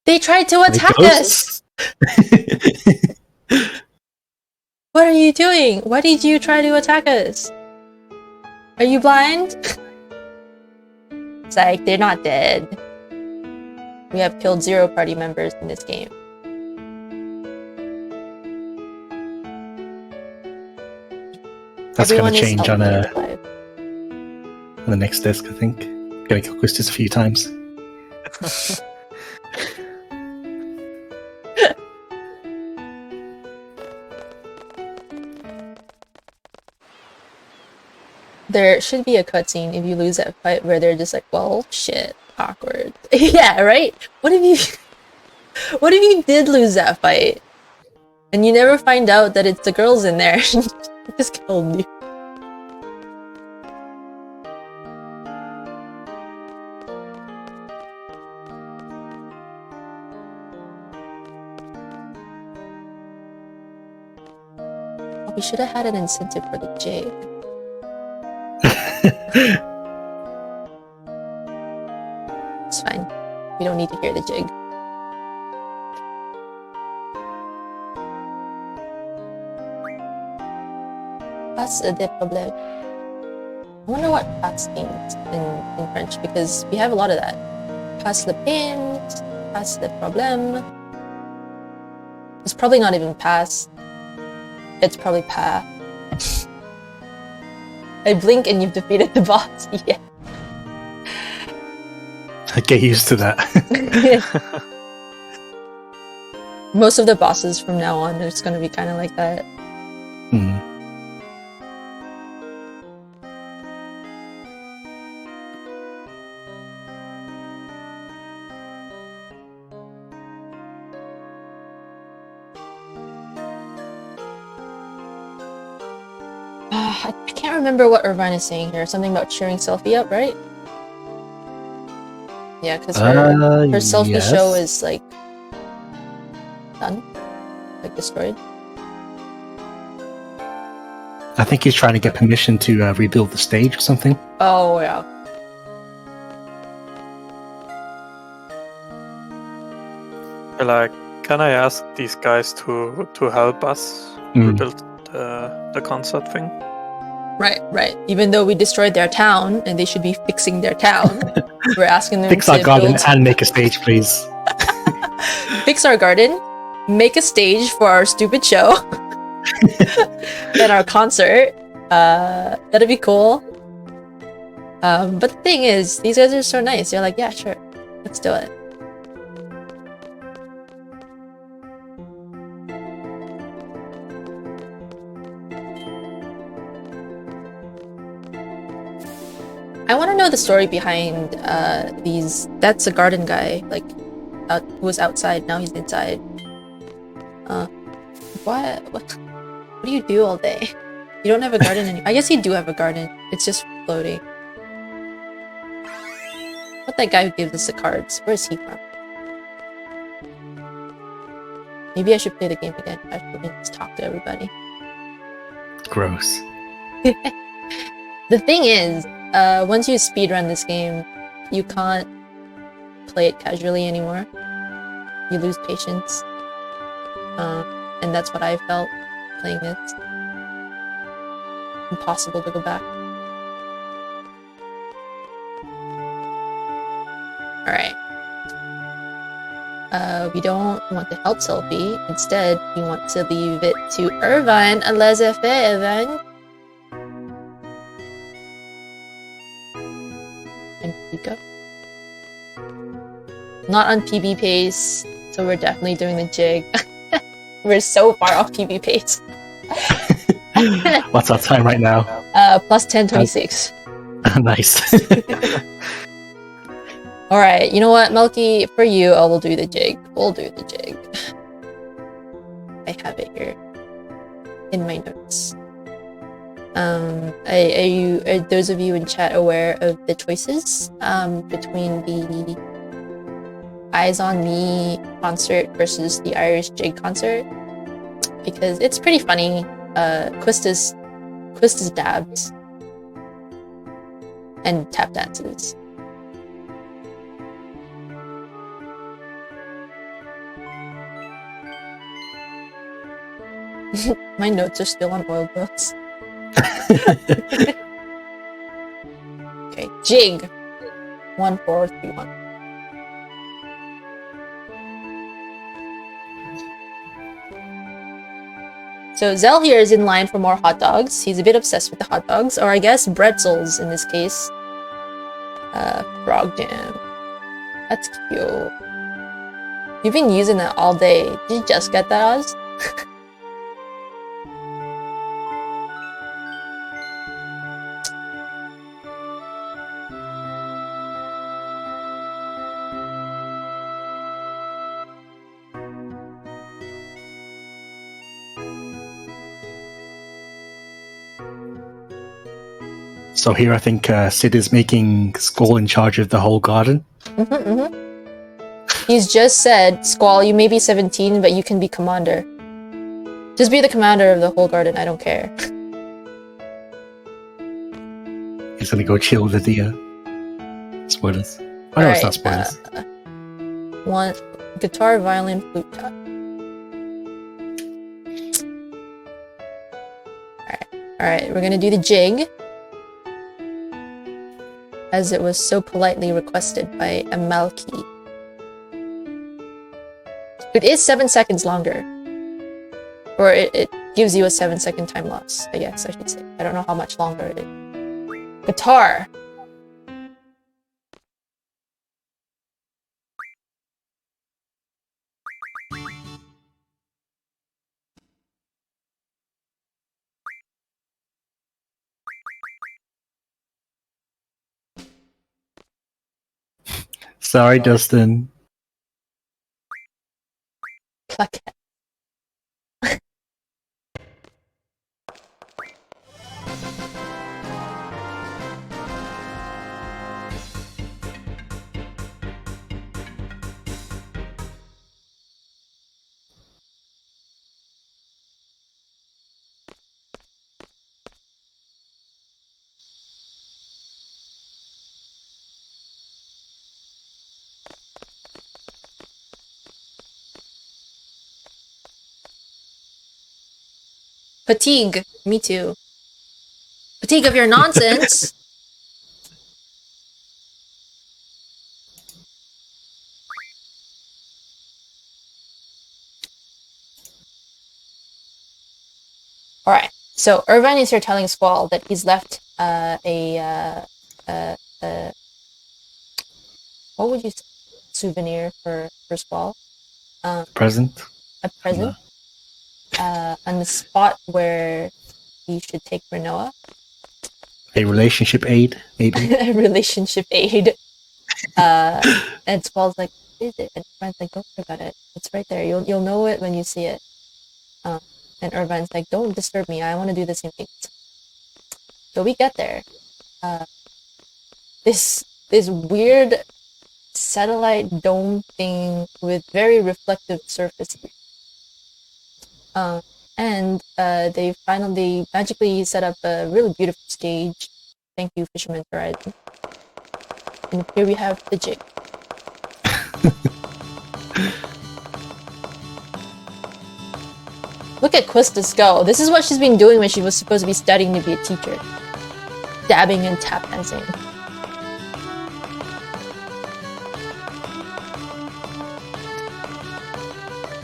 They tried to attack us. What are you doing? Why did you try to attack us? Are you blind? It's like, they're not dead. We have killed 0 party members in this game. That's Everyone going to is change on healthy and alive. the next disc, I think. Going to kill Quistis a few times. There should be a cutscene if you lose that fight where they're just like, well, shit, awkward. Yeah, right? What if you did lose that fight? And you never find out that it's the girls in there. Just killed you. Oh, we should have had an incentive for the jig. It's fine. We don't need to hear the jig. Passe des problèmes. I wonder what passe means in French, because we have a lot of that. Passe le pain, passe le problème. It's probably not even passe. It's probably pa. I blink and you've defeated the boss. Yeah. I get used to that. most of the bosses from now on, it's gonna be kind of like that. Hmm. I can't remember what Irvine is saying here. Something about cheering Selfie up, right? Yeah, because her selfie show Yes. is like done, like destroyed. I think he's trying to get permission to rebuild the stage or something. Oh yeah. Like, can I ask these guys to help us rebuild the concert thing? Right. Even though we destroyed their town and they should be fixing their town, we're asking them Fix to our garden build... and make a stage, please. fix our garden, make a stage for our stupid show, and our concert. That'd be cool. But the thing is, these guys are so nice. They're like, yeah, sure, let's do it. I want to know the story behind these. That's a garden guy, like, who was outside. Now he's inside. What do you do all day? You don't have a garden anymore. I guess you do have a garden. It's just floating. What that guy who gives us the cards? Where is he from? Maybe I should play the game again. I should just talk to everybody. Gross. The thing is, once you speedrun this game, you can't play it casually anymore. You lose patience. And that's what I felt playing this. Impossible to go back. Alright. We don't want to help Selfie. Instead, we want to leave it to Irvine. Laissez-faire, Irvine. And we go. Not on PB pace, so we're definitely doing the jig. We're so far off PB pace. What's our time right now? Plus 10:26. Nice. Alright, you know what, Melky? For you, I will do the jig. We'll do the jig. I have it here. In my notes. Are those of you in chat aware of the choices between the Eyes on Me concert versus the Irish Jig concert? Because it's pretty funny. Quista's dabs and tap dances. My notes are still on oil boats. Okay, jig. 1, 4, 3, 1. So Zell here is in line for more hot dogs. He's a bit obsessed with the hot dogs, or I guess pretzels in this case. Frog jam. That's cute. You've been using that all day. Did you just get that, Oz? So here I think Sid is making Skull in charge of the whole garden. He's just said, Squall, you may be 17, but you can be commander. Just be the commander of the whole garden, I don't care. He's gonna go chill with the spoilers. Oh no, it's not spoilers. One guitar, violin, flute, top. Alright, we're gonna do the jig. As it was so politely requested by Amalki. It is 7 seconds longer. Or it gives you a 7-second time lapse, I guess I should say. I don't know how much longer it is. Guitar! Sorry, Dustin. Plaquette. Fatigue. Me too. Fatigue of your nonsense. All right. So Irvine is here telling Squall that he's left what would you say? Souvenir for Squall? Present. A present. On the spot where he should take Renoa. A relationship aid, maybe. A relationship aid. And Squall's like, what is it? And Irvine's like, don't worry about it. It's right there. You'll know it when you see it. And Irvine's like, don't disturb me. I want to do the same thing. So we get there. This weird satellite dome thing with very reflective surfaces. And they finally magically set up a really beautiful stage. Thank you, Fisherman's Horizon. And here we have the jig. Look at Quistis go. This is what she's been doing when she was supposed to be studying to be a teacher. Dabbing and tap dancing.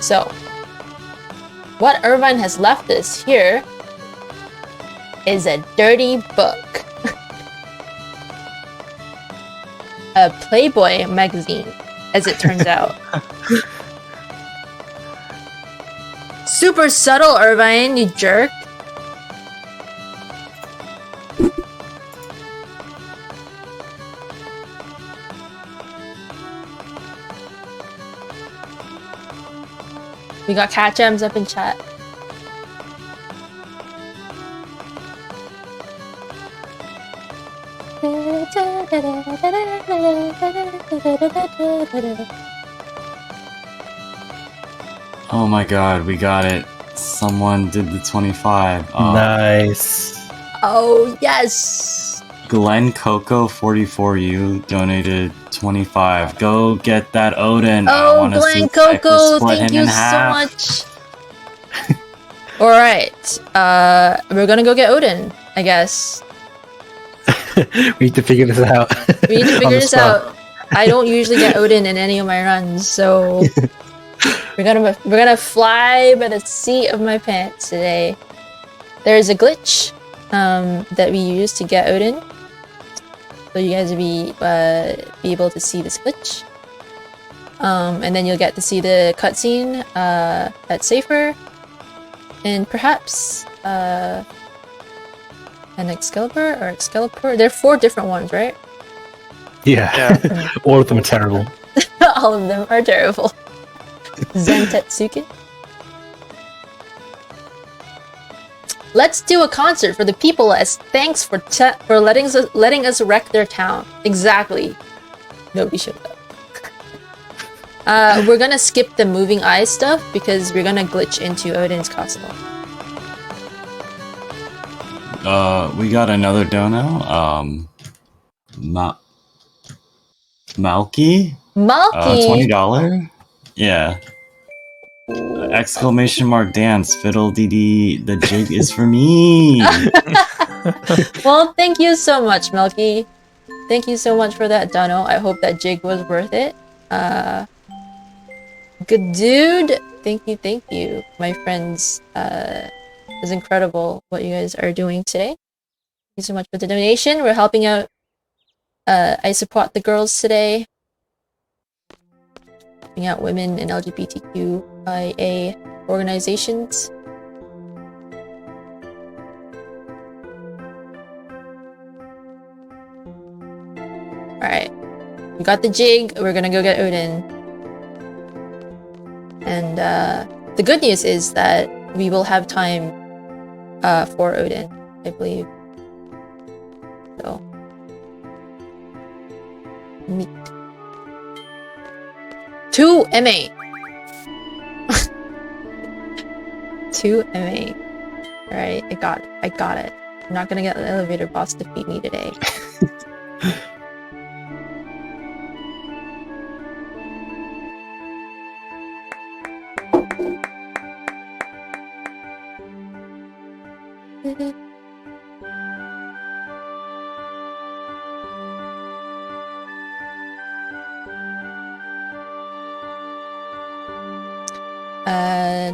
So, what Irvine has left us here is a dirty book. A Playboy magazine, as it turns out. Super subtle, Irvine, you jerk. We got cat gems up in chat. Oh my god, we got it. Someone did the 25. Nice. Oh, yes! Glenn Coco 44U donated 25. Go get that Odin. I Oh, wanna see Glenn Cypher Coco, split thank him you in so half. much. Alright, we're gonna go get Odin, I guess. We need to figure this out. We need to On figure the this spot. out. I don't usually get Odin in any of my runs, so we're gonna fly by the seat of my pants today. There's a glitch that we use to get Odin, so you guys will be able to see this glitch, and then you'll get to see the cutscene that's safer, and perhaps an Excalibur or Excalibur. There are 4 different ones, right? Yeah. All of them are terrible. All of them are terrible. Zentetsuke. Let's do a concert for the people as thanks for letting us wreck their town. Exactly. Nobody showed up. We're gonna skip the moving eye stuff because we're gonna glitch into Odin's castle. We got another dono. Malky? Malky! $20? Yeah. Exclamation mark dance. Fiddle dee dee. The jig is for me. Well, thank you so much, Melky. Thank you so much for that, Dono. I hope that jig was worth it. Good dude. Thank you, my friends. It's incredible what you guys are doing today. Thank you so much for the donation. We're helping out. I support the girls today. Helping out women and LGBTQIA organizations. Alright. We We got the jig. We're gonna go get Odin. And the good news is that we will have time for Odin, I believe. So, neat. 2 MA. 2 MA. Alright, I got it. I'm not gonna get the elevator boss to defeat me today.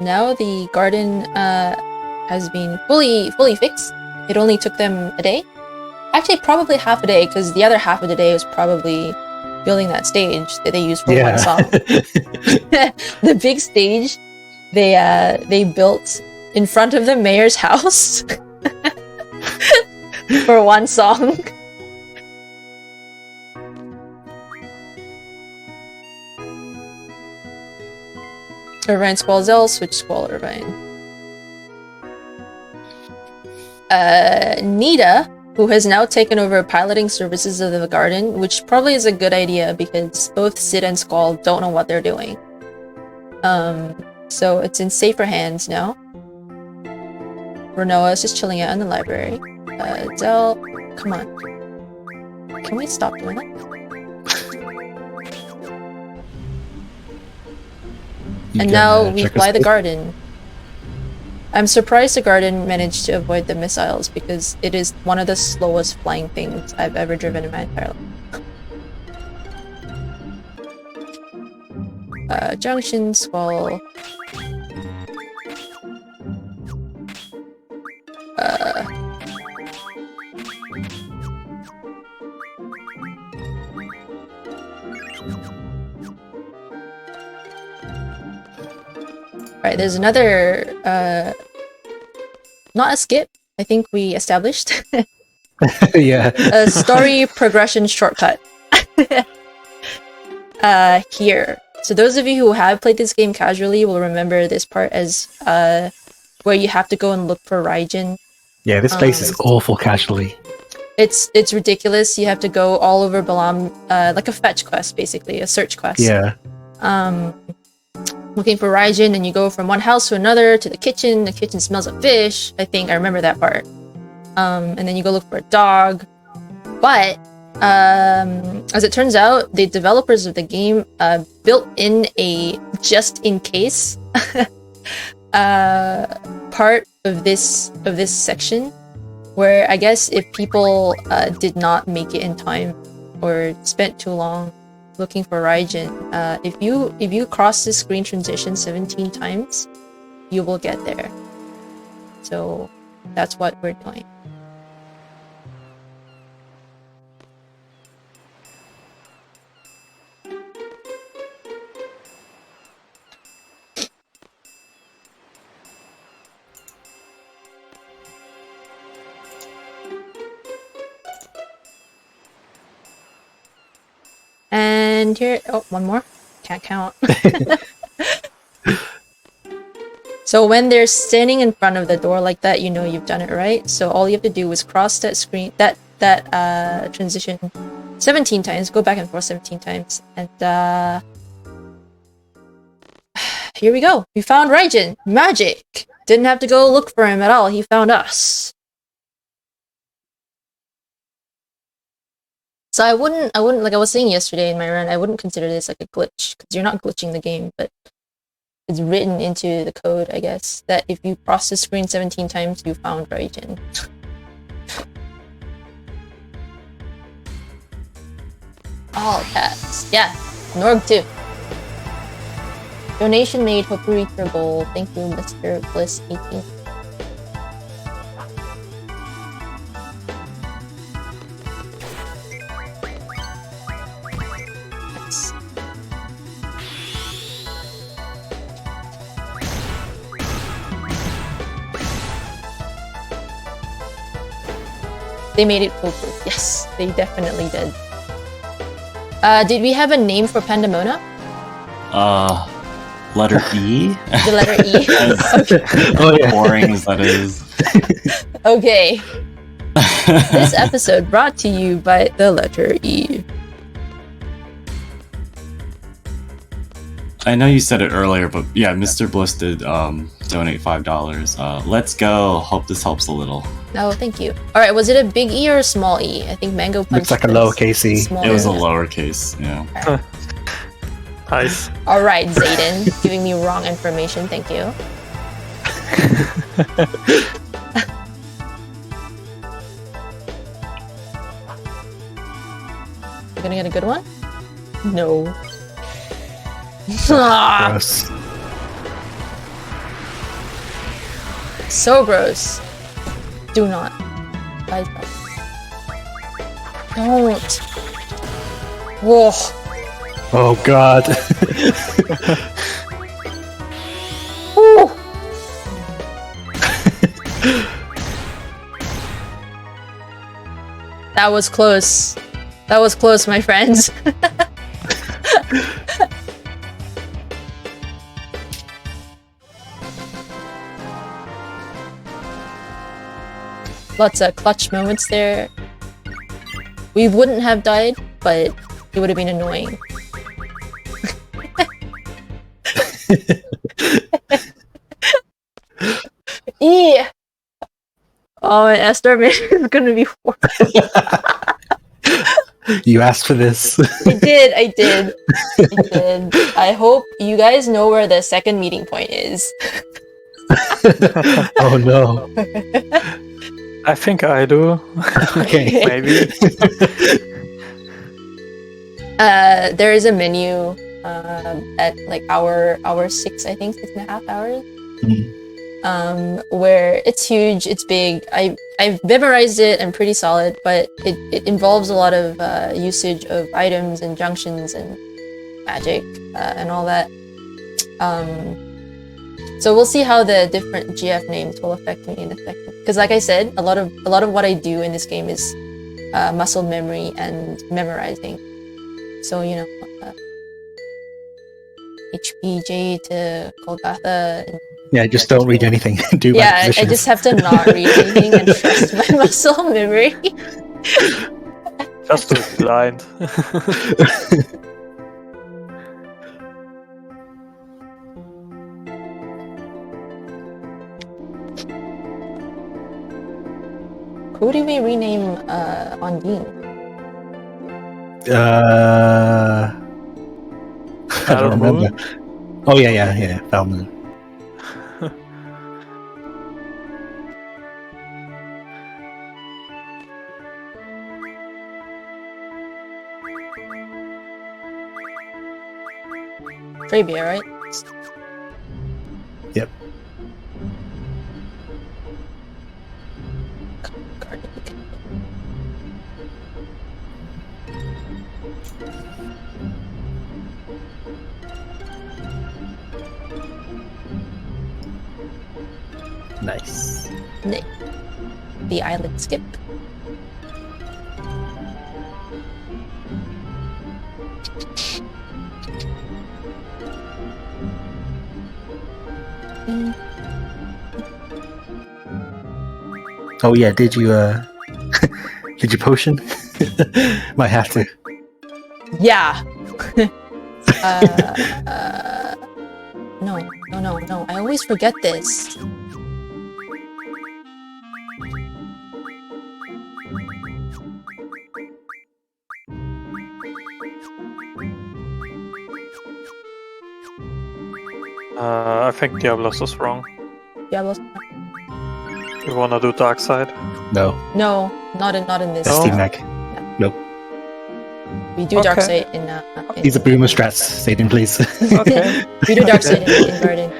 Now the garden has been fully fixed. It only took them a day. Actually, probably half a day, because the other half of the day was probably building that stage that they used for one song. The big stage they built in front of the mayor's house for one song. Irvine Squall Zell, switch Squall Irvine. Nita, who has now taken over piloting services of the garden, which probably is a good idea because both Sid and Squall don't know what they're doing. So it's in safer hands now. Renoa is just chilling out in the library. Zell, come on. Can we stop doing that? And now we fly the garden. I'm surprised the garden managed to avoid the missiles because it is one of the slowest flying things I've ever driven in my entire life. Junction, Squall. Alright, there's another, not a skip, I think we established. Yeah. A story progression shortcut. Here. So those of you who have played this game casually will remember this part as, where you have to go and look for Raijin. Yeah, this place is awful casually. It's ridiculous. You have to go all over Balam, like a fetch quest, basically, a search quest. Yeah. Looking for Raijin, and you go from one house to another to the kitchen. The kitchen smells of fish. I think I remember that part. And then you go look for a dog. But as it turns out, the developers of the game built in a just-in-case part of this section, where I guess if people did not make it in time or spent too long looking for Raijin, if you cross the screen transition 17 times, you will get there. So that's what we're doing. And here, oh, one more. Can't count. So when they're standing in front of the door like that, you know you've done it right. So all you have to do is cross that screen, that transition 17 times, go back and forth 17 times, and here we go. We found Raijin. Magic! Didn't have to go look for him at all. He found us. So I wouldn't, like I was saying yesterday in my run, I wouldn't consider this like a glitch, because you're not glitching the game, but it's written into the code, I guess, that if you cross the screen 17 times, you found Raijin. All caps. Yeah, Norg too. Donation made, hope you reach your goal. Thank you, Mr. Bliss 18. They made it foolproof. Yes, they definitely did. Did we have a name for Pandemona? Letter E. The letter E. Oh yeah. Boring as that is. Okay. This episode brought to you by the letter E. I know you said it earlier, but yeah, Mr. Bliss did donate $5. Let's go. Hope this helps a little. Oh, thank you. All right, was it a big E or a small E? I think Mango Punch Looks like a was lowercase E. small It was a E. lowercase, yeah. Nice. All right, Zayden, giving me wrong information. Thank you. You're gonna get a good one? No. Ah, Gross. so gross. Do not. Guys, don't. Whoa. Oh god. Ooh. That was close. That was close, my friends. Lots of clutch moments there. We wouldn't have died, but it would have been annoying. Yeah. Oh, and Esther mission is gonna be horrible. You asked for this. I did. I did. I hope you guys know where the second meeting point is. Oh no. I think I do. Okay. Maybe. There is a menu at like hour 6, I think, 6.5 hours. Where it's huge, it's big. I've memorized it and pretty solid, but it involves a lot of usage of items and junctions and magic and all that. So we'll see how the different GF names will affect me in a second. Because like I said, a lot of what I do in this game is muscle memory and memorizing. So you know, HPJ to Kolkata. And Yeah, just don't read anything. Do yeah, I positions. just have to not read anything and trust my muscle memory. Just do it blind. Who do we rename Ondine? I don't remember. Oh yeah, Falmouth. Trabia, right? Yep. Nice. The island skip. Oh yeah, did you did you potion? Might have to. Yeah. No. I always forget this. I think Diablos is wrong. Diablos. You wanna do Dark Side? No, No, not in this. that's No. Steam Neck. Nope. We do Dark Okay. Sight in These are boomer strats. Say them, please. Okay. we do Dark Sight in Garden.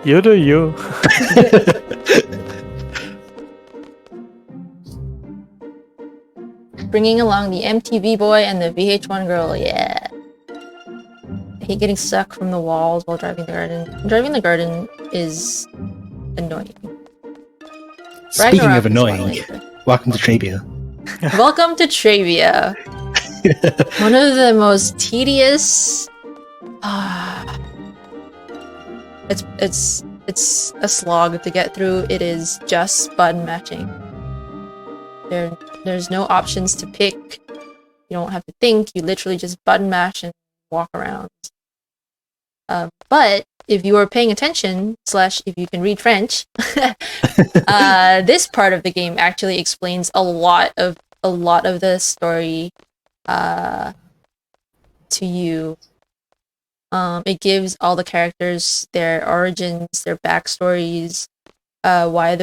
You do you. Bringing along the MTV boy and the VH1 girl, yeah. I hate getting stuck from the walls while driving the garden. Driving the garden is annoying. Speaking Ragnarok of is annoying, fun. welcome to Trabia. Welcome to Travia. One of the most tedious. It's a slog to get through. It is just button matching. There's no options to pick. You don't have to think. You literally just button mash and walk around. But if you are paying attention, / if you can read French, this part of the game actually explains a lot of the story to you. It gives all the characters their origins, their backstories, why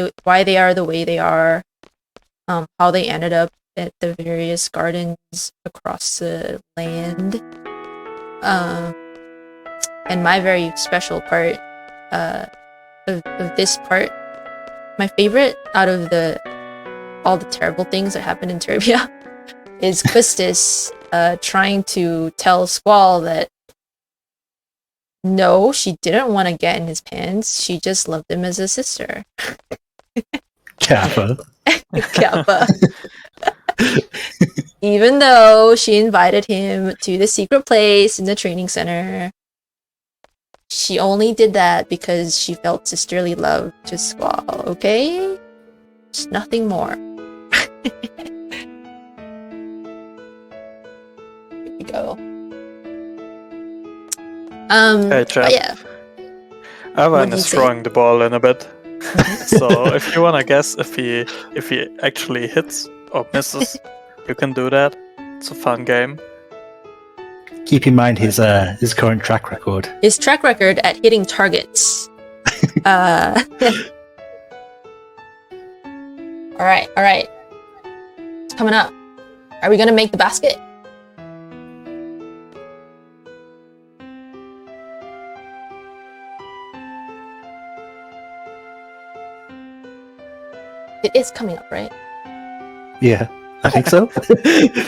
they are the way they are, how they ended up at the various gardens across the land. And my very special part of this part, my favorite out of all the terrible things that happened in Turbia, is Quistis trying to tell Squall that no, she didn't want to get in his pants. She just loved him as a sister. Kappa. Kappa. Even though she invited him to the secret place in the training center, she only did that because she felt sisterly love to Squall, okay? Just nothing more. Here we go. Hey, but chat. yeah. Irvine What do is you say? throwing the ball in a bit. So if you wanna guess if he actually hits or misses, you can do that. It's a fun game. Keep in mind his current track record. His track record at hitting targets. Alright. It's coming up. Are we gonna make the basket? It is coming up, right? Yeah, I think so.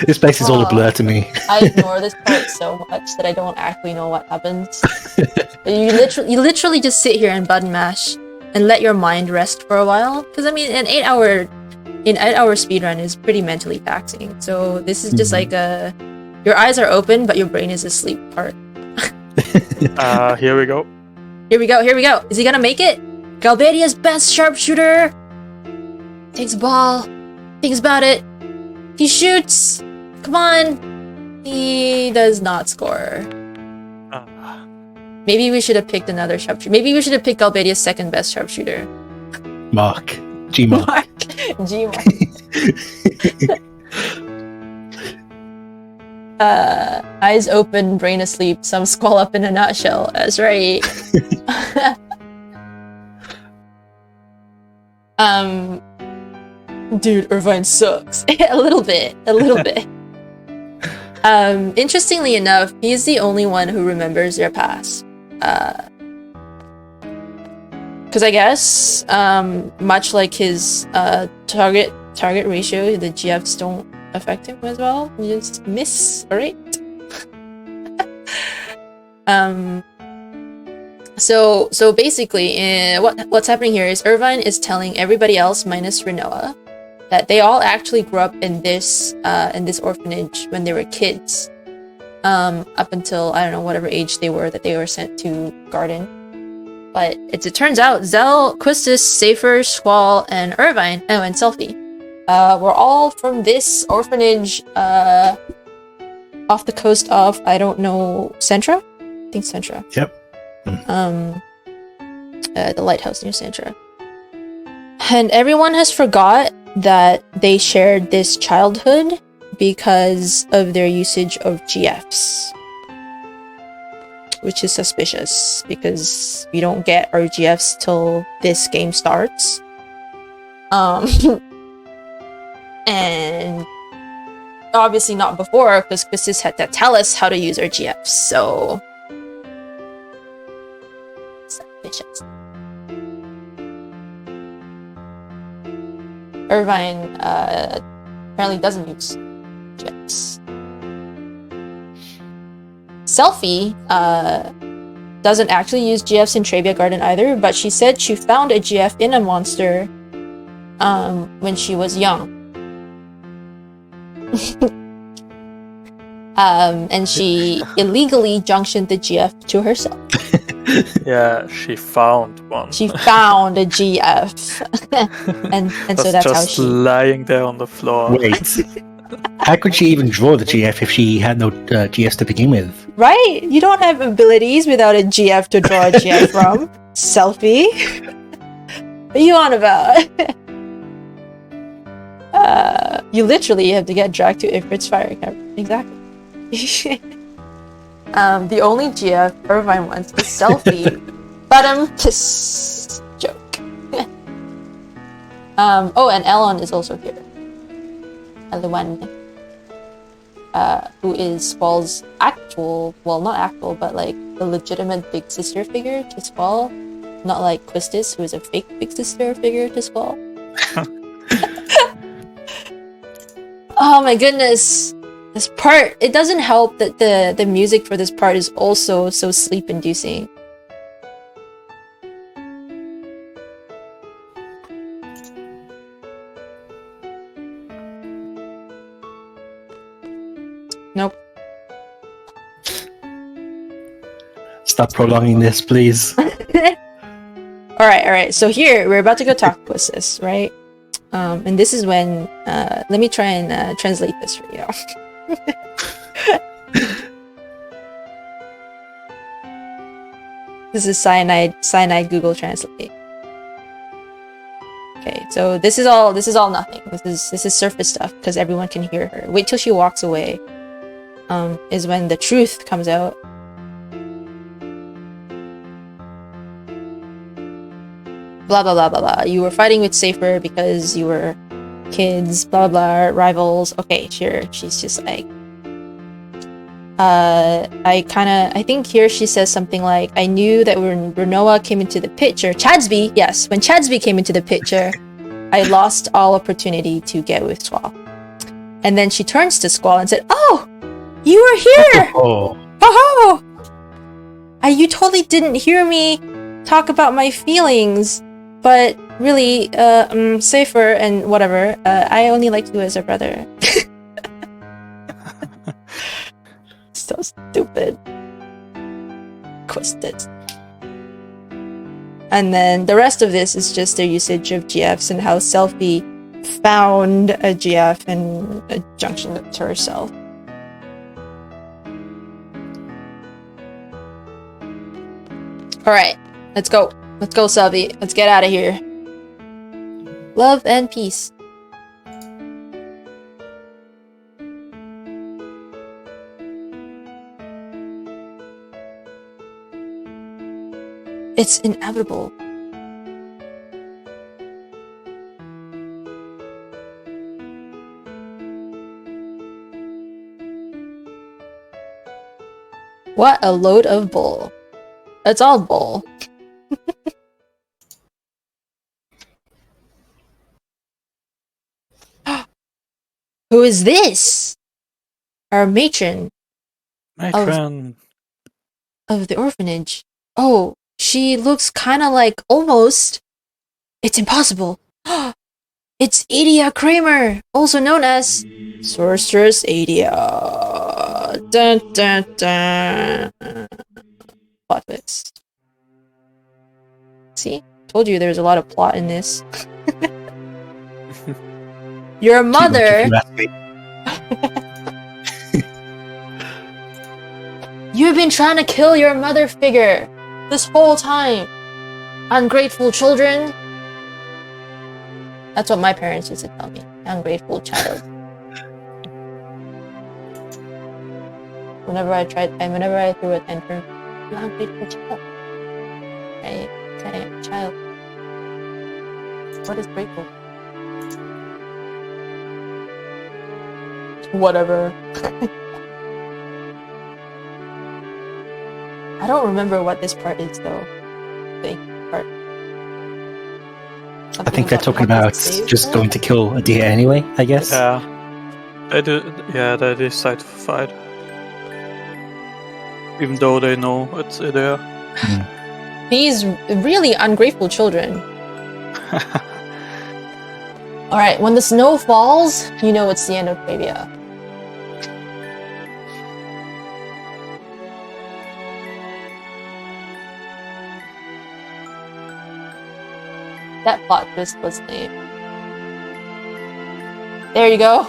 This place is all a blur to me. I ignore this part so much that I don't actually know what happens. You literally just sit here and button mash and let your mind rest for a while. Because I mean, an 8-hour speedrun is pretty mentally taxing. So this is just like your eyes are open but your brain is asleep part. Here we go. Here we go. Is he gonna make it? Galbadia's best sharpshooter takes a ball, thinks about it. He shoots. Come on. He does not score. Maybe we should have picked another sharpshooter. Maybe we should have picked Galbadia's second best sharpshooter. Mark. G-Mark. G-Mark. Eyes open, brain asleep, some Squall up in a nutshell. That's right. Dude, Irvine sucks. A little bit. Interestingly enough, he's the only one who remembers their past. Because I guess, much like his target ratio, the GFs don't affect him as well. You just miss, alright? So basically, what's happening here is Irvine is telling everybody else minus Renoa that they all actually grew up in this orphanage when they were kids, up until I don't know whatever age they were that they were sent to Garden. But it turns out Zell, Quistis, Safer, Squall, and Irvine, and Selfie, were all from this orphanage off the coast of, I don't know, Centra? I think Centra. Yep. The lighthouse near Centra. And everyone has forgot that they shared this childhood because of their usage of GFs. Which is suspicious, because we don't get our GFs till this game starts. And obviously not before, because Quistis had to tell us how to use our GFs, so... Suspicious. Irvine apparently doesn't use GFs. Selfie doesn't actually use GFs in Trabia Garden either, but she said she found a GF in a monster when she was young. And she illegally junctioned the GF to herself. Yeah, she found one. She found a GF, and so that's how just she. lying there on the floor. Wait. How could she even draw the GF if she had no GFs to begin with? Right? You don't have abilities without a GF to draw a GF from. Selfie. What are you on about? You literally have to get dragged to Ifrit's fire camp. Exactly. The only GF Irvine wants is selfie. Kiss joke. Oh, and Elon is also here. Elwan. Who is Squall's actual, well, not actual, but like the legitimate big sister figure to Squall. Not like Quistis, who is a fake big sister figure to Squall. Oh my goodness. This part, it doesn't help that the music for this part is also so sleep-inducing. Nope. Stop prolonging this, please. Alright, so here, we're about to go talk to Quistis, right? And this is when, let me try and translate this for you. This is cyanide Google Translate. Okay, so this is all nothing. This is surface stuff because everyone can hear her. Wait till she walks away. Is when the truth comes out. Blah blah blah blah blah. You were fighting with Safer because you were kids, blah blah, rivals. Okay, sure. She's just like, I think here she says something like, I knew that when Renoa came into the picture, Chadsby, yes, when Chadsby came into the picture, I lost all opportunity to get with Squall. And then she turns to Squall and said, "Oh, you were here! Oh, you totally didn't hear me talk about my feelings, but really, Safer and whatever, I only like you as a brother." So stupid. Twisted. And then the rest of this is just their usage of GFs and how Selfie found a GF and a junction to herself. Alright, let's go. Let's go, Selfie. Let's get out of here. Love and peace. It's inevitable. What a load of bull. It's all bull. Who is this? Our matron. Matron. Of the orphanage. Oh, she looks kind of like almost. It's impossible. It's Adia Kramer, also known as Sorceress Adia. Dun dun dun. Plot twist. See? Told you there's a lot of plot in this. Your mother. You've been trying to kill your mother figure this whole time. Ungrateful children. That's what my parents used to tell me. Ungrateful child. Whenever I threw a tantrum, you ungrateful child. Okay, child. What is grateful? Whatever. I don't remember what this part is though. The part. I think they're talking about just going to kill Adia anyway, I guess. Yeah. They decide to fight. Even though they know it's there. These really ungrateful children. Alright, when the snow falls, you know it's the end of Bravia. That plot twist was lame. There you go.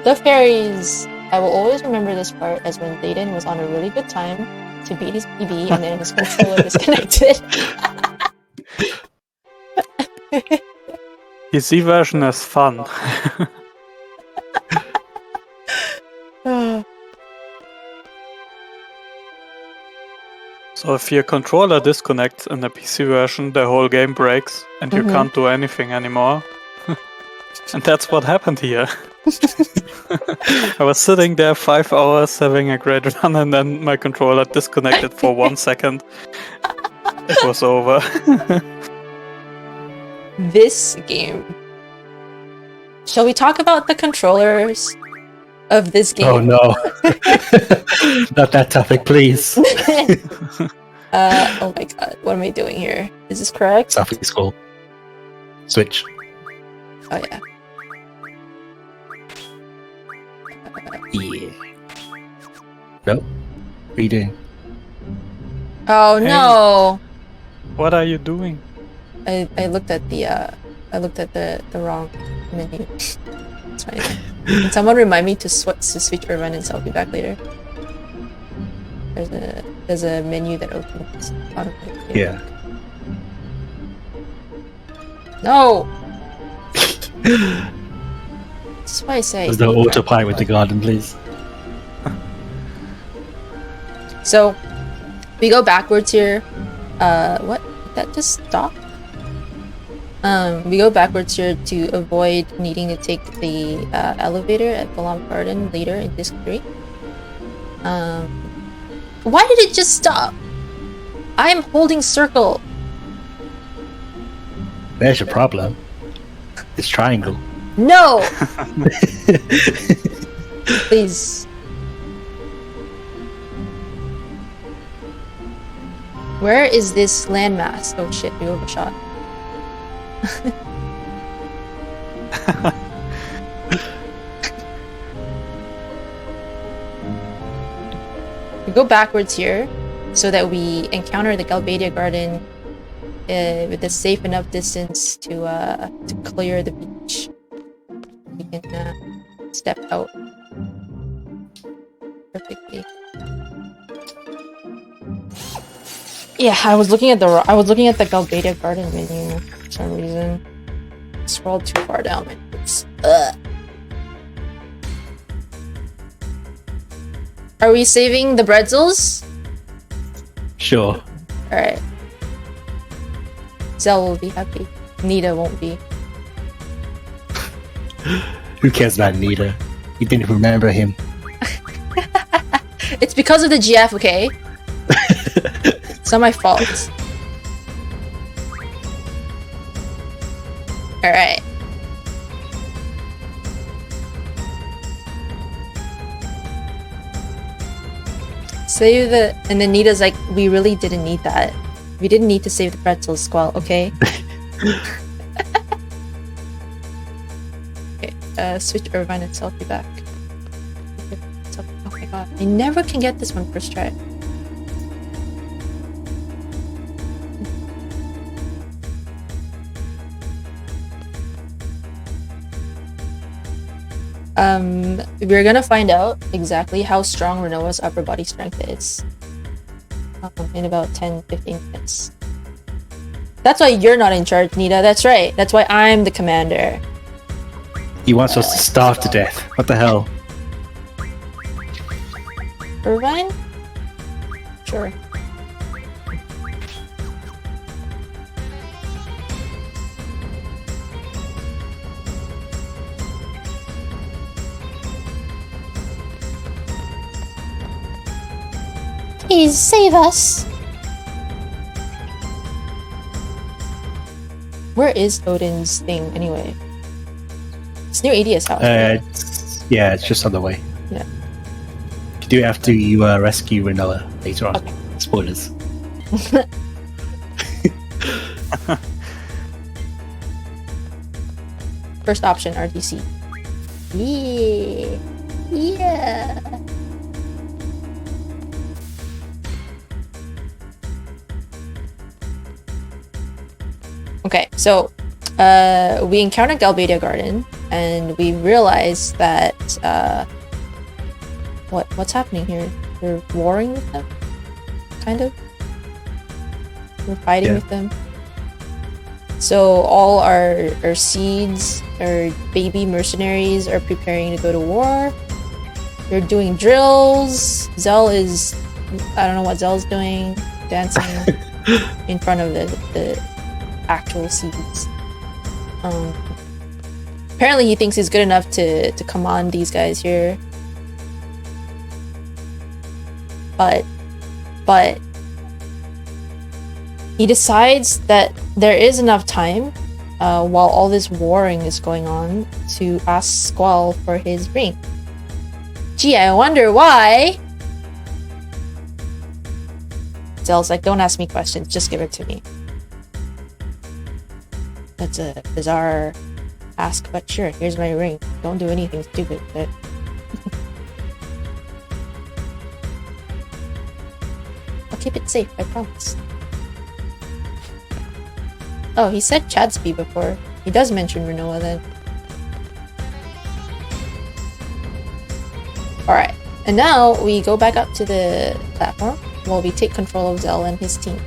The fairies. I will always remember this part as when Zayden was on a really good time to beat his PB and then his controller disconnected. PC version is fun. So if your controller disconnects in the PC version, the whole game breaks and you can't do anything anymore. And that's what happened here. I was sitting there 5 hours having a great run and then my controller disconnected for 1 second. It was over. This game. Shall we talk about the controllers of this game? Oh no. Not that topic, please. Oh my god, what am I doing here? Is this correct? Southeast School. Switch. Oh yeah. Yeah. No? What are you doing? Oh no! What are you doing? I looked at the wrong menu. It's fine. Can someone remind me to switch Irvine and selfie back later? There's a menu that opens automatically. Yeah. No! That's why I say. There's no autopilot with the garden, please. So, we go backwards here. What? Did that just stop? We go backwards here to avoid needing to take the elevator at Balam Garden later in Disc 3. Why did it just stop? I am holding circle. There's your problem. It's triangle. No! Please. Where is this landmass? Oh shit, we overshot. We go backwards here so that we encounter the Galbadia Garden with a safe enough distance to clear the beach. We can step out perfectly. Yeah, I was looking at the Galbadia Garden menu for some reason. Scrolled too far down my notes. Are we saving the bretzels? Sure. Alright. Zell will be happy. Nita won't be. Who cares about Nita? You didn't remember him. It's because of the GF, okay? It's not my fault. Alright. Save the... And then Nita's like, we really didn't need that. We didn't need to save the pretzels, Squall, okay? Okay, switch Irvine and selfie back. Oh my god, I never can get this one first try. We're gonna find out exactly how strong Renoa's upper body strength is in about 10-15 minutes. That's why you're not in charge, Nita. That's right. That's why I'm the commander. He wants us to starve to death. What the hell? Irvine? Sure. Please save us. Where is Odin's thing anyway? It's near ADS house. Yeah, it's just on the way. Yeah. You do it after you rescue Renoa later on. Okay. Spoilers. First option, RDC. Yeah. Yeah. Okay, so we encountered Galbadia Garden, and we realized that what's happening here? We're warring with them, kind of. We're fighting with them. So all our seeds, our baby mercenaries, are preparing to go to war. They're doing drills. Zell is, I don't know what Zell's doing, dancing in front of the actual seeds. Apparently he thinks he's good enough to command these guys here. But he decides that there is enough time while all this warring is going on to ask Squall for his ring. Gee, I wonder why. Zell's like, don't ask me questions, just give it to me. That's a bizarre ask, but sure, here's my ring. Don't do anything stupid, but... I'll keep it safe, I promise. Oh, he said Chadsby before. He does mention Renoa then. Alright, and now we go back up to the platform while we take control of Zell and his team.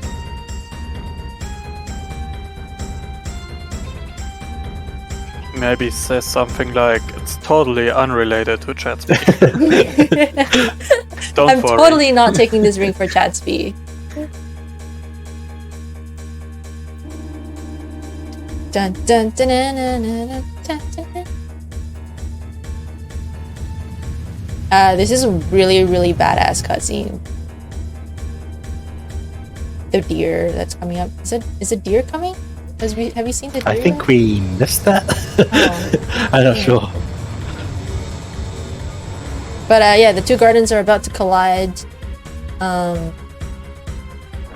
Maybe says something like, it's totally unrelated to Chadsby. Don't I'm worry. totally not taking this ring for Chadsby. Dun dun dun dun dun dun dun dun. This is a really, really badass cutscene. The deer that's coming up. Is a deer coming? Have you seen the deer? I think we missed that. Oh. I'm not sure. But yeah, the two gardens are about to collide.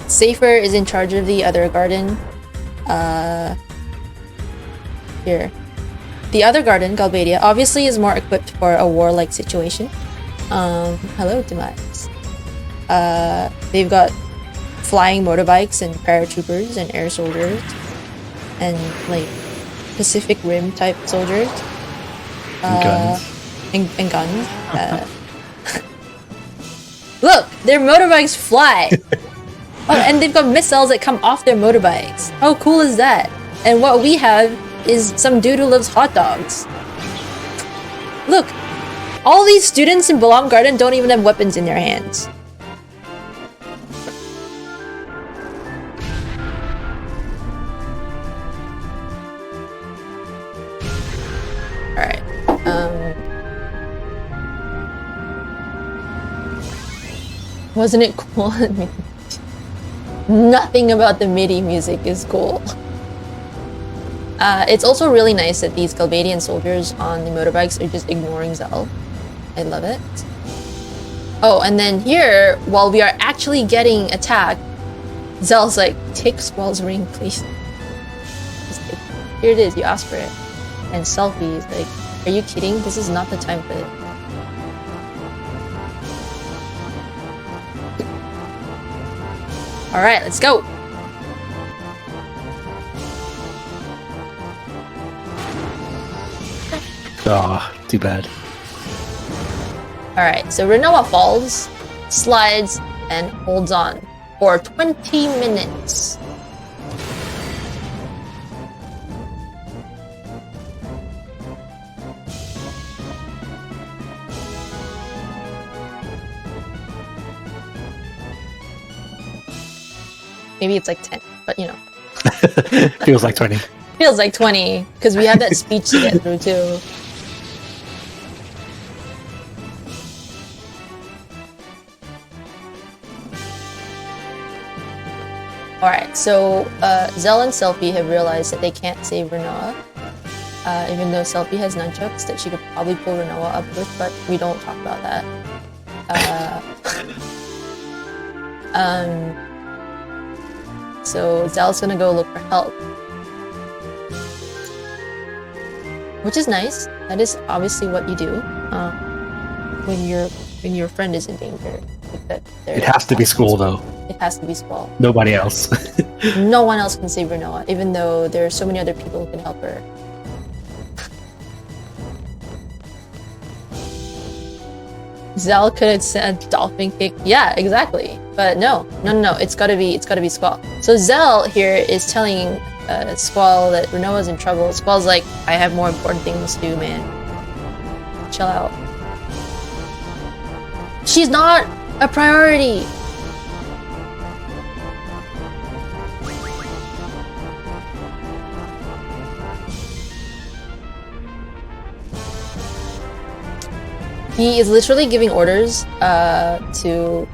Safer is in charge of the other garden. Here. The other garden, Galbadia, obviously is more equipped for a warlike situation. Hello, Demise. They've got flying motorbikes and paratroopers and air soldiers and like Pacific Rim type soldiers. Guns. And guns. Look, their motorbikes fly. Oh, and they've got missiles that come off their motorbikes. How cool is that? And what we have is some dude who loves hot dogs. Look, all these students in Balam Garden don't even have weapons in their hands. Alright. Wasn't it cool? Nothing about the MIDI music is cool. It's also really nice that these Galbadian soldiers on the motorbikes are just ignoring Zell. I love it. Oh, and then here, while we are actually getting attacked, Zell's like, take Squall's ring, please. Here it is, you asked for it. And Selfie is like, are you kidding? This is not the time for it. Alright, let's go! Ah, too bad. Alright, so Renoa falls, slides, and holds on for 20 minutes. Maybe it's like 10, but you know. Feels like 20. Feels like 20, because we have that speech to get through too. Alright, so Zell and Selfie have realized that they can't save Renoa. Even though Selfie has nunchucks that she could probably pull Renoa up with, but we don't talk about that. So Zell's gonna go look for help. Which is nice. That is obviously what you do when your friend is in danger. It has to be school though. It has to be Squall. Nobody else. No one else can save Renoa, even though there are so many other people who can help her. Zell could have sent Dolphin Kick. Yeah, exactly. But no. It's gotta be Squall. So Zell here is telling Squall that Renoa's in trouble. Squall's like, I have more important things to do, man. Chill out. She's not a priority. He is literally giving orders to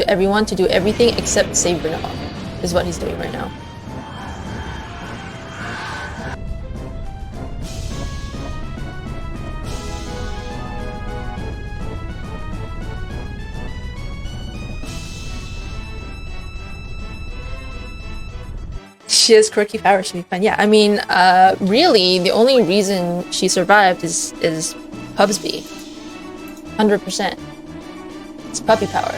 everyone to do everything except save Renoa, is what he's doing right now. She has quirky power, she'll be fine. Yeah, I mean, really, the only reason she survived is Pubsby. 100%. It's puppy power.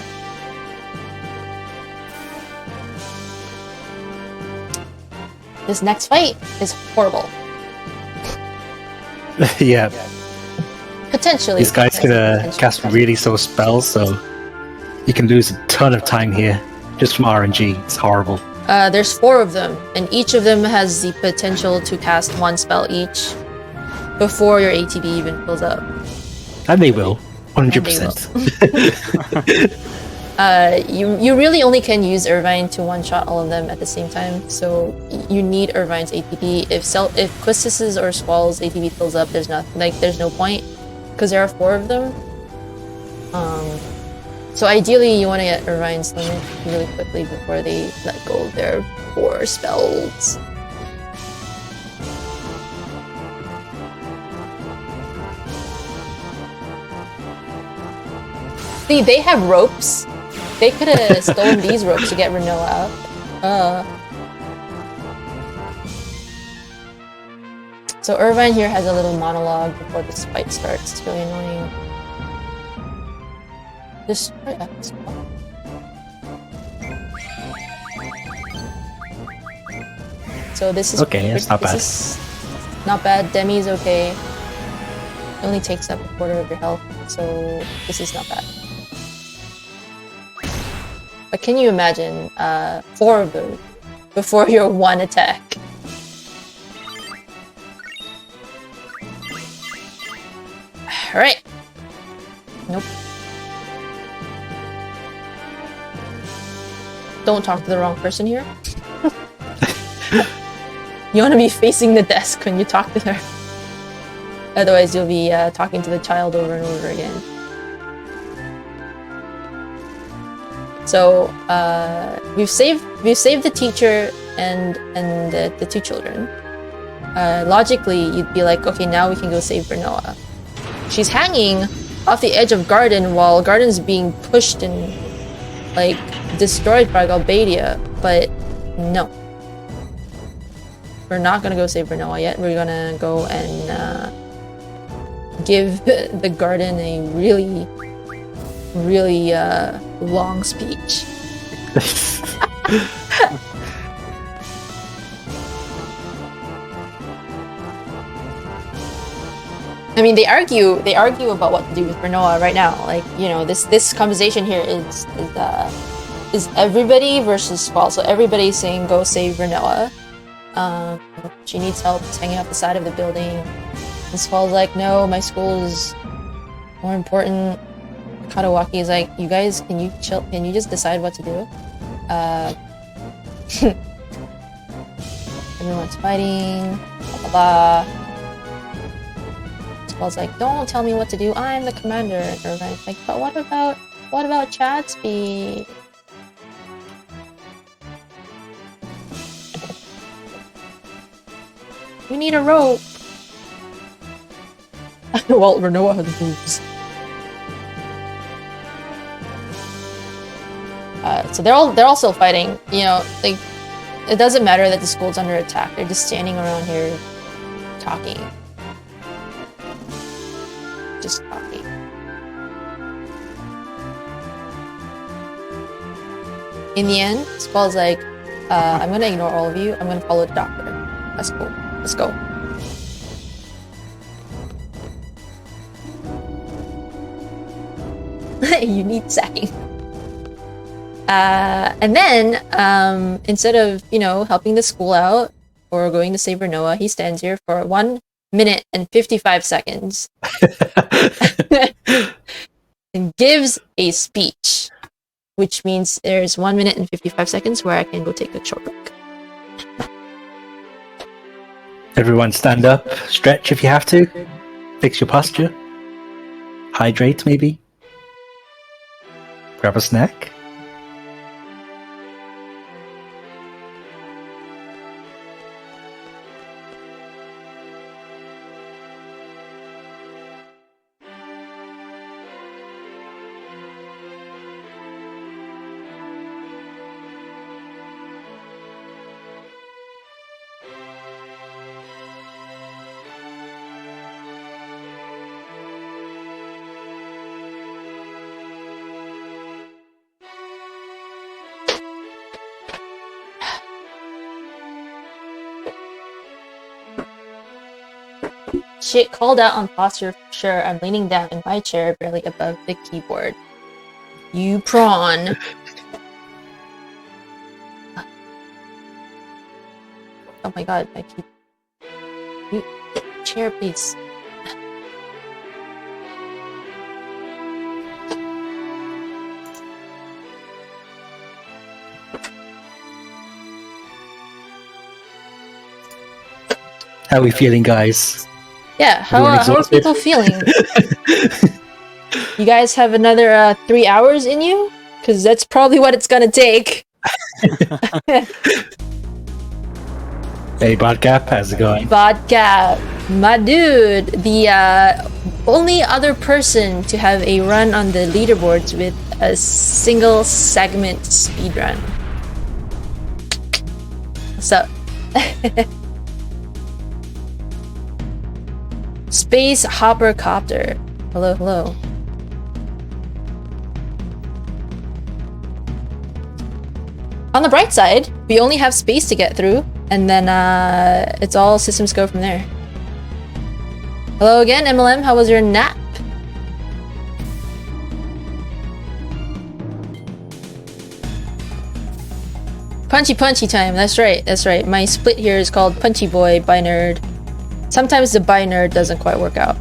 This next fight is horrible. Yeah. Potentially. These guys can cast really slow spells, so you can lose a ton of time here just from RNG. It's horrible. There's 4 of them, and each of them has the potential to cast 1 spell each before your ATB even fills up. And they will. 100%. You really only can use Irvine to one-shot all of them at the same time, so you need Irvine's ATB. If Quistis's or Squall's ATB fills up, there's no point, because there are 4 of them. So ideally, you want to get Irvine's limit really quickly before they let go of their 4 spells. See, they have ropes. They could have stolen these ropes to get Renoa out. So Irvine here has a little monologue before this fight starts. It's really annoying. Destroy X. So this is okay. It's not bad. Not bad. Demi's okay. It only takes up a quarter of your health, so this is not bad. But can you imagine 4 of those before your 1 attack? Alright. Nope. Don't talk to the wrong person here. You want to be facing the desk when you talk to her. Otherwise, you'll be talking to the child over and over again. So we've saved the teacher and the 2 children. Logically, you'd be like, okay, now we can go save Renoa. She's hanging off the edge of Garden while Garden's being pushed and like destroyed by Galbadia, but no. We're not gonna go save Renoa yet. We're gonna go and give the Garden a really long speech. I mean, they argue about what to do with Renoa right now. Like, you know, this conversation here is everybody versus Squall. So everybody's saying go save Renoa. She needs help. She's hanging off the side of the building. And Squall's like, no, my school is more important. Katawaki is like, you guys, can you chill? Can you just decide what to do? Everyone's fighting. Blah blah blah. Squall's like, don't tell me what to do. I'm the commander. And Irvine's like, but what about Chadsby? We need a rope. Well, Renoa has boobs. So they're all still fighting. You know, like it doesn't matter that the school's under attack. They're just standing around here talking. Just talking. in the end, Squall's like, I'm gonna ignore all of you. I'm gonna follow the doctor. That's cool. Let's go. You need sacking. And then, instead of, helping the school out or going to save Renoa, he stands here for 1 minute and 55 seconds and gives a speech, which means there's 1 minute and 55 seconds where I can go take a short break. Everyone stand up, stretch if you have to, fix your posture, hydrate maybe, grab a snack. Shit, called out on posture for sure. I'm leaning down in my chair, barely above the keyboard. You prawn. Oh my god, I keep... You... Chair, please. How are we feeling, guys? Yeah, how are people feeling? You guys have another 3 hours in you? Because that's probably what it's gonna take. Hey, Bodcap, how's it going? Vodka, my dude, the only other person to have a run on the leaderboards with a single segment speedrun. What's up? Space Hopper Copter. Hello, hello. On the bright side, we only have space to get through, and then it's all systems go from there. Hello again, MLM. How was your nap? Punchy time. That's right. That's right. My split here is called Punchy Boy by Nerd. Sometimes the by nerd doesn't quite work out.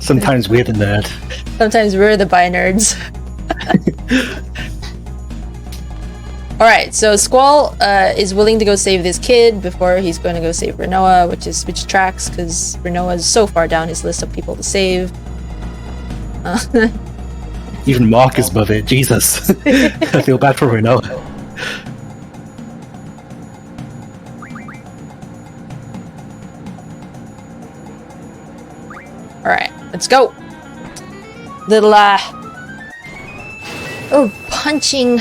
Sometimes we're the nerd. Sometimes we're the by nerds. Alright, so Squall is willing to go save this kid before he's going to go save Renoa, which tracks because Renoa is so far down his list of people to save. Even Mark is above it. Jesus. I feel bad for Renoa. Alright, let's go. Little punching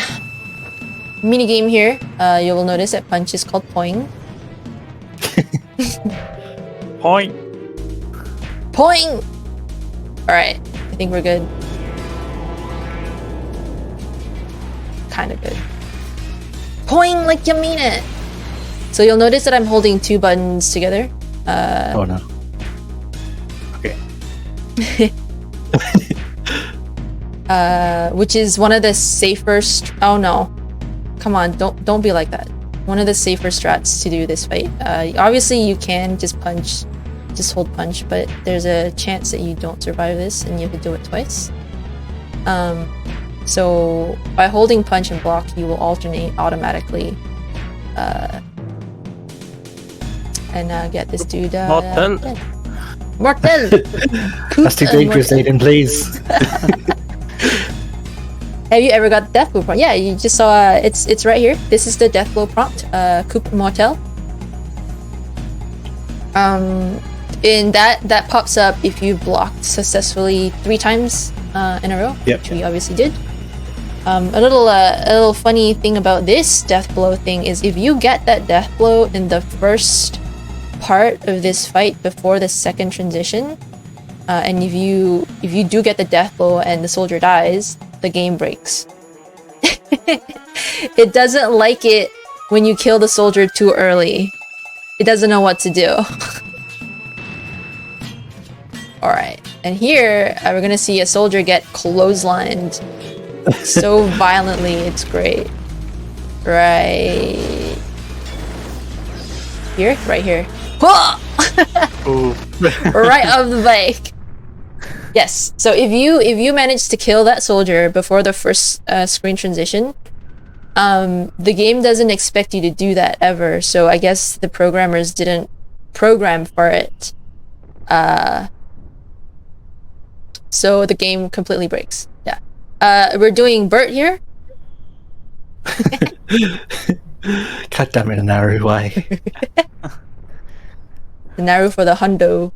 minigame here. You will notice that punch is called poing. Point. Poing! Alright, I think we're good. Kinda good. Poing like you mean it! So you'll notice that I'm holding two buttons together. Oh no. Which is one of the safer oh no. Come on, don't be like that. One of the safer strats to do this fight. Obviously you can just hold punch, but there's a chance that you don't survive this and you have to do it twice. So by holding punch and block, you will alternate automatically. And get this dude Mortel. Mortel! That's too dangerous, Aiden, please. Have you ever got death blow prompt? Yeah, you just saw it's right here. This is the death blow prompt. Coup Mortel. And that pops up if you blocked successfully 3 times in a row, yep. Which we obviously did. A little funny thing about this death blow thing is if you get that death blow in the first part of this fight before the second transition, and if you do get the death blow and the soldier dies, the game breaks. It doesn't like it when you kill the soldier too early. It doesn't know what to do. Alright, and here we're gonna see a soldier get clotheslined so violently, it's great. Right here? Right here. Ooh. Right off the bike. Yes, so if you manage to kill that soldier before the first screen transition, the game doesn't expect you to do that ever, so I guess the programmers didn't program for it. So the game completely breaks. Yeah. We're doing Bert here. God damn it, Naru, why? The Naru for the hundo.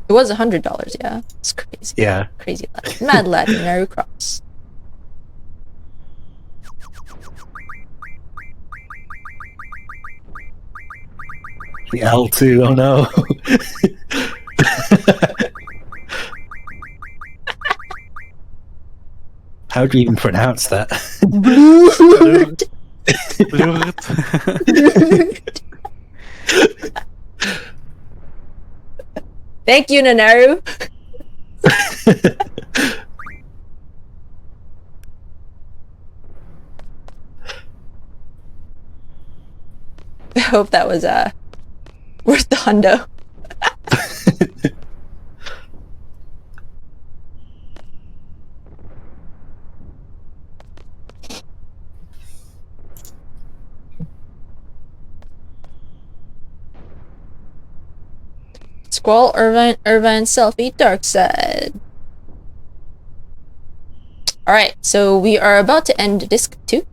It was $100, yeah. It's crazy. Yeah. Crazy lad. Mad lad in Naru Cross. The L2, oh no. How do you even pronounce that? Thank you, Nanaru. I hope that was worth the hundo. Squall, Irvine, selfie, dark side. Alright, so we are about to end disc 2.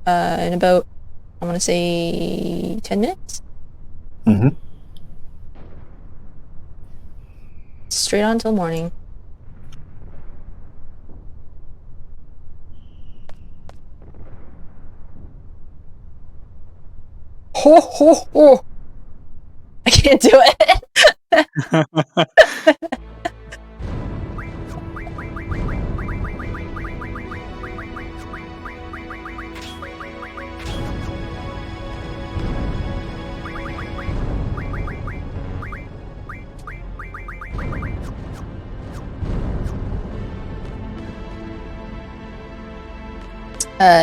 In about, I want to say, 10 minutes? Mm-hmm. Straight on till morning. Ho ho ho! I can't do it!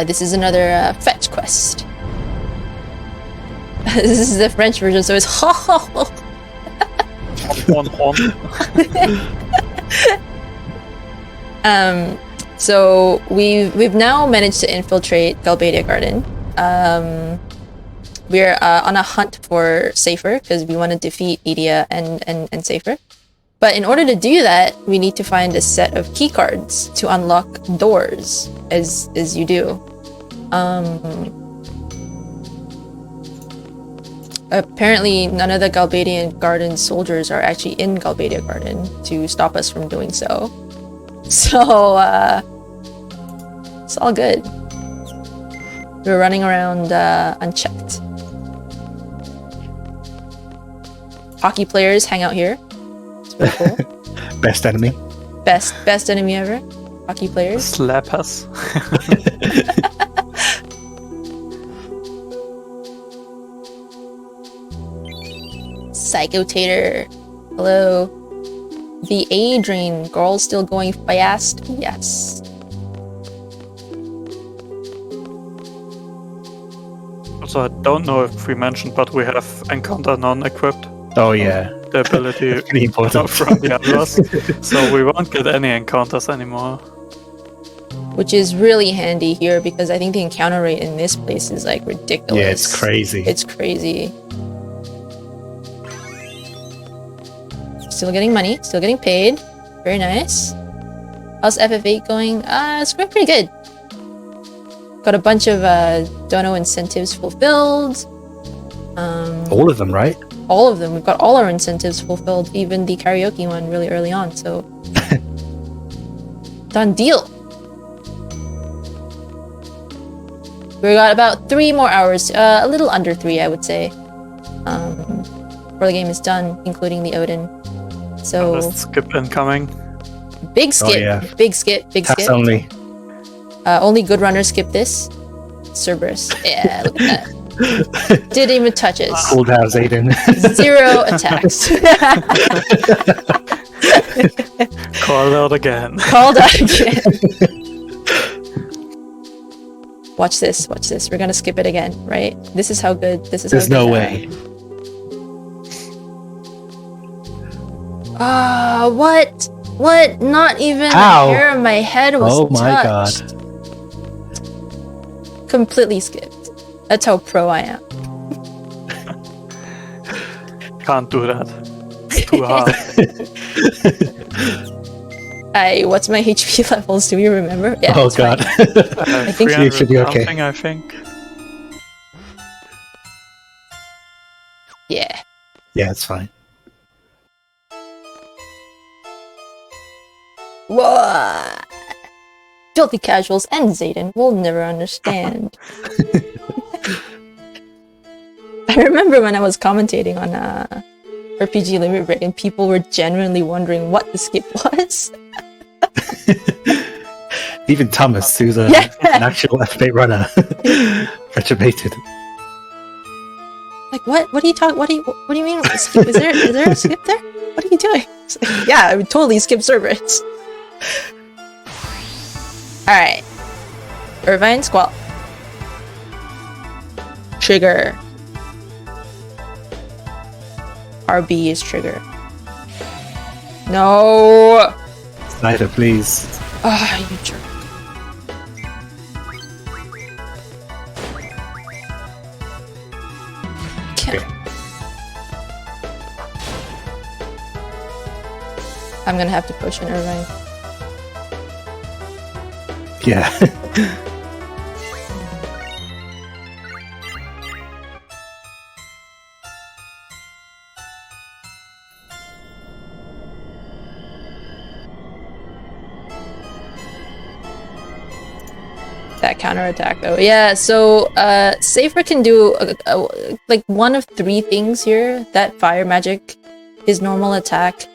This is another fetch quest. This is the French version, so it's ho ho ho. So we've now managed to infiltrate Galbadia Garden. We're on a hunt for Safer because we want to defeat Idia and Safer. But in order to do that, we need to find a set of key cards to unlock doors, as you do. Apparently, none of the Galbadian Garden soldiers are actually in Galbadia Garden to stop us from doing so. So, it's all good. We're running around unchecked. Hockey players hang out here. It's pretty cool. Best enemy. Best enemy ever. Hockey players. Slap us. Psycho Tater. Hello. The A drain. Girl still going fast? Yes. Also, I don't know if we mentioned, but we have Encounter non-equipped. Oh yeah. The ability Pretty important. from the others. So we won't get any encounters anymore. Which is really handy here because I think the encounter rate in this place is like ridiculous. Yeah, it's crazy. It's crazy. Still getting money, still getting paid. Very nice. How's FF8 going? It's going pretty good. Got a bunch of dono incentives fulfilled. All of them, right? All of them. We've got all our incentives fulfilled, even the karaoke one really early on, so done deal. We got about 3 more hours, a little under 3, I would say, before the game is done, including the Odin. So Skip incoming. big skip, Oh, yeah. big skip, big Pass skip. only. Only good runners skip this. Cerberus. Yeah, look at that. Didn't even touch us. Cool down, Zayden. 0 attacks. Call out again. Called out again. Watch this, watch this. We're gonna skip it again, right? This is how good. This is. There's how good no they way. are. What? What? Not even Ow. the hair of my head was Oh my touched. Completely skipped. That's how pro I am. Can't do that. It's too hard. What's my HP levels? Do you remember? Yeah, Oh it's fine. god. I think it should be okay. Something, I think. Yeah. Yeah, it's fine. What? Filthy casuals and Zayden will never understand. I remember when I was commentating on RPG Limit Break and people were genuinely wondering what the skip was. Even Thomas, who's an actual F8 runner, retributed. Like, what? What are you talking? What do you mean? Skip? Is there a skip there? What are you doing? It's like, yeah, I would totally skip Cerberus. All right, Irvine Squall. Trigger. RB is trigger. No. Snyder, please. Ah, you jerk. Okay. I'm gonna have to push an Irvine. Yeah. That counterattack though. Yeah, so Safer can do like one of 3 things here. That fire magic, his normal attack,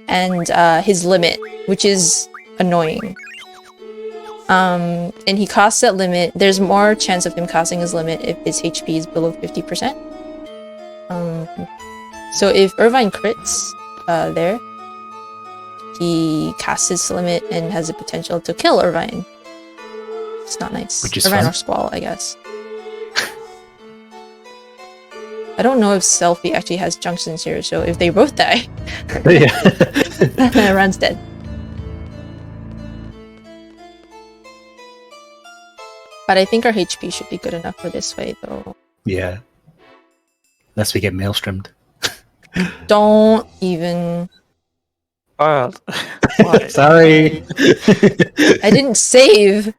and his limit, which is annoying. And he costs that limit. There's more chance of him costing his limit if his HP is below 50%. So if Irvine crits there, he casts his limit and has the potential to kill Irvine. It's not nice. Which is Irvine fun. or Squall, I guess. I don't know if Selfie actually has junctions here, so if they both die, Yeah. Run's dead. But I think our HP should be good enough for this fight, though. Yeah. Unless we get maelstrommed. Don't even... Wild. Sorry. I didn't save!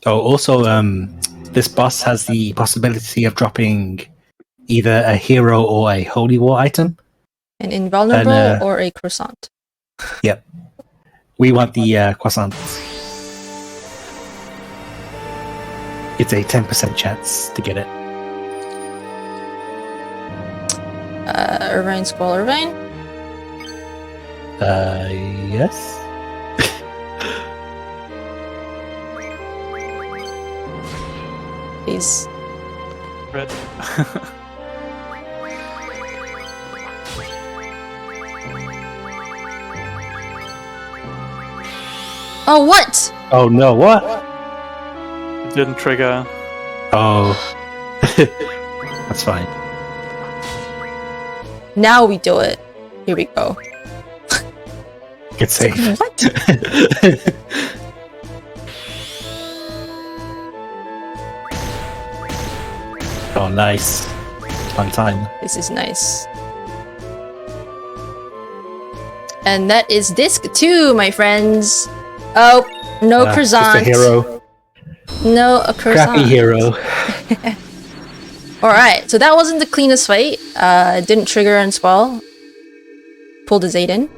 Oh, also, this boss has the possibility of dropping either a hero or a holy war item. An invulnerable And, or a croissant. Yep. We want the croissant. It's a 10% chance to get it. Irvine, Squall, Irvine? Yes? Please. Red. Oh, what? Oh no, what? It didn't trigger. Oh. That's fine. Now we do it. Here we go. Get safe. What? Oh, nice. Fun time. This is nice. And that is disc 2, my friends. Oh, no croissant. Just a hero. No, a croissant. Crappy hero. Alright, so that wasn't the cleanest fight. It didn't trigger on Squall. Pulled his 8 in.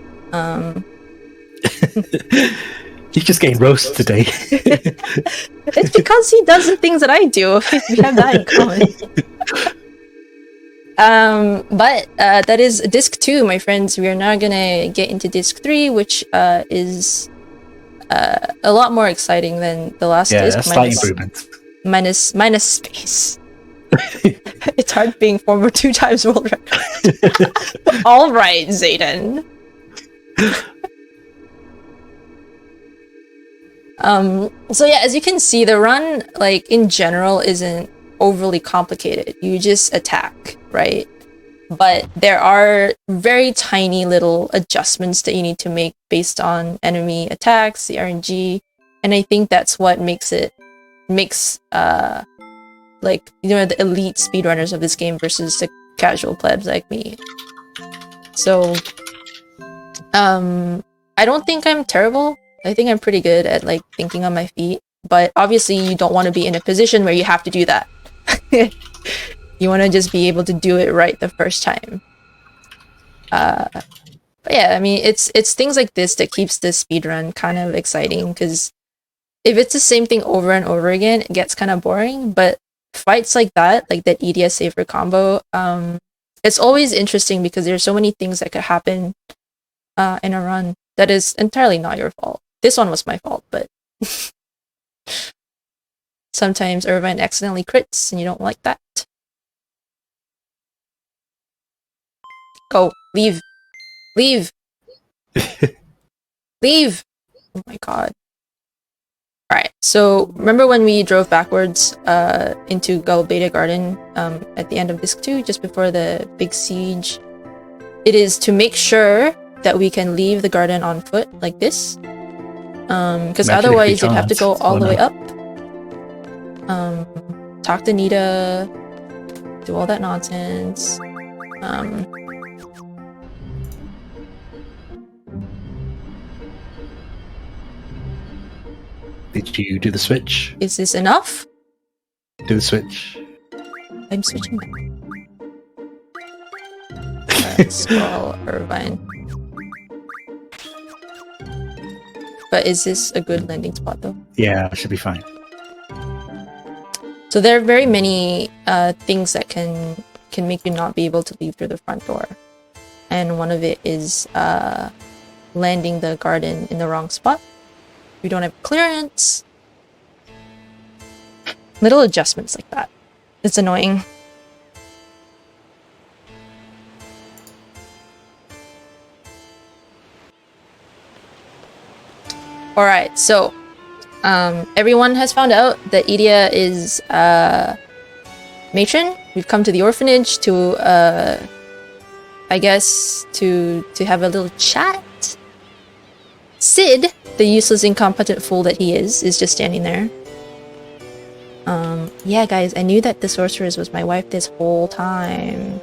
He's just getting roasted today. It's because he does the things that I do. We have that in common. But that is disc 2, my friends. We are now gonna get into disc 3, which is a lot more exciting than the last disc. A slight improvement. Minus space. It's hard being former 2 times world record. All right, Zayden. So yeah, as you can see, the run, like, in general isn't overly complicated. You just attack, right? But there are very tiny little adjustments that you need to make based on enemy attacks, the RNG, and I think that's what makes like, you know, the elite speedrunners of this game versus the casual plebs like me. So I don't think I'm terrible. I think I'm pretty good at, like, thinking on my feet, but obviously you don't want to be in a position where you have to do that. You want to just be able to do it right the first time. But yeah, I mean, it's things like this that keeps the speedrun kind of exciting, because if it's the same thing over and over again, it gets kind of boring. But fights like that EDS safer combo, it's always interesting because there's so many things that could happen in a run that is entirely not your fault. This one was my fault, but sometimes Irvine accidentally crits and you don't like that. Go. Leave. Leave. Leave. Oh my god. Alright, so remember when we drove backwards into Galbeta Garden at the end of disc 2, just before the big siege? It is to make sure that we can leave the garden on foot like this. Because otherwise you'd have to go all the way up. Talk to Nita, do all that nonsense. Did you do the switch? Is this enough? Do the switch. I'm switching. Scroll Irvine. But is this a good landing spot though? Yeah, it should be fine. So there are very many things that can make you not be able to leave through the front door. And one of it is landing the garden in the wrong spot. We don't have clearance. Little adjustments like that. It's annoying. Alright, so everyone has found out that Idia is matron. We've come to the orphanage to I guess to have a little chat. Sid, the useless incompetent fool that he is just standing there. Yeah guys, I knew that the sorceress was my wife this whole time.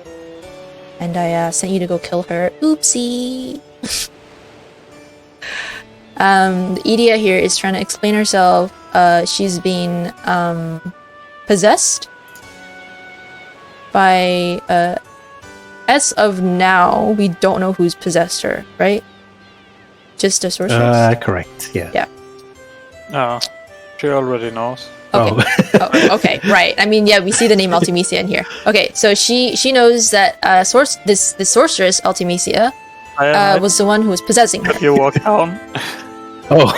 And I sent you to go kill her. Oopsie. Idia here is trying to explain herself. She's been possessed by as of now, we don't know who's possessed her, right? Just a sorceress? Correct, yeah. Yeah. She already knows. Okay. Oh, okay, right. I mean, yeah, we see the name Ultimecia in here. Okay, so she knows that the sorceress Ultimecia was the one who was possessing her. You walk down. Oh.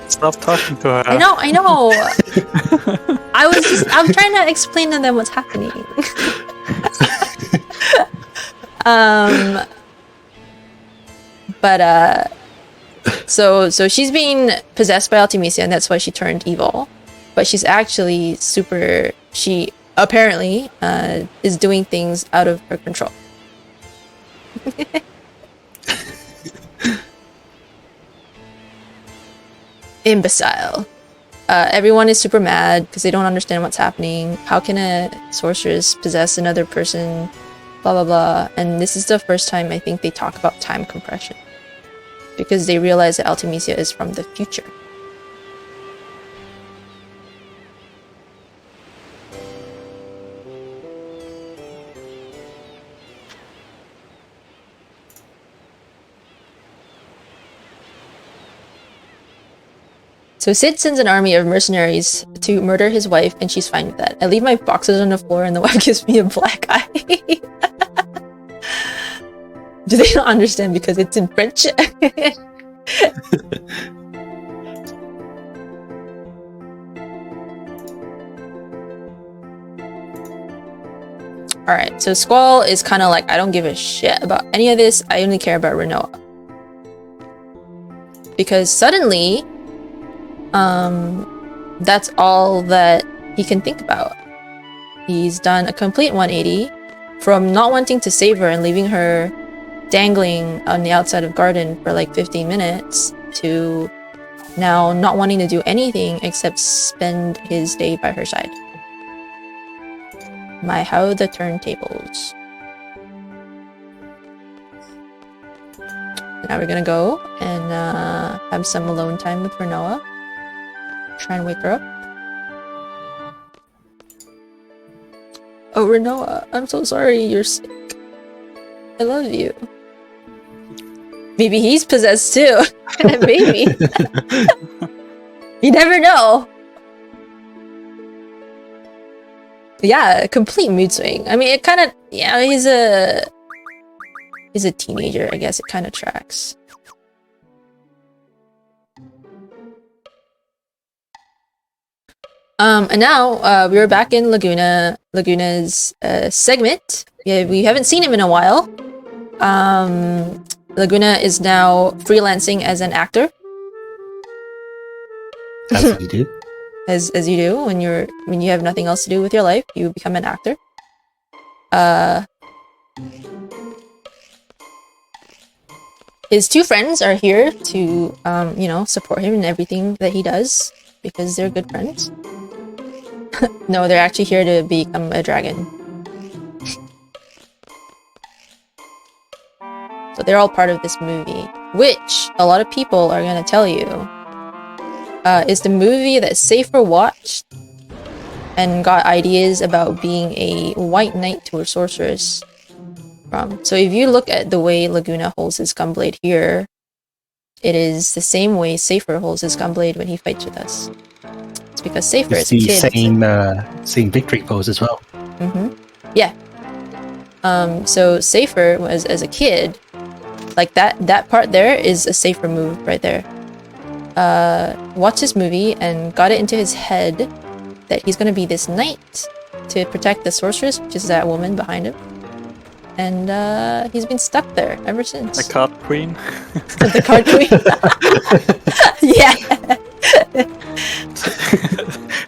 Stop talking to her. I know. I'm trying to explain to them what's happening. But so she's being possessed by Ultimecia, and that's why she turned evil. But she's actually she apparently is doing things out of her control. Imbecile. Everyone is super mad because they don't understand what's happening. How can a sorceress possess another person? Blah blah blah. And this is the first time I think they talk about time compression, because they realize that Ultimecia is from the future. So Sid sends an army of mercenaries to murder his wife, and she's fine with that. I leave my boxes on the floor, and the wife gives me a black eye. Do they not understand because it's in French? Alright, so Squall is kind of like, I don't give a shit about any of this. I only care about Renoa. Because suddenly, that's all that he can think about. He's done a complete 180 from not wanting to save her and leaving her dangling on the outside of garden for like 15 minutes to now not wanting to do anything except spend his day by her side. My, how the turntables. Now we're gonna go and have some alone time with Renoa. Try and wake her up. Oh, Renoa, I'm so sorry you're sick. I love you. Maybe he's possessed too. Maybe. You never know. Yeah, a complete mood swing. I mean, it kind of, yeah, he's a teenager, I guess it kind of tracks. And now, we're back in Laguna's segment. Yeah, we haven't seen him in a while. Laguna is now freelancing as an actor. As you do. As you do when you have nothing else to do with your life, you become an actor. His two friends are here to you know, support him in everything that he does because they're good friends. No, they're actually here to become a dragon. So they're all part of this movie, which a lot of people are gonna tell you is the movie that Safer watched and got ideas about being a white knight to a sorceress from. So if you look at the way Laguna holds his gunblade here, it is the same way Safer holds his gunblade when he fights with us. It's because Safer is a kid. Same victory pose as well. Yeah. So Safer was as a kid, like that part there is a Safer move right there. Watched this movie and got it into his head that he's gonna be this knight to protect the sorceress, which is that woman behind him. And he's been stuck there ever since. The card queen. The card queen. Yeah.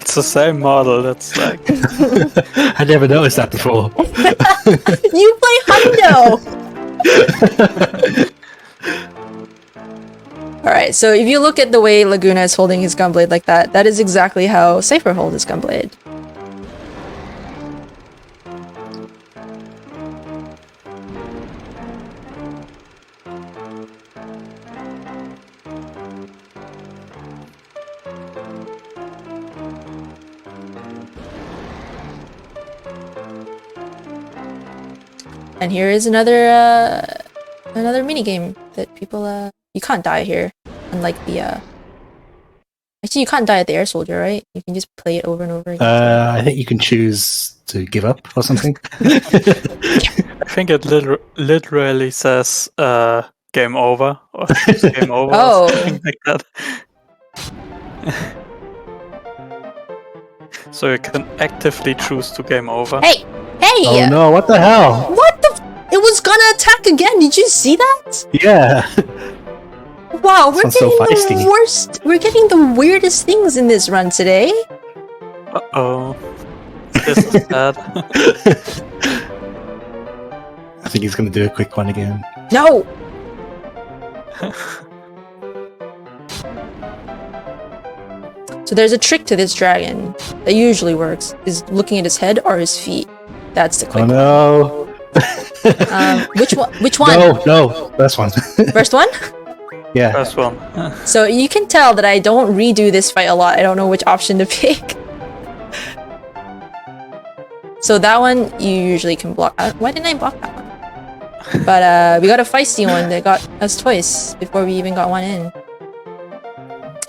It's the same model. That's like. I never noticed that before. You play Hundo. Alright, so if you look at the way Laguna is holding his gunblade like that, that is exactly how Safer holds his gunblade. And here is another mini game that people you can't die here, unlike the actually you can't die at the air soldier, right? You can just play it over and over again. I think you can choose to give up or something. I think it literally says game over or game over Oh. or something like that. So you can actively choose to game over. Hey! Hey! Oh no, what the hell? What the it was gonna attack again, did you see that? Yeah. Wow, we're Sounds getting so the feisty. worst, we're getting the weirdest things in this run today. Uh-oh. This is bad. I think he's gonna do a quick one again. No! So there's a trick to this dragon that usually works, is looking at his head or his feet. That's the quick Oh no. Which one? Which one? No, first one. First one? Yeah. First one. So you can tell that I don't redo this fight a lot. I don't know which option to pick. So that one you usually can block. Why didn't I block that one? But we got a feisty one that got us twice before we even got one in.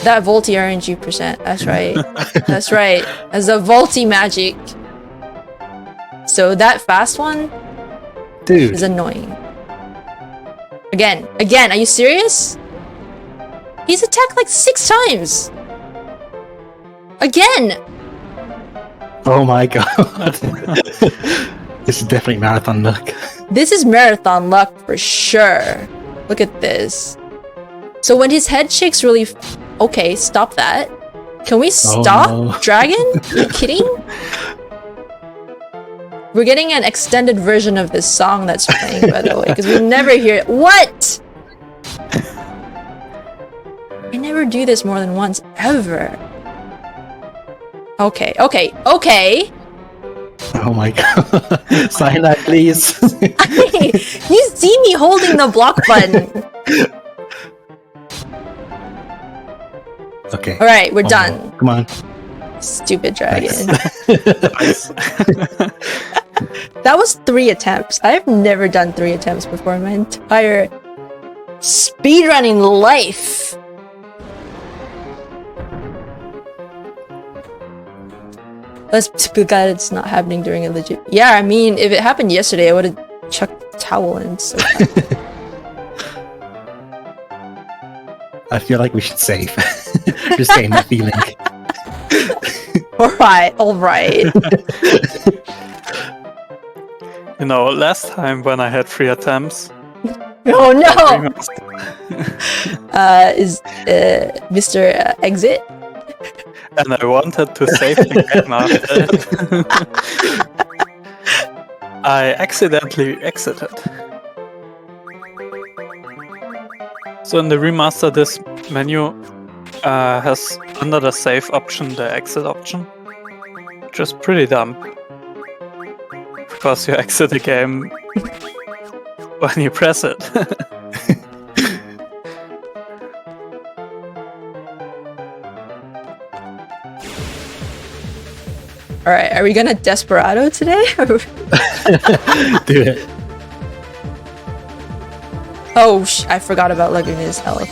That Volty RNG percent. That's right. That's right. As a Volty magic. So that fast one Dude. is annoying. Again, are you serious? He's attacked like 6 times. Again. Oh my god. This is definitely marathon luck. This is marathon luck for sure. Look at this. So when his head shakes really... Okay, stop that. Can we stop, no. Dragon? Are you kidding? We're getting an extended version of this song that's playing, by the way, because we never hear it. What? I never do this more than once, ever. Okay. Oh my god. Cyanide, please. You see me holding the block button. Okay. Alright, we're done. No. Come on. Stupid dragon. Nice. That was 3 attempts. I've never done 3 attempts before in my entire speedrunning life. Let's be glad it's not happening during a legit... Yeah, I mean, if it happened yesterday, I would have chucked the towel in. So. I feel like we should save. Just getting that feeling. Alright. You know, last time when I had 3 attempts... Oh no! Is Mr. Exit? And I wanted to save the game after it. I accidentally exited. So in the remaster, this menu has under the save option the exit option, which is pretty dumb. Because you exit the game when you press it. Alright, are we gonna Desperado today? Do it. Oh, I forgot about Laguna's health.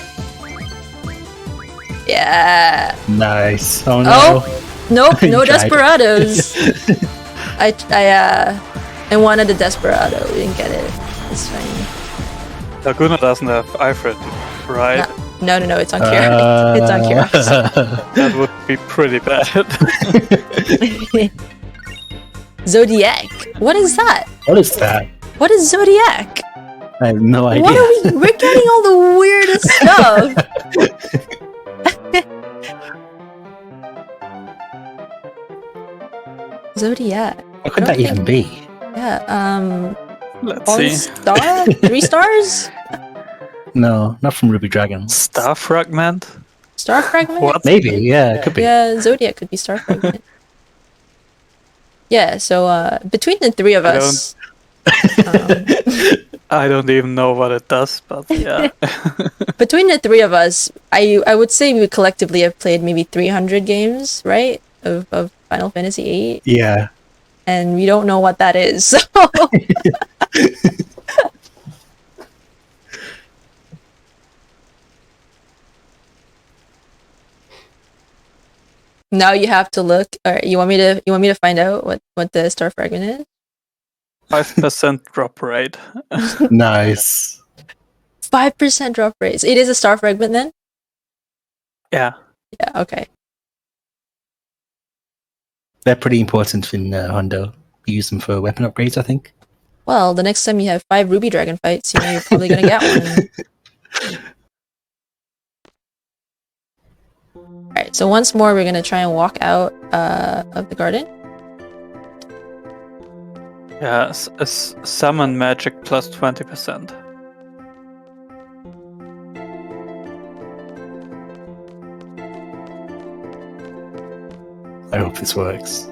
Yeah. Nice. Oh no. Oh, nope, You no tried. Desperados. I wanted a Desperado. We didn't get it. It's fine. Laguna doesn't have Ifrit, right? No, it's on Kira. It's on Kira. That would be pretty bad. Zodiac. What is that? What is that? What is Zodiac? I have no idea. What are we? We're getting all the weirdest stuff. Zodiac. What could that even be? Yeah. Let's 1 see. star? 3 stars? No, not from Ruby Dragon. Star Fragment? Star Fragment? What? Maybe, yeah, it could be. Yeah, Zodiac could be Star Fragment. Yeah, so between the 3 of us... I don't even know what it does, but yeah. between the 3 of us, I would say we collectively have played maybe 300 games, right? Of Final Fantasy VIII. Yeah. And we don't know what that is, so... Now you have to look. Or you want me to find out what the Star Fragment is? 5% drop rate. Nice. 5% drop rate. It is a Star Fragment then? Yeah. Yeah, okay. They're pretty important in Hondo. You use them for weapon upgrades, I think. Well, the next time you have 5 Ruby Dragon fights, you know you're probably gonna get one. Alright, so once more we're gonna try and walk out of the garden. Yeah, summon magic plus 20%. I hope this works.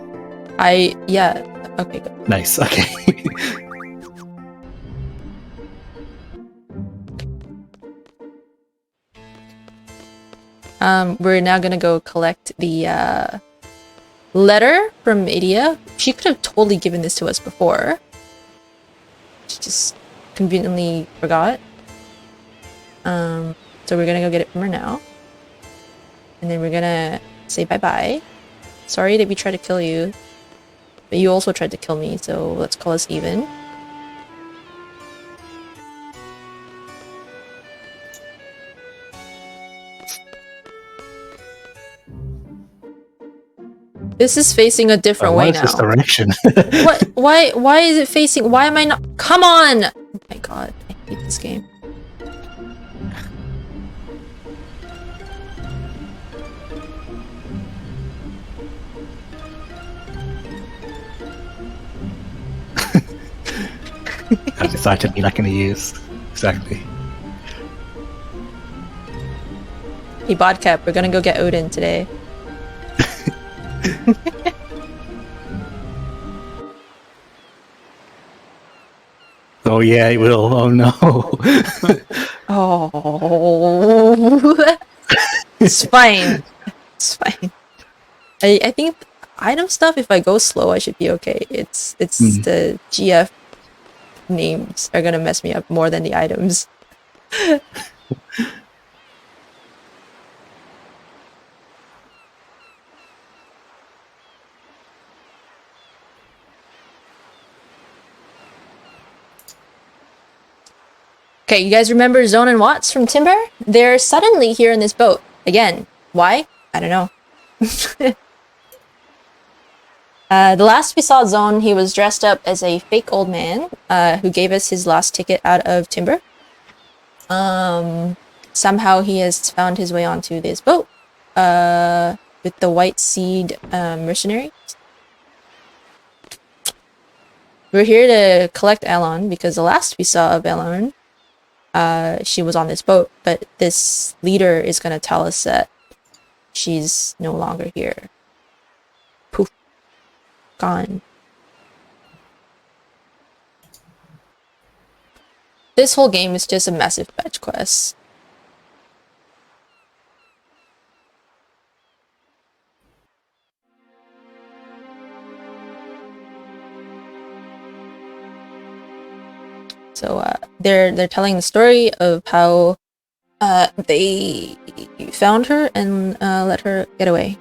Yeah, okay, good. Nice, okay. We're now gonna go collect the letter from Idia. She could have totally given this to us before. She just conveniently forgot. So we're gonna go get it from her now. and then we're gonna say bye-bye. Sorry that we tried to kill you, but you also tried to kill me, so let's call us even. This is facing a different way What now. is this direction? What? Why is it facing? Why am I not? Come on! Oh my god, I hate this game. I decided to be not going to use. Exactly. Hey, Bodcap, we're gonna go get Odin today. Oh yeah, it will. Oh no. Oh, it's fine. It's fine. I think item stuff. If I go slow, I should be okay. It's the GF names are gonna mess me up more than the items. Okay, you guys remember Zone and Watts from Timber? They're suddenly here in this boat. Again, why? I don't know. The last we saw Zone, he was dressed up as a fake old man who gave us his last ticket out of Timber. Somehow he has found his way onto this boat with the White Seed mercenaries. We're here to collect Elon because the last we saw of Elon, she was on this boat, but this leader is going to tell us that she's no longer here. Poof. Gone. This whole game is just a massive fetch quest. So they're telling the story of how they found her and let her get away.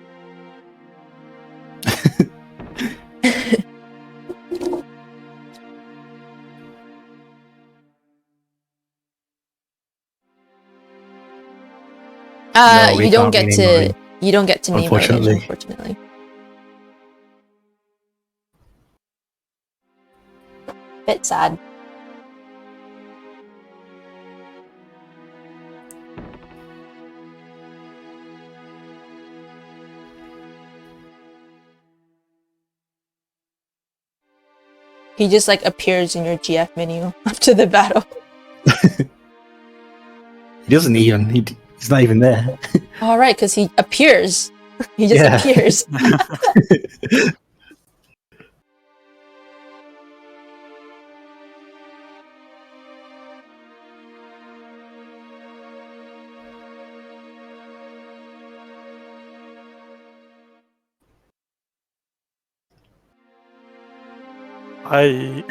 No, we you don't can't get rename to you don't get to name her image, Unfortunately. unfortunately. Bit sad. He just like appears in your GF menu after the battle. He doesn't even. He's not even there. All right, because he appears. He just Yeah. appears. I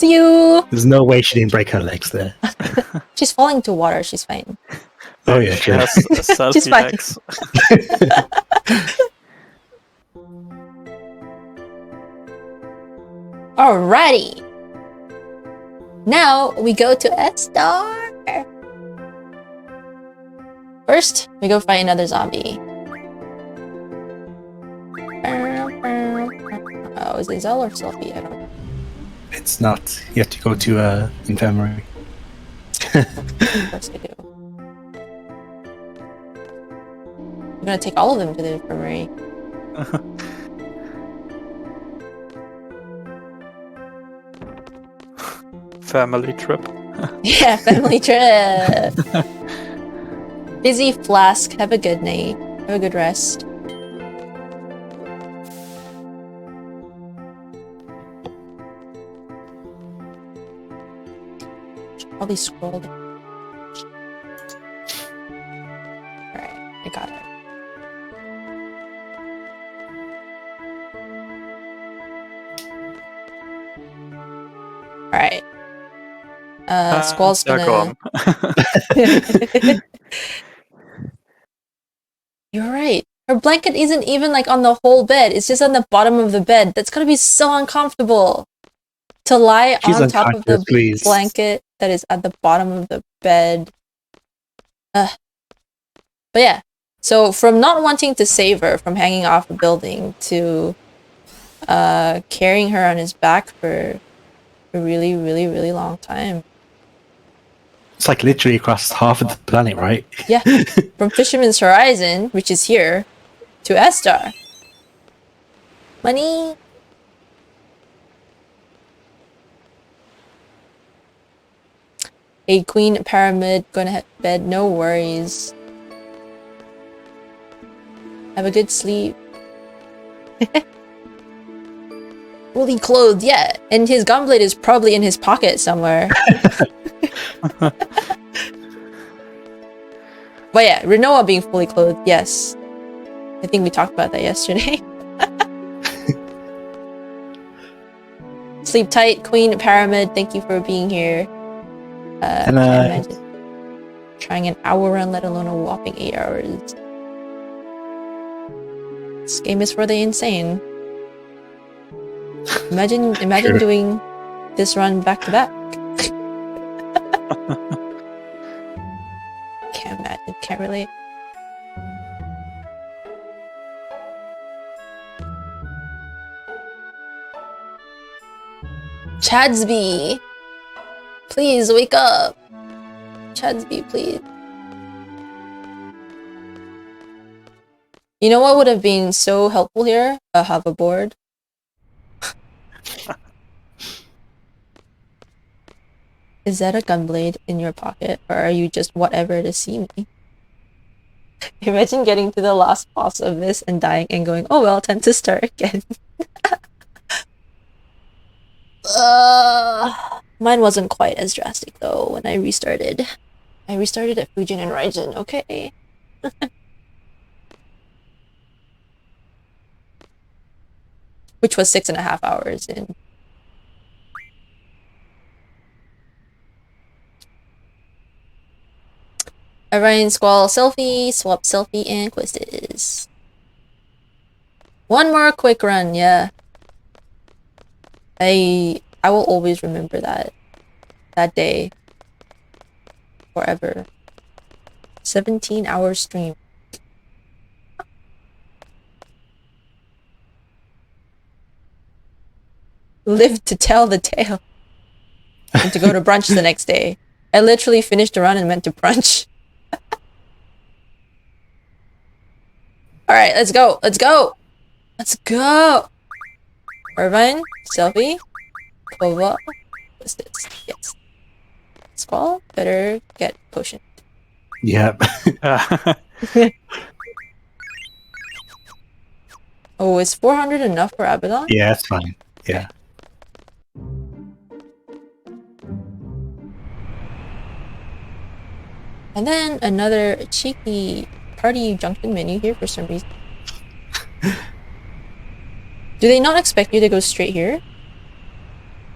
See you. There's no way she didn't break her legs there. She's falling into water. She's fine. Oh yeah, she true. has a She's selfie fine. legs. Alrighty. Now we go to S-Star. First, we go fight another zombie. Oh, is it Zell or Selfie? I don't know. It's not. You have to go to infirmary. Of course I do. I'm gonna take all of them to the infirmary. Family trip. Yeah, family trip. Busy Flask, have a good night. Have a good rest. Should probably scroll down. Alright, I got it. Alright. Squall's They're gonna... gone. You're right. Her blanket isn't even like on the whole bed. It's just on the bottom of the bed. That's gonna be so uncomfortable to lie She's on top of the unconscious, please. blanket that is at the bottom of the bed. But yeah, so from not wanting to save her from hanging off a building to carrying her on his back for a really, really, really long time. It's like literally across half of the planet, right? Yeah, from Fisherman's Horizon, which is here, to S-Star. Money! Hey, Queen Pyramid, gonna head to bed, no worries. Have a good sleep. Fully clothed, yeah, and his gunblade is probably in his pocket somewhere. But yeah, Renoa being fully clothed, yes. I think we talked about that yesterday. Sleep tight, Queen Pyramid. Thank you for being here. And, can't imagine trying an hour run, let alone a whopping 8 hours. This game is for the insane. Imagine Sure. doing this run back to back. Can't imagine, can't relate. Chadsby! Please wake up! Chadsby, please. You know what would have been so helpful here? A hoverboard. Is that a gunblade in your pocket, or are you just whatever to see me? Imagine getting to the last boss of this and dying and going, oh well, time to start again. Mine wasn't quite as drastic though when I restarted. I restarted at Fujin and Raijin, okay. Which was 6.5 hours in. Orion Squall selfie, swap selfie, and quizzes. One more quick run, yeah. I will always remember that day forever. 17-hour stream. Live to tell the tale. And to go to brunch the next day. I literally finished the run and went to brunch. Alright, let's go. Let's go. Let's go. Irvine, selfie. Kova. What's this? Yes. Squall, better get potion. Yep. Oh, is 400 enough for Abaddon? Yeah, that's fine. Yeah. And then another cheeky party junction menu here for some reason. Do they not expect you to go straight here?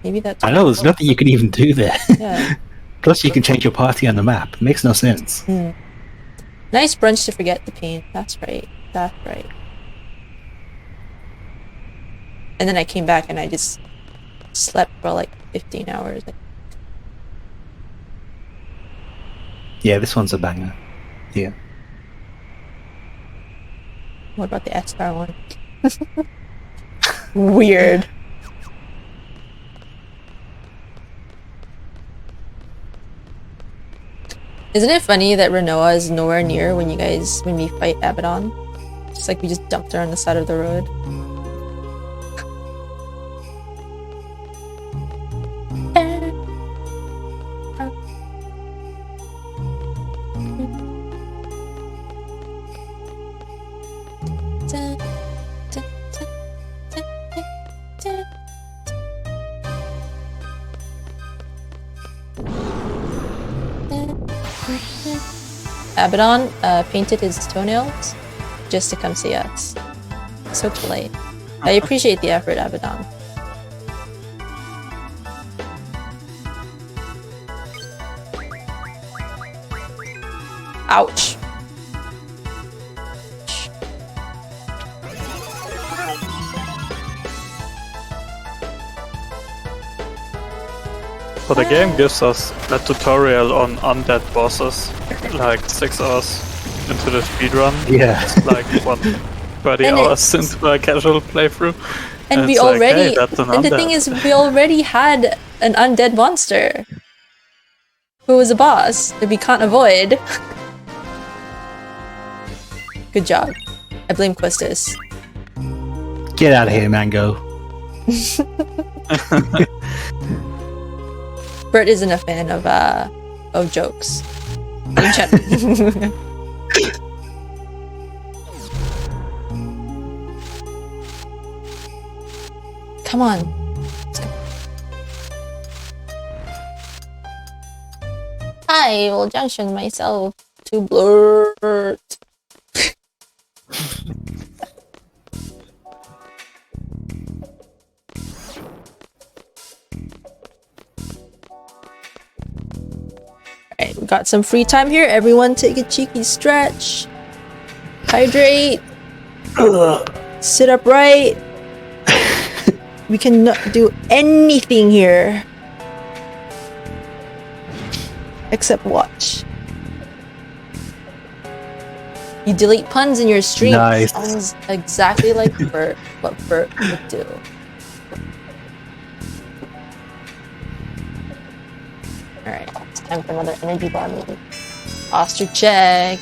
Maybe that's... I know, there's nothing you can even do there. Yeah. Plus, you can change your party on the map. It makes no sense. Nice brunch to forget the pain. That's right. That's right. And then I came back and I just slept for like 15 hours. Yeah, this one's a banger. Yeah. What about the S-Star one? Weird. Isn't it funny that Renoa is nowhere near when we fight Abaddon? It's like we just dumped her on the side of the road. Abaddon painted his toenails just to come see us. So polite. I appreciate the effort, Abaddon. Ouch. But the game gives us a tutorial on undead bosses, like 6 hours into the speedrun. Yeah. It's like, what, 30 And hours into a casual playthrough? And we it's like, already, hey, that's an and the undead. thing is, we already had an undead monster who was a boss that we can't avoid. Good job. I blame Questus. Get out of here, Mango. Bert isn't a fan of jokes. In general. Come on. Let's go. I will junction myself to Blurt. Alright, we got some free time here. Everyone take a cheeky stretch. Hydrate. Sit upright. We cannot do anything here. Except watch. You delete puns in your stream. Nice. Sounds exactly like Bert, what Bert would do. Alright, it's time for another energy bar maybe. Posture check.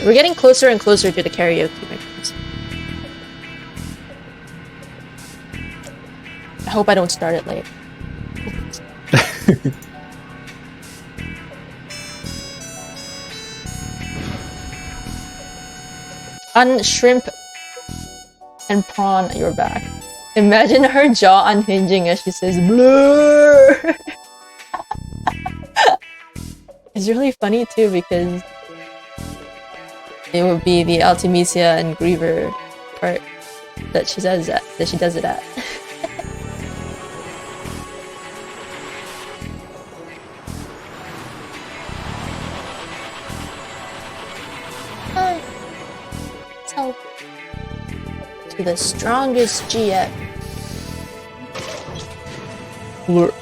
We're getting closer and closer to the karaoke, my friends. I hope I don't start it late. Shrimp and prawn at your back. Imagine her jaw unhinging as she says blur. It's really funny too because it would be the Artemisia and Griever part that she does it at. So, to the strongest GF. Blurt.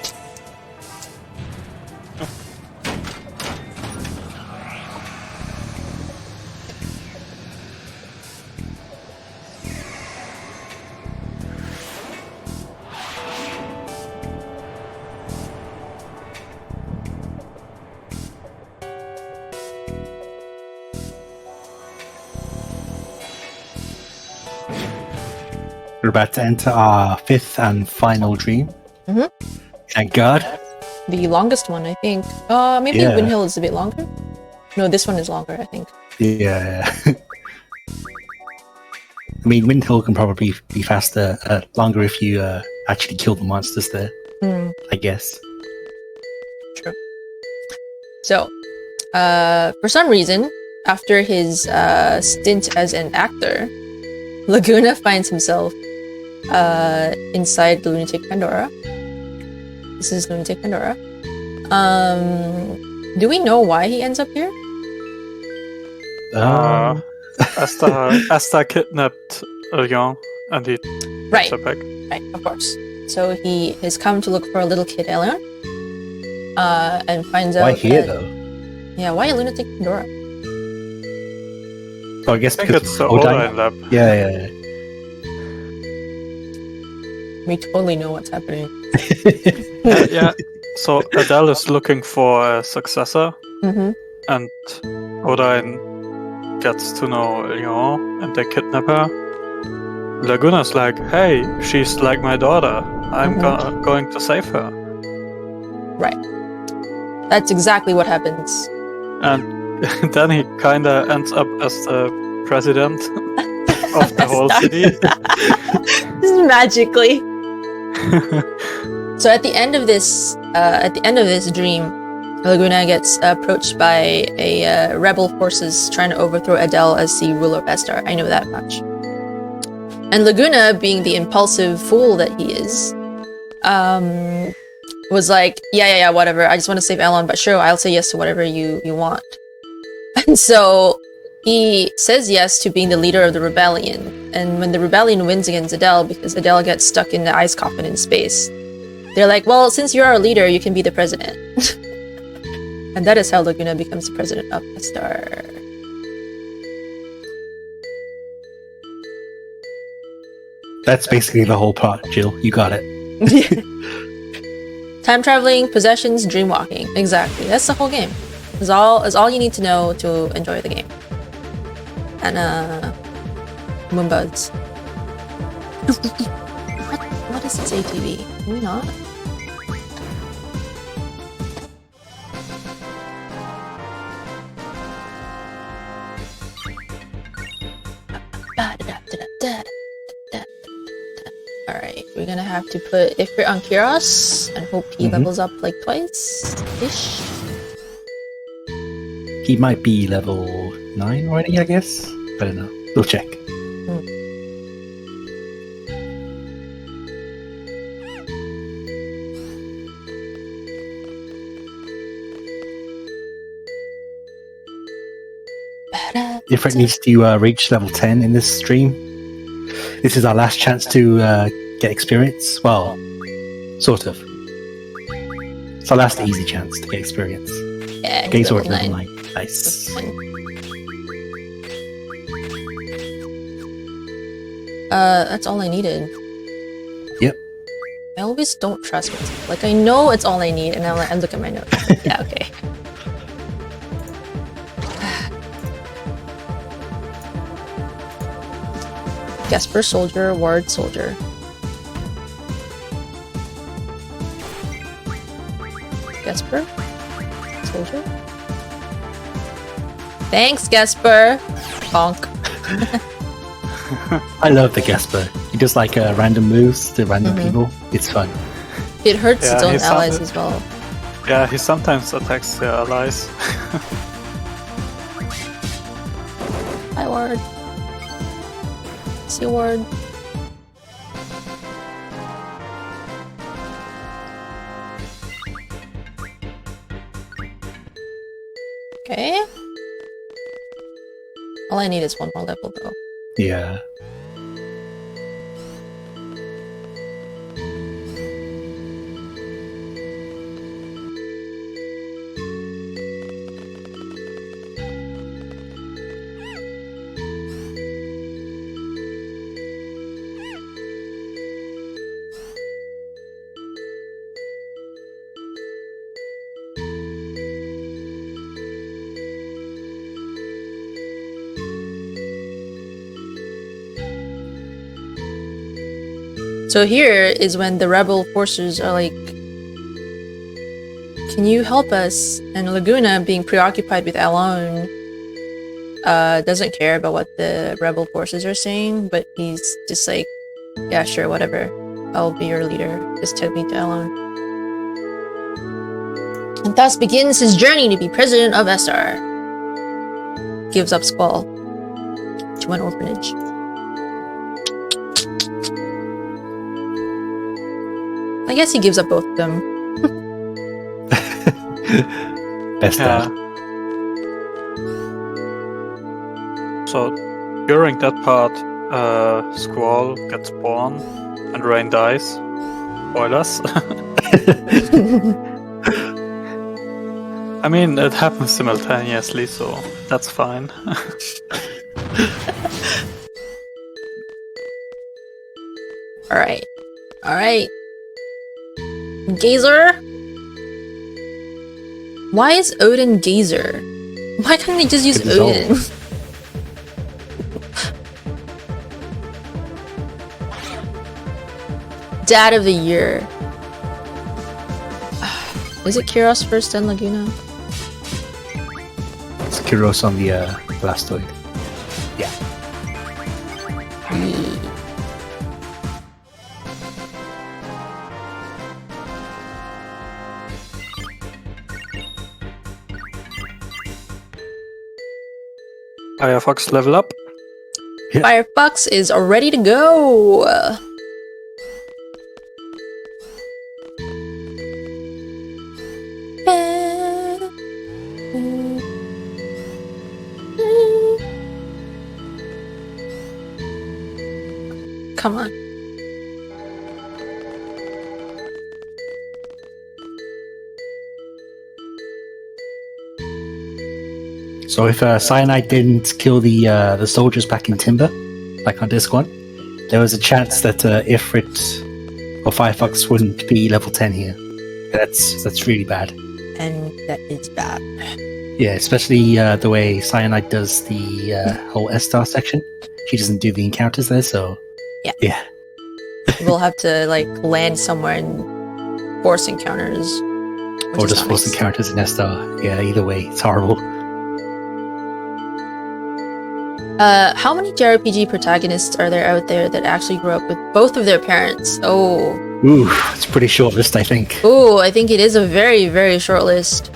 We're about to enter our 5th and final dream. Mhm. Thank God. The longest one, I think. Maybe Yeah. Windhill is a bit longer. No, this one is longer, I think. Yeah. I mean, Windhill can probably be faster, longer if you actually kill the monsters there, Hmm. I guess. True. So, for some reason, after his stint as an actor, Laguna finds himself inside the Lunatic Pandora. This is Lunatic Pandora. Do we know why he ends up here? Asta kidnapped Leon and he Right, took her back. right, of course. So he has come to look for a little kid, Eleon, and finds out Why here, that- though? Yeah, why a Lunatic Pandora? Oh, I guess I think because it's the Odin- Odin lab. Yeah. We totally know what's happening. Yeah. So Adele is looking for a successor, Mm-hmm. and Odin gets to know Leon, and they kidnap her. Laguna's like, "Hey, she's like my daughter. I'm going to save her." Right. That's exactly what happens. And then he kinda ends up as the president of the whole city. Magically. So at the end of this dream, Laguna gets approached by a rebel forces trying to overthrow Adele as the ruler of Estar. I know that much. And Laguna, being the impulsive fool that he is, was like, yeah, whatever. I just want to save Elon, but sure, I'll say yes to whatever you want. And so he says yes to being the leader of the rebellion. And when the rebellion wins against Adele, because Adele gets stuck in the ice coffin in space, they're like, well, since you're our leader, you can be the president. And that is how Laguna becomes the president of the star. That's basically the whole plot, Jill. You got it. Time traveling, possessions, dream walking. Exactly. That's the whole game. Is all you need to know to enjoy the game. And Moonbuds. What is this ATV? Can we not? Alright, we're gonna have to put Ifrit on Kiros and hope he levels up like twice-ish. He might be level 9 already, I guess. I don't know. We'll check. Ifrit needs to reach level 10 in this stream. This is our last chance to get experience. Well, sort of. It's our last easy chance to get experience. Yeah, Gaze level level 9. 9. Nice. That's all I needed. Yep. I always don't trust myself. Like, I know it's all I need, and I look at my notes. Yeah, okay. Gesper soldier, ward soldier. Gesper? Soldier? Thanks, Gesper! Bonk. I love the Gasper. He does like random moves to random people. It's fun. It hurts Yeah, its own he's allies something- as well. Yeah, he sometimes attacks the allies. Hi, ward. See you, ward. Okay. All I need is one more level, though. Yeah. So here is when the rebel forces are like, can you help us? And Laguna, being preoccupied with Alone, doesn't care about what the rebel forces are saying, but he's just like, yeah, sure, whatever. I'll be your leader. Just take me to Alone. And thus begins his journey to be president of SR. Gives up Squall to an orphanage. I guess he gives up both of them. Best dad. So during that part, Squall gets born and Rain dies. Spoilers. I mean, it happens simultaneously, so that's fine. Alright. Alright. Gazer? Why is Odin Gazer? Why can't they just use Good result. Odin? Dad of the year. Is it Kiros first then Laguna? It's Kyros on the Blastoid. Yeah. Firefox level up. Firefox is ready to go! Come on. So if Cyanide didn't kill the soldiers back in Timber, like on disc 1, there was a chance that Ifrit or Firefox wouldn't be level 10 here. That's really bad. And that is bad. Yeah, especially the way Cyanide does the whole S-Star section. She doesn't do the encounters there, so... Yeah. We'll have to, like, land somewhere and force encounters. Or just force encounters in S-Star. Yeah, either way, it's horrible. How many JRPG protagonists are there out there that actually grew up with both of their parents? Oh. Ooh, it's a pretty short list, I think. Ooh, I think it is a very, very short list.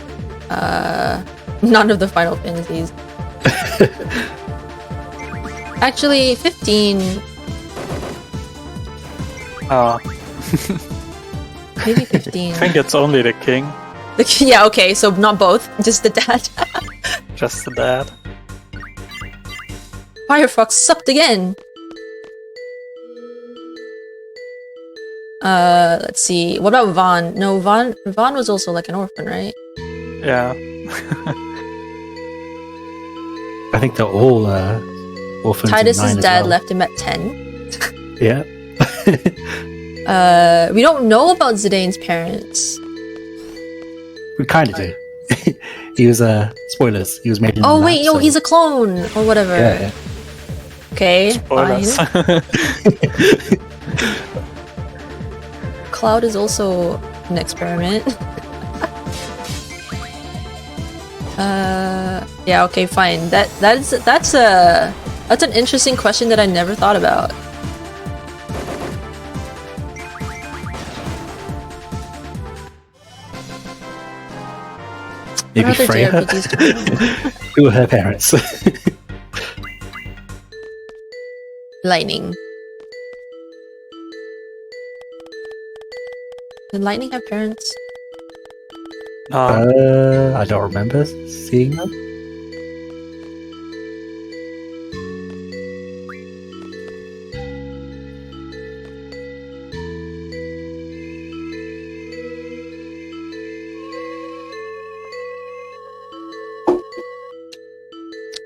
None of the Final Fantasies. Actually, 15. Maybe 15. I think it's only the king. Yeah, okay, so not both, just the dad. Just the dad. Firefox supped again. Let's see. What about Vaughn? No, Vaughn was also like an orphan, right? Yeah. I think they're all orphans. Titus's dad well. left him at 10. Yeah. We don't know about Zidane's parents. We kind of do. He was spoilers. He was made in. Oh wait, he's a clone or whatever. Yeah. Okay, Spoilers. fine. Cloud is also an experiment. Yeah, okay, fine. That's an interesting question that I never thought about. Maybe What other Freya. JRPGs do we know? Who were her parents? Lightning. Did Lightning have parents? I don't remember seeing them.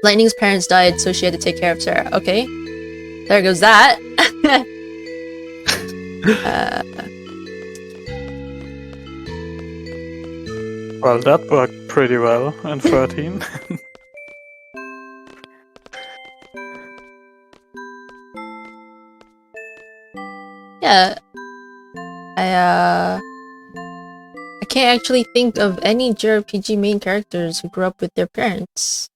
Lightning's parents died, so she had to take care of Sarah. Okay. There goes that. Well, that worked pretty well in 13. Yeah. I can't actually think of any JRPG main characters who grew up with their parents.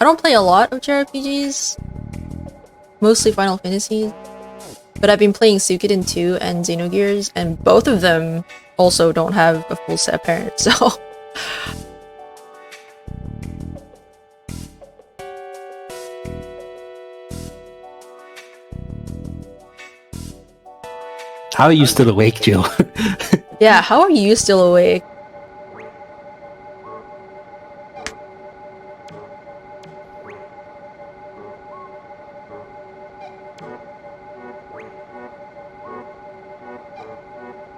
I don't play a lot of JRPGs. Mostly Final Fantasies. But I've been playing Suikoden 2 and Xenogears, and both of them also don't have a full set of parents, so... How are you still awake, Jill? Yeah, how are you still awake?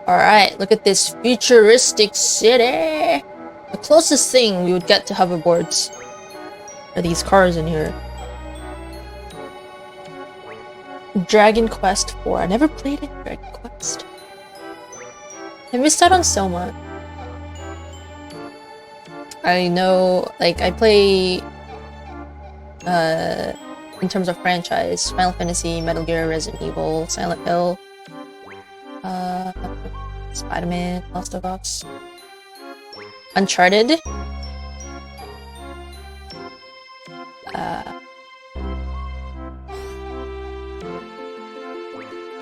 Alright, look at this futuristic city! The closest thing we would get to hoverboards are these cars in here. Dragon Quest 4. I never played it. Dragon Quest. I missed out on so much. I know, like, I play, in terms of franchise, Final Fantasy, Metal Gear, Resident Evil, Silent Hill, Spider-Man, Last of Us, Uncharted,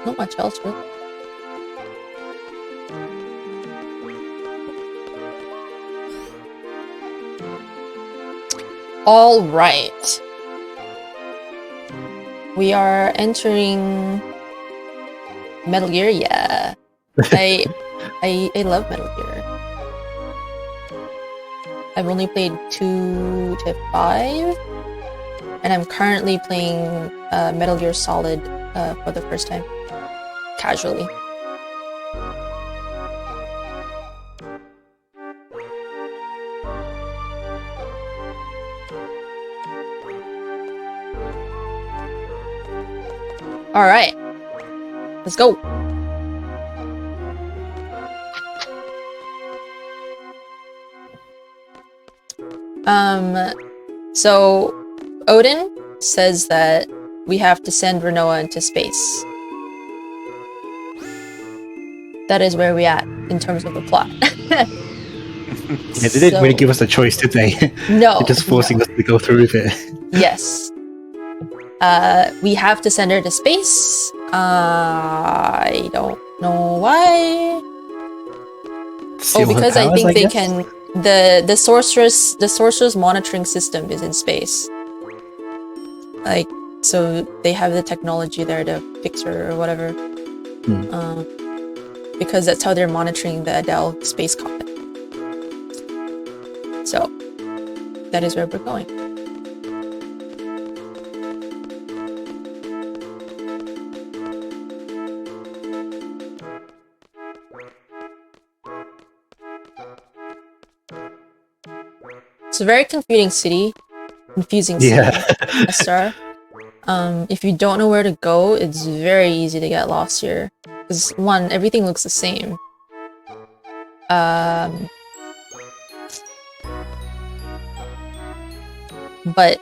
not much else, really. All right. We are entering Metal Gear. Yeah, I love Metal Gear. I've only played 2 to 5, and I'm currently playing Metal Gear Solid for the first time, casually. All right, let's go. So Odin says that we have to send Renoa into space. That is where we at in terms of the plot. Yeah, they didn't really give us a choice, did they? No. They're just forcing us to go through with it. Yes. We have to send her to space. I don't know why. Steal her because I powers, think they guess? can. The sorceress monitoring system is in space. Like, so they have the technology there to fix her or whatever. Because that's how they're monitoring the Adele space comet. So that is where we're going. It's a very confusing city. SR. If you don't know where to go, it's very easy to get lost here. Because one, everything looks the same. But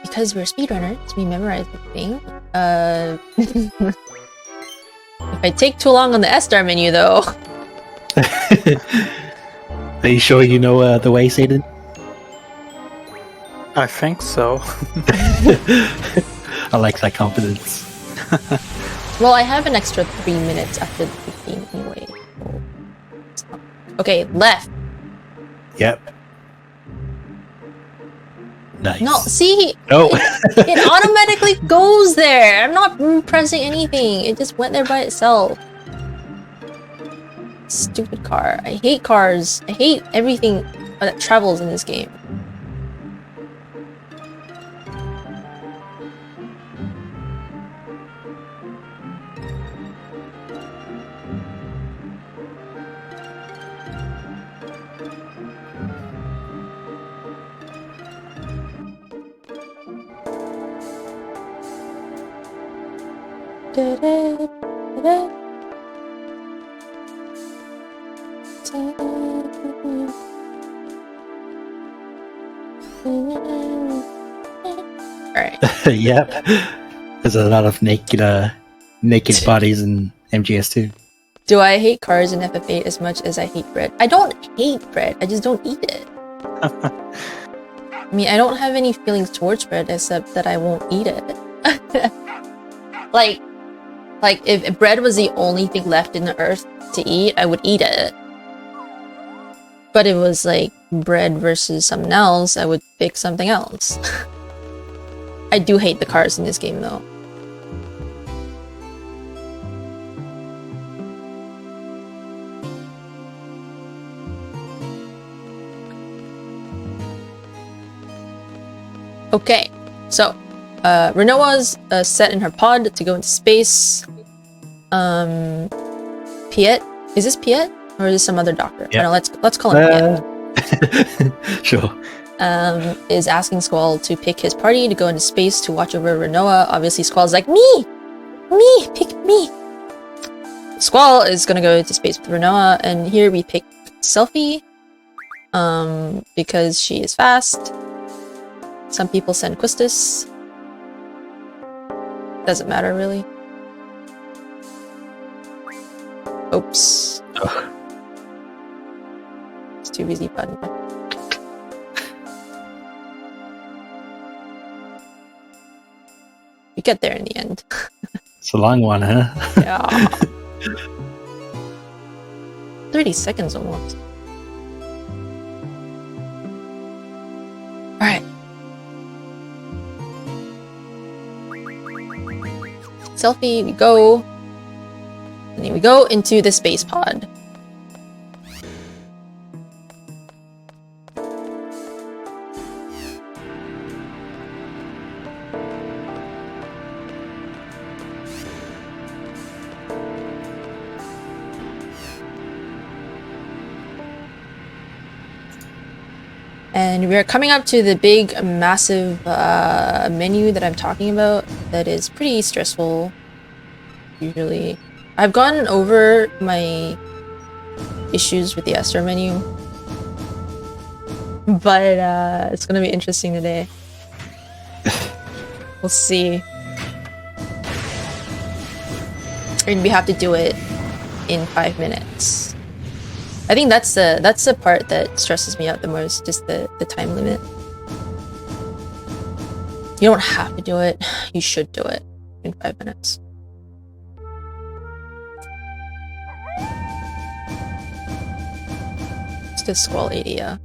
because we're speedrunners, we memorize everything. If I take too long on the S-Star menu, though. Are you sure you know the way, Satan? I think so. I like that confidence. Well, I have an extra 3 minutes after the 15 anyway. Okay, left. Yep. Nice. No, see? No. It automatically goes there. I'm not pressing anything. It just went there by itself. Stupid car. I hate cars. I hate everything that travels in this game. Alright. Yep. There's a lot of naked bodies in MGS2. Do I hate cars in FF8 as much as I hate bread? I don't hate bread, I just don't eat it. I mean, I don't have any feelings towards bread except that I won't eat it. like if bread was the only thing left in the earth to eat, I would eat it. But it was like bread versus something else, I would pick something else. I do hate the cars in this game though. Okay, so Renoa's set in her pod to go into space. Piet, is this Piet or is this some other doctor? Yeah. No, let's call him Piet. Sure. Is asking Squall to pick his party to go into space to watch over Renoa. Obviously, Squall's like, me, pick me. Squall is gonna go to space with Renoa, and here we pick Selfie, because she is fast. Some people send Quistis. Doesn't matter really. Oops. Ugh. It's too easy button. We get there in the end. It's a long one, huh? Yeah. 30 seconds almost. Alright. Selfie, we go. And then we go into the space pod. And we're coming up to the big, massive menu that I'm talking about that is pretty stressful, usually. I've gone over my issues with the Esther menu, but it's gonna be interesting today. We'll see. And we have to do it in 5 minutes. I think that's the part that stresses me out the most, just the time limit. You don't have to do it, you should do it in 5 minutes. It's the Squall 80, yeah.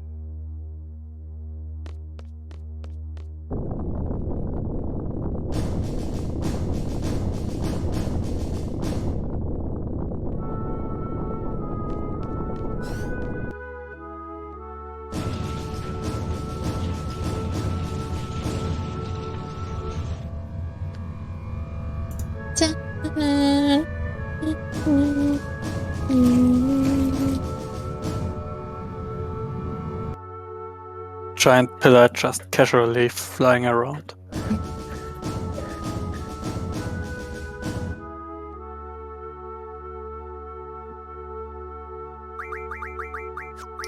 Giant pillar just casually flying around.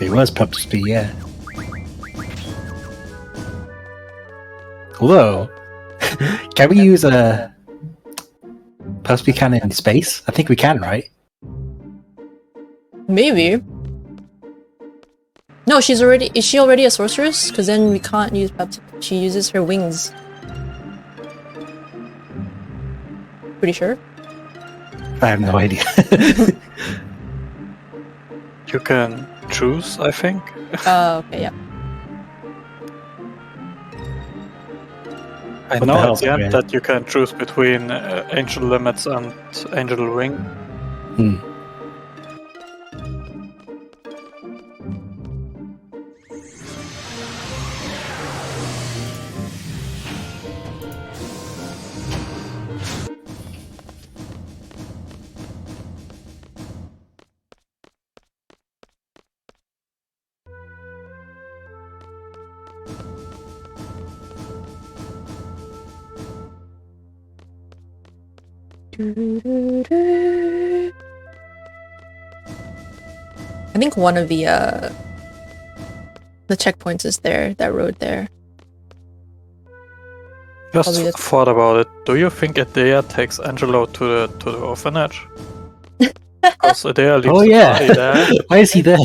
It was supposed to be, yeah. Although, can we use a possibly can in space? I think we can, right? Maybe. No, is she already a sorceress? Because then we can't use she uses her wings. Pretty sure. I have no idea. You can choose, I think. Oh, okay, yeah. I What know the at hell's the end that? that you can choose between Angel Limits and Angel Wing. Hmm. I think one of the checkpoints is there, that road there. Just Probably the- thought about it. Do you think Adea takes Angelo to the orphanage? Because Adea leaves Oh the yeah. party there. Why is he there?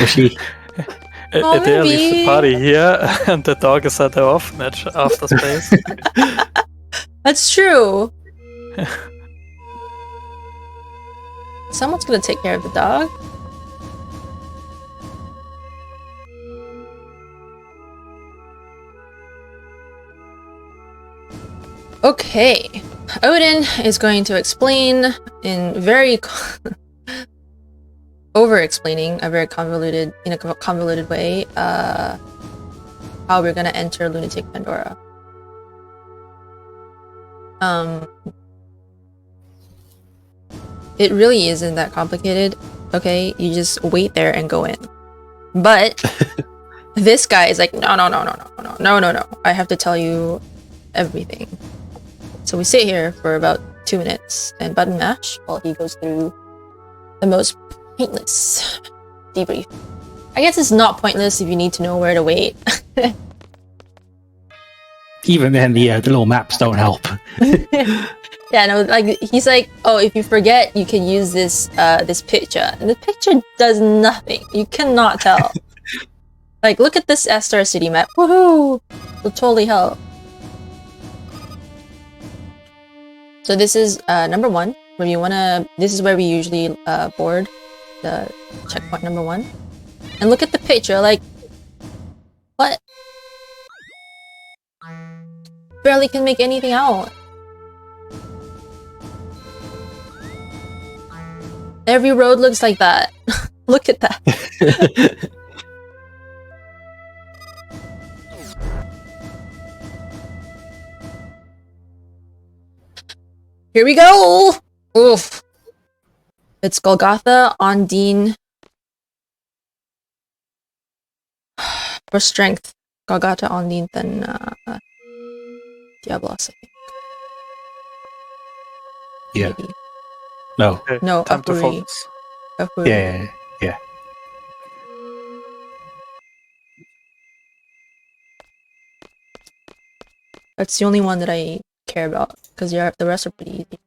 Or she? Oh, Adea leaves the maybe. party here, and the dog is at the orphanage after space. That's true. Someone's gonna take care of the dog. Okay, Odin is going to explain in very over-explaining in a convoluted way how we're gonna enter Lunatic Pandora. It really isn't that complicated. Okay, you just wait there and go in. But this guy is like, no. I have to tell you everything. So we sit here for about 2 minutes and button mash while he goes through the most pointless debrief. I guess it's not pointless if you need to know where to wait. Even then, the little maps don't help. Yeah, no, like he's like, oh, if you forget, you can use this this picture, and the picture does nothing. You cannot tell. Like, look at this Star City map. Woohoo! Will totally help. So this is number 1. Where you wanna. This is where we usually board the checkpoint number 1. And look at the picture. Like, what? Barely can make anything out. Every road looks like that. Look at that. Here we go! Oof. It's Golgotha, Ondine. For strength, Gagata on then Diablos, I think. Yeah. Maybe. No. Okay, No, time to Apuri. focus. Apuri. Yeah. That's the only one that I care about, because the rest are pretty easy.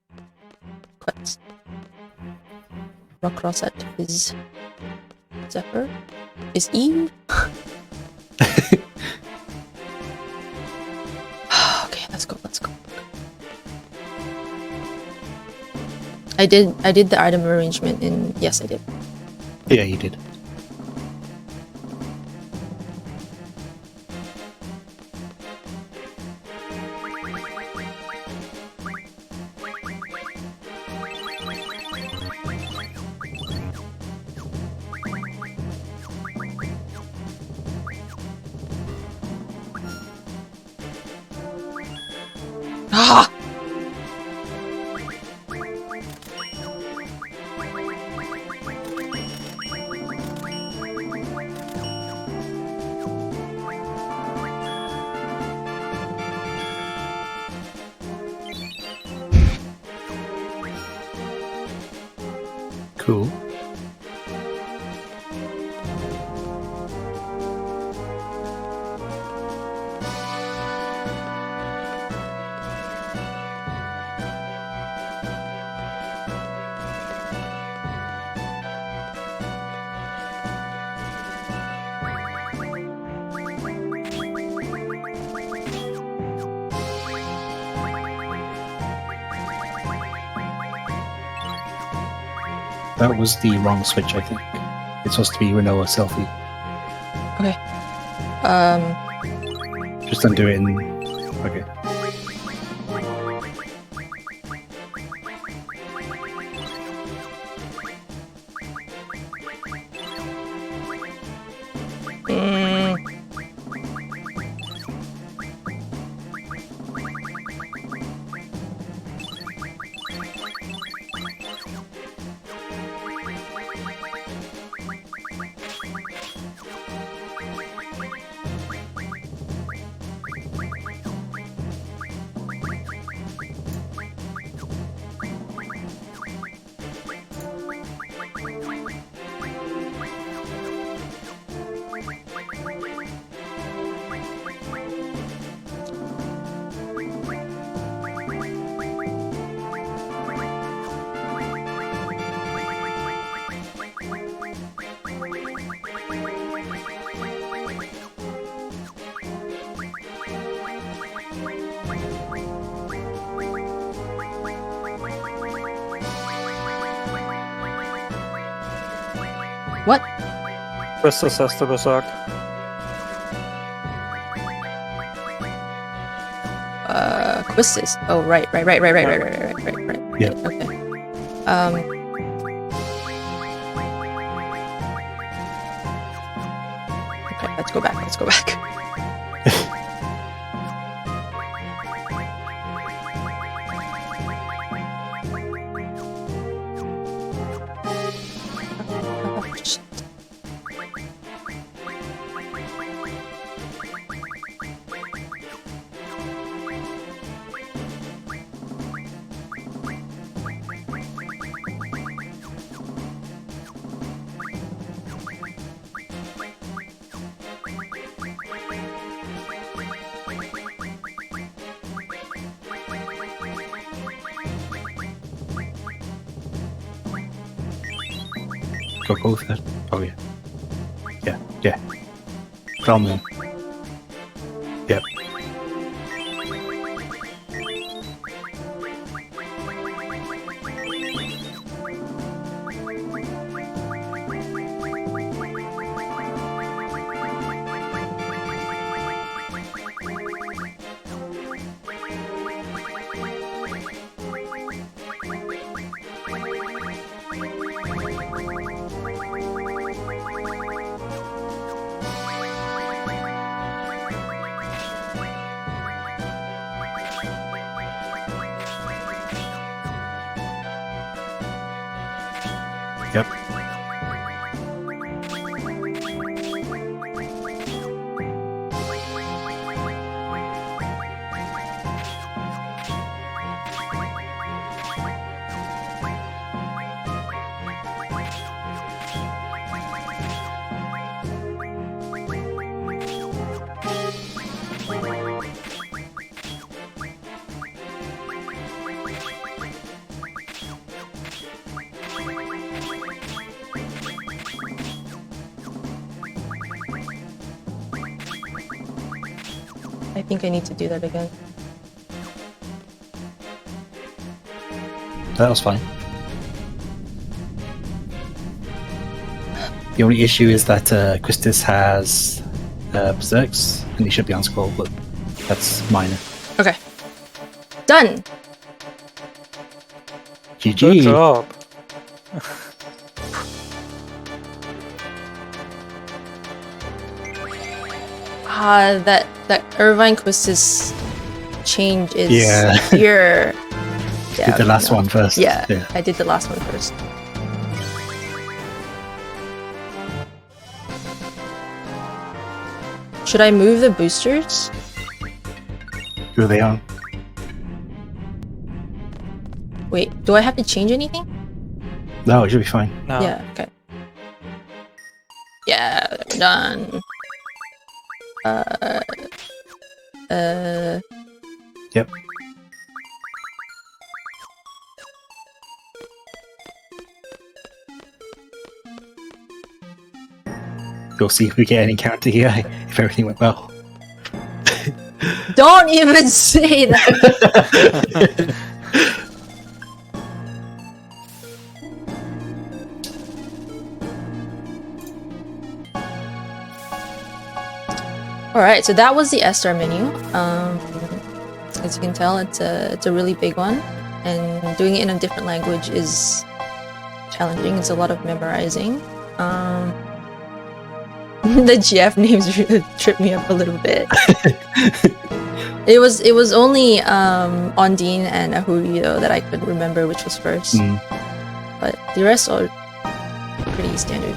Quest. Rock Rosette is Zephyr? Is Eve? Okay, let's go. I did the item arrangement in yes I did. Yeah, you did. Ah! Cool. That was the wrong switch, I think. It's supposed to be Renoa selfie. Okay. Just undo it and... Okay. What? Crystal says to Berserk. Quizzes. Oh, right. Yeah. Okay. Okay, let's go back. Go both then. Oh, yeah. Yeah. Crown them. Yep. Yep. I think I need to do that again. That was fine. The only issue is that Christus has Berserks, and he should be on scroll, but that's minor. Okay. Done! Good GG. job. That Irvine Quistis change is Yeah. pure. Did the last one first. Yeah, I did the last one first. Should I move the boosters? Who are they on? Wait, do I have to change anything? No, it should be fine. No. Yeah, okay. Yeah, we're done. Yep. We'll see if we get any character here if everything went well. Don't even say that! Alright, so that was the S-Star menu. As you can tell, it's a really big one, and doing it in a different language is challenging. It's a lot of memorizing. The GF names really tripped me up a little bit. It was only Ondine and Ahuri though that I could remember which was first. But the rest are pretty standard.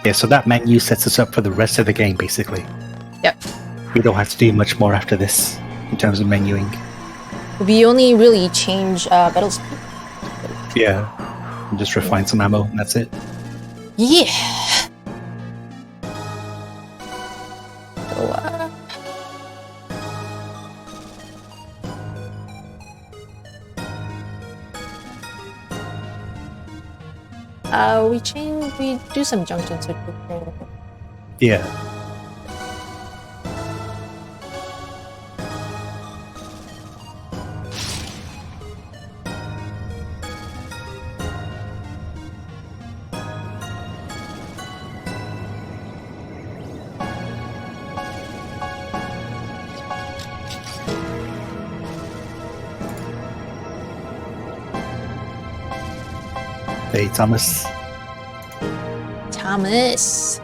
Yeah, so that menu sets us up for the rest of the game, basically. Yep. We don't have to do much more after this in terms of menuing. We only really change battle speed. Yeah. And just refine some ammo, and that's it. Yeah. So, we do some junction circuit. Yeah. Hey, Thomas. Thomas.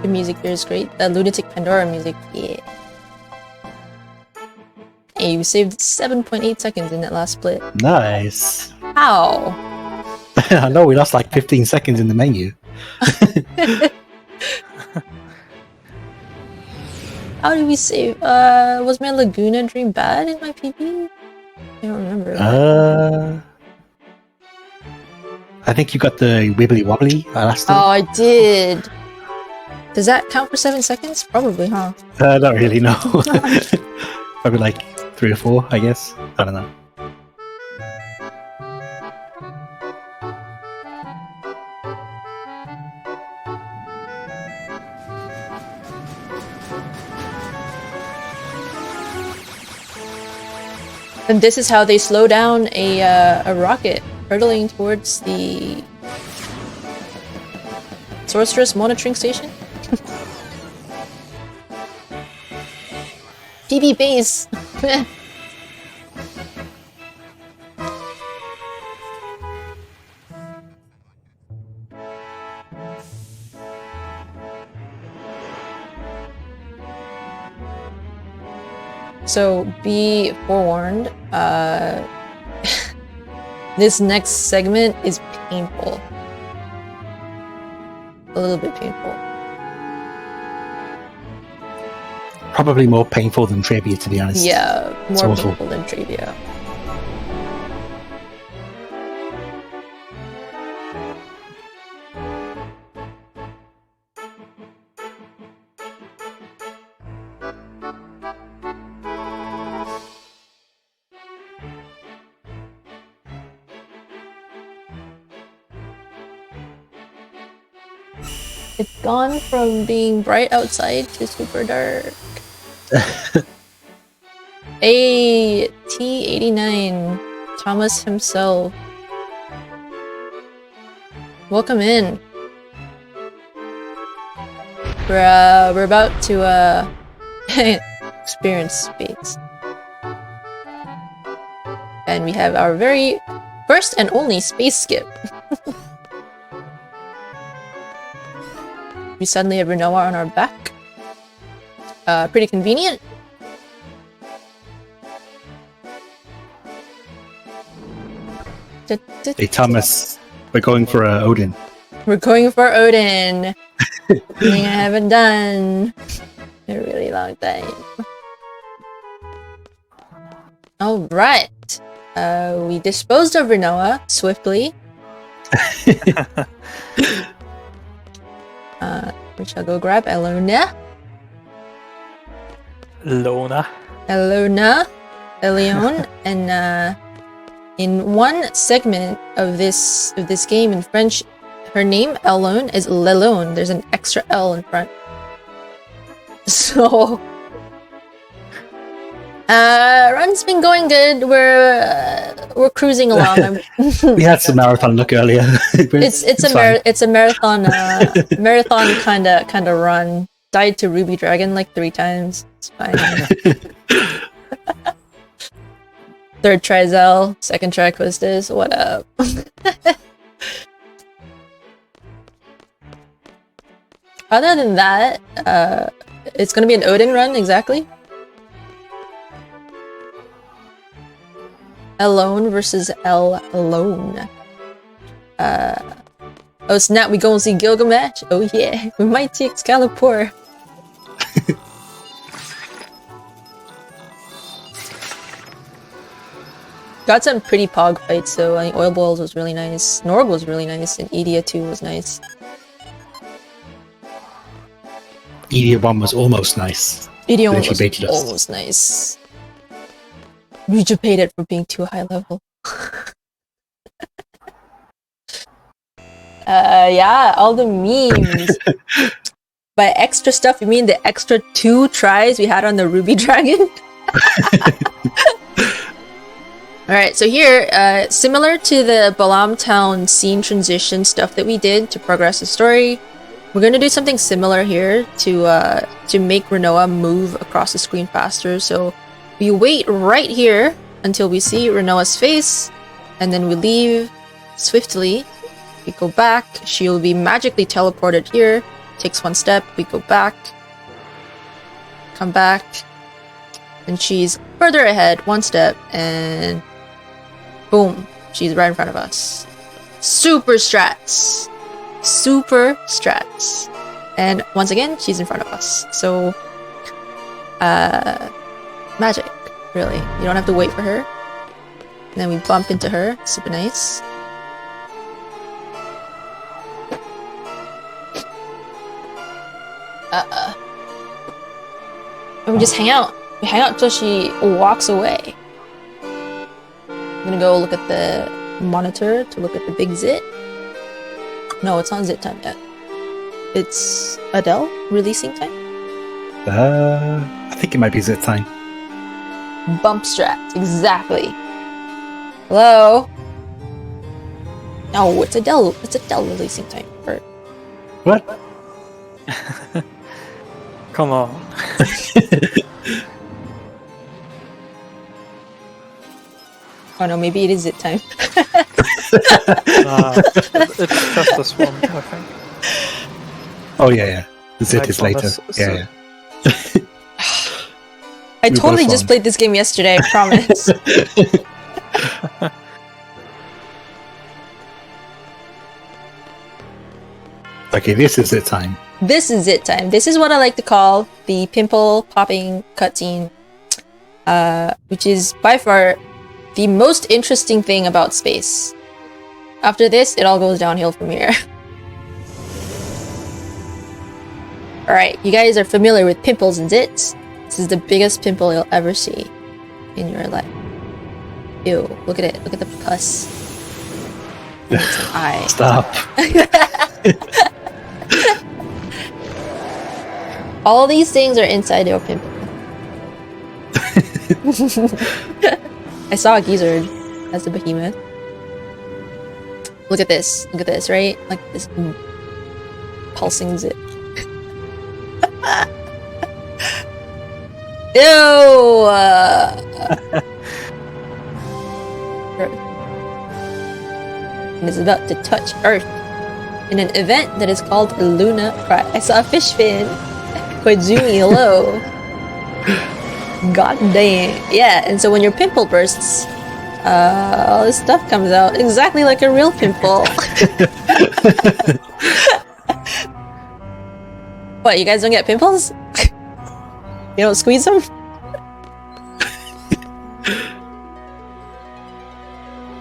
The music here is great. The Lunatic Pandora music, yeah. Hey, we saved 7.8 seconds in that last split. Nice. How? I know we lost like 15 seconds in the menu. How did we save? Was my Laguna dream bad in my PP? I don't remember. I think you got the wibbly wobbly last Oh, time. I did. Does that count for 7 seconds? Probably, huh? Not really, no. Probably like 3 or 4, I guess. I don't know. And this is how they slow down a rocket hurtling towards the Sorceress monitoring station. PB base. So be forewarned, this next segment is painful. A little bit painful. Probably more painful than trivia, to be honest. Yeah, It's more awful. painful than trivia. It's gone from being bright outside to super dark. Hey, T89, Thomas himself. Welcome in. We're about to experience space. And we have our very first and only space skip. We suddenly have Renoa on our back. Pretty convenient. Hey Thomas, we're going for Odin. We're going for Odin. Something I haven't done in a really long time. Alright. We disposed of Renoa swiftly. We shall go grab Elona. Lona. Eleon, and in one segment of this game in French, her name Elone is Lelone. There's an extra L in front. So run's been going good. We're cruising along. We had some marathon look earlier. It's a marathon kind of run. Died to Ruby Dragon like 3 times. It's fine. Third try Zell, second try Quistis. What up? Other than that, it's gonna be an Odin run exactly. Alone versus L alone. Oh snap, we gonna see Gilgamesh? Oh yeah, we might see Excalibur. Got some pretty pog fights, so I think Oil Boils was really nice, Norg was really nice, and Edia 2 was nice. Edia 1 was almost nice. Edia 1 She was baited us. almost nice. We just paid it for being too high level. Yeah, all the memes. By extra stuff, you mean the extra 2 tries we had on the Ruby Dragon? Alright, so here, similar to the Balam Town scene transition stuff that we did to progress the story, we're going to do something similar here to make Renoa move across the screen faster. So we wait right here until we see Renoa's face, and then we leave swiftly. We go back, she'll be magically teleported here, takes 1 step, we go back, come back, and she's further ahead, 1 step, and boom, she's right in front of us. Super strats! Super strats. And once again, she's in front of us. So, magic, really. You don't have to wait for her. And then we bump into her, super nice. And we just hang out. We hang out until she walks away. I'm gonna go look at the monitor to look at the big zit. No, it's not zit time yet. It's Adele releasing time? I think it might be Zit time. Bump strats, exactly. Hello? No, it's Adele. It's Adele releasing time. Or What? Come on. oh no, maybe it is zit time. It's just this one, I think. Oh yeah. The Zit Next is one later. is- Yeah. I We totally both just won. played this game yesterday, I promise. Okay, this is Zit time. This is zit time. This is what I like to call the pimple popping cutscene, which is by far the most interesting thing about space. After this, it all goes downhill from here. Alright, you guys are familiar with pimples and zits. This is the biggest pimple you'll ever see in your life. Ew, look at it. Look at the pus. And it's an eye. Stop. All these things are inside your pimple. I saw a gizzard as the behemoth. Look at this, right? Like this pulsing zip. Ew! And is about to touch Earth in an event that is called Luna Pride. I saw a fish fin. Koizumi, hello. God damn. Yeah, and so when your pimple bursts, all this stuff comes out exactly like a real pimple. What, you guys don't get pimples? You don't squeeze them?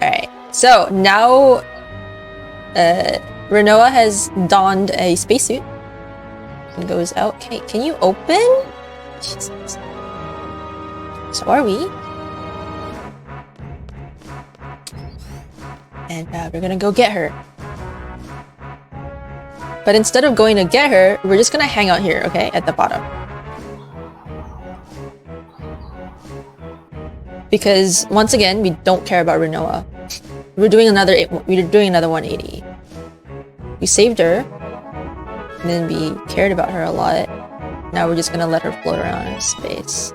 Alright, so now Renoa has donned a spacesuit and goes out. Okay, can you open? Jesus. So are we. And we're gonna go get her. But instead of going to get her, we're just gonna hang out here, okay? At the bottom. Because once again, we don't care about Renoa. We're doing another 180. We saved her, and then we cared about her a lot. Now we're just gonna let her float around in space.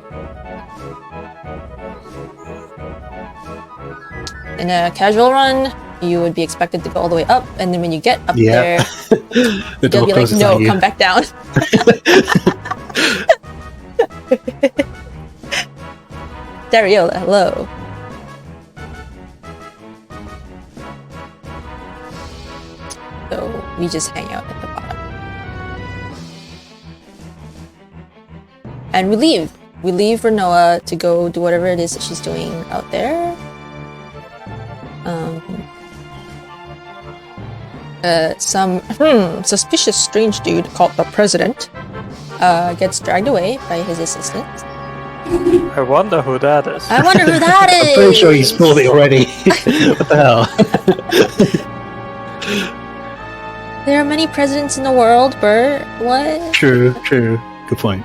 In a casual run, you would be expected to go all the way up, and then when you get up there, they'll be like, "No, come back down." Dariola, hello. So we just hang out at the bottom. And we leave. We leave Renoa to go do whatever it is that she's doing out there. Some suspicious strange dude called the President gets dragged away by his assistant. I wonder who that is. I wonder who that is! I'm pretty sure he spoiled it already. What the hell? There are many presidents in the world, Bert. What? True. Good point.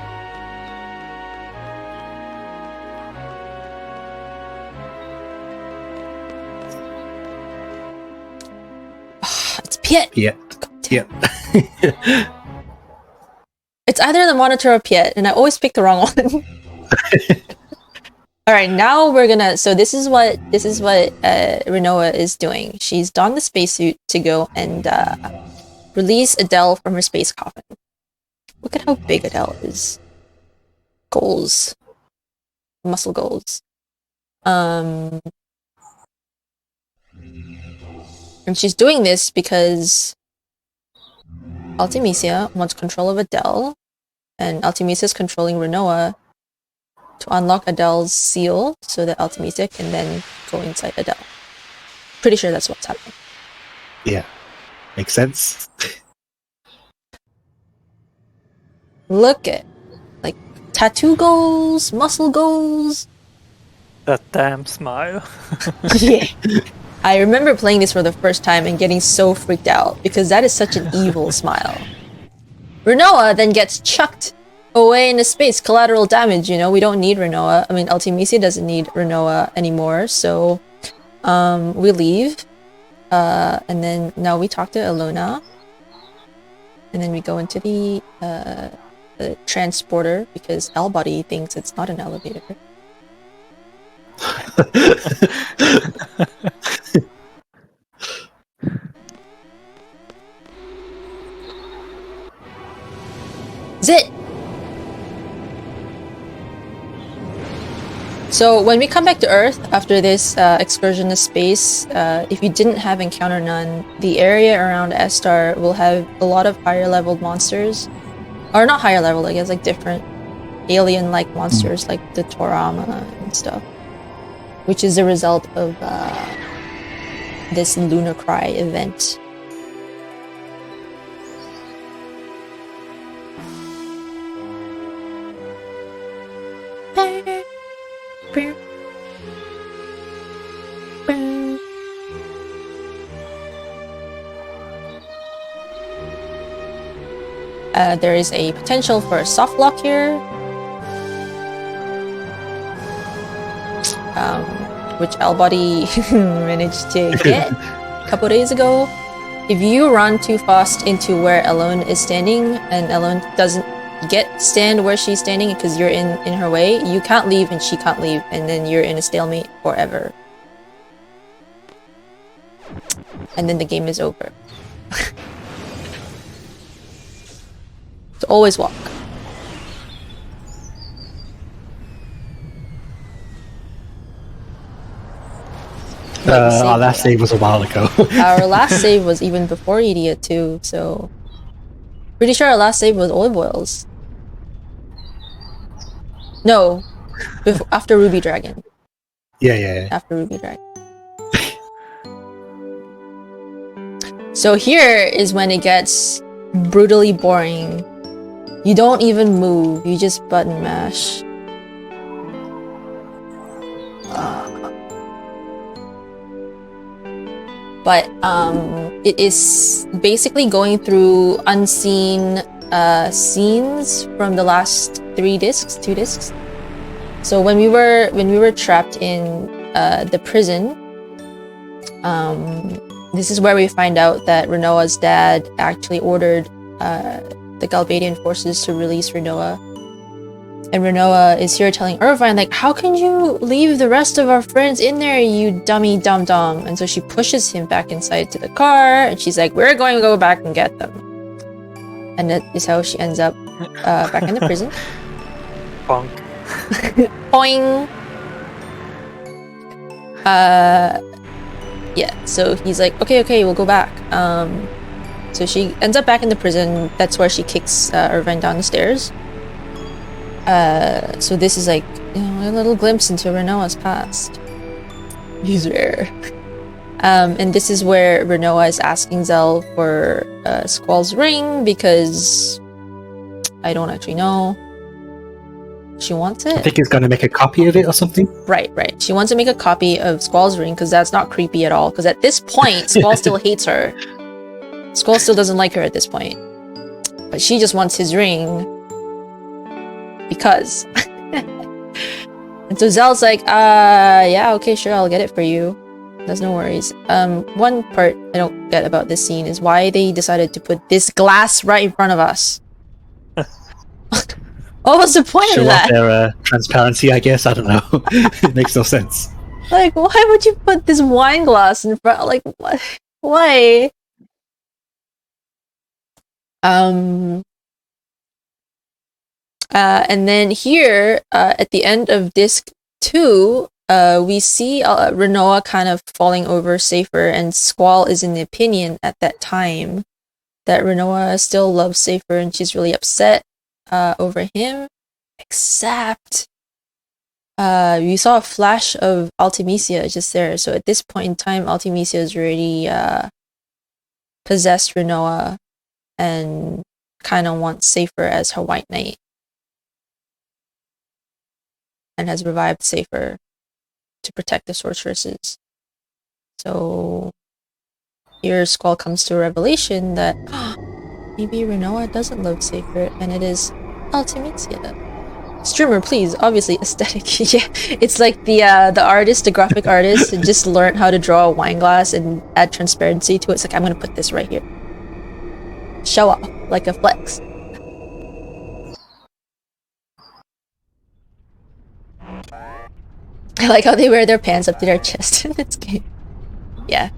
It's Piet! Yeah. It's either the Monitor or Piet, and I always pick the wrong one. Alright, now we're gonna... So this is what Renoa is doing. She's donned the spacesuit to go and release Adele from her space coffin. Look at how big Adele is. Goals. Muscle goals. And she's doing this because Artemisia wants control of Adele, and Artemisia is controlling Renoa to unlock Adele's seal so that Artemisia can then go inside Adele. Pretty sure that's what's happening. Yeah. Makes sense. Look at, like, tattoo goals, muscle goals. That damn smile. Yeah. I remember playing this for the first time and getting so freaked out because that is such an evil smile. Renoa then gets chucked away into space. Collateral damage, you know, we don't need Renoa. I mean, Artemisia doesn't need Renoa anymore, so we leave. And then now we talk to Alona. And then we go into the transporter because L-Body thinks it's not an elevator. Zit! So when we come back to Earth after this excursion to space, if you didn't have Encounter None, the area around S-Star will have a lot of higher leveled monsters. Or not higher level, I guess, like different alien-like monsters like the Torama and stuff. Which is a result of this Lunar Cry event. There is a potential for a soft lock here, which L-Body managed to get a couple days ago. If you run too fast into where Elone is standing, and Elone doesn't stand where she's standing because you're in her way, you can't leave and she can't leave, and then you're in a stalemate forever. And then the game is over. So always walk. Our last save was a while ago. Our last save was even before Idiot too, so pretty sure our last save was olive oils. No, after Ruby Dragon. Yeah. After Ruby Dragon. So here is when it gets brutally boring. You don't even move, you just button mash. But it is basically going through unseen scenes from the last 2 discs. So when we were trapped in the prison, this is where we find out that Renoa's dad actually ordered the Galbadian forces to release Renoa. And Renoa is here telling Irvine, like, how can you leave the rest of our friends in there, you dummy dum-dum? And so she pushes him back inside to the car, and she's like, we're going to go back and get them. And that is how she ends up back in the prison. Bonk. Boing! Yeah, so he's like, okay, we'll go back. So she ends up back in the prison. That's where she kicks Irvine down the stairs. So this is like, you know, a little glimpse into Renoa's past. He's rare. And this is where Renoa is asking Zell for Squall's ring because I don't actually know. She wants it. I think he's going to make a copy of it or something. Right. She wants to make a copy of Squall's ring because that's not creepy at all. Because at this point, Squall still hates her. Squall still doesn't like her at this point. But she just wants his ring. Because. And so Zell's like, yeah, okay, sure, I'll get it for you. There's no worries. One part I don't get about this scene is why they decided to put this glass right in front of us. What was the point Show of that? off their transparency, I guess. I don't know. It makes no sense. Like, why would you put this wine glass in front? Like, what? Why? And then here, at the end of disc 2, we see Renoa kind of falling over Safer, and Squall is in the opinion at that time that Renoa still loves Safer, and she's really upset over him. Except, we saw a flash of Artemisia just there. So at this point in time, Artemisia has already possessed Renoa and kind of wants Safer as her white knight. And has revived Safer to protect the sorceresses. So here Squall comes to a revelation that maybe Renoa doesn't love Safer, and it is Artemisia. Streamer, please, obviously aesthetic. Yeah, it's like the artist, the graphic artist, just learned how to draw a wine glass and add transparency to it. It's like, I'm gonna put this right here. Show off, like a flex. I like how they wear their pants up to their chest in this game. Yeah.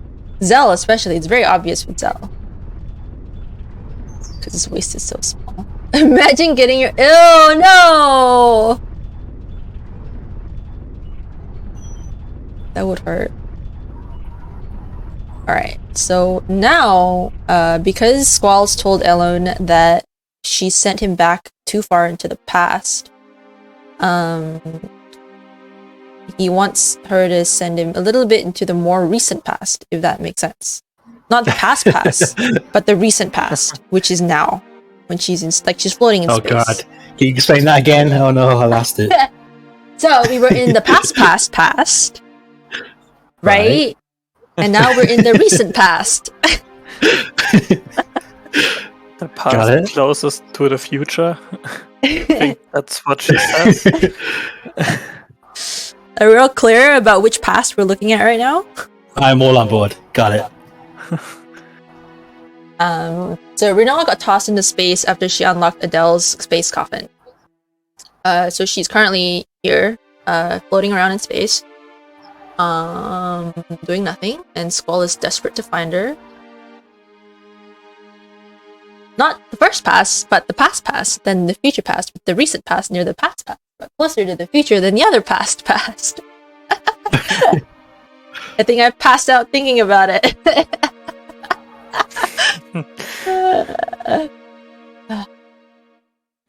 Zell especially, it's very obvious with Zell. Because his waist is so small. Imagine getting your— ew, no! That would hurt. Alright, so now, because Squall's told Elone that she sent him back too far into the past, he wants her to send him a little bit into the more recent past, if that makes sense. Not the past, but the recent past, which is now, when she's in, like, she's floating in space. Oh god, can you explain that again? Oh no, I lost it. So we were in the past, right? And now we're in the recent past. The Got past it. closest to the future. I think that's what she says. Are we all clear about which past we're looking at right now? I'm all on board. Got it. So Rinoa got tossed into space after she unlocked Adele's space coffin. So she's currently here, floating around in space, doing nothing, and Squall is desperate to find her. Not the first past, but the past, then the future past, with the recent past near the past, but closer to the future than the other past. I think I passed out thinking about it.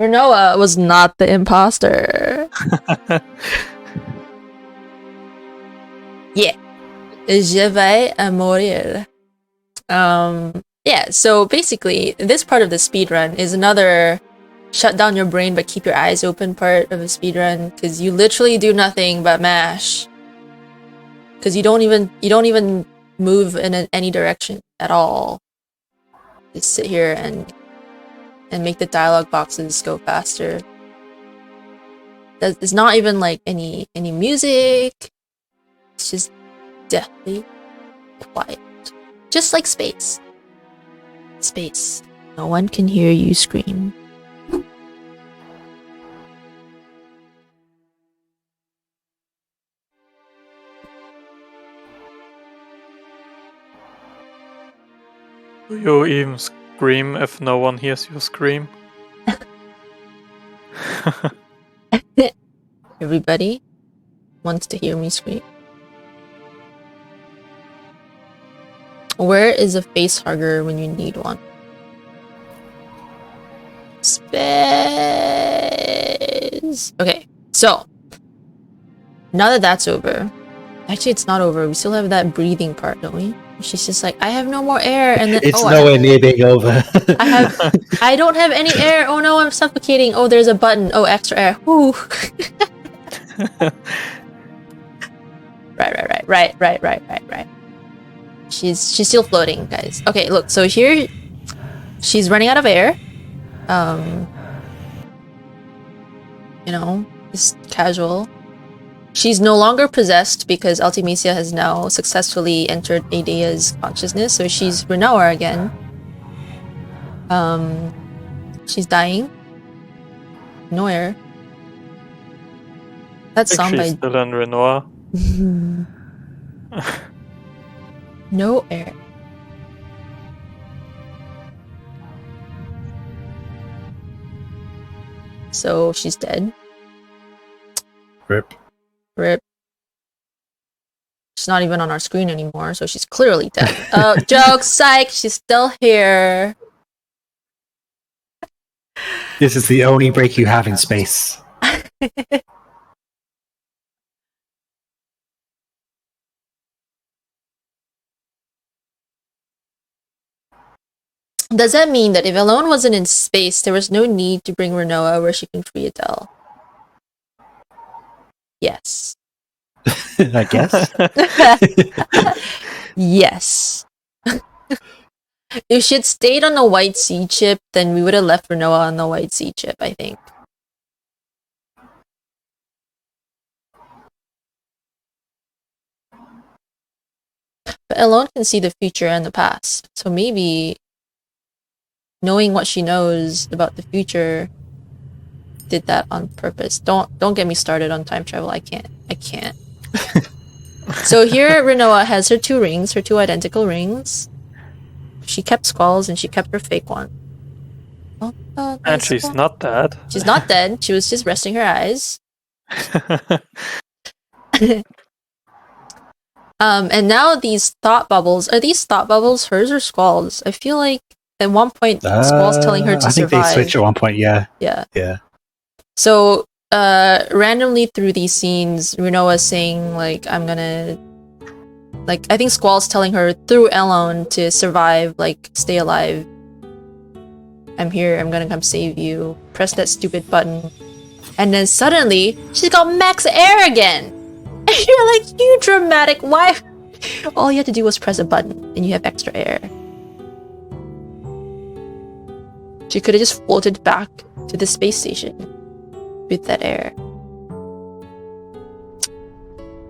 Rinoa was not the imposter. Yeah. Je vais mourir. Yeah, so basically, this part of the speedrun is another shut down your brain but keep your eyes open part of a speedrun, because you literally do nothing but mash. Because you don't even move in any direction at all. Just sit here and make the dialogue boxes go faster. There's not even like any music. It's just deathly quiet. Just like space. Space. No one can hear you scream. Do you even scream if no one hears you scream? Everybody wants to hear me scream. Where is a face hugger when you need one? Space. Okay, so now that that's over, actually it's not over. We still have that breathing part, don't we? She's just like, I have no more air, and then It's nowhere near being over. I don't have any air. Oh no, I'm suffocating. Oh, there's a button. Oh, extra air. Whoo. Right. She's still floating, guys. Okay, look. So here, she's running out of air. You know, just casual. She's no longer possessed because Ultimecia has now successfully entered Aidea's consciousness, so she's Rinoa again. She's dying. No air. That's song by... She's still in Renoir. No air. So she's dead. Rip. Rip. She's not even on our screen anymore, so she's clearly dead. Oh, joke, psych, she's still here. This is the only break you have in space. Does that mean that if Elone wasn't in space, there was no need to bring Rinoa where she can free Adele? Yes. I guess. Yes. If she had stayed on the White Sea chip, then we would have left Rinoa on the White Sea chip, I think. But Elone can see the future and the past, so maybe knowing what she knows about the future did that on purpose. Don't get me started on time travel. I can't. So here Rinoa has her two rings, her two identical rings. She kept Squall's and she kept her fake one. And she's not dead. She's not dead. She was just resting her eyes. And now these thought bubbles, are these thought bubbles hers or Squall's? I feel like at one point Squall's telling her to survive. I think they switch at one point, yeah. Yeah. So randomly through these scenes, Rinoa is saying like, I'm gonna, like, I think Squall's telling her through Elone to survive, like, stay alive. I'm here, I'm gonna come save you. Press that stupid button. And then suddenly, she's got max air again! And you're like, you dramatic, why? All you had to do was press a button, and you have extra air. She could have just floated back to the space station with that air.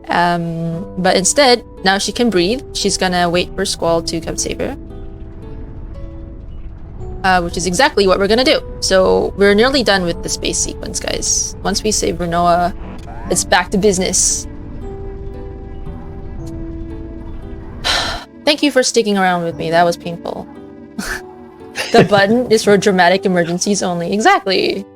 But instead, now she can breathe. She's gonna wait for Squall to come save her. Which is exactly what we're gonna do. So we're nearly done with the space sequence, guys. Once we save Renoa, it's back to business. Thank you for sticking around with me. That was painful. The button is for dramatic emergencies only. Exactly.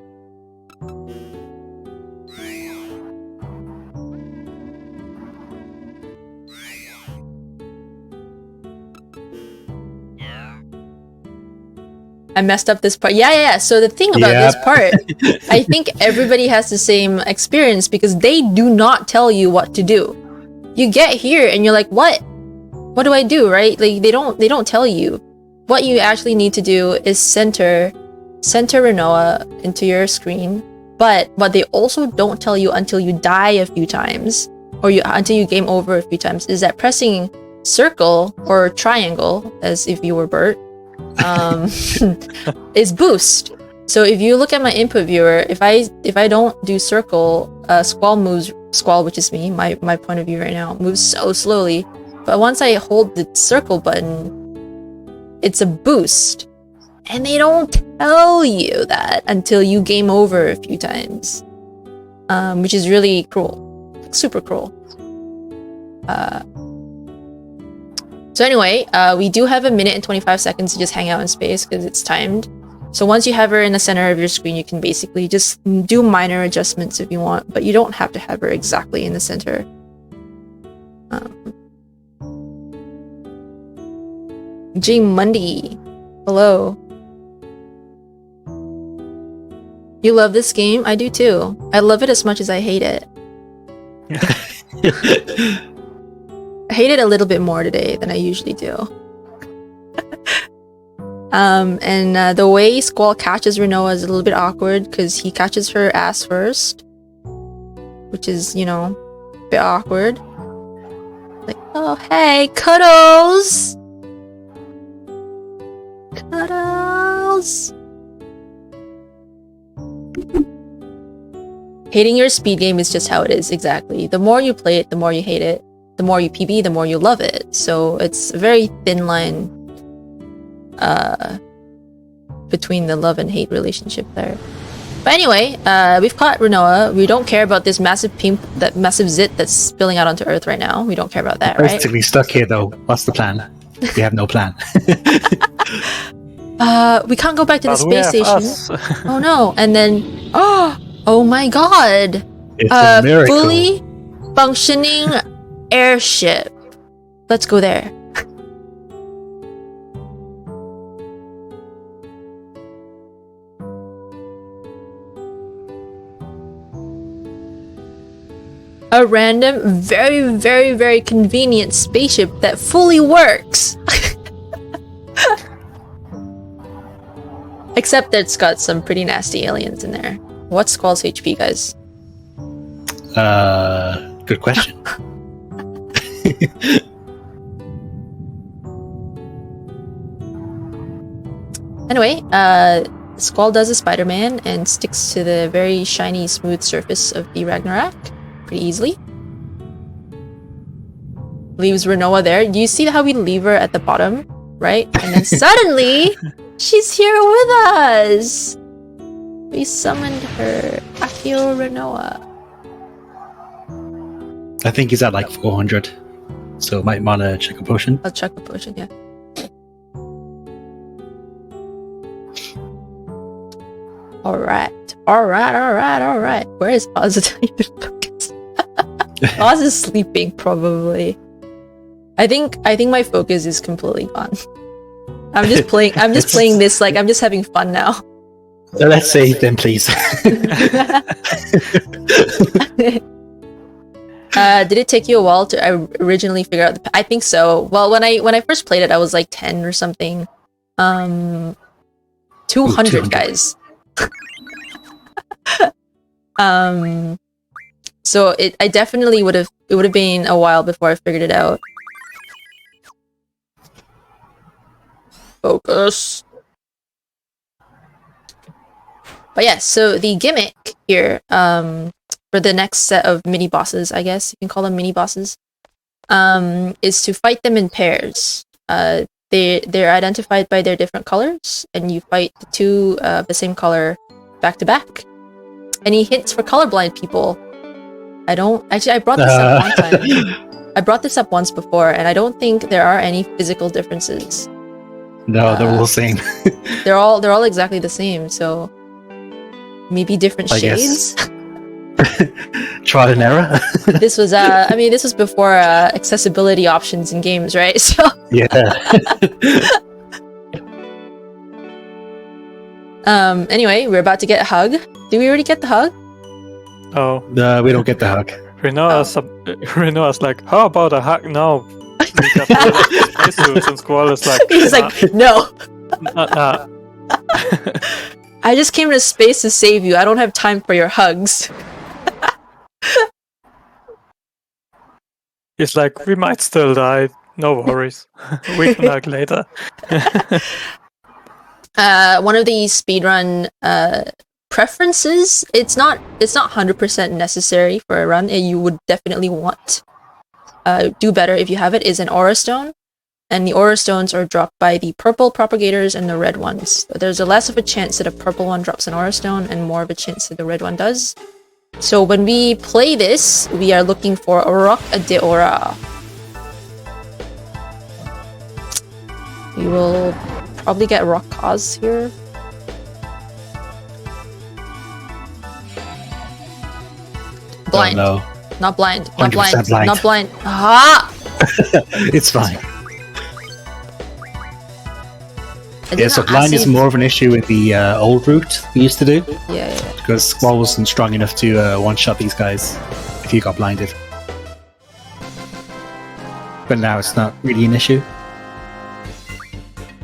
I messed up this part. Yeah. So the thing about this part, I think everybody has the same experience because they do not tell you what to do. You get here and you're like, what? What do I do, right? Like they don't tell you. What you actually need to do is center Renoa into your screen. But what they also don't tell you until you die a few times, or until you game over a few times, is that pressing circle or triangle, as if you were Bert, is boost. So if you look at my input viewer, if I don't do circle, Squall, which is me, my point of view right now, moves so slowly. But once I hold the circle button, it's a boost. And they don't tell you that until you game over a few times. Which is really cruel. Super cruel. So anyway, we do have 1 minute and 25 seconds to just hang out in space because it's timed. So once you have her in the center of your screen, you can basically just do minor adjustments if you want, but you don't have to have her exactly in the center. G Mundy, hello. You love this game? I do too. I love it as much as I hate it. I hate it a little bit more today than I usually do. And the way Squall catches Renoa is a little bit awkward because he catches her ass first, which is, you know, a bit awkward. Like, oh hey, cuddles! Cuddles! Hating your speed game is just how it is, exactly. The more you play it, the more you hate it. The more you PB, the more you love it. So it's a very thin line between the love and hate relationship there. But anyway, we've caught Renoa. We don't care about this massive that massive zit that's spilling out onto Earth right now. We don't care about that, right? Basically stuck here though. What's the plan? We have no plan. We can't go back to the space station. Oh no! And then, oh my god! It's a miracle. Fully functioning airship. Let's go there. A random, very, very, very convenient spaceship that fully works. Except that it's got some pretty nasty aliens in there. What's Squall's HP, guys? Good question. Anyway, Squall does a Spider-Man and sticks to the very shiny, smooth surface of the Ragnarok pretty easily. Leaves Renoa there. Do you see how we leave her at the bottom? Right? And then suddenly, she's here with us! We summoned her. Akio Renoa. I think he's at like 400. So might want to check a potion. I'll check the potion, yeah. Alright. Where is Oz? Oz is sleeping, probably. I think my focus is completely gone. I'm just playing this like I'm just having fun now. So let's save them, please. Did it take you a while to originally figure out I think so. Well, when I first played it, I was like 10 or something. 200 guys. So I definitely would have been a while before I figured it out. Focus. But yeah, so the gimmick here, for the next set of mini bosses, I guess you can call them mini bosses, is to fight them in pairs. They're identified by their different colors, and you fight the two of the same color back to back. Any hints for colorblind people? I brought this up one time. I brought this up once before, and I don't think there are any physical differences. No, they're all the same. They're all exactly the same. So maybe different I shades. Trial and error. This was this was before accessibility options in games, right? So Yeah. Anyway, we're about to get a hug. Did we already get the hug? Oh, No, we don't get the hug. Renoa's like, how about a hug now? We got rid of the spacesuits, and Squall is like, He's like, no. nah. I just came to space to save you. I don't have time for your hugs. He's like, we might still die. No worries. We can hug later. One of the speedrun preferences, it's not 100% necessary for a run. You would definitely want do better if you have it, is an aura stone. And the aura stones are dropped by the purple propagators and the red ones. There's a less of a chance that a purple one drops an aura stone and more of a chance that the red one does. So when we play this, we are looking for a rock de aura. We will probably get rock cause here. Blind. No, Not blind. Not 100% blind. blind. Not blind. Ah! it's fine. I did Yeah, so not blind ask is you- more of an issue with the old route we used to do, Yeah. because Squall wasn't strong enough to one-shot these guys if you got blinded. But now it's not really an issue.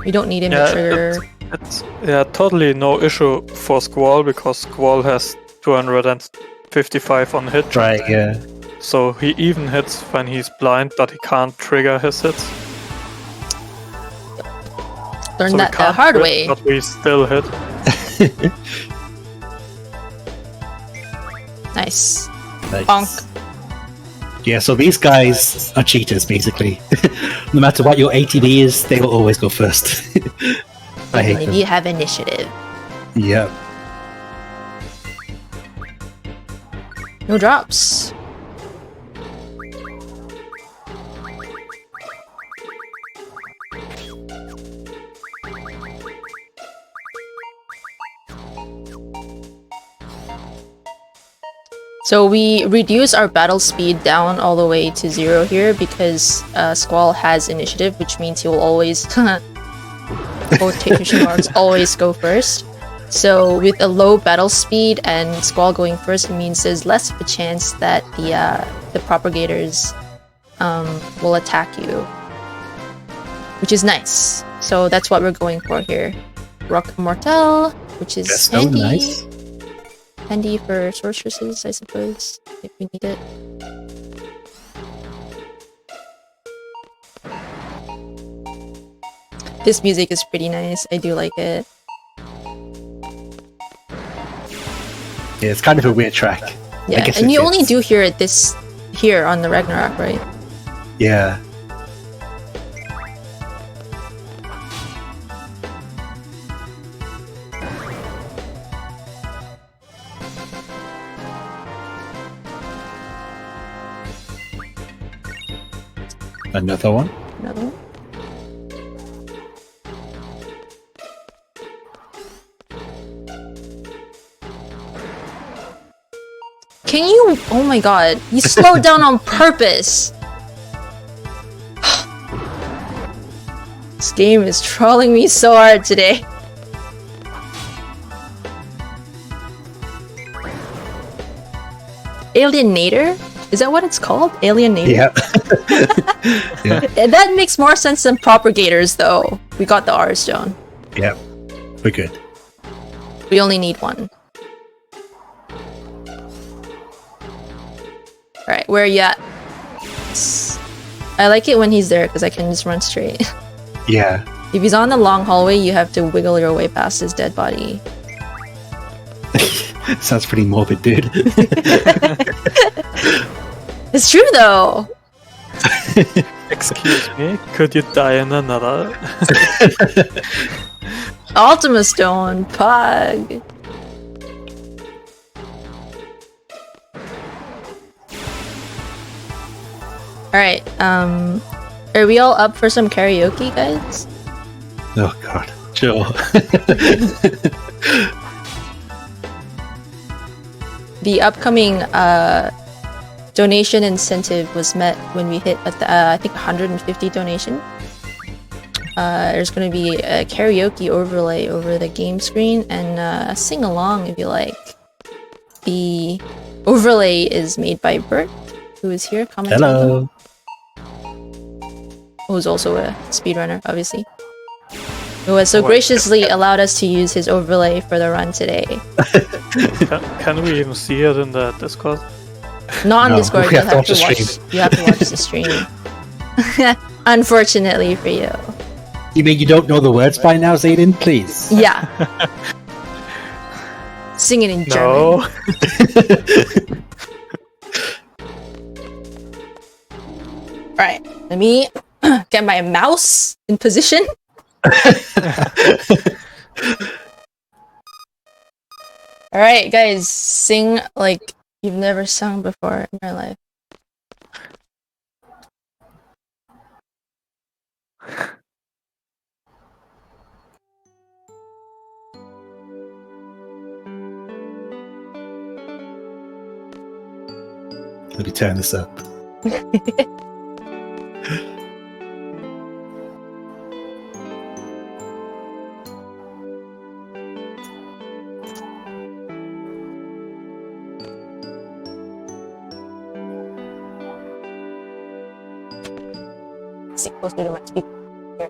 We don't need him Yeah, to trigger. It's totally no issue for Squall, because Squall has 255 on hit. Right, yeah. So he even hits when he's blind, but he can't trigger his hits. Learn So we that the can't hard crit, way. But we still hit. Nice. Nice. Bonk. Yeah, so these guys are cheaters, basically. No matter what your ATB is, they will always go first. I hate Maybe them. you have initiative. Yeah. No drops. So we reduce our battle speed down all the way to 0 here because Squall has initiative, which means he will always quotation marks always go first. So with a low battle speed and Squall going first, it means there's less of a chance that the propagators will attack you, which is nice. So that's what we're going for here. Rock Mortel, which is That's so handy. nice. Handy for sorceresses, I suppose, if we need it. This music is pretty nice. I do like it. Yeah, it's kind of a weird track. Yeah, guess and it you only fits. do hear it here on the Ragnarok, right? Yeah. Another one? Another one. Can you? Oh my god! You slowed down on purpose. This game is trolling me so hard today. Alienator? Is that what it's called? Alienator? Yeah. Yeah. That makes more sense than propagators, though. We got the R stone. Yeah. We're good. We only need one. Alright, where are you at? I like it when he's there because I can just run straight. Yeah. If he's on the long hallway, you have to wiggle your way past his dead body. Sounds pretty morbid, dude. It's true though. Excuse me, could you die in another? Ultima Stone, Pug. Alright, are we all up for some karaoke, guys? Oh god, sure. The upcoming donation incentive was met when we hit I think 150 donation. There's going to be a karaoke overlay over the game screen and a sing along if you like. The overlay is made by Bert, who is here commenting. Hello. Who's also a speedrunner, obviously. Who has so graciously allowed us to use his overlay for the run today. Can we even see it in the Discord? Not on No, Discord, we have to watch the stream. you have to watch the stream. Unfortunately for you. You mean you don't know the words by now, Zayden? Please. Yeah. Sing it in German. No. Alright, let me get my mouse in position. Alright, guys, sing like you've never sung before in your life. Let me turn this up. Sit closer to my speaker. Here.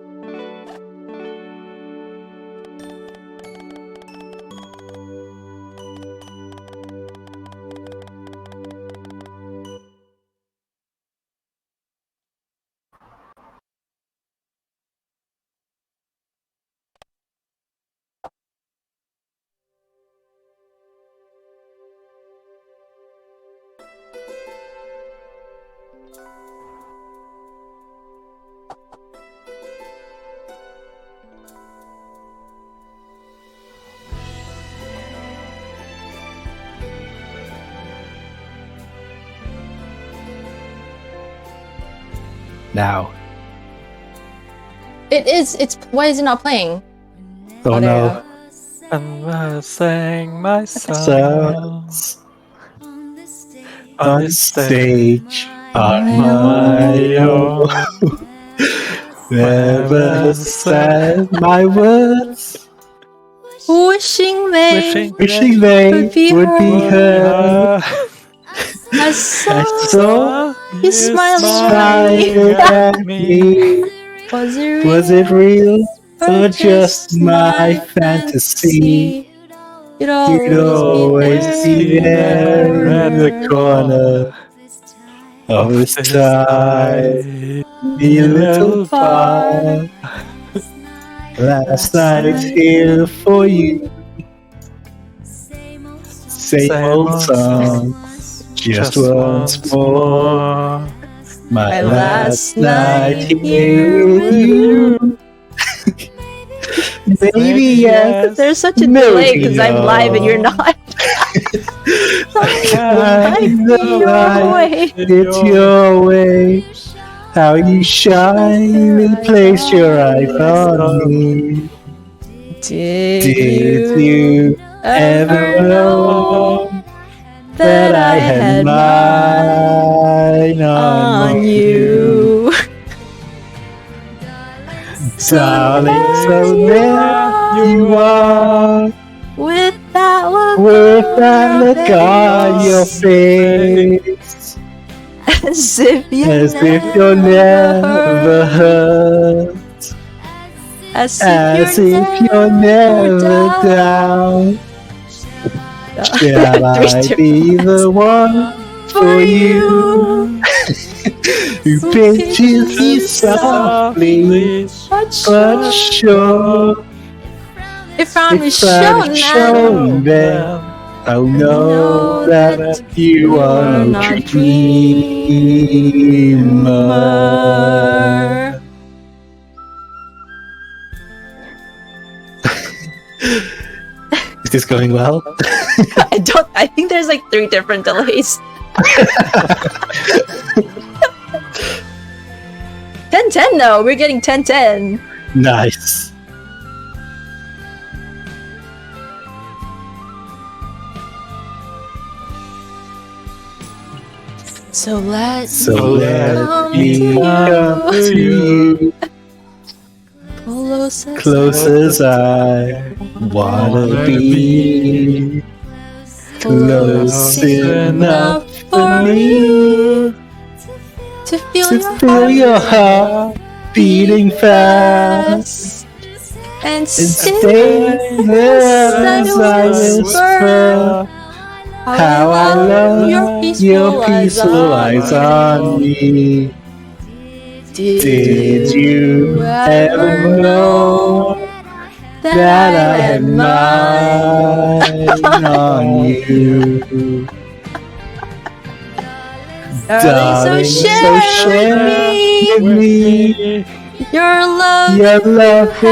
Now. It's why is it not playing? Oh there no. And I sang my song Songs on stage on my own. Never said my words, Wishing they wishing they Would be would be heard. I I saw saw you smiling smiling at me. Was it real or just my fantasy? You'd You'd always always be there in the corner of this tiny little bar. Last night here for you. Same old song, just once more. My last night here with you. Maybe yes. There's such a delay because I'm live and you're not. I know it's your way. How you shine and place your eyes on me. Did you ever know that I had mine on you? Darling, so there you are, With that look, with that look on your face, as if you as if you're never hurt, as as if you're never down. Shall I be the one for you? Who pinches you softly, but sure. If I'm If shown I'm shown now, then Oh know that you are no dreamer. Is this going well? I think there's like 3 different delays. 10-10 though, we're getting 10-10. Nice. So let me come to you, close as I wanna be, close enough for you to feel your heart beating fast, and stay there as I whisper how I love your peaceful eyes on me. Did you ever know that I had mine on you? Darling, so share with me your love if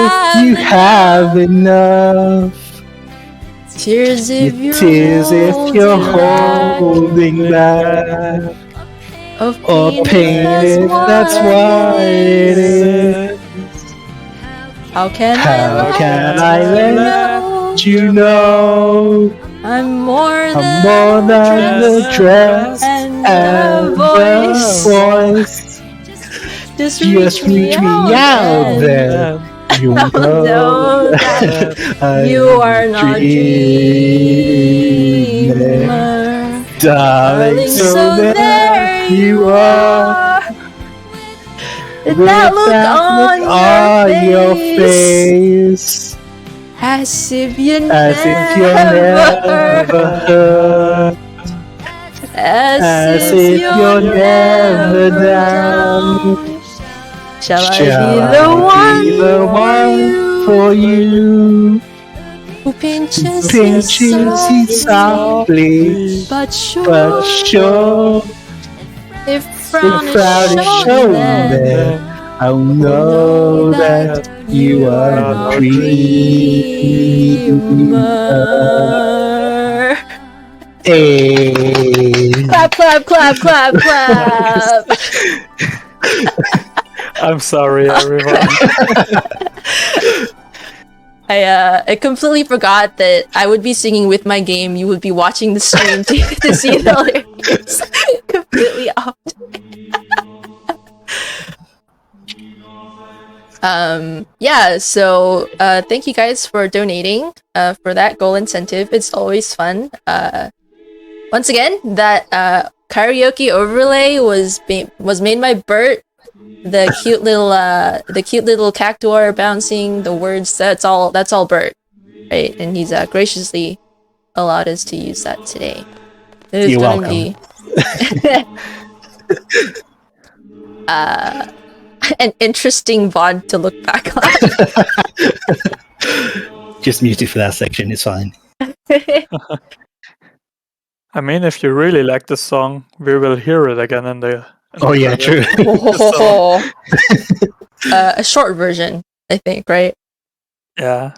you have enough. Tears if you're holding back, or pain if that's why it is. How can I let you know I'm more than the dress and the voice? Just reach me out there. You know that you are not dreamer. Darling, so there you are. With that look on your face, as if you never hurt, as if you're never down. Shall I be the one for you? Who pinches you softly, but sure. If frown is shown, then I'll know that you are a dreamer. Hey. Clap, clap, clap, clap, clap. I'm sorry, everyone. I completely forgot that I would be singing with my game. You would be watching the stream to see the lyrics. Completely off. Yeah, so thank you guys for donating for that goal incentive. It's always fun. Once again, that karaoke overlay was made by Bert. The cute little cactuar bouncing, the words, that's all Bert, right? And he's graciously allowed us to use that today. It is You're gonna welcome. be an interesting VOD to look back on. Just mute it for that section, it's fine. I mean, if you really like the song, we will hear it again in the. Oh yeah, true. A short version, I think, right? Yeah.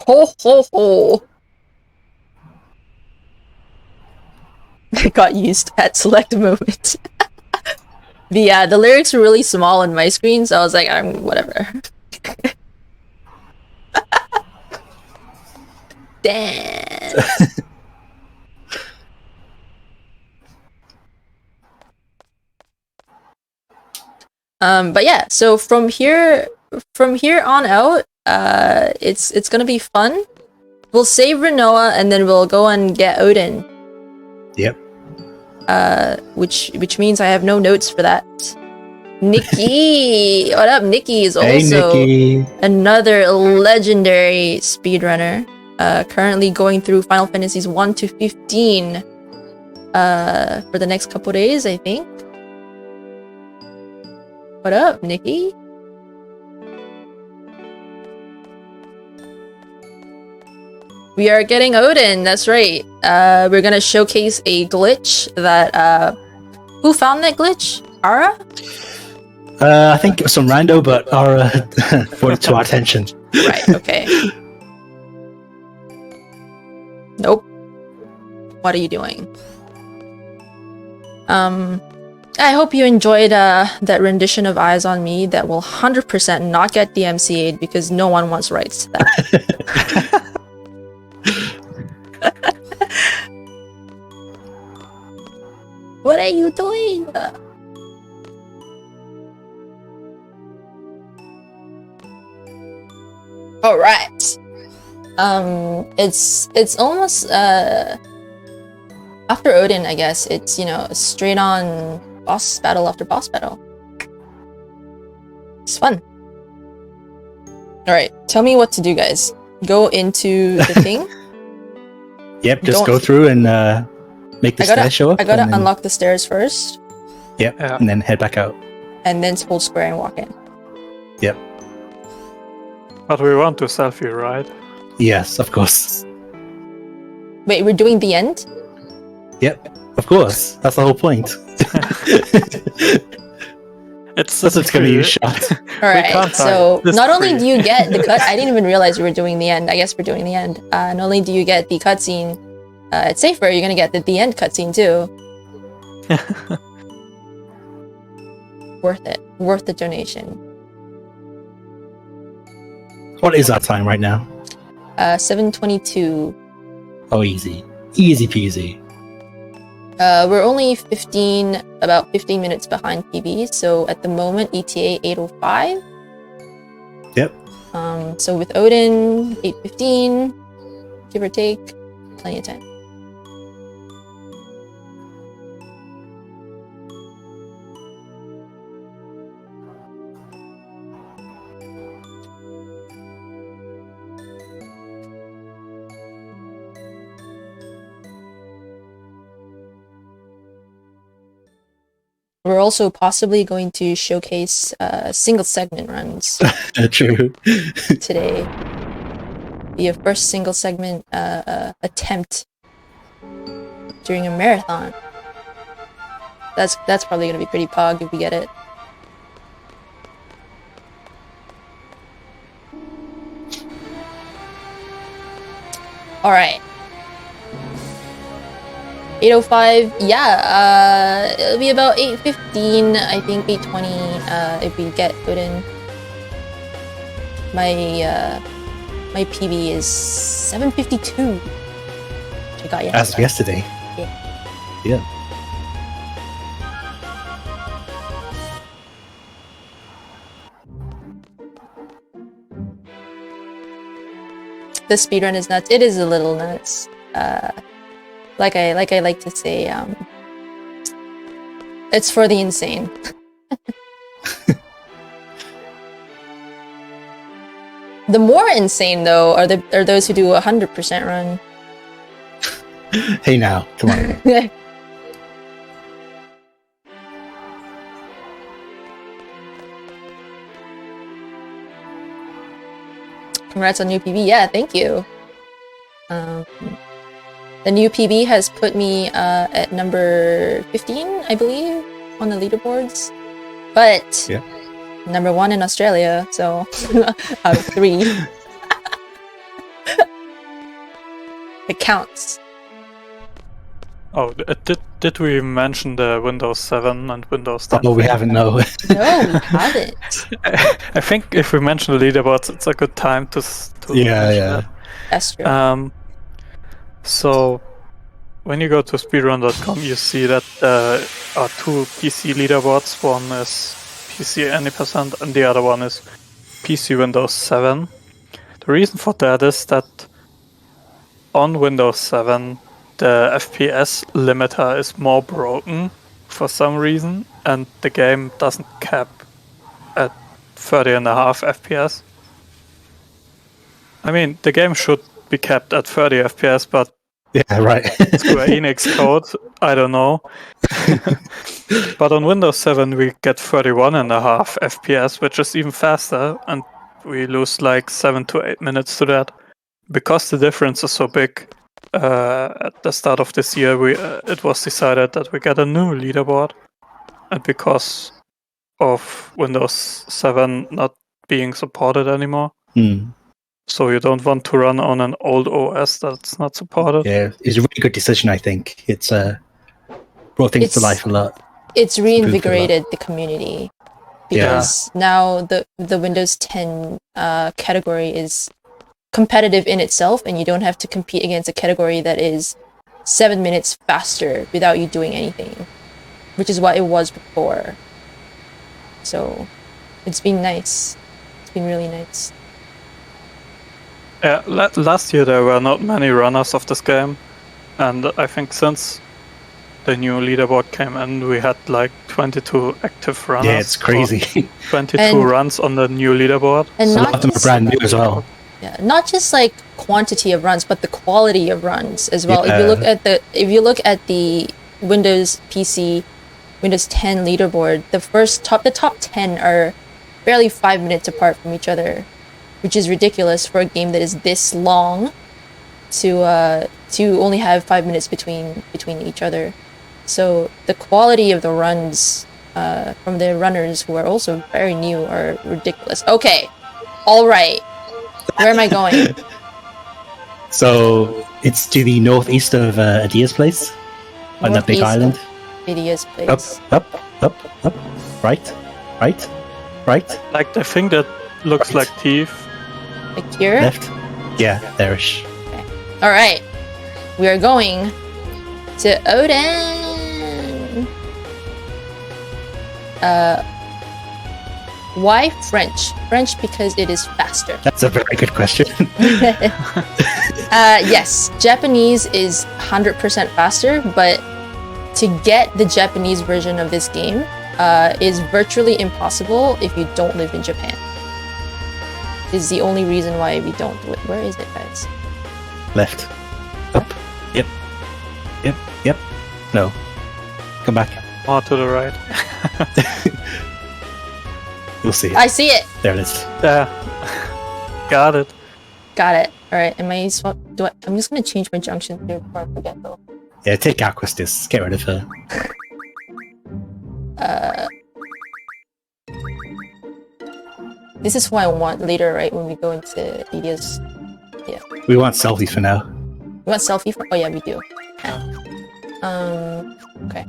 Ho ho ho! I got used at select moments. The lyrics were really small on my screen, so I was like, whatever. Dance. But yeah, so from here on out, it's gonna be fun. We'll save Renoa and then we'll go and get Odin. Yep. Which means I have no notes for that. Nikki! What up? Nikki is also another legendary speedrunner. Currently going through Final Fantasies 1 to 15 for the next couple days, I think. What up, Nikki? We are getting Odin, that's right. We're gonna showcase a glitch that, who found that glitch? Ara? I think it was some rando, but Ara brought it to our attention. Right, okay. Nope. What are you doing? I hope you enjoyed that rendition of Eyes on Me that will 100% not get DMCA'd because no one wants rights to that. What are you doing? All right. It's almost after Odin, I guess. It's, you know, straight on boss battle after boss battle. It's fun. All right, tell me what to do, guys. Go into the thing. Yep, just go through and make the stairs show up. I gotta and then, unlock the stairs first. Yep, and then head back out. And then hold square and walk in. Yep. But we want to selfie, right? Yes, of course. Wait, we're doing the end? Yep, of course. That's the whole point. It's That's what's going to use shot. Alright, so not only do you get the cut, I didn't even realize we were doing the end. I guess we're doing the end. Not only do you get the cutscene, it's safer, you're gonna get the end cutscene too. Worth it. Worth the donation. What is our time right now? 7:22. Oh, easy. Easy peasy. We're only about 15 minutes behind PB, so at the moment ETA 8:05. Yep. So with Odin 8:15, give or take, plenty of time. We're also possibly going to showcase single segment runs True. today. Be a first single segment attempt during a marathon. That's probably gonna be pretty pog if we get it. All right. 8:05, yeah, it'll be about 8:15, I think 8:20, if we get Odin. My PB is 7:52, which I got yesterday. As of yesterday. Yeah. Yeah. The speedrun is nuts. It is a little nuts. Like I like to say, it's for the insane. The more insane, though, are those who do a 100% run. Hey now, come on. Congrats on new PB. Yeah, thank you. The new PB has put me at number 15, I believe, on the leaderboards. But yeah. Number 1 in Australia, so out of 3. It counts. Oh, did we mention the Windows 7 and Windows 10? Oh, we haven't, no. No, we haven't. I think if we mention the leaderboards, it's a good time to yeah. That's true. So, when you go to speedrun.com, you see that there are 2 PC leaderboards. One is PC any percent, and the other one is PC Windows 7. The reason for that is that on Windows 7, the FPS limiter is more broken for some reason, and the game doesn't cap at 30.5 FPS. I mean, the game should be capped at 30 FPS, but yeah, right. Square Enix code, I don't know. But on Windows 7 we get 31.5 FPS, which is even faster, and we lose like 7 to 8 minutes to that. because the difference is so big, at the start of this year, it was decided that we get a new leaderboard, and because of Windows 7 not being supported anymore, so you don't want to run on an old OS that's not supported. Yeah, it's a really good decision. I think it's brought things to life a lot. It's reinvigorated the community because now the Windows 10 category is competitive in itself, and you don't have to compete against a category that is 7 minutes faster without you doing anything, which is what it was before. So it's been nice. It's been really nice. Yeah, last year there were not many runners of this game, and I think since the new leaderboard came in, we had like 22 active runners. Yeah, it's crazy. 22 runs on the new leaderboard. And a lot of them are brand new as well. Yeah, not just like quantity of runs, but the quality of runs as well. Yeah. If you look at the Windows PC, Windows 10 leaderboard, the top 10 are barely 5 minutes apart from each other, which is ridiculous for a game that is this long to only have 5 minutes between each other. So the quality of the runs from the runners who are also very new are ridiculous. Okay, all right. Where am I going? So it's to the northeast of Adia's place on that big island. Adia's place. Up. Right. Like the thing that looks like teeth. Like here? Left. Yeah, there-ish. Okay. All right. We are going to Odin. Why French? French because it is faster. That's a very good question. Yes, Japanese is 100% faster, but to get the Japanese version of this game is virtually impossible if you don't live in Japan. Is the only reason why we don't do it. Where is it, guys? Left. Up. Yep. No. Come back. More to the right. You'll see it. I see it. There it is. Yeah. Got it. Got it. All right. Am I? I'm just gonna change my junction here before I forget, though. Yeah, take out Quistis. Get rid of her. This is who I want later, right? When we go into Edia's. Yeah. We want selfies for now. You want selfie for? Oh yeah, we do. Yeah. Okay.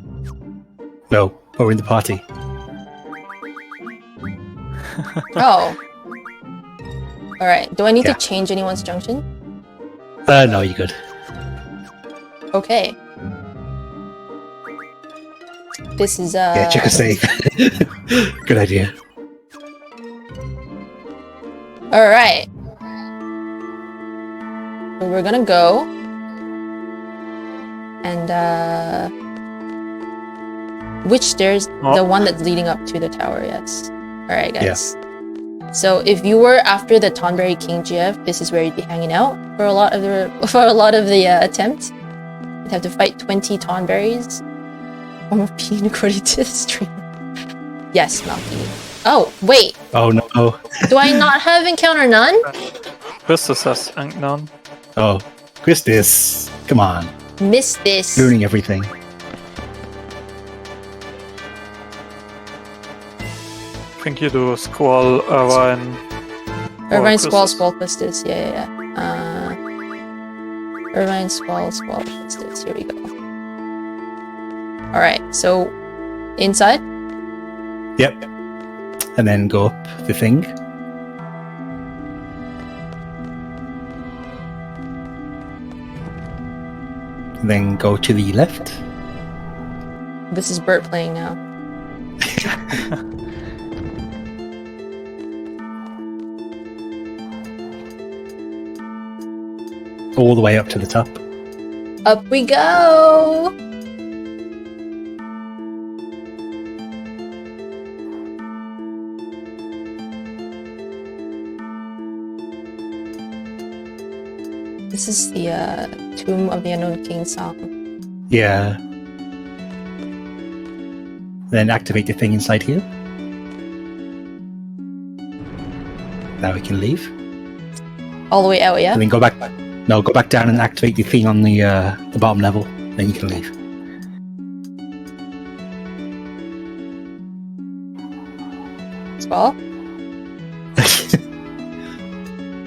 No, we're in the party. Oh. All right. Do I need Yeah. to change anyone's junction? No, you're good. Okay. This is Yeah, check a save. Good idea. All right. So we're gonna go and which stairs? Oh. The one that's leading up to the tower. Yes. All right, guys. So if you were after the Tonberry King GF, this is where you'd be hanging out for a lot of the attempt. You'd have to fight 20 Tonberries. I'm repeating according to the stream. Yes, Malky. Oh, wait. Oh no. Do I not have encounter none? Krista says none. Oh, Quistis. Come on. Missed this. Ruining everything. I think you do Squall, Irvine. Irvine, Quistis. Squall, Quistis. Yeah. Irvine, Squall, Quistis. Here we go. Alright, so inside? Yep. And then go up the thing. And then go to the left. This is Bert playing now. All the way up to the top. Up we go! This is the Tomb of the Unknown King song. Yeah. Then activate the thing inside here. Now we can leave. All the way out, yeah? And then go back. No, go back down and activate the thing on the bottom level. Then you can leave. Squall?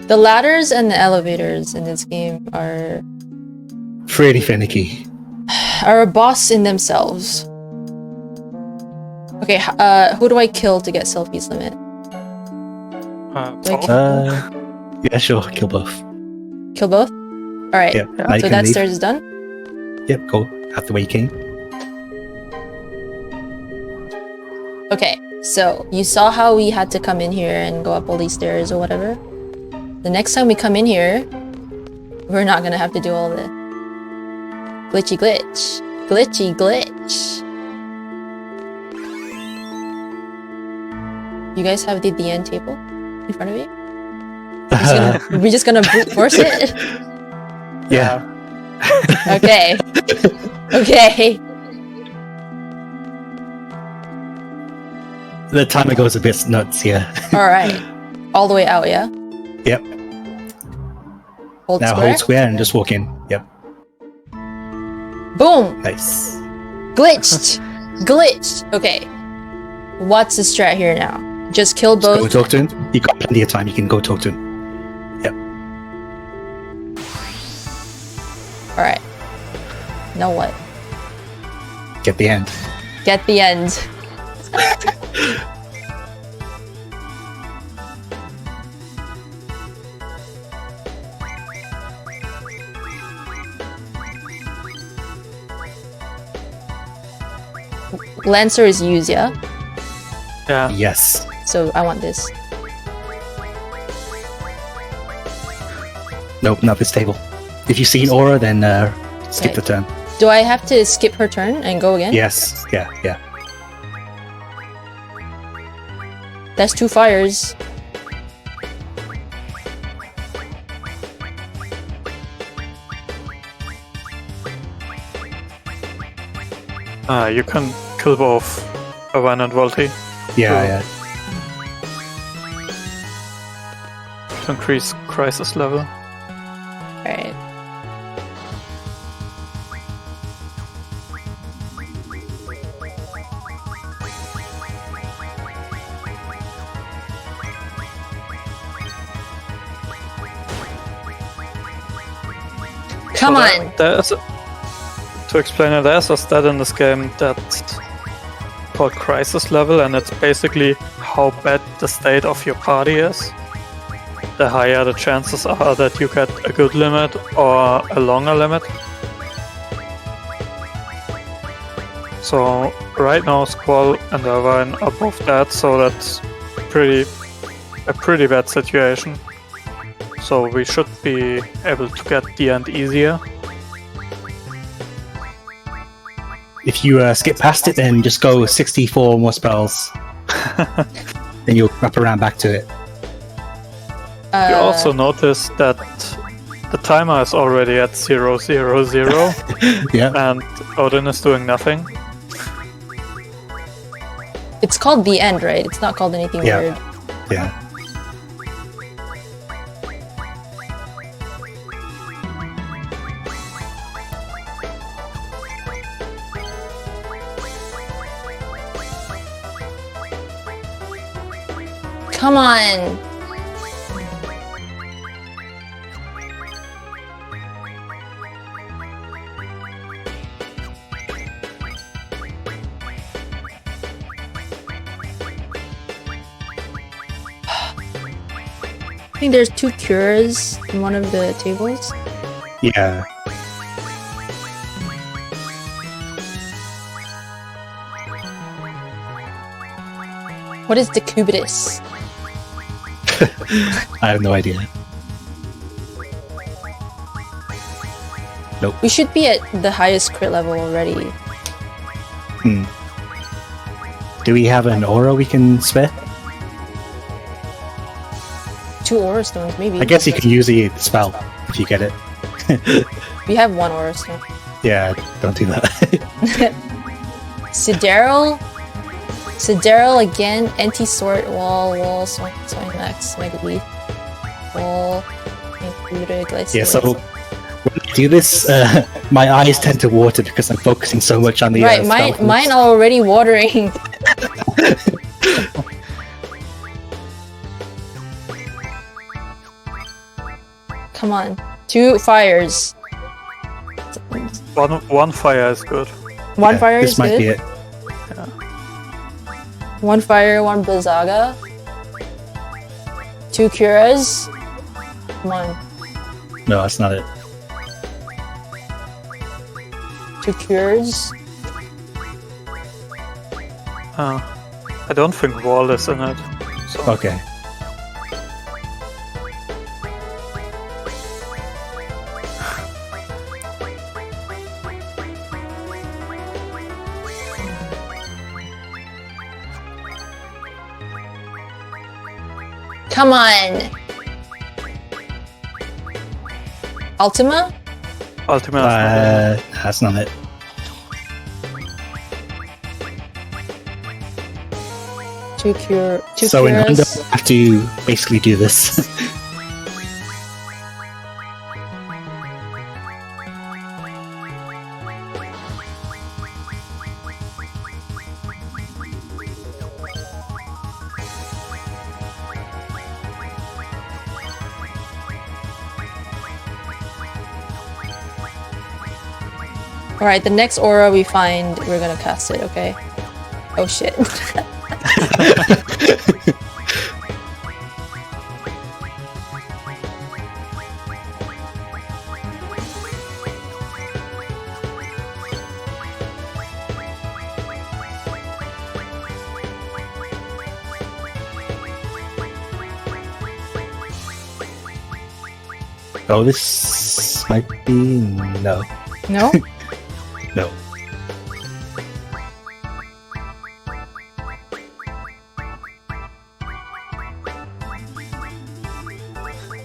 The ladders and the elevators in this game are Pretty finicky. a boss in themselves. Okay, who do I kill to get selfies limit? Like- Yeah, sure. Kill both. Kill both? Alright, Yep. Now you so can that leave. stairs is done? Yep. Go out the way you came. Okay, so you saw how we had to come in here and go up all these stairs or whatever? The next time we come in here, we're not gonna have to do all the glitchy glitch. Glitchy glitch. You guys have the end table in front of you? We're just gonna brute force it? Yeah. Okay. Okay. The timer goes a bit nuts. Yeah. Alright. All the way out, yeah? Yep. Hold Now square? hold square and just walk in. Yep. Boom! Nice. Glitched! Glitched! Okay. What's the strat here now? Just kill Just go both? talk to him. You got plenty of time. You can go talk to him. Alright. Now what? Get the end. Get the end. Lancer is used, yeah? Yeah. Yes. So I want this. Nope, not this table. If you see an aura, then skip Okay. the turn. Do I have to skip her turn and go again? Yes. Yeah. Yeah. That's 2 fires. You can kill both Avan and Volti Yeah. Yeah. to increase crisis level. Alright. Come So on! To explain it, there's a stat in this game that's called crisis level, and it's basically how bad the state of your party is. The higher the chances are that you get a good limit or a longer limit. So right now Squall and Irvine are both dead, so that's a pretty bad situation. So we should be able to get the end easier. If you skip past it, then just go 64 more spells. Then you'll wrap around back to it. You also notice that the timer is already at 000 Yeah. and Odin is doing nothing. It's called the end, right? It's not called anything Yeah. weird. Yeah. Come on! I think there's 2 cures in one of the tables. Yeah. What is decubitus? I have no idea. We should be at the highest crit level already. Do we have an aura we can spare? 2 aura stones, maybe. I guess you can use the spell if you get it. We have 1 aura stone. Yeah, don't do that. Sidereal again, anti-sword, wall, swing next, mega leaf, wall, Yeah, so when I do this, my eyes tend to water because I'm focusing so much on the right, mine are already watering. Come on, 2 fires. One fire is good. One fire this is might good. be it. 1 fire, 1 Blizzaga. 2 Curas. Come on, No, that's not it. 2 Cures. I don't think wall is in it. So. Okay. Come on! Ultima? Ultima. That's not it. Two So in Honda, Curas. we have to basically do this. Alright, the next aura we find, we're gonna cast it, okay? Oh shit. Oh, this might be... no. No? No.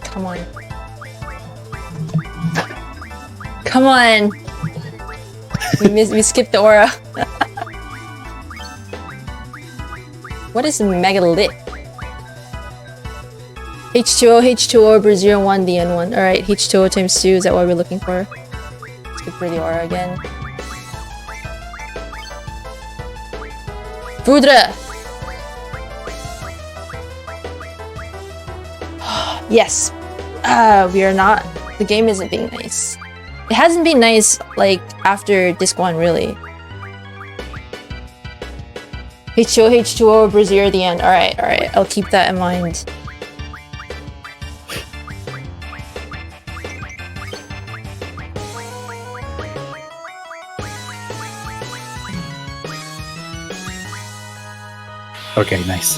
Come on. Come on! We skipped the aura. What is megalith? H2O, H2O, Brazil 1, DN1. Alright, H2O times 2, is that what we're looking for? Let's go for the aura again. Foudre! Yes! We are not... The game isn't being nice. It hasn't been nice, like, after Disc 1, really. H2O, H2O, Brazil at the end. Alright, alright. I'll keep that in mind. Okay, nice.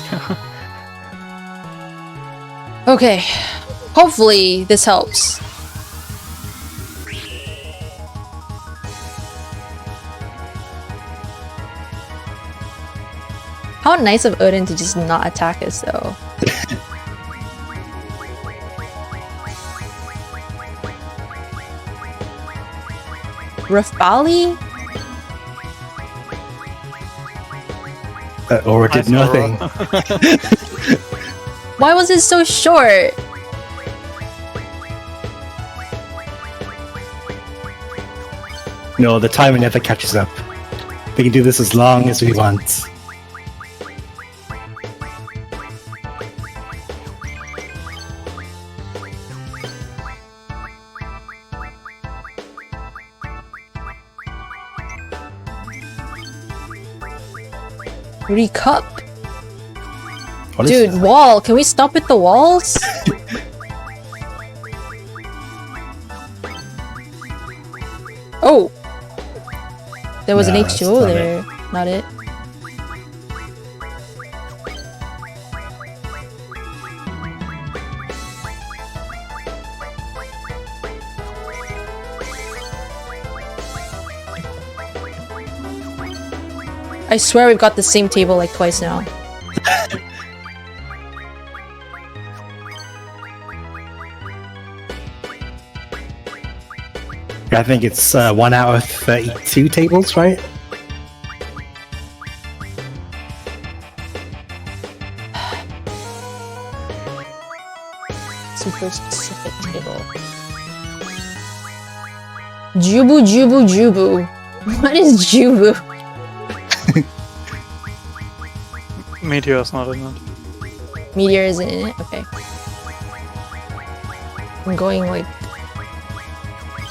Okay. Hopefully, this helps. How nice of Odin to just not attack us, though. Rafali? Or did nothing. Why was it so short? No, the timer never catches up. We can do this as long as we want. Recup. What is Dude, that? wall. Can we stop at the walls? Oh! There was No, an that's H2O not there. Not it. I swear we've got the same table like twice now. I think it's 1 out of 32 tables, right? Some for a specific table. Jubu. What is Jubu? Meteor is not in it. Meteor isn't in it? Okay. I'm going like...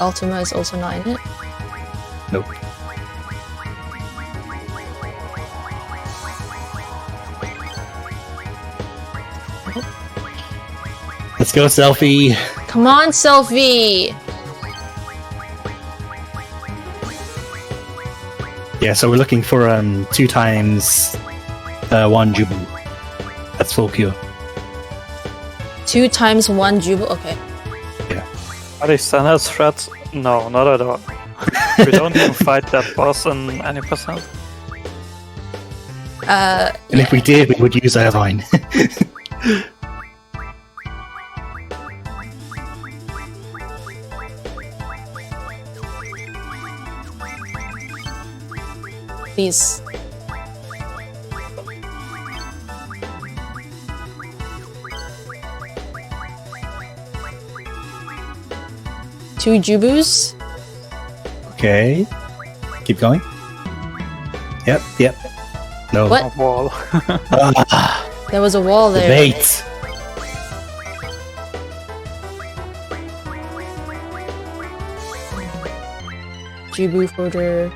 Ultima is also not in it? Nope. Let's go, Selfie. Come on, Selfie! Yeah, so we're looking for 2 times 1 Jubu. That's full cure. 2 times 1 Jubu? Okay. Are they standard threats? No, not at all. We don't even fight that boss in any percent. And if we did, we would use Irvine. Please. Two Jubus? Okay. Keep going. Yep. No. What? Wall. Ah, There was a wall the there. bait. Jubu folder.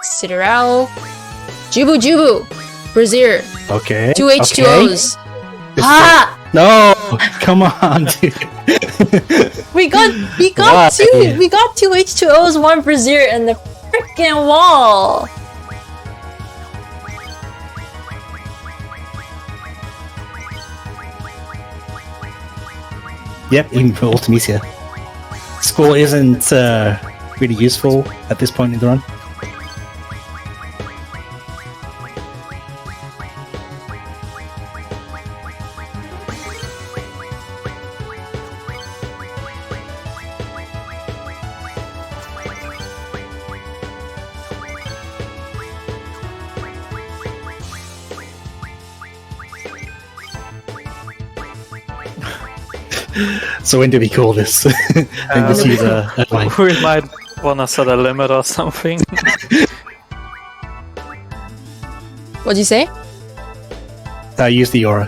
Citadel. Jubu. Brazier. Okay. 2 H2Os. Okay. Ah! No! Come on, dude. We got Why? two H2Os, 1 Brazier, and the freaking wall. Yep, even for Ultimisia. Score isn't really useful at this point in the run. So when do we call this? I think this is a line. We might wanna set a limit or something. What'd you say? Use the aura.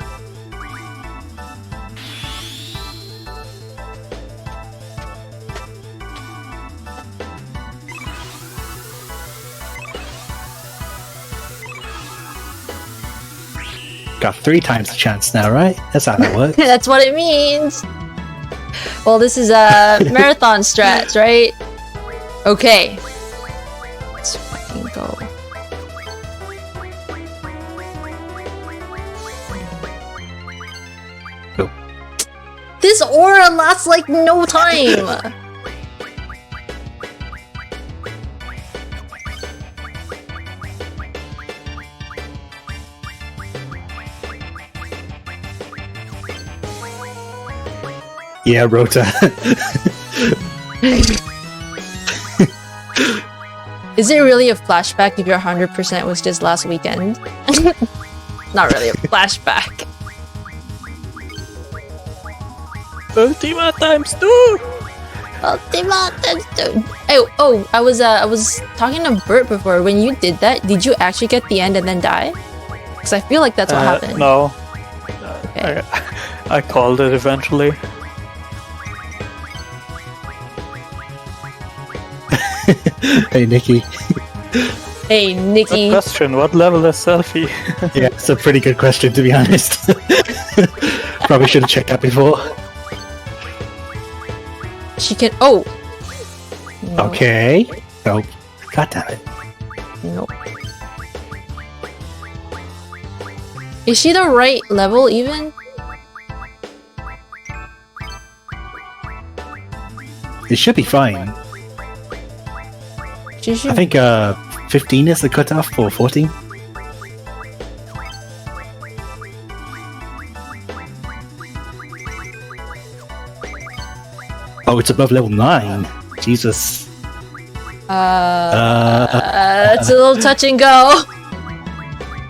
Got 3 times the chance now, right? That's how that works. That's what it means. Well, this is a marathon strats, right? Okay. Let's fucking go. Go. This aura lasts like no time. Yeah, Rota. Is it really a flashback if your 100% was just last weekend? Not really a flashback. Ultima times 2! Ultima times 2. Oh, I was talking to Bert before. When you did that, did you actually get the end and then die? Because I feel like that's what happened. No. Okay. I called it eventually. Hey, Nikki. Hey, Good Nikki. question, what level is Selfie? Yeah, it's a pretty good question, to be honest. Probably should have checked that before. She can. Oh! No, Okay. Oh, god damn it. no. Is she the right level even? It should be fine. She should. I think 15 is the cutoff for 14. Oh, it's above level 9. Jesus. It's a little touch and go.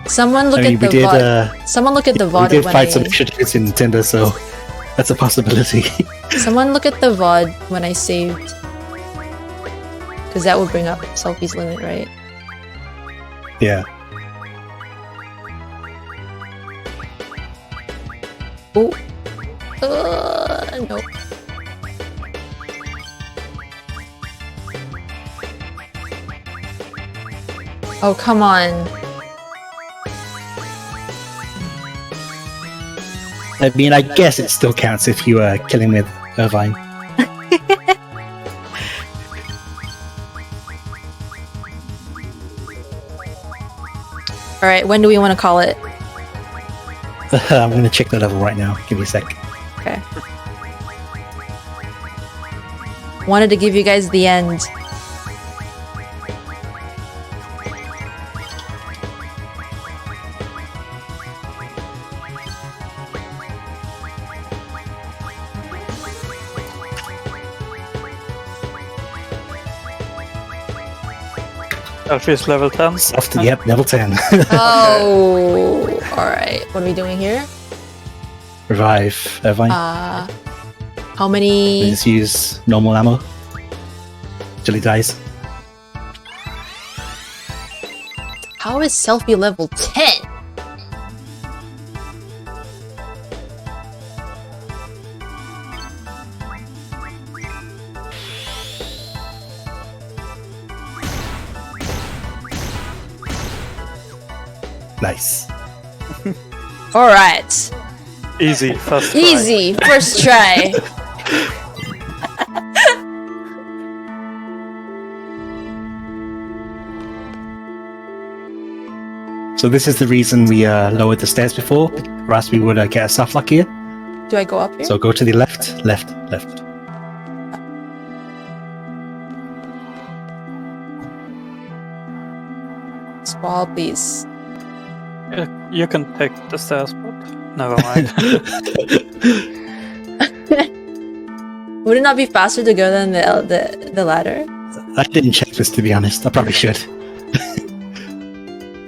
Someone look at the VOD. Someone look at the VOD. We did when fight some initiatives in Tinder, so that's a possibility. Someone look at the VOD when I saved. Because that will bring up Selfie's limit, right? Yeah. Oh. Nope. Oh, come on. I mean, I guess it still counts if you are killing with Irvine. Alright, when do we want to call it? I'm gonna check the level right now. Give me a sec. Okay. Wanted to give you guys the end. Selfie's level 10. Yep, level 10. Oh, alright. What are we doing here? Revive Irvine. How many? Just use normal ammo till he dies. How is Selfie level 10? Nice. Alright. Easy, first try. Easy, first try. So this is the reason we lowered the stairs before, or else we would get a soft lock here. Do I go up here? So go to the left, left, left. Squall, please. You can take the stairs, but never mind. Would it not be faster to go than the ladder? I didn't check this, to be honest. I probably should.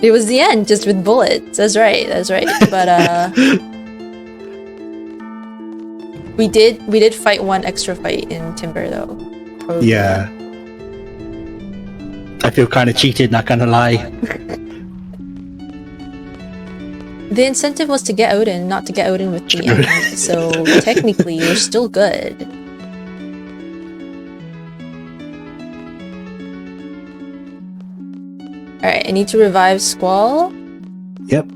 It was the end, just with bullets. That's right. That's right. But we did fight one extra fight in Timber though. Probably. Yeah. I feel kind of cheated, not gonna lie. The incentive was to get Odin, not to get Odin with the end. So technically, you're still good. Alright, I need to revive Squall. Yep.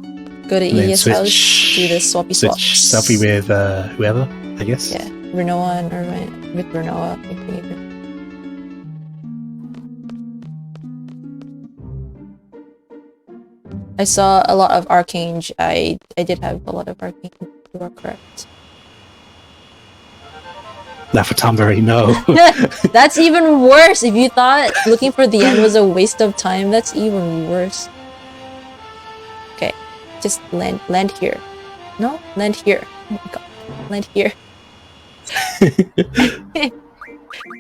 Go to And then Iya's house, do the swappy switch swaps. selfie with whoever, I guess. Yeah, Renoa and Irvine. With Renoa, I think. I saw a lot of Archange. I did have a lot of Archange. You are correct. Not for Tombury, no. That's even worse. If you thought looking for the end was a waste of time, that's even worse. Okay, just land here. No, land here. Oh my god, land here.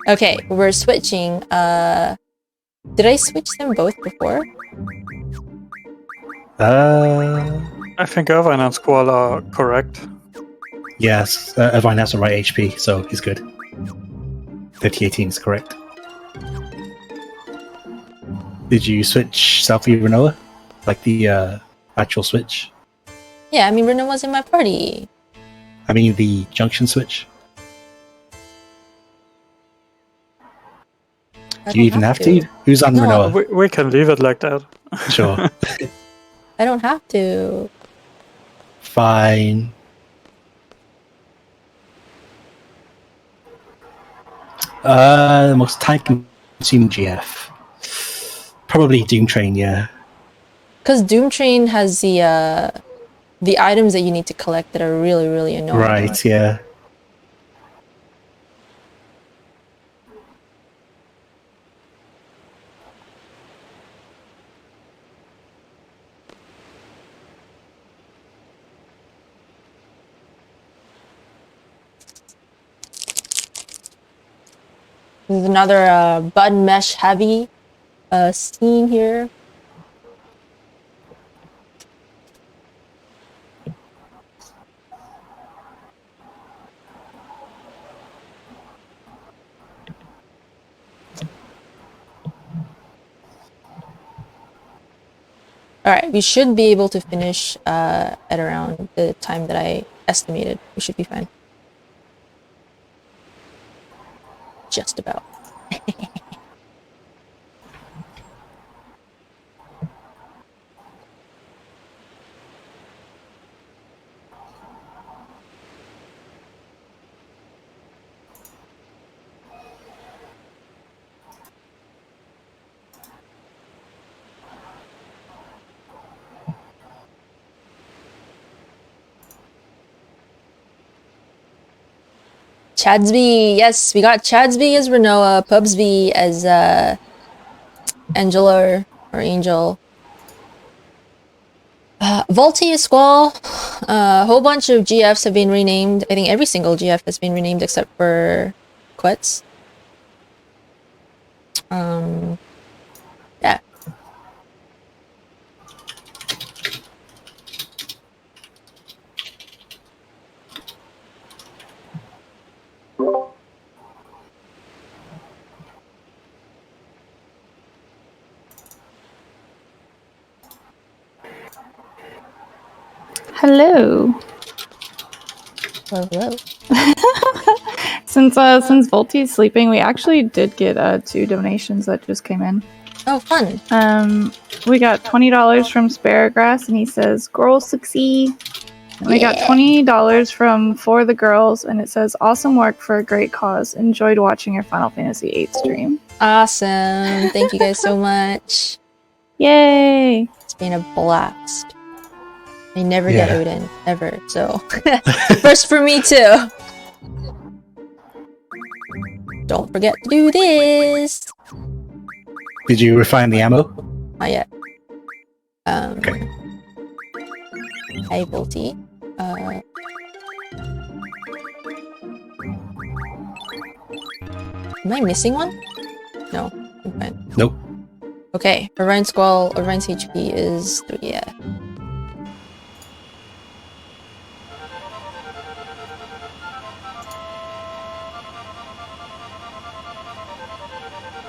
Okay, we're switching. Did I switch them both before? I think Irvine and Squall are correct. Yes, Irvine has the right HP, so he's good. 3018 is correct. Did you switch selfie Renoa? Like the actual switch? Yeah, I mean Rena was in my party. I mean the junction switch? I Do you don't even have to? Who's on No. Renoa? We can leave it like that. Sure. I don't have to. Fine. The most time-consuming GF. Probably Doom Train, yeah. Because Doom Train has the items that you need to collect that are really, really annoying. Right, yeah. There's another button mesh heavy scene here. Alright, we should be able to finish at around the time that I estimated. We should be fine. Just about. Chadsby, yes, we got Chadsby as Renoa, Pubsby as Angela or Angel. Volty is Squall. A whole bunch of GFs have been renamed. I think every single GF has been renamed except for Quetz. Yeah. Hello. Hello. Since Volty's sleeping, we actually did get 2 donations that just came in. Oh, fun. We got $20 from Sparrowgrass, and he says, "Girls succeed." And we got $20 from For the Girls, and it says, "Awesome work for a great cause. Enjoyed watching your Final Fantasy VIII stream." Awesome. Thank you guys so much. Yay! It's been a blast. I never get Odin, ever, so first for me too. Don't forget to do this. Did you refine the ammo? Not yet. Okay. Hi, Volty. Am I missing one? No, I'm fine. Nope. Okay, Orion Squall, Orion's HP is 3, yeah.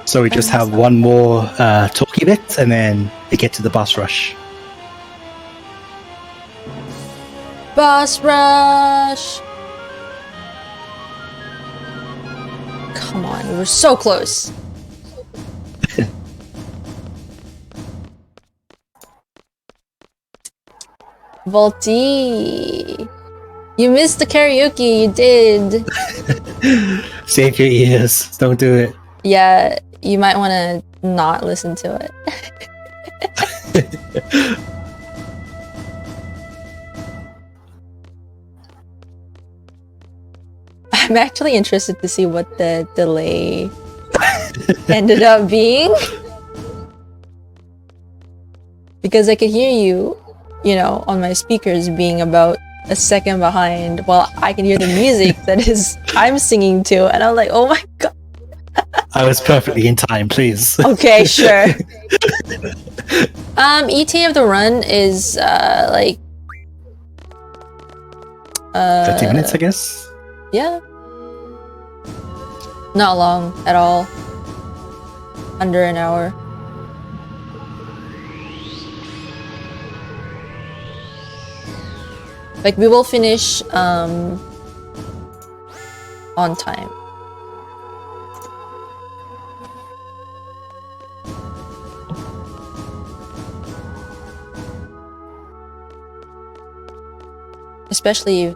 So we just have one more talkie bit, and then we get to the boss rush. Boss rush! Come on, we were so close. Volty! You missed the karaoke, you did. Save your ears. Don't do it. Yeah, you might want to not listen to it. I'm actually interested to see what the delay ended up being. Because I could hear you, you know, on my speakers being about a second behind while I can hear the music that is I'm singing to, and I'm like, oh my god. I was perfectly in time, please. Okay, sure. ETA of the run is like 30 minutes, I guess. Yeah. Not long at all. Under an hour. Like, we will finish on time. Especially if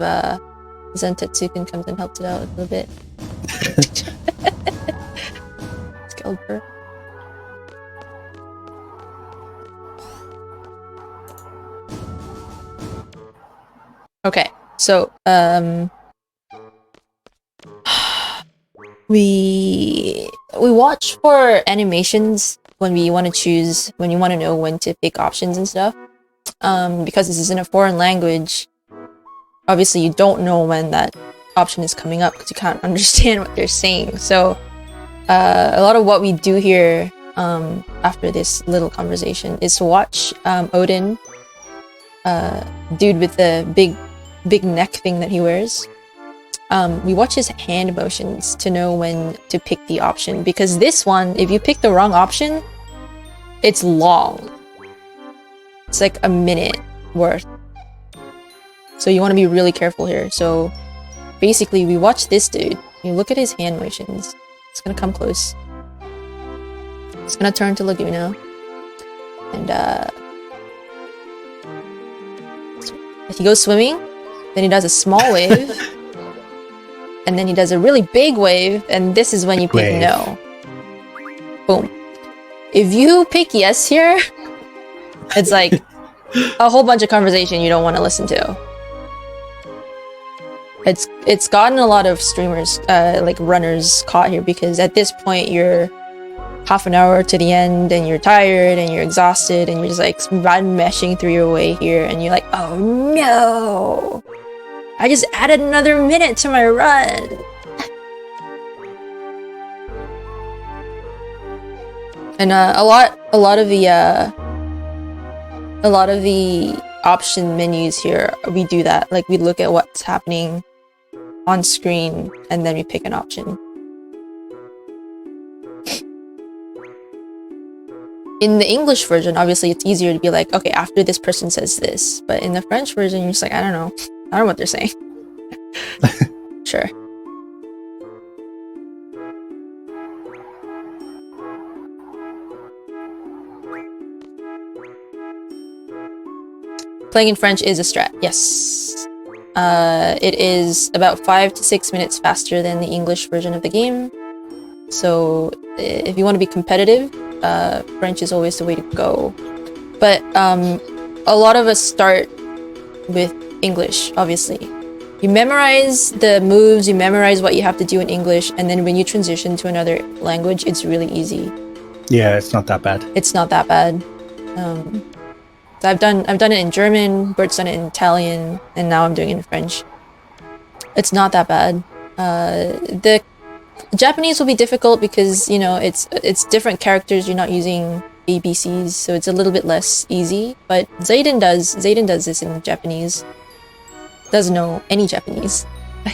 Zentetsuken comes and helps it out a little bit. Excalibur. Okay, so we watch for animations when we want to choose, when you want to know when to pick options and stuff. Because this is in a foreign language, obviously you don't know when that option is coming up because you can't understand what they're saying. So a lot of what we do here after this little conversation is to watch Odin, dude with the big neck thing that he wears. We watch his hand motions to know when to pick the option, because this one, if you pick the wrong option, it's long. It's like a minute worth. So you want to be really careful here. So basically we watch this dude, you look at his hand motions. It's gonna come close. It's gonna turn to Laguna. And he goes swimming, then he does a small wave, and then he does a really big wave, and this is when you pick no. Boom. If you pick yes here, it's like a whole bunch of conversation you don't want to listen to. It's gotten a lot of streamers, like runners, caught here, because at this point you're half an hour to the end and you're tired and you're exhausted and you're just like meshing through your way here and you're like, oh no, I just added another minute to my run. And a lot of the option menus here, we do that. Like we look at what's happening on screen and then we pick an option. In the English version, obviously it's easier to be like, okay, after this person says this, but in the French version you're just like, I don't know what they're saying. Sure. Playing in French is a strat, yes. It is about 5 to 6 minutes faster than the English version of the game. So if you want to be competitive, French is always the way to go. But a lot of us start with English, obviously. You memorize the moves, you memorize what you have to do in English, and then when you transition to another language, it's really easy. Yeah, it's not that bad. It's not that bad. So I've done it in German, Bert's done it in Italian, and now I'm doing it in French. It's not that bad. The Japanese will be difficult because, you know, it's different characters, you're not using ABCs, so it's a little bit less easy. But Zayden does this in Japanese. Doesn't know any Japanese.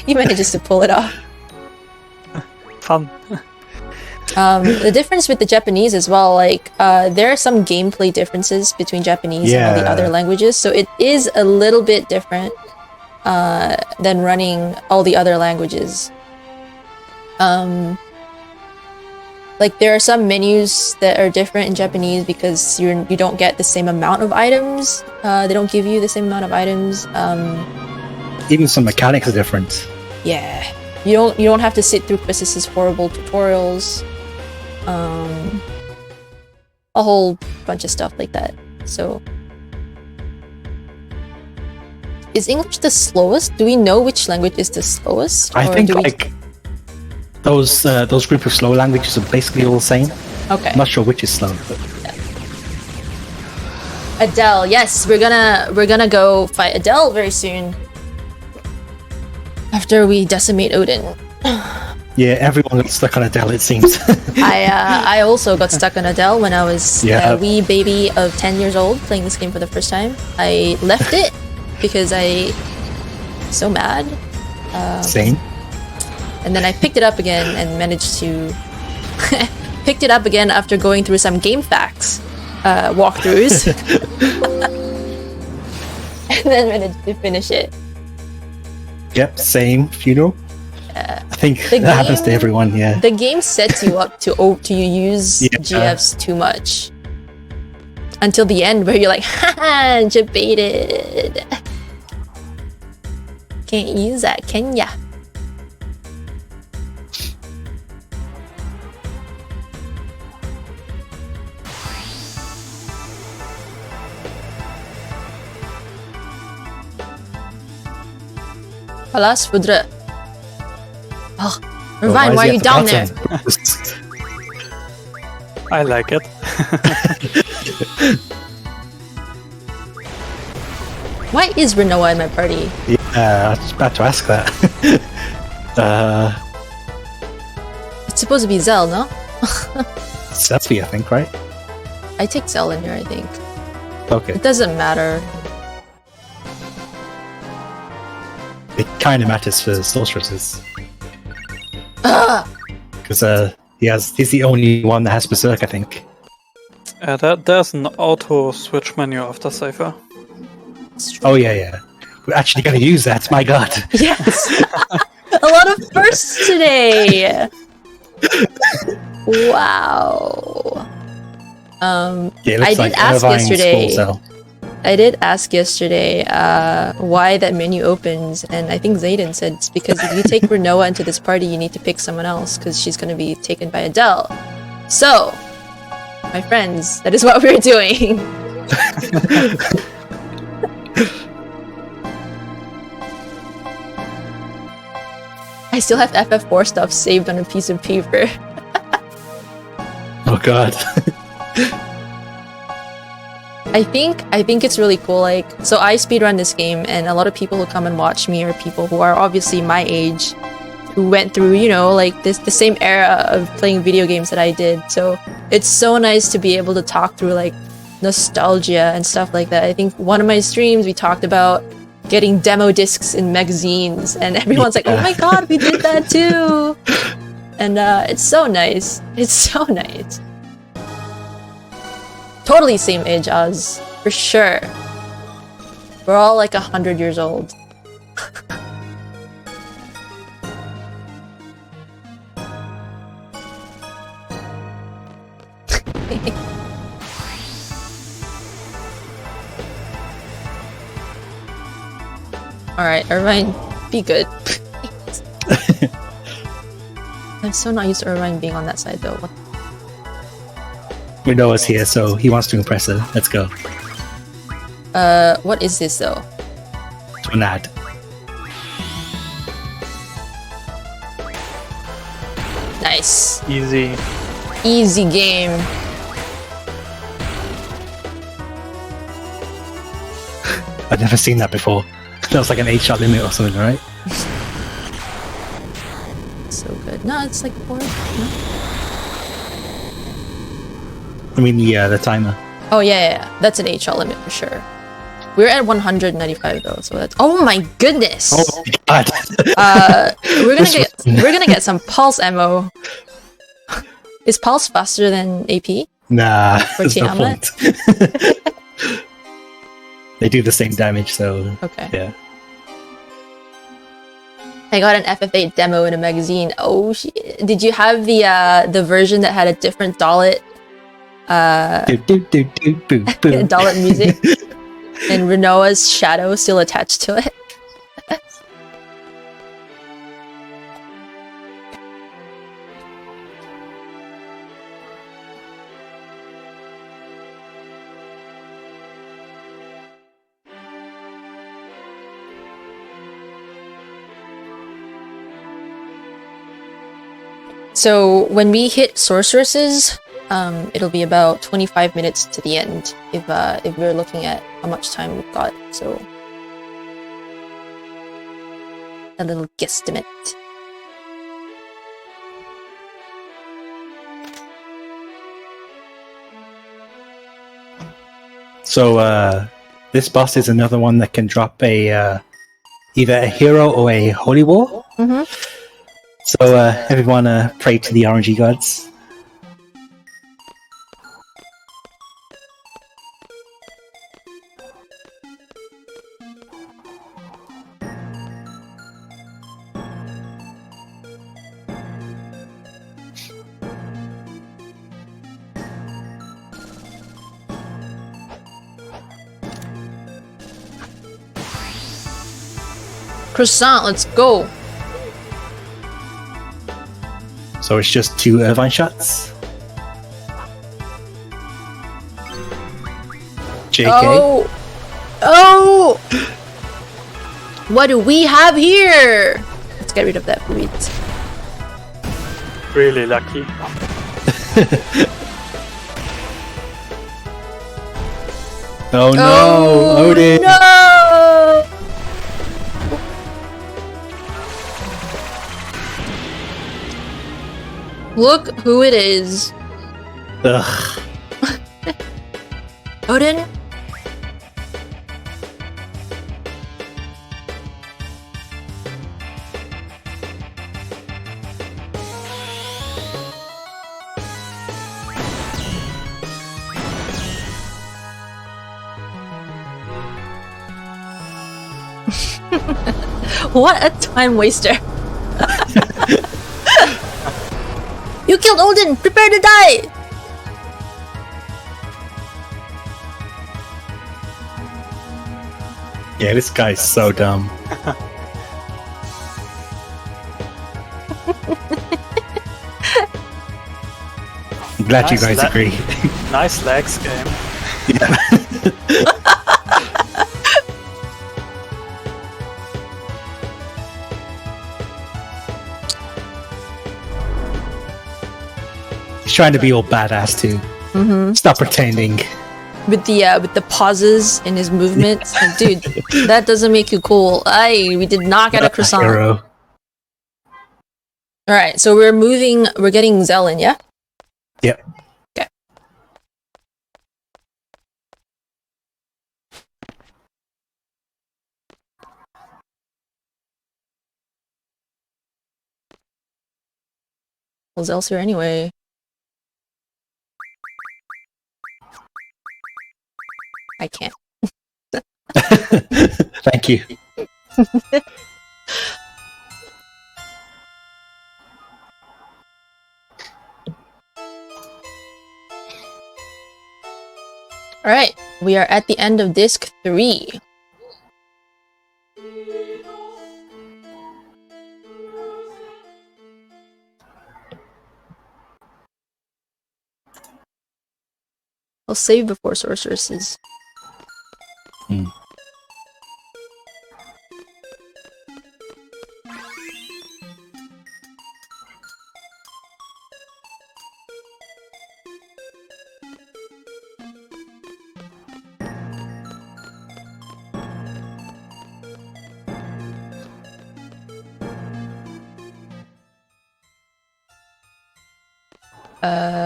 He manages to pull it off. Fun. The difference with the Japanese as well, like there are some gameplay differences between Japanese and all the other languages, so it is a little bit different than running all the other languages. Like there are some menus that are different in Japanese because you don't get the same amount of items. They don't give you the same amount of items. Even some mechanics are different. Yeah, you don't have to sit through Chris's horrible tutorials. A whole bunch of stuff like that. So, is English the slowest? Do we know which language is the slowest? I think like those group of slow languages are basically all the same. Okay. I'm not sure which is slow. But... Adele, yes, we're gonna go fight Adele very soon. After we decimate Odin. Yeah, everyone got stuck on Adele, it seems. I also got stuck on Adele when I was a wee baby of 10 years old playing this game for the first time. I left it because I was so mad. Same. And then I picked it up again and managed to picked it up again after going through some game facts walkthroughs. And then managed to finish it. Yep, same, you know. I think that happens to everyone, yeah. The game sets you up to use GFs too much. Until the end where you're like, haha, debated. Can't use that, can ya? Alas, Fudra. Oh, Irvine, why are you down there? I like it. Why is Renoa in my party? Yeah, I was about to ask that. supposed to be Zell, no? Selfie, I think, right? I take Zell in here, I think. Okay. It doesn't matter. It kind of matters for sorceresses. Because he's the only one that has Berserk, I think. There's an auto switch menu after Cypher. Oh yeah. We're actually going to use that, my god. Yes! A lot of firsts today! Wow. Yeah, it I looks did like ask Irvine's yesterday. full cell. I did ask yesterday why that menu opens, and I think Zayden said it's because if you take Renoa into this party, you need to pick someone else because she's going to be taken by Adele. So, my friends, that is what we're doing. I still have FF4 stuff saved on a piece of paper. Oh god. I think it's really cool. Like, so I speedrun this game, and a lot of people who come and watch me are people who are obviously my age, who went through, you know, like the same era of playing video games that I did. So it's so nice to be able to talk through like nostalgia and stuff like that. I think one of my streams we talked about getting demo discs in magazines, and everyone's like, "Oh my god, we did that too!" And it's so nice. It's so nice. Totally same age as, for sure. We're all like 100 years old. Alright, Irvine, be good. I'm so not used to Irvine being on that side though. What? Renoa's here, so he wants to impress her. Let's go. What is this though? To an ad. Nice. Easy. Easy game. I've never seen that before. That was like an 8-shot limit or something, right? So good. No, it's like 4. No? I mean, the timer. Oh yeah. That's an 8-shot limit for sure. We're at 195 though, so that's. Oh my goodness! Oh my god! we're gonna get some pulse ammo. Is pulse faster than AP? Nah, For there's no Tiamat? point. They do the same damage, so Okay. yeah. I got an FF8 demo in a magazine. Oh shit! Did you have the version that had a different Dalit? Dalit music and Renoa's shadow still attached to it. So when we hit sorceresses, it'll be about 25 minutes to the end if we're looking at how much time we've got. So a little guesstimate. So this boss is another one that can drop a either a hero or a holy war. Mm-hmm. So everyone pray to the RNG gods. Croissant, let's go. So it's just 2 Irvine shots. JK. Oh! What do we have here? Let's get rid of that wheat. Really lucky. Oh no! Odin! No! Look who it is. Ugh. Odin? What a time waster. You killed Odin! Prepare to die! Yeah, this guy's so dumb. I'm glad you Nice guys agree. Nice legs game. Yeah. He's trying to be all badass too. Mm-hmm. Stop pretending. With the pauses in his movements. Like, dude, that doesn't make you cool. We did not get a croissant. Hero. Alright, so we're getting Zelen, yeah? Yep. Okay. Well, Zel's here anyway. I can't. Thank you. Alright, we are at the end of disc 3. I'll save before sorceresses. Hmm.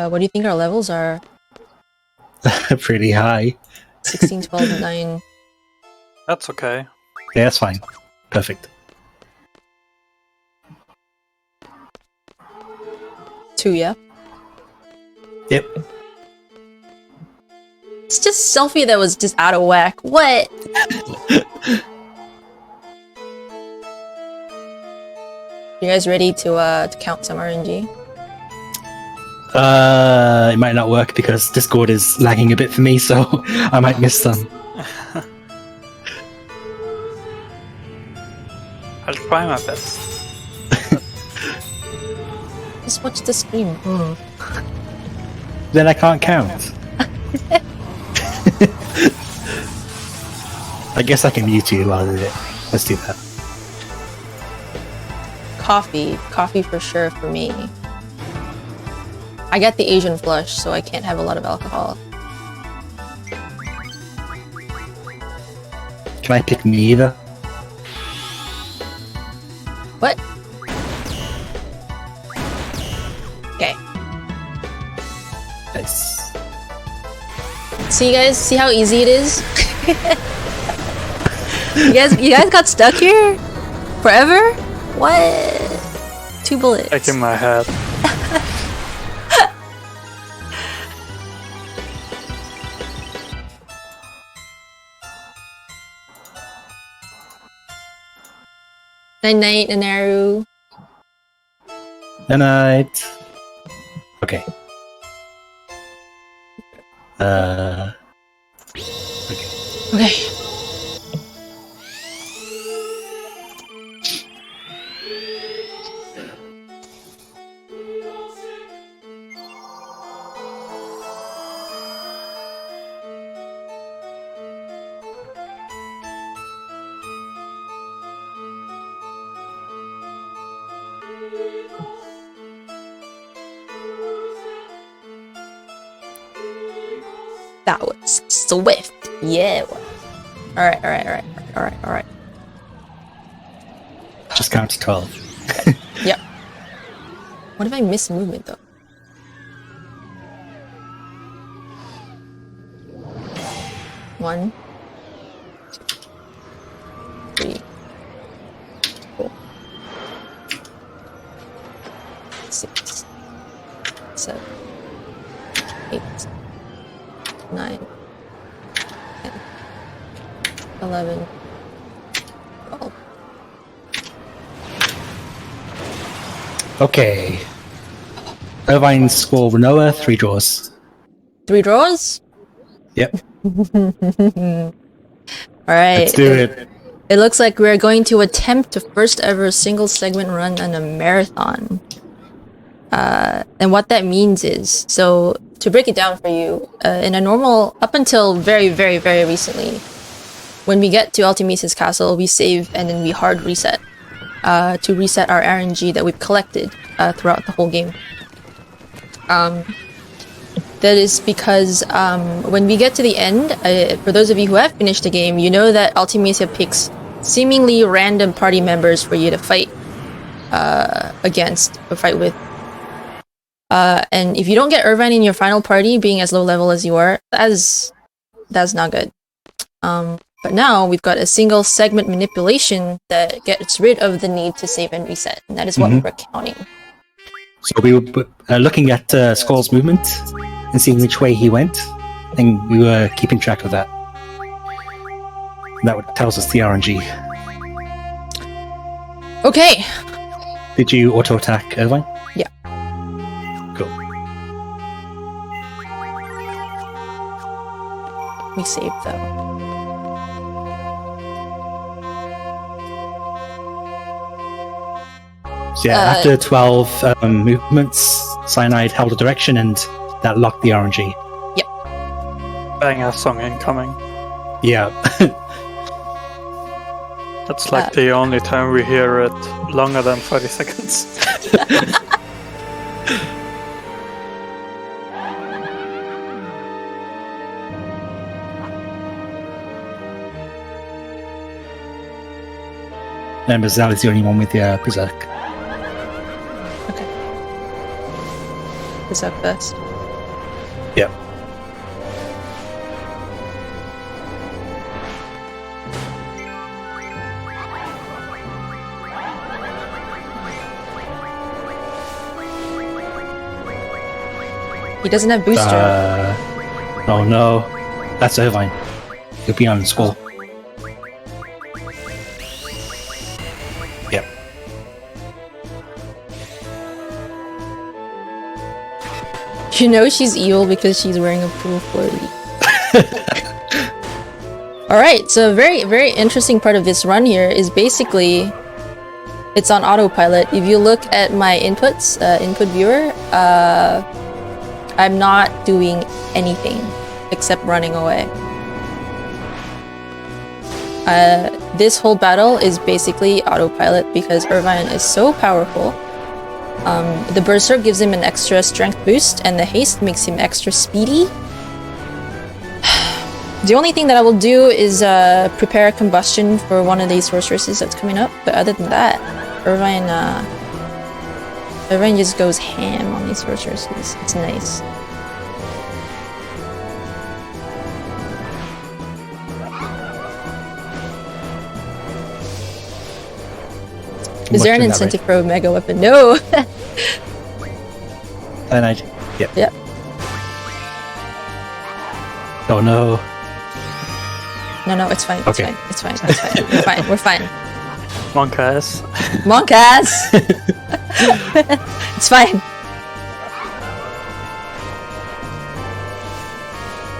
What do you think our levels are? Pretty high. 16, 12, 9. That's okay. Yeah, that's fine. Perfect. 2, yeah? Yep. It's just Selfie that was just out of whack. What? You guys ready to count some RNG? It might not work because Discord is lagging a bit for me, so I might miss some. I'll try my best. Just watch the stream. Then I can't count. I guess I can mute you while I do it. Let's do that. Coffee. Coffee for sure for me. I got the Asian flush, so I can't have a lot of alcohol. Can I pick neither? What? Okay. Nice. See, guys? See how easy it is? You guys got stuck here? Forever? What? 2 bullets. Taking my head. Night night, Nanaru. Good night. Okay. Okay. That was swift. Yeah. Alright. Just count to 12. Yep. What if I miss movement though? 1, 2, 3, 4, 6, 7, 8, 9, 10, 11, 12. Okay. Irvine score Renoa, 3 draws. 3 draws? Yep. Alright. Let's do it. It looks like we're going to attempt to first ever single segment run on a marathon. And what that means is, so to break it down for you, in a normal, up until very, very, very recently, when we get to Ultimace's castle, we save and then we hard reset to reset our RNG that we've collected throughout the whole game. That is because when we get to the end, for those of you who have finished the game, you know that Ultimacia picks seemingly random party members for you to fight against or fight with. And if you don't get Irvine in your final party, being as low level as you are, that's not good. But now we've got a single segment manipulation that gets rid of the need to save and reset, and that is what we're counting. So we were looking at Skull's movement and seeing which way he went, and we were keeping track of that. And that tells us the RNG. Okay. Did you auto-attack Irvine? Yeah. Cool. We saved though. So yeah, after 12 movements, Cyanide held a direction and that locked the RNG. Banger song incoming. Yeah. That's like the only time we hear it longer than 30 seconds. And Bazali's the only one with the Berserk. Okay. Is that first? Yep. He doesn't have booster. Oh no. That's Irvine. He'll be on Skull. Yep. You know she's evil because she's wearing a pool floaty. Alright, so a very, very interesting part of this run here is basically it's on autopilot. If you look at my inputs, input viewer, I'm not doing anything except running away. This whole battle is basically autopilot because Irvine is so powerful. The Berserk gives him an extra strength boost and the haste makes him extra speedy. The only thing that I will do is prepare a combustion for one of these sorceresses that's coming up, but other than that, Irvine just goes ham on these sorceresses. It's nice. Is there an incentive for a mega weapon? No! And yep. Yep. Oh no. No, it's fine. Okay. It's fine. We're fine. Monk ass. Monk ass! It's fine.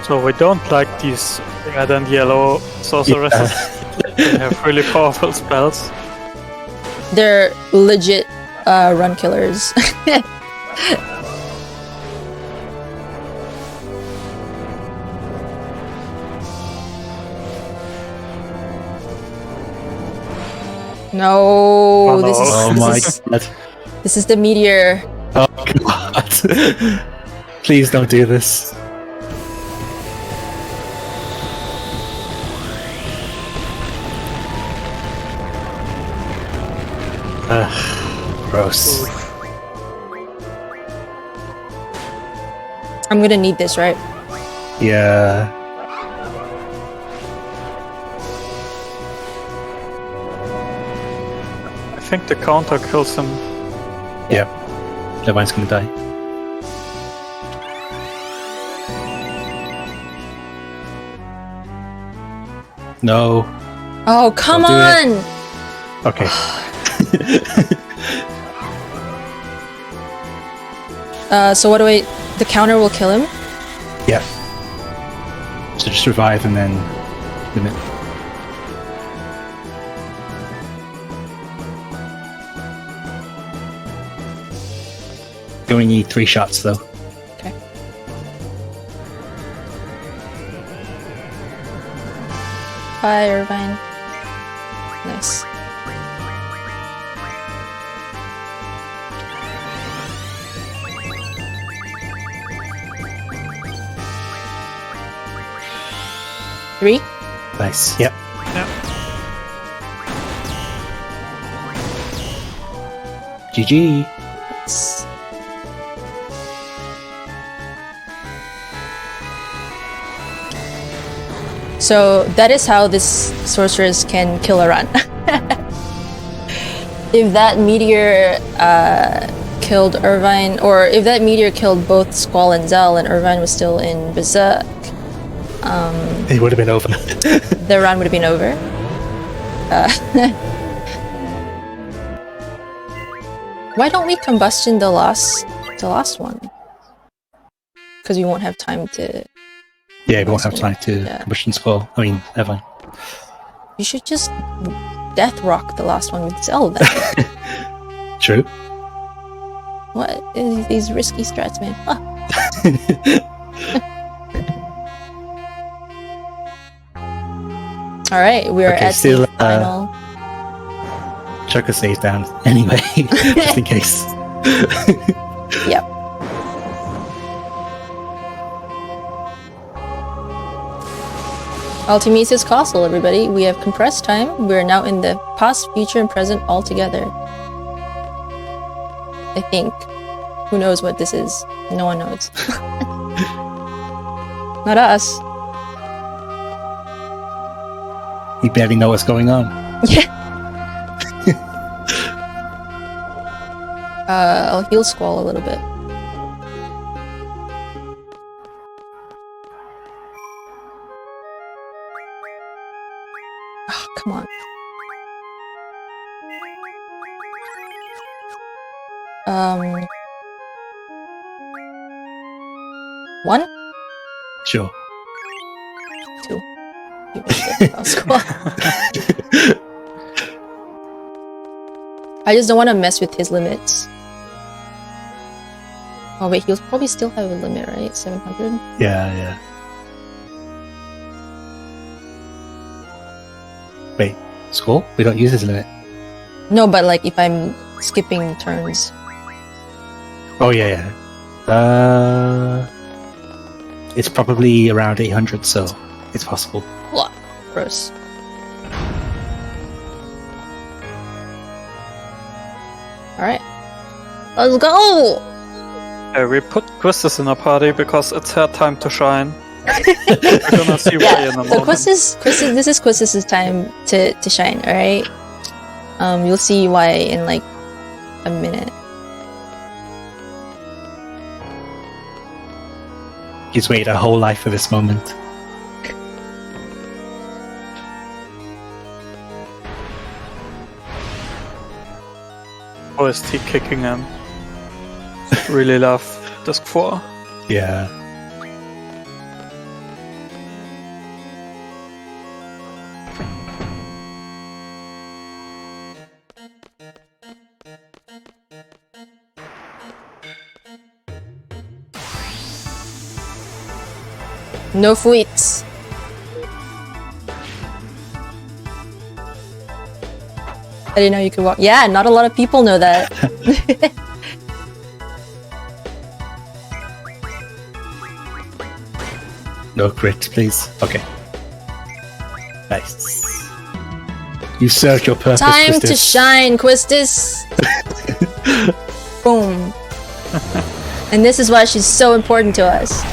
So we don't like these red and yellow sorceresses. They have really powerful spells. They're legit run killers. No, Oh, no. Oh my god. This is the meteor. Oh god. Please don't do this. Gross. I'm gonna need this, right? Yeah. think the counter kills him. Yeah. Irvine's gonna die. No. Oh, come Don't do on! it. Okay. So what do I... The counter will kill him? Yeah. So just revive and then limit. You only need 3 shots though. Okay. Bye, Irvine. Nice. Three? Nice. Yep. GG. Yes. So that is how this sorceress can kill a run. If that meteor killed Irvine, or if that meteor killed both Squall and Zell and Irvine was still in Berserk, It would have been over. the run would have been over. Why don't we combustion the last one? Because we won't have time to... Yeah, we won't have time to Yeah. combustion Squall. I mean, Irvine. You should just death rock the last one with Zell then. True. What? These risky strats, man. Ah. Alright, we are Okay, at still, the final. Chuck a save down anyway, just in case. Yep. Ultimesis Castle, everybody. We have compressed time. We're now in the past, future, and present all together. I think. Who knows what this is? No one knows. Not us. You barely know what's going on. Yeah. I'll heal Squall a little bit. Oh, come on. One? Sure. Two. You really good, Squall. I just don't want to mess with his limits. Oh wait, he'll probably still have a limit, right? 700? Yeah. Wait, Squall? We don't use his limit. No, but like if I'm skipping turns. Oh, yeah. It's probably around 800, so it's possible. What? Gross. Alright. Let's go! We put Quistis in a party because it's her time to shine. We're gonna see why in a So moment. this is Quistis' time to shine, alright? You'll see why in like a minute. He's waited a whole life for this moment. OST kicking in. Really love Disc 4. Yeah. No fuits. I didn't know you could walk. Yeah, not a lot of people know that. No crit, please. Okay. Nice. You served your purpose. Time to Quistis. shine, Quistis! Boom. And this is why she's so important to us.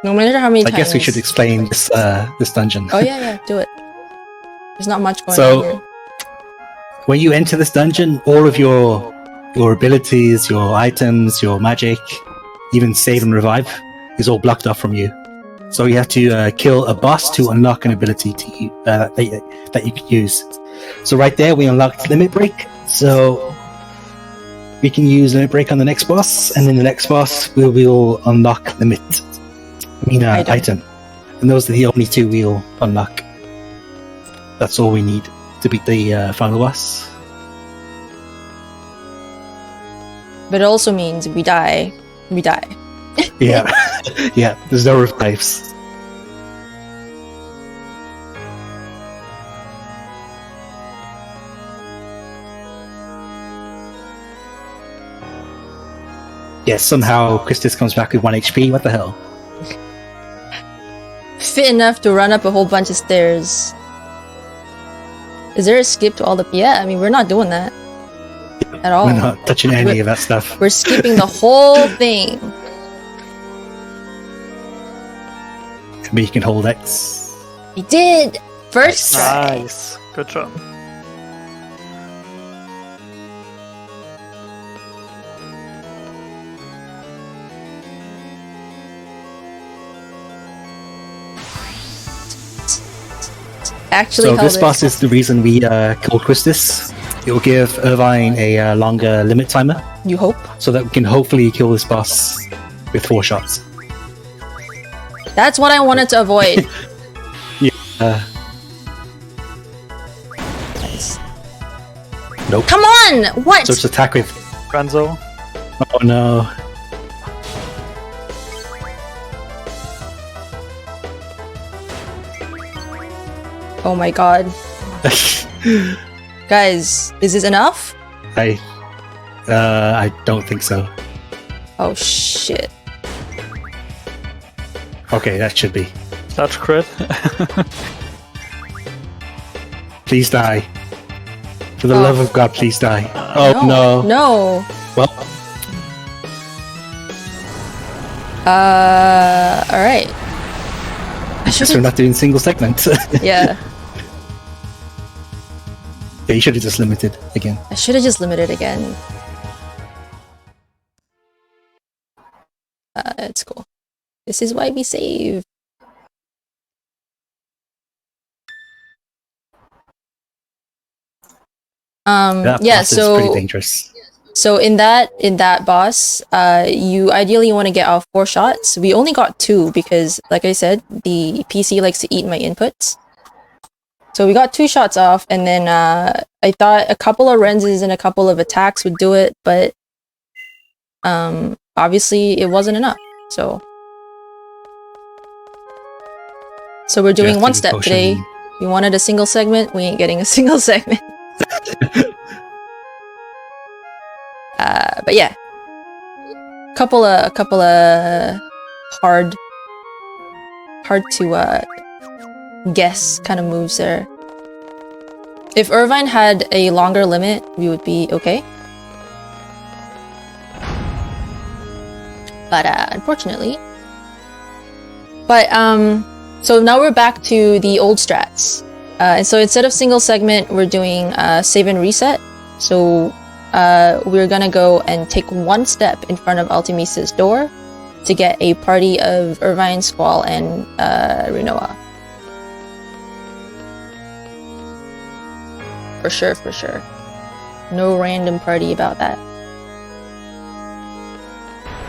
No matter how many I times. guess we should explain this dungeon. Oh yeah, do it. There's not much going So- on here. When you enter this dungeon, all of your abilities, your items, your magic, even save and revive, is all blocked off from you. So you have to kill a boss to unlock an ability that you can use. So right there, we unlocked Limit Break. So we can use Limit Break on the next boss, and in the next boss, we will unlock item. And those are the only two we'll unlock. That's all we need to beat the final boss. But it also means we die. Yeah, yeah. There's no revives. Yeah, somehow Christus comes back with 1 HP. What the hell? Fit enough to run up a whole bunch of stairs. Is there a skip to all the... Yeah, I mean, we're not doing that. At all. We're not touching any of that stuff. We're skipping the whole thing. Maybe you can hold X. We did! First try. Nice. Good job. Actually, So held this it. boss is the reason we killed Christus. It will give Irvine a longer limit timer, You hope? so that we can hopefully kill this boss with 4 shots. That's what I wanted to avoid. Nice. Nope. Come on! What? So it's attack with... Renzo. Oh no. Oh my god. Guys, is this enough? I don't think so. Oh shit. Okay, that should be. Touch crit. Please die. For the love of God, please die. Oh no. No. Well, Alright. I should guess we're have. not doing single segment. Yeah. Yeah, you should have just limited again. I should have just limited again. It's cool. This is why we save. That Yeah, boss is pretty so dangerous. in that boss, you ideally want to get off 4 shots. We only got 2 because, like I said, the PC likes to eat my inputs. So we got 2 shots off, and then I thought a couple of Renzes and a couple of attacks would do it, but obviously it wasn't enough. So we're doing one step today. We wanted a single segment. We ain't getting a single segment. But yeah, couple of hard to guess kind of moves there. If Irvine had a longer limit, we would be okay. But unfortunately. But so now we're back to the old strats. And so instead of single segment, we're doing save and reset. So we're gonna go and take 1 step in front of Altimisa's door to get a party of Irvine, Squall, and Rinoa. For sure. No random party about that.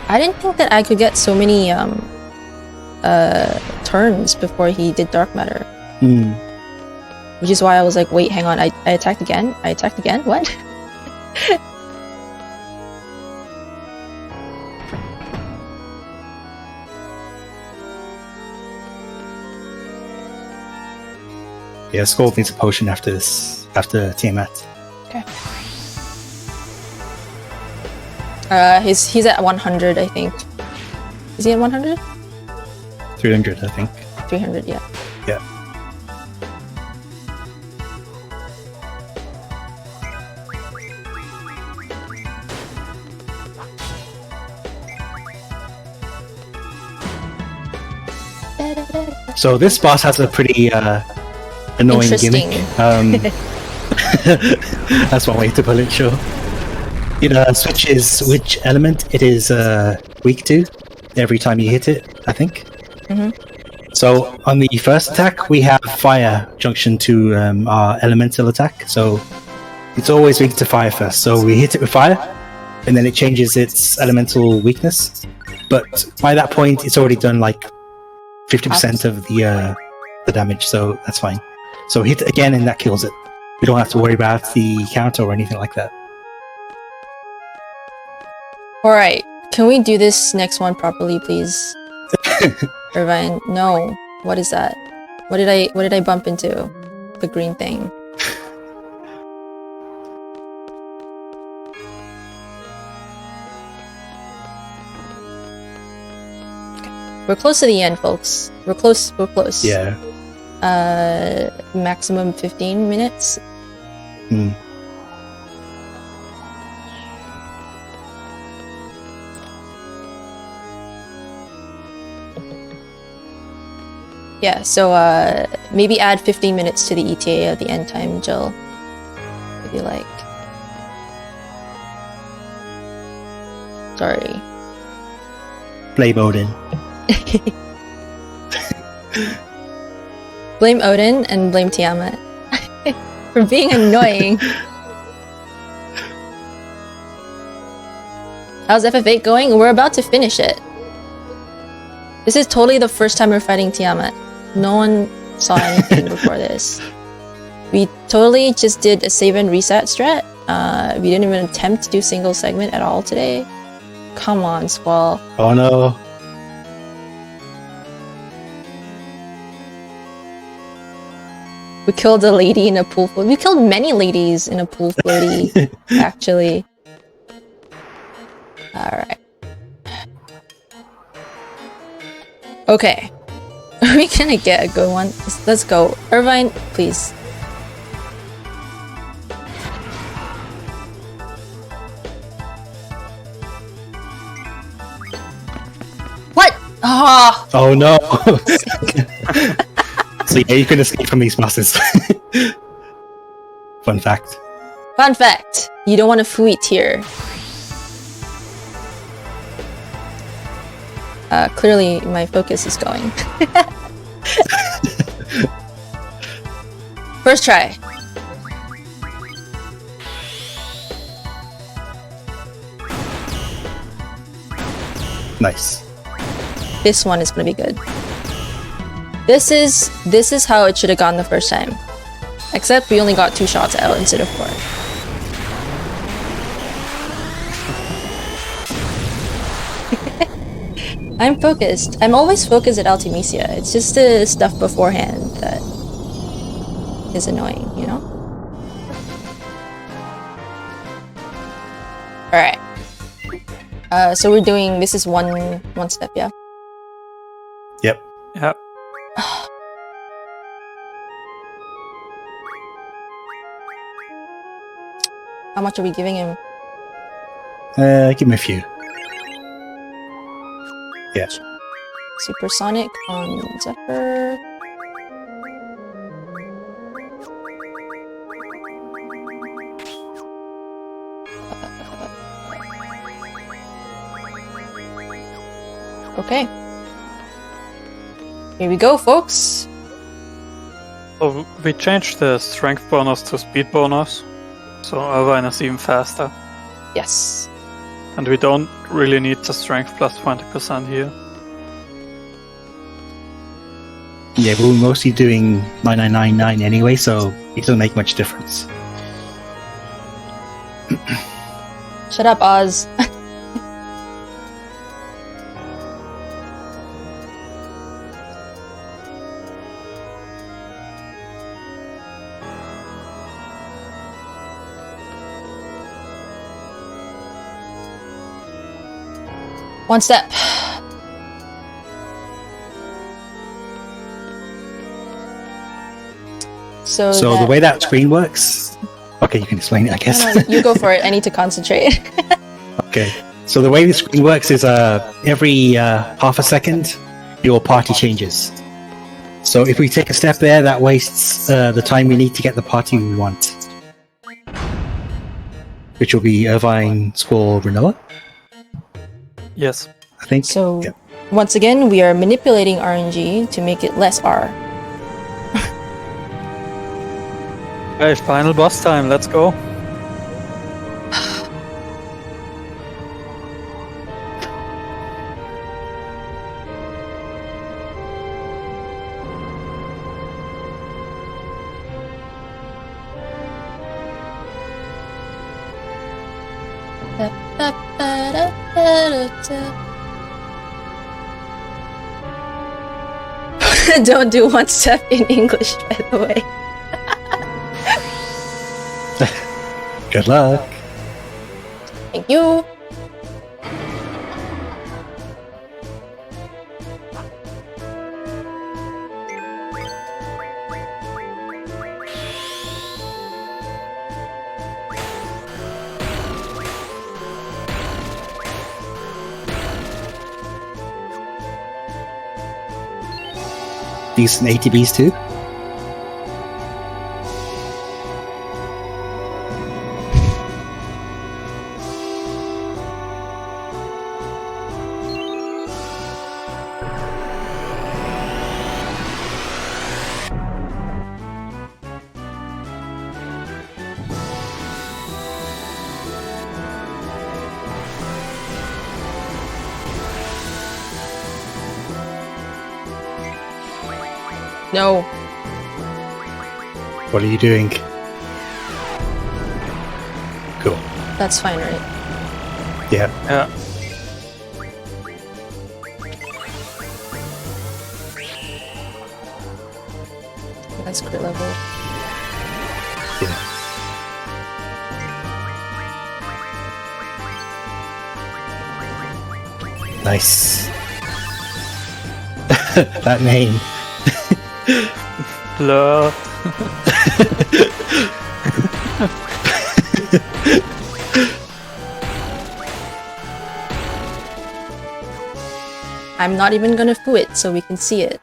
I didn't think that I could get so many turns before he did dark matter. Which is why I was like, wait, hang on, I attacked again? What? Yeah, Skull needs a potion after this, after Tiamat. Okay. He's at 100, I think. Is he at 100? 300, I think. 300, yeah. Yeah. So this boss has a pretty annoying Interesting. gimmick. That's one way to put it, sure. It switches which element it is weak to every time you hit it, I think. So on the first attack, we have fire junction to our elemental attack. So it's always weak to fire first. So we hit it with fire, and then it changes its elemental weakness. But by that point, it's already done like 50% of the damage, so that's fine. So hit it again, and that kills it. We don't have to worry about the counter or anything like that. Alright, can we do this next one properly, please? Irvine, no. What is that? What did I bump into? The green thing. We're close to the end, folks. We're close. Yeah. Maximum 15 minutes. Yeah, so maybe add 15 minutes to the ETA at the end time, Jill. If you like. Sorry. Blame Odin. Blame Odin and blame Tiamat for being annoying. How's FF8 going? We're about to finish it. This is totally the first time we're fighting Tiamat. No one saw anything before this. We totally just did a save and reset strat. We didn't even attempt to do single segment at all today. Come on, Squall. Oh no. We killed a lady in a pool floaty. We killed many ladies in a pool floaty, actually. Alright. Okay. Are we gonna get a good one? Let's go. Irvine, please. What? Ah! Oh no. So yeah, you can escape from these bosses. Fun fact. Fun fact. You don't want to fui here. Clearly my focus is going. First try. Nice. This one is gonna be good. This is how it should have gone the first time. Except we only got 2 shots out instead of 4. I'm focused. I'm always focused at Artemisia. It's just the stuff beforehand that is annoying, you know? Alright. So we're doing, this is one step, yeah? Yep. Yep. How much are we giving him? Give me a few. Yeah. Supersonic on Zephyr. Okay. Here we go, folks. So we changed the strength bonus to speed bonus, so Irvine is even faster. Yes. And we don't really need the strength plus 20% here. Yeah, but we're mostly doing 9999 anyway, so it doesn't make much difference. Shut up, Oz. One step. So the way that screen works... Okay, you can explain it, I guess. No, you go for it. I need to concentrate. Okay. So the way the screen works is every half a second, your party changes. So if we take a step there, that wastes the time we need to get the party we want. Which will be Irvine, Squall, Renoa, Yes. I think. So, Yeah. once again, we are manipulating RNG to make it less R. Hey, final boss time, let's go. Don't do one step in English, by the way. Good luck. Thank you. Decent ATBs too. No. What are you doing? Cool. That's fine, right? Yeah. Yeah. That's crit level. Yeah. Nice. That name. Blur. I'm not even gonna foo it so we can see it.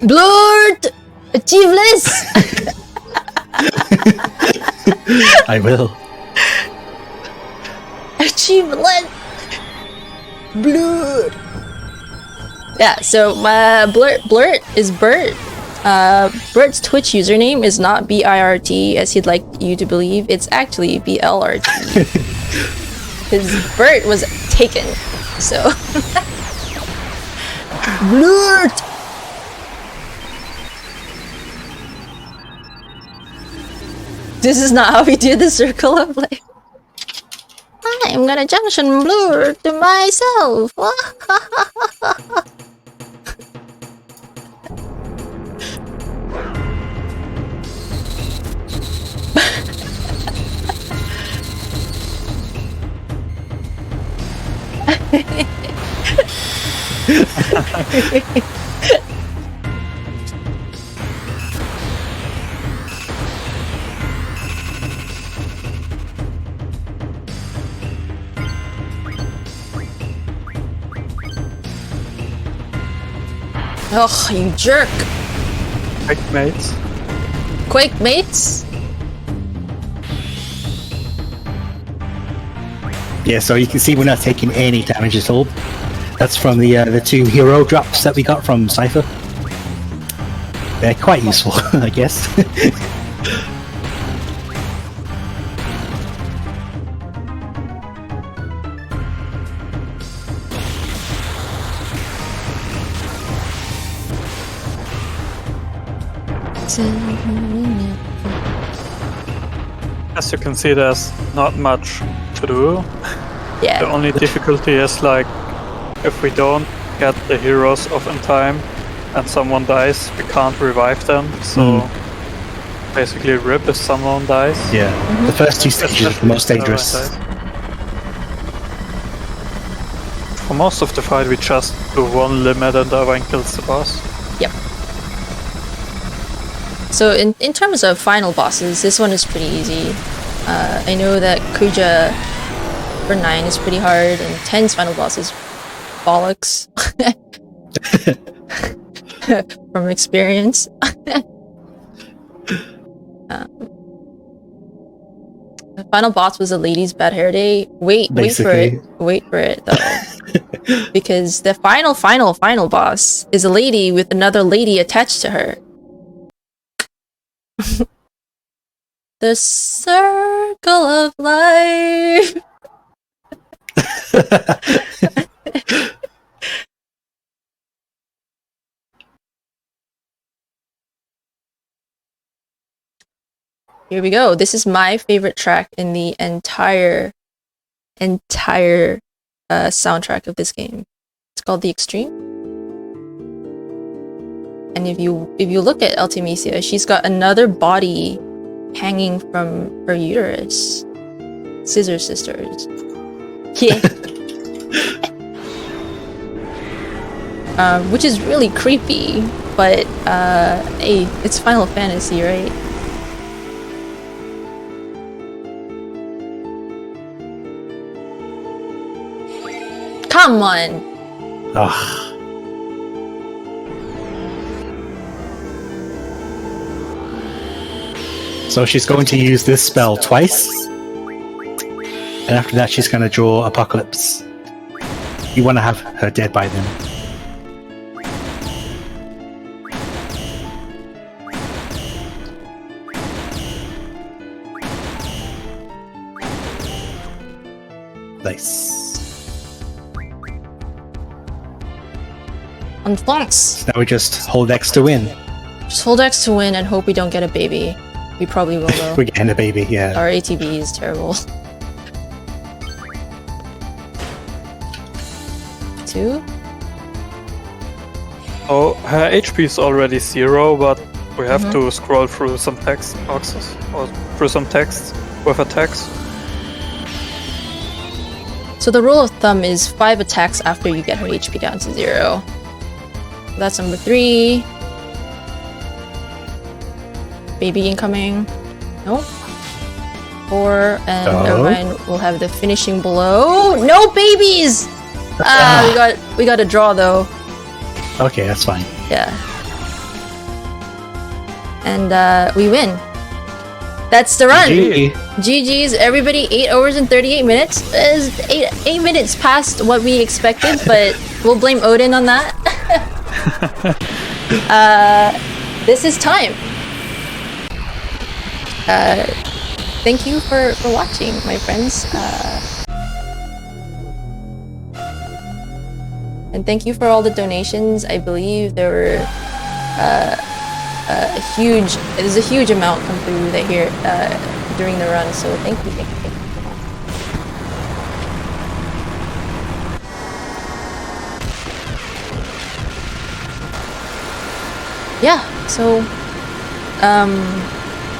Blurred! Achieveless! I will. Achievement! Blurred! Yeah, so my Blurt is Bert. Bert's Twitch username is not BIRT as he'd like you to believe. It's actually BLRT. Because Bert was taken, so. Blurt! This is not how we do the circle of life. I'm gonna junction blur to myself. Oh, you jerk! Quick, mates. Quake mates? Yeah, so you can see we're not taking any damage at all. That's from the 2 hero drops that we got from Cypher. They're quite useful, I guess. As you can see, there's not much to do. Yeah. The only difficulty is like if we don't get the heroes off in time and someone dies, we can't revive them. So basically rip if someone dies. Yeah, the first 2 stages are the most dangerous. For most of the fight we just do one limit and everyone kills the boss. Yep. So in terms of final bosses, this one is pretty easy. I know that Kuja for 9 is pretty hard, and 10's final boss is bollocks. From experience. The final boss was a lady's bad hair day. Wait for it. Wait for it though. Because the final boss is a lady with another lady attached to her. The circle of life. Here we go. This is my favorite track in the entire soundtrack of this game. It's called The Extreme. And if you look at Artemisia, she's got another body hanging from her uterus. Scissor Sisters. Yeah. Which is really creepy, but hey, it's Final Fantasy, right? Come on! Ugh. So she's going to use this spell twice. And after that she's going to draw Apocalypse. You want to have her dead by then. Nice. On flanks. Now we just hold X to win. Just hold X to win and hope we don't get a baby. We probably will though. We're getting a baby, yeah. Our ATB is terrible. 2. Oh, her HP is already 0, but we have to scroll through some text boxes or through some text with attacks. So the rule of thumb is 5 attacks after you get her HP down to 0. That's number 3. Baby incoming. Nope. 4, and Irvine will have the finishing blow. No babies! We got a draw though. Okay, that's fine. Yeah. And we win. That's the run. GG's, everybody. 8 hours and 38 minutes. Is 8 minutes past what we expected, but we'll blame Odin on that. This is time. Thank you for watching, my friends. And thank you for all the donations. I believe there were there's a huge amount come through that here during the run, so thank you. Yeah, so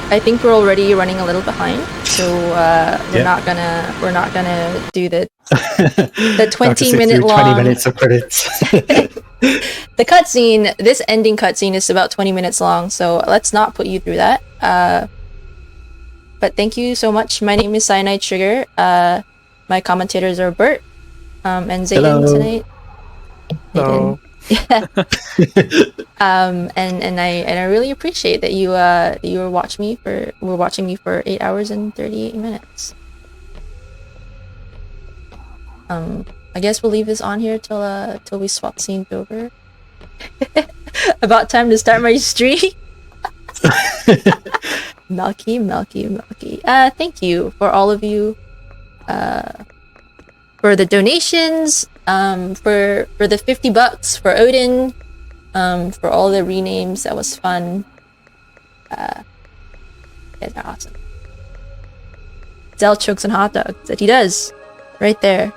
I think we're already running a little behind, so we're not gonna do the 20-minute long 20 minutes of credits. The cutscene. This ending cutscene is about 20 minutes long, so let's not put you through that. But thank you so much. My name is cyanidesugar. My commentators are Bert and Zayden tonight. Hello. Yeah. And I really appreciate that you were watching me for 8 hours and 38 minutes. I guess we'll leave this on here till we swap scenes over. About time to start my stream. Milky. Thank you for all of you for the donations, for the $50 for Odin, for all the renames. That was fun. You guys are awesome. Zell chokes on hot dogs. That he does. Right there.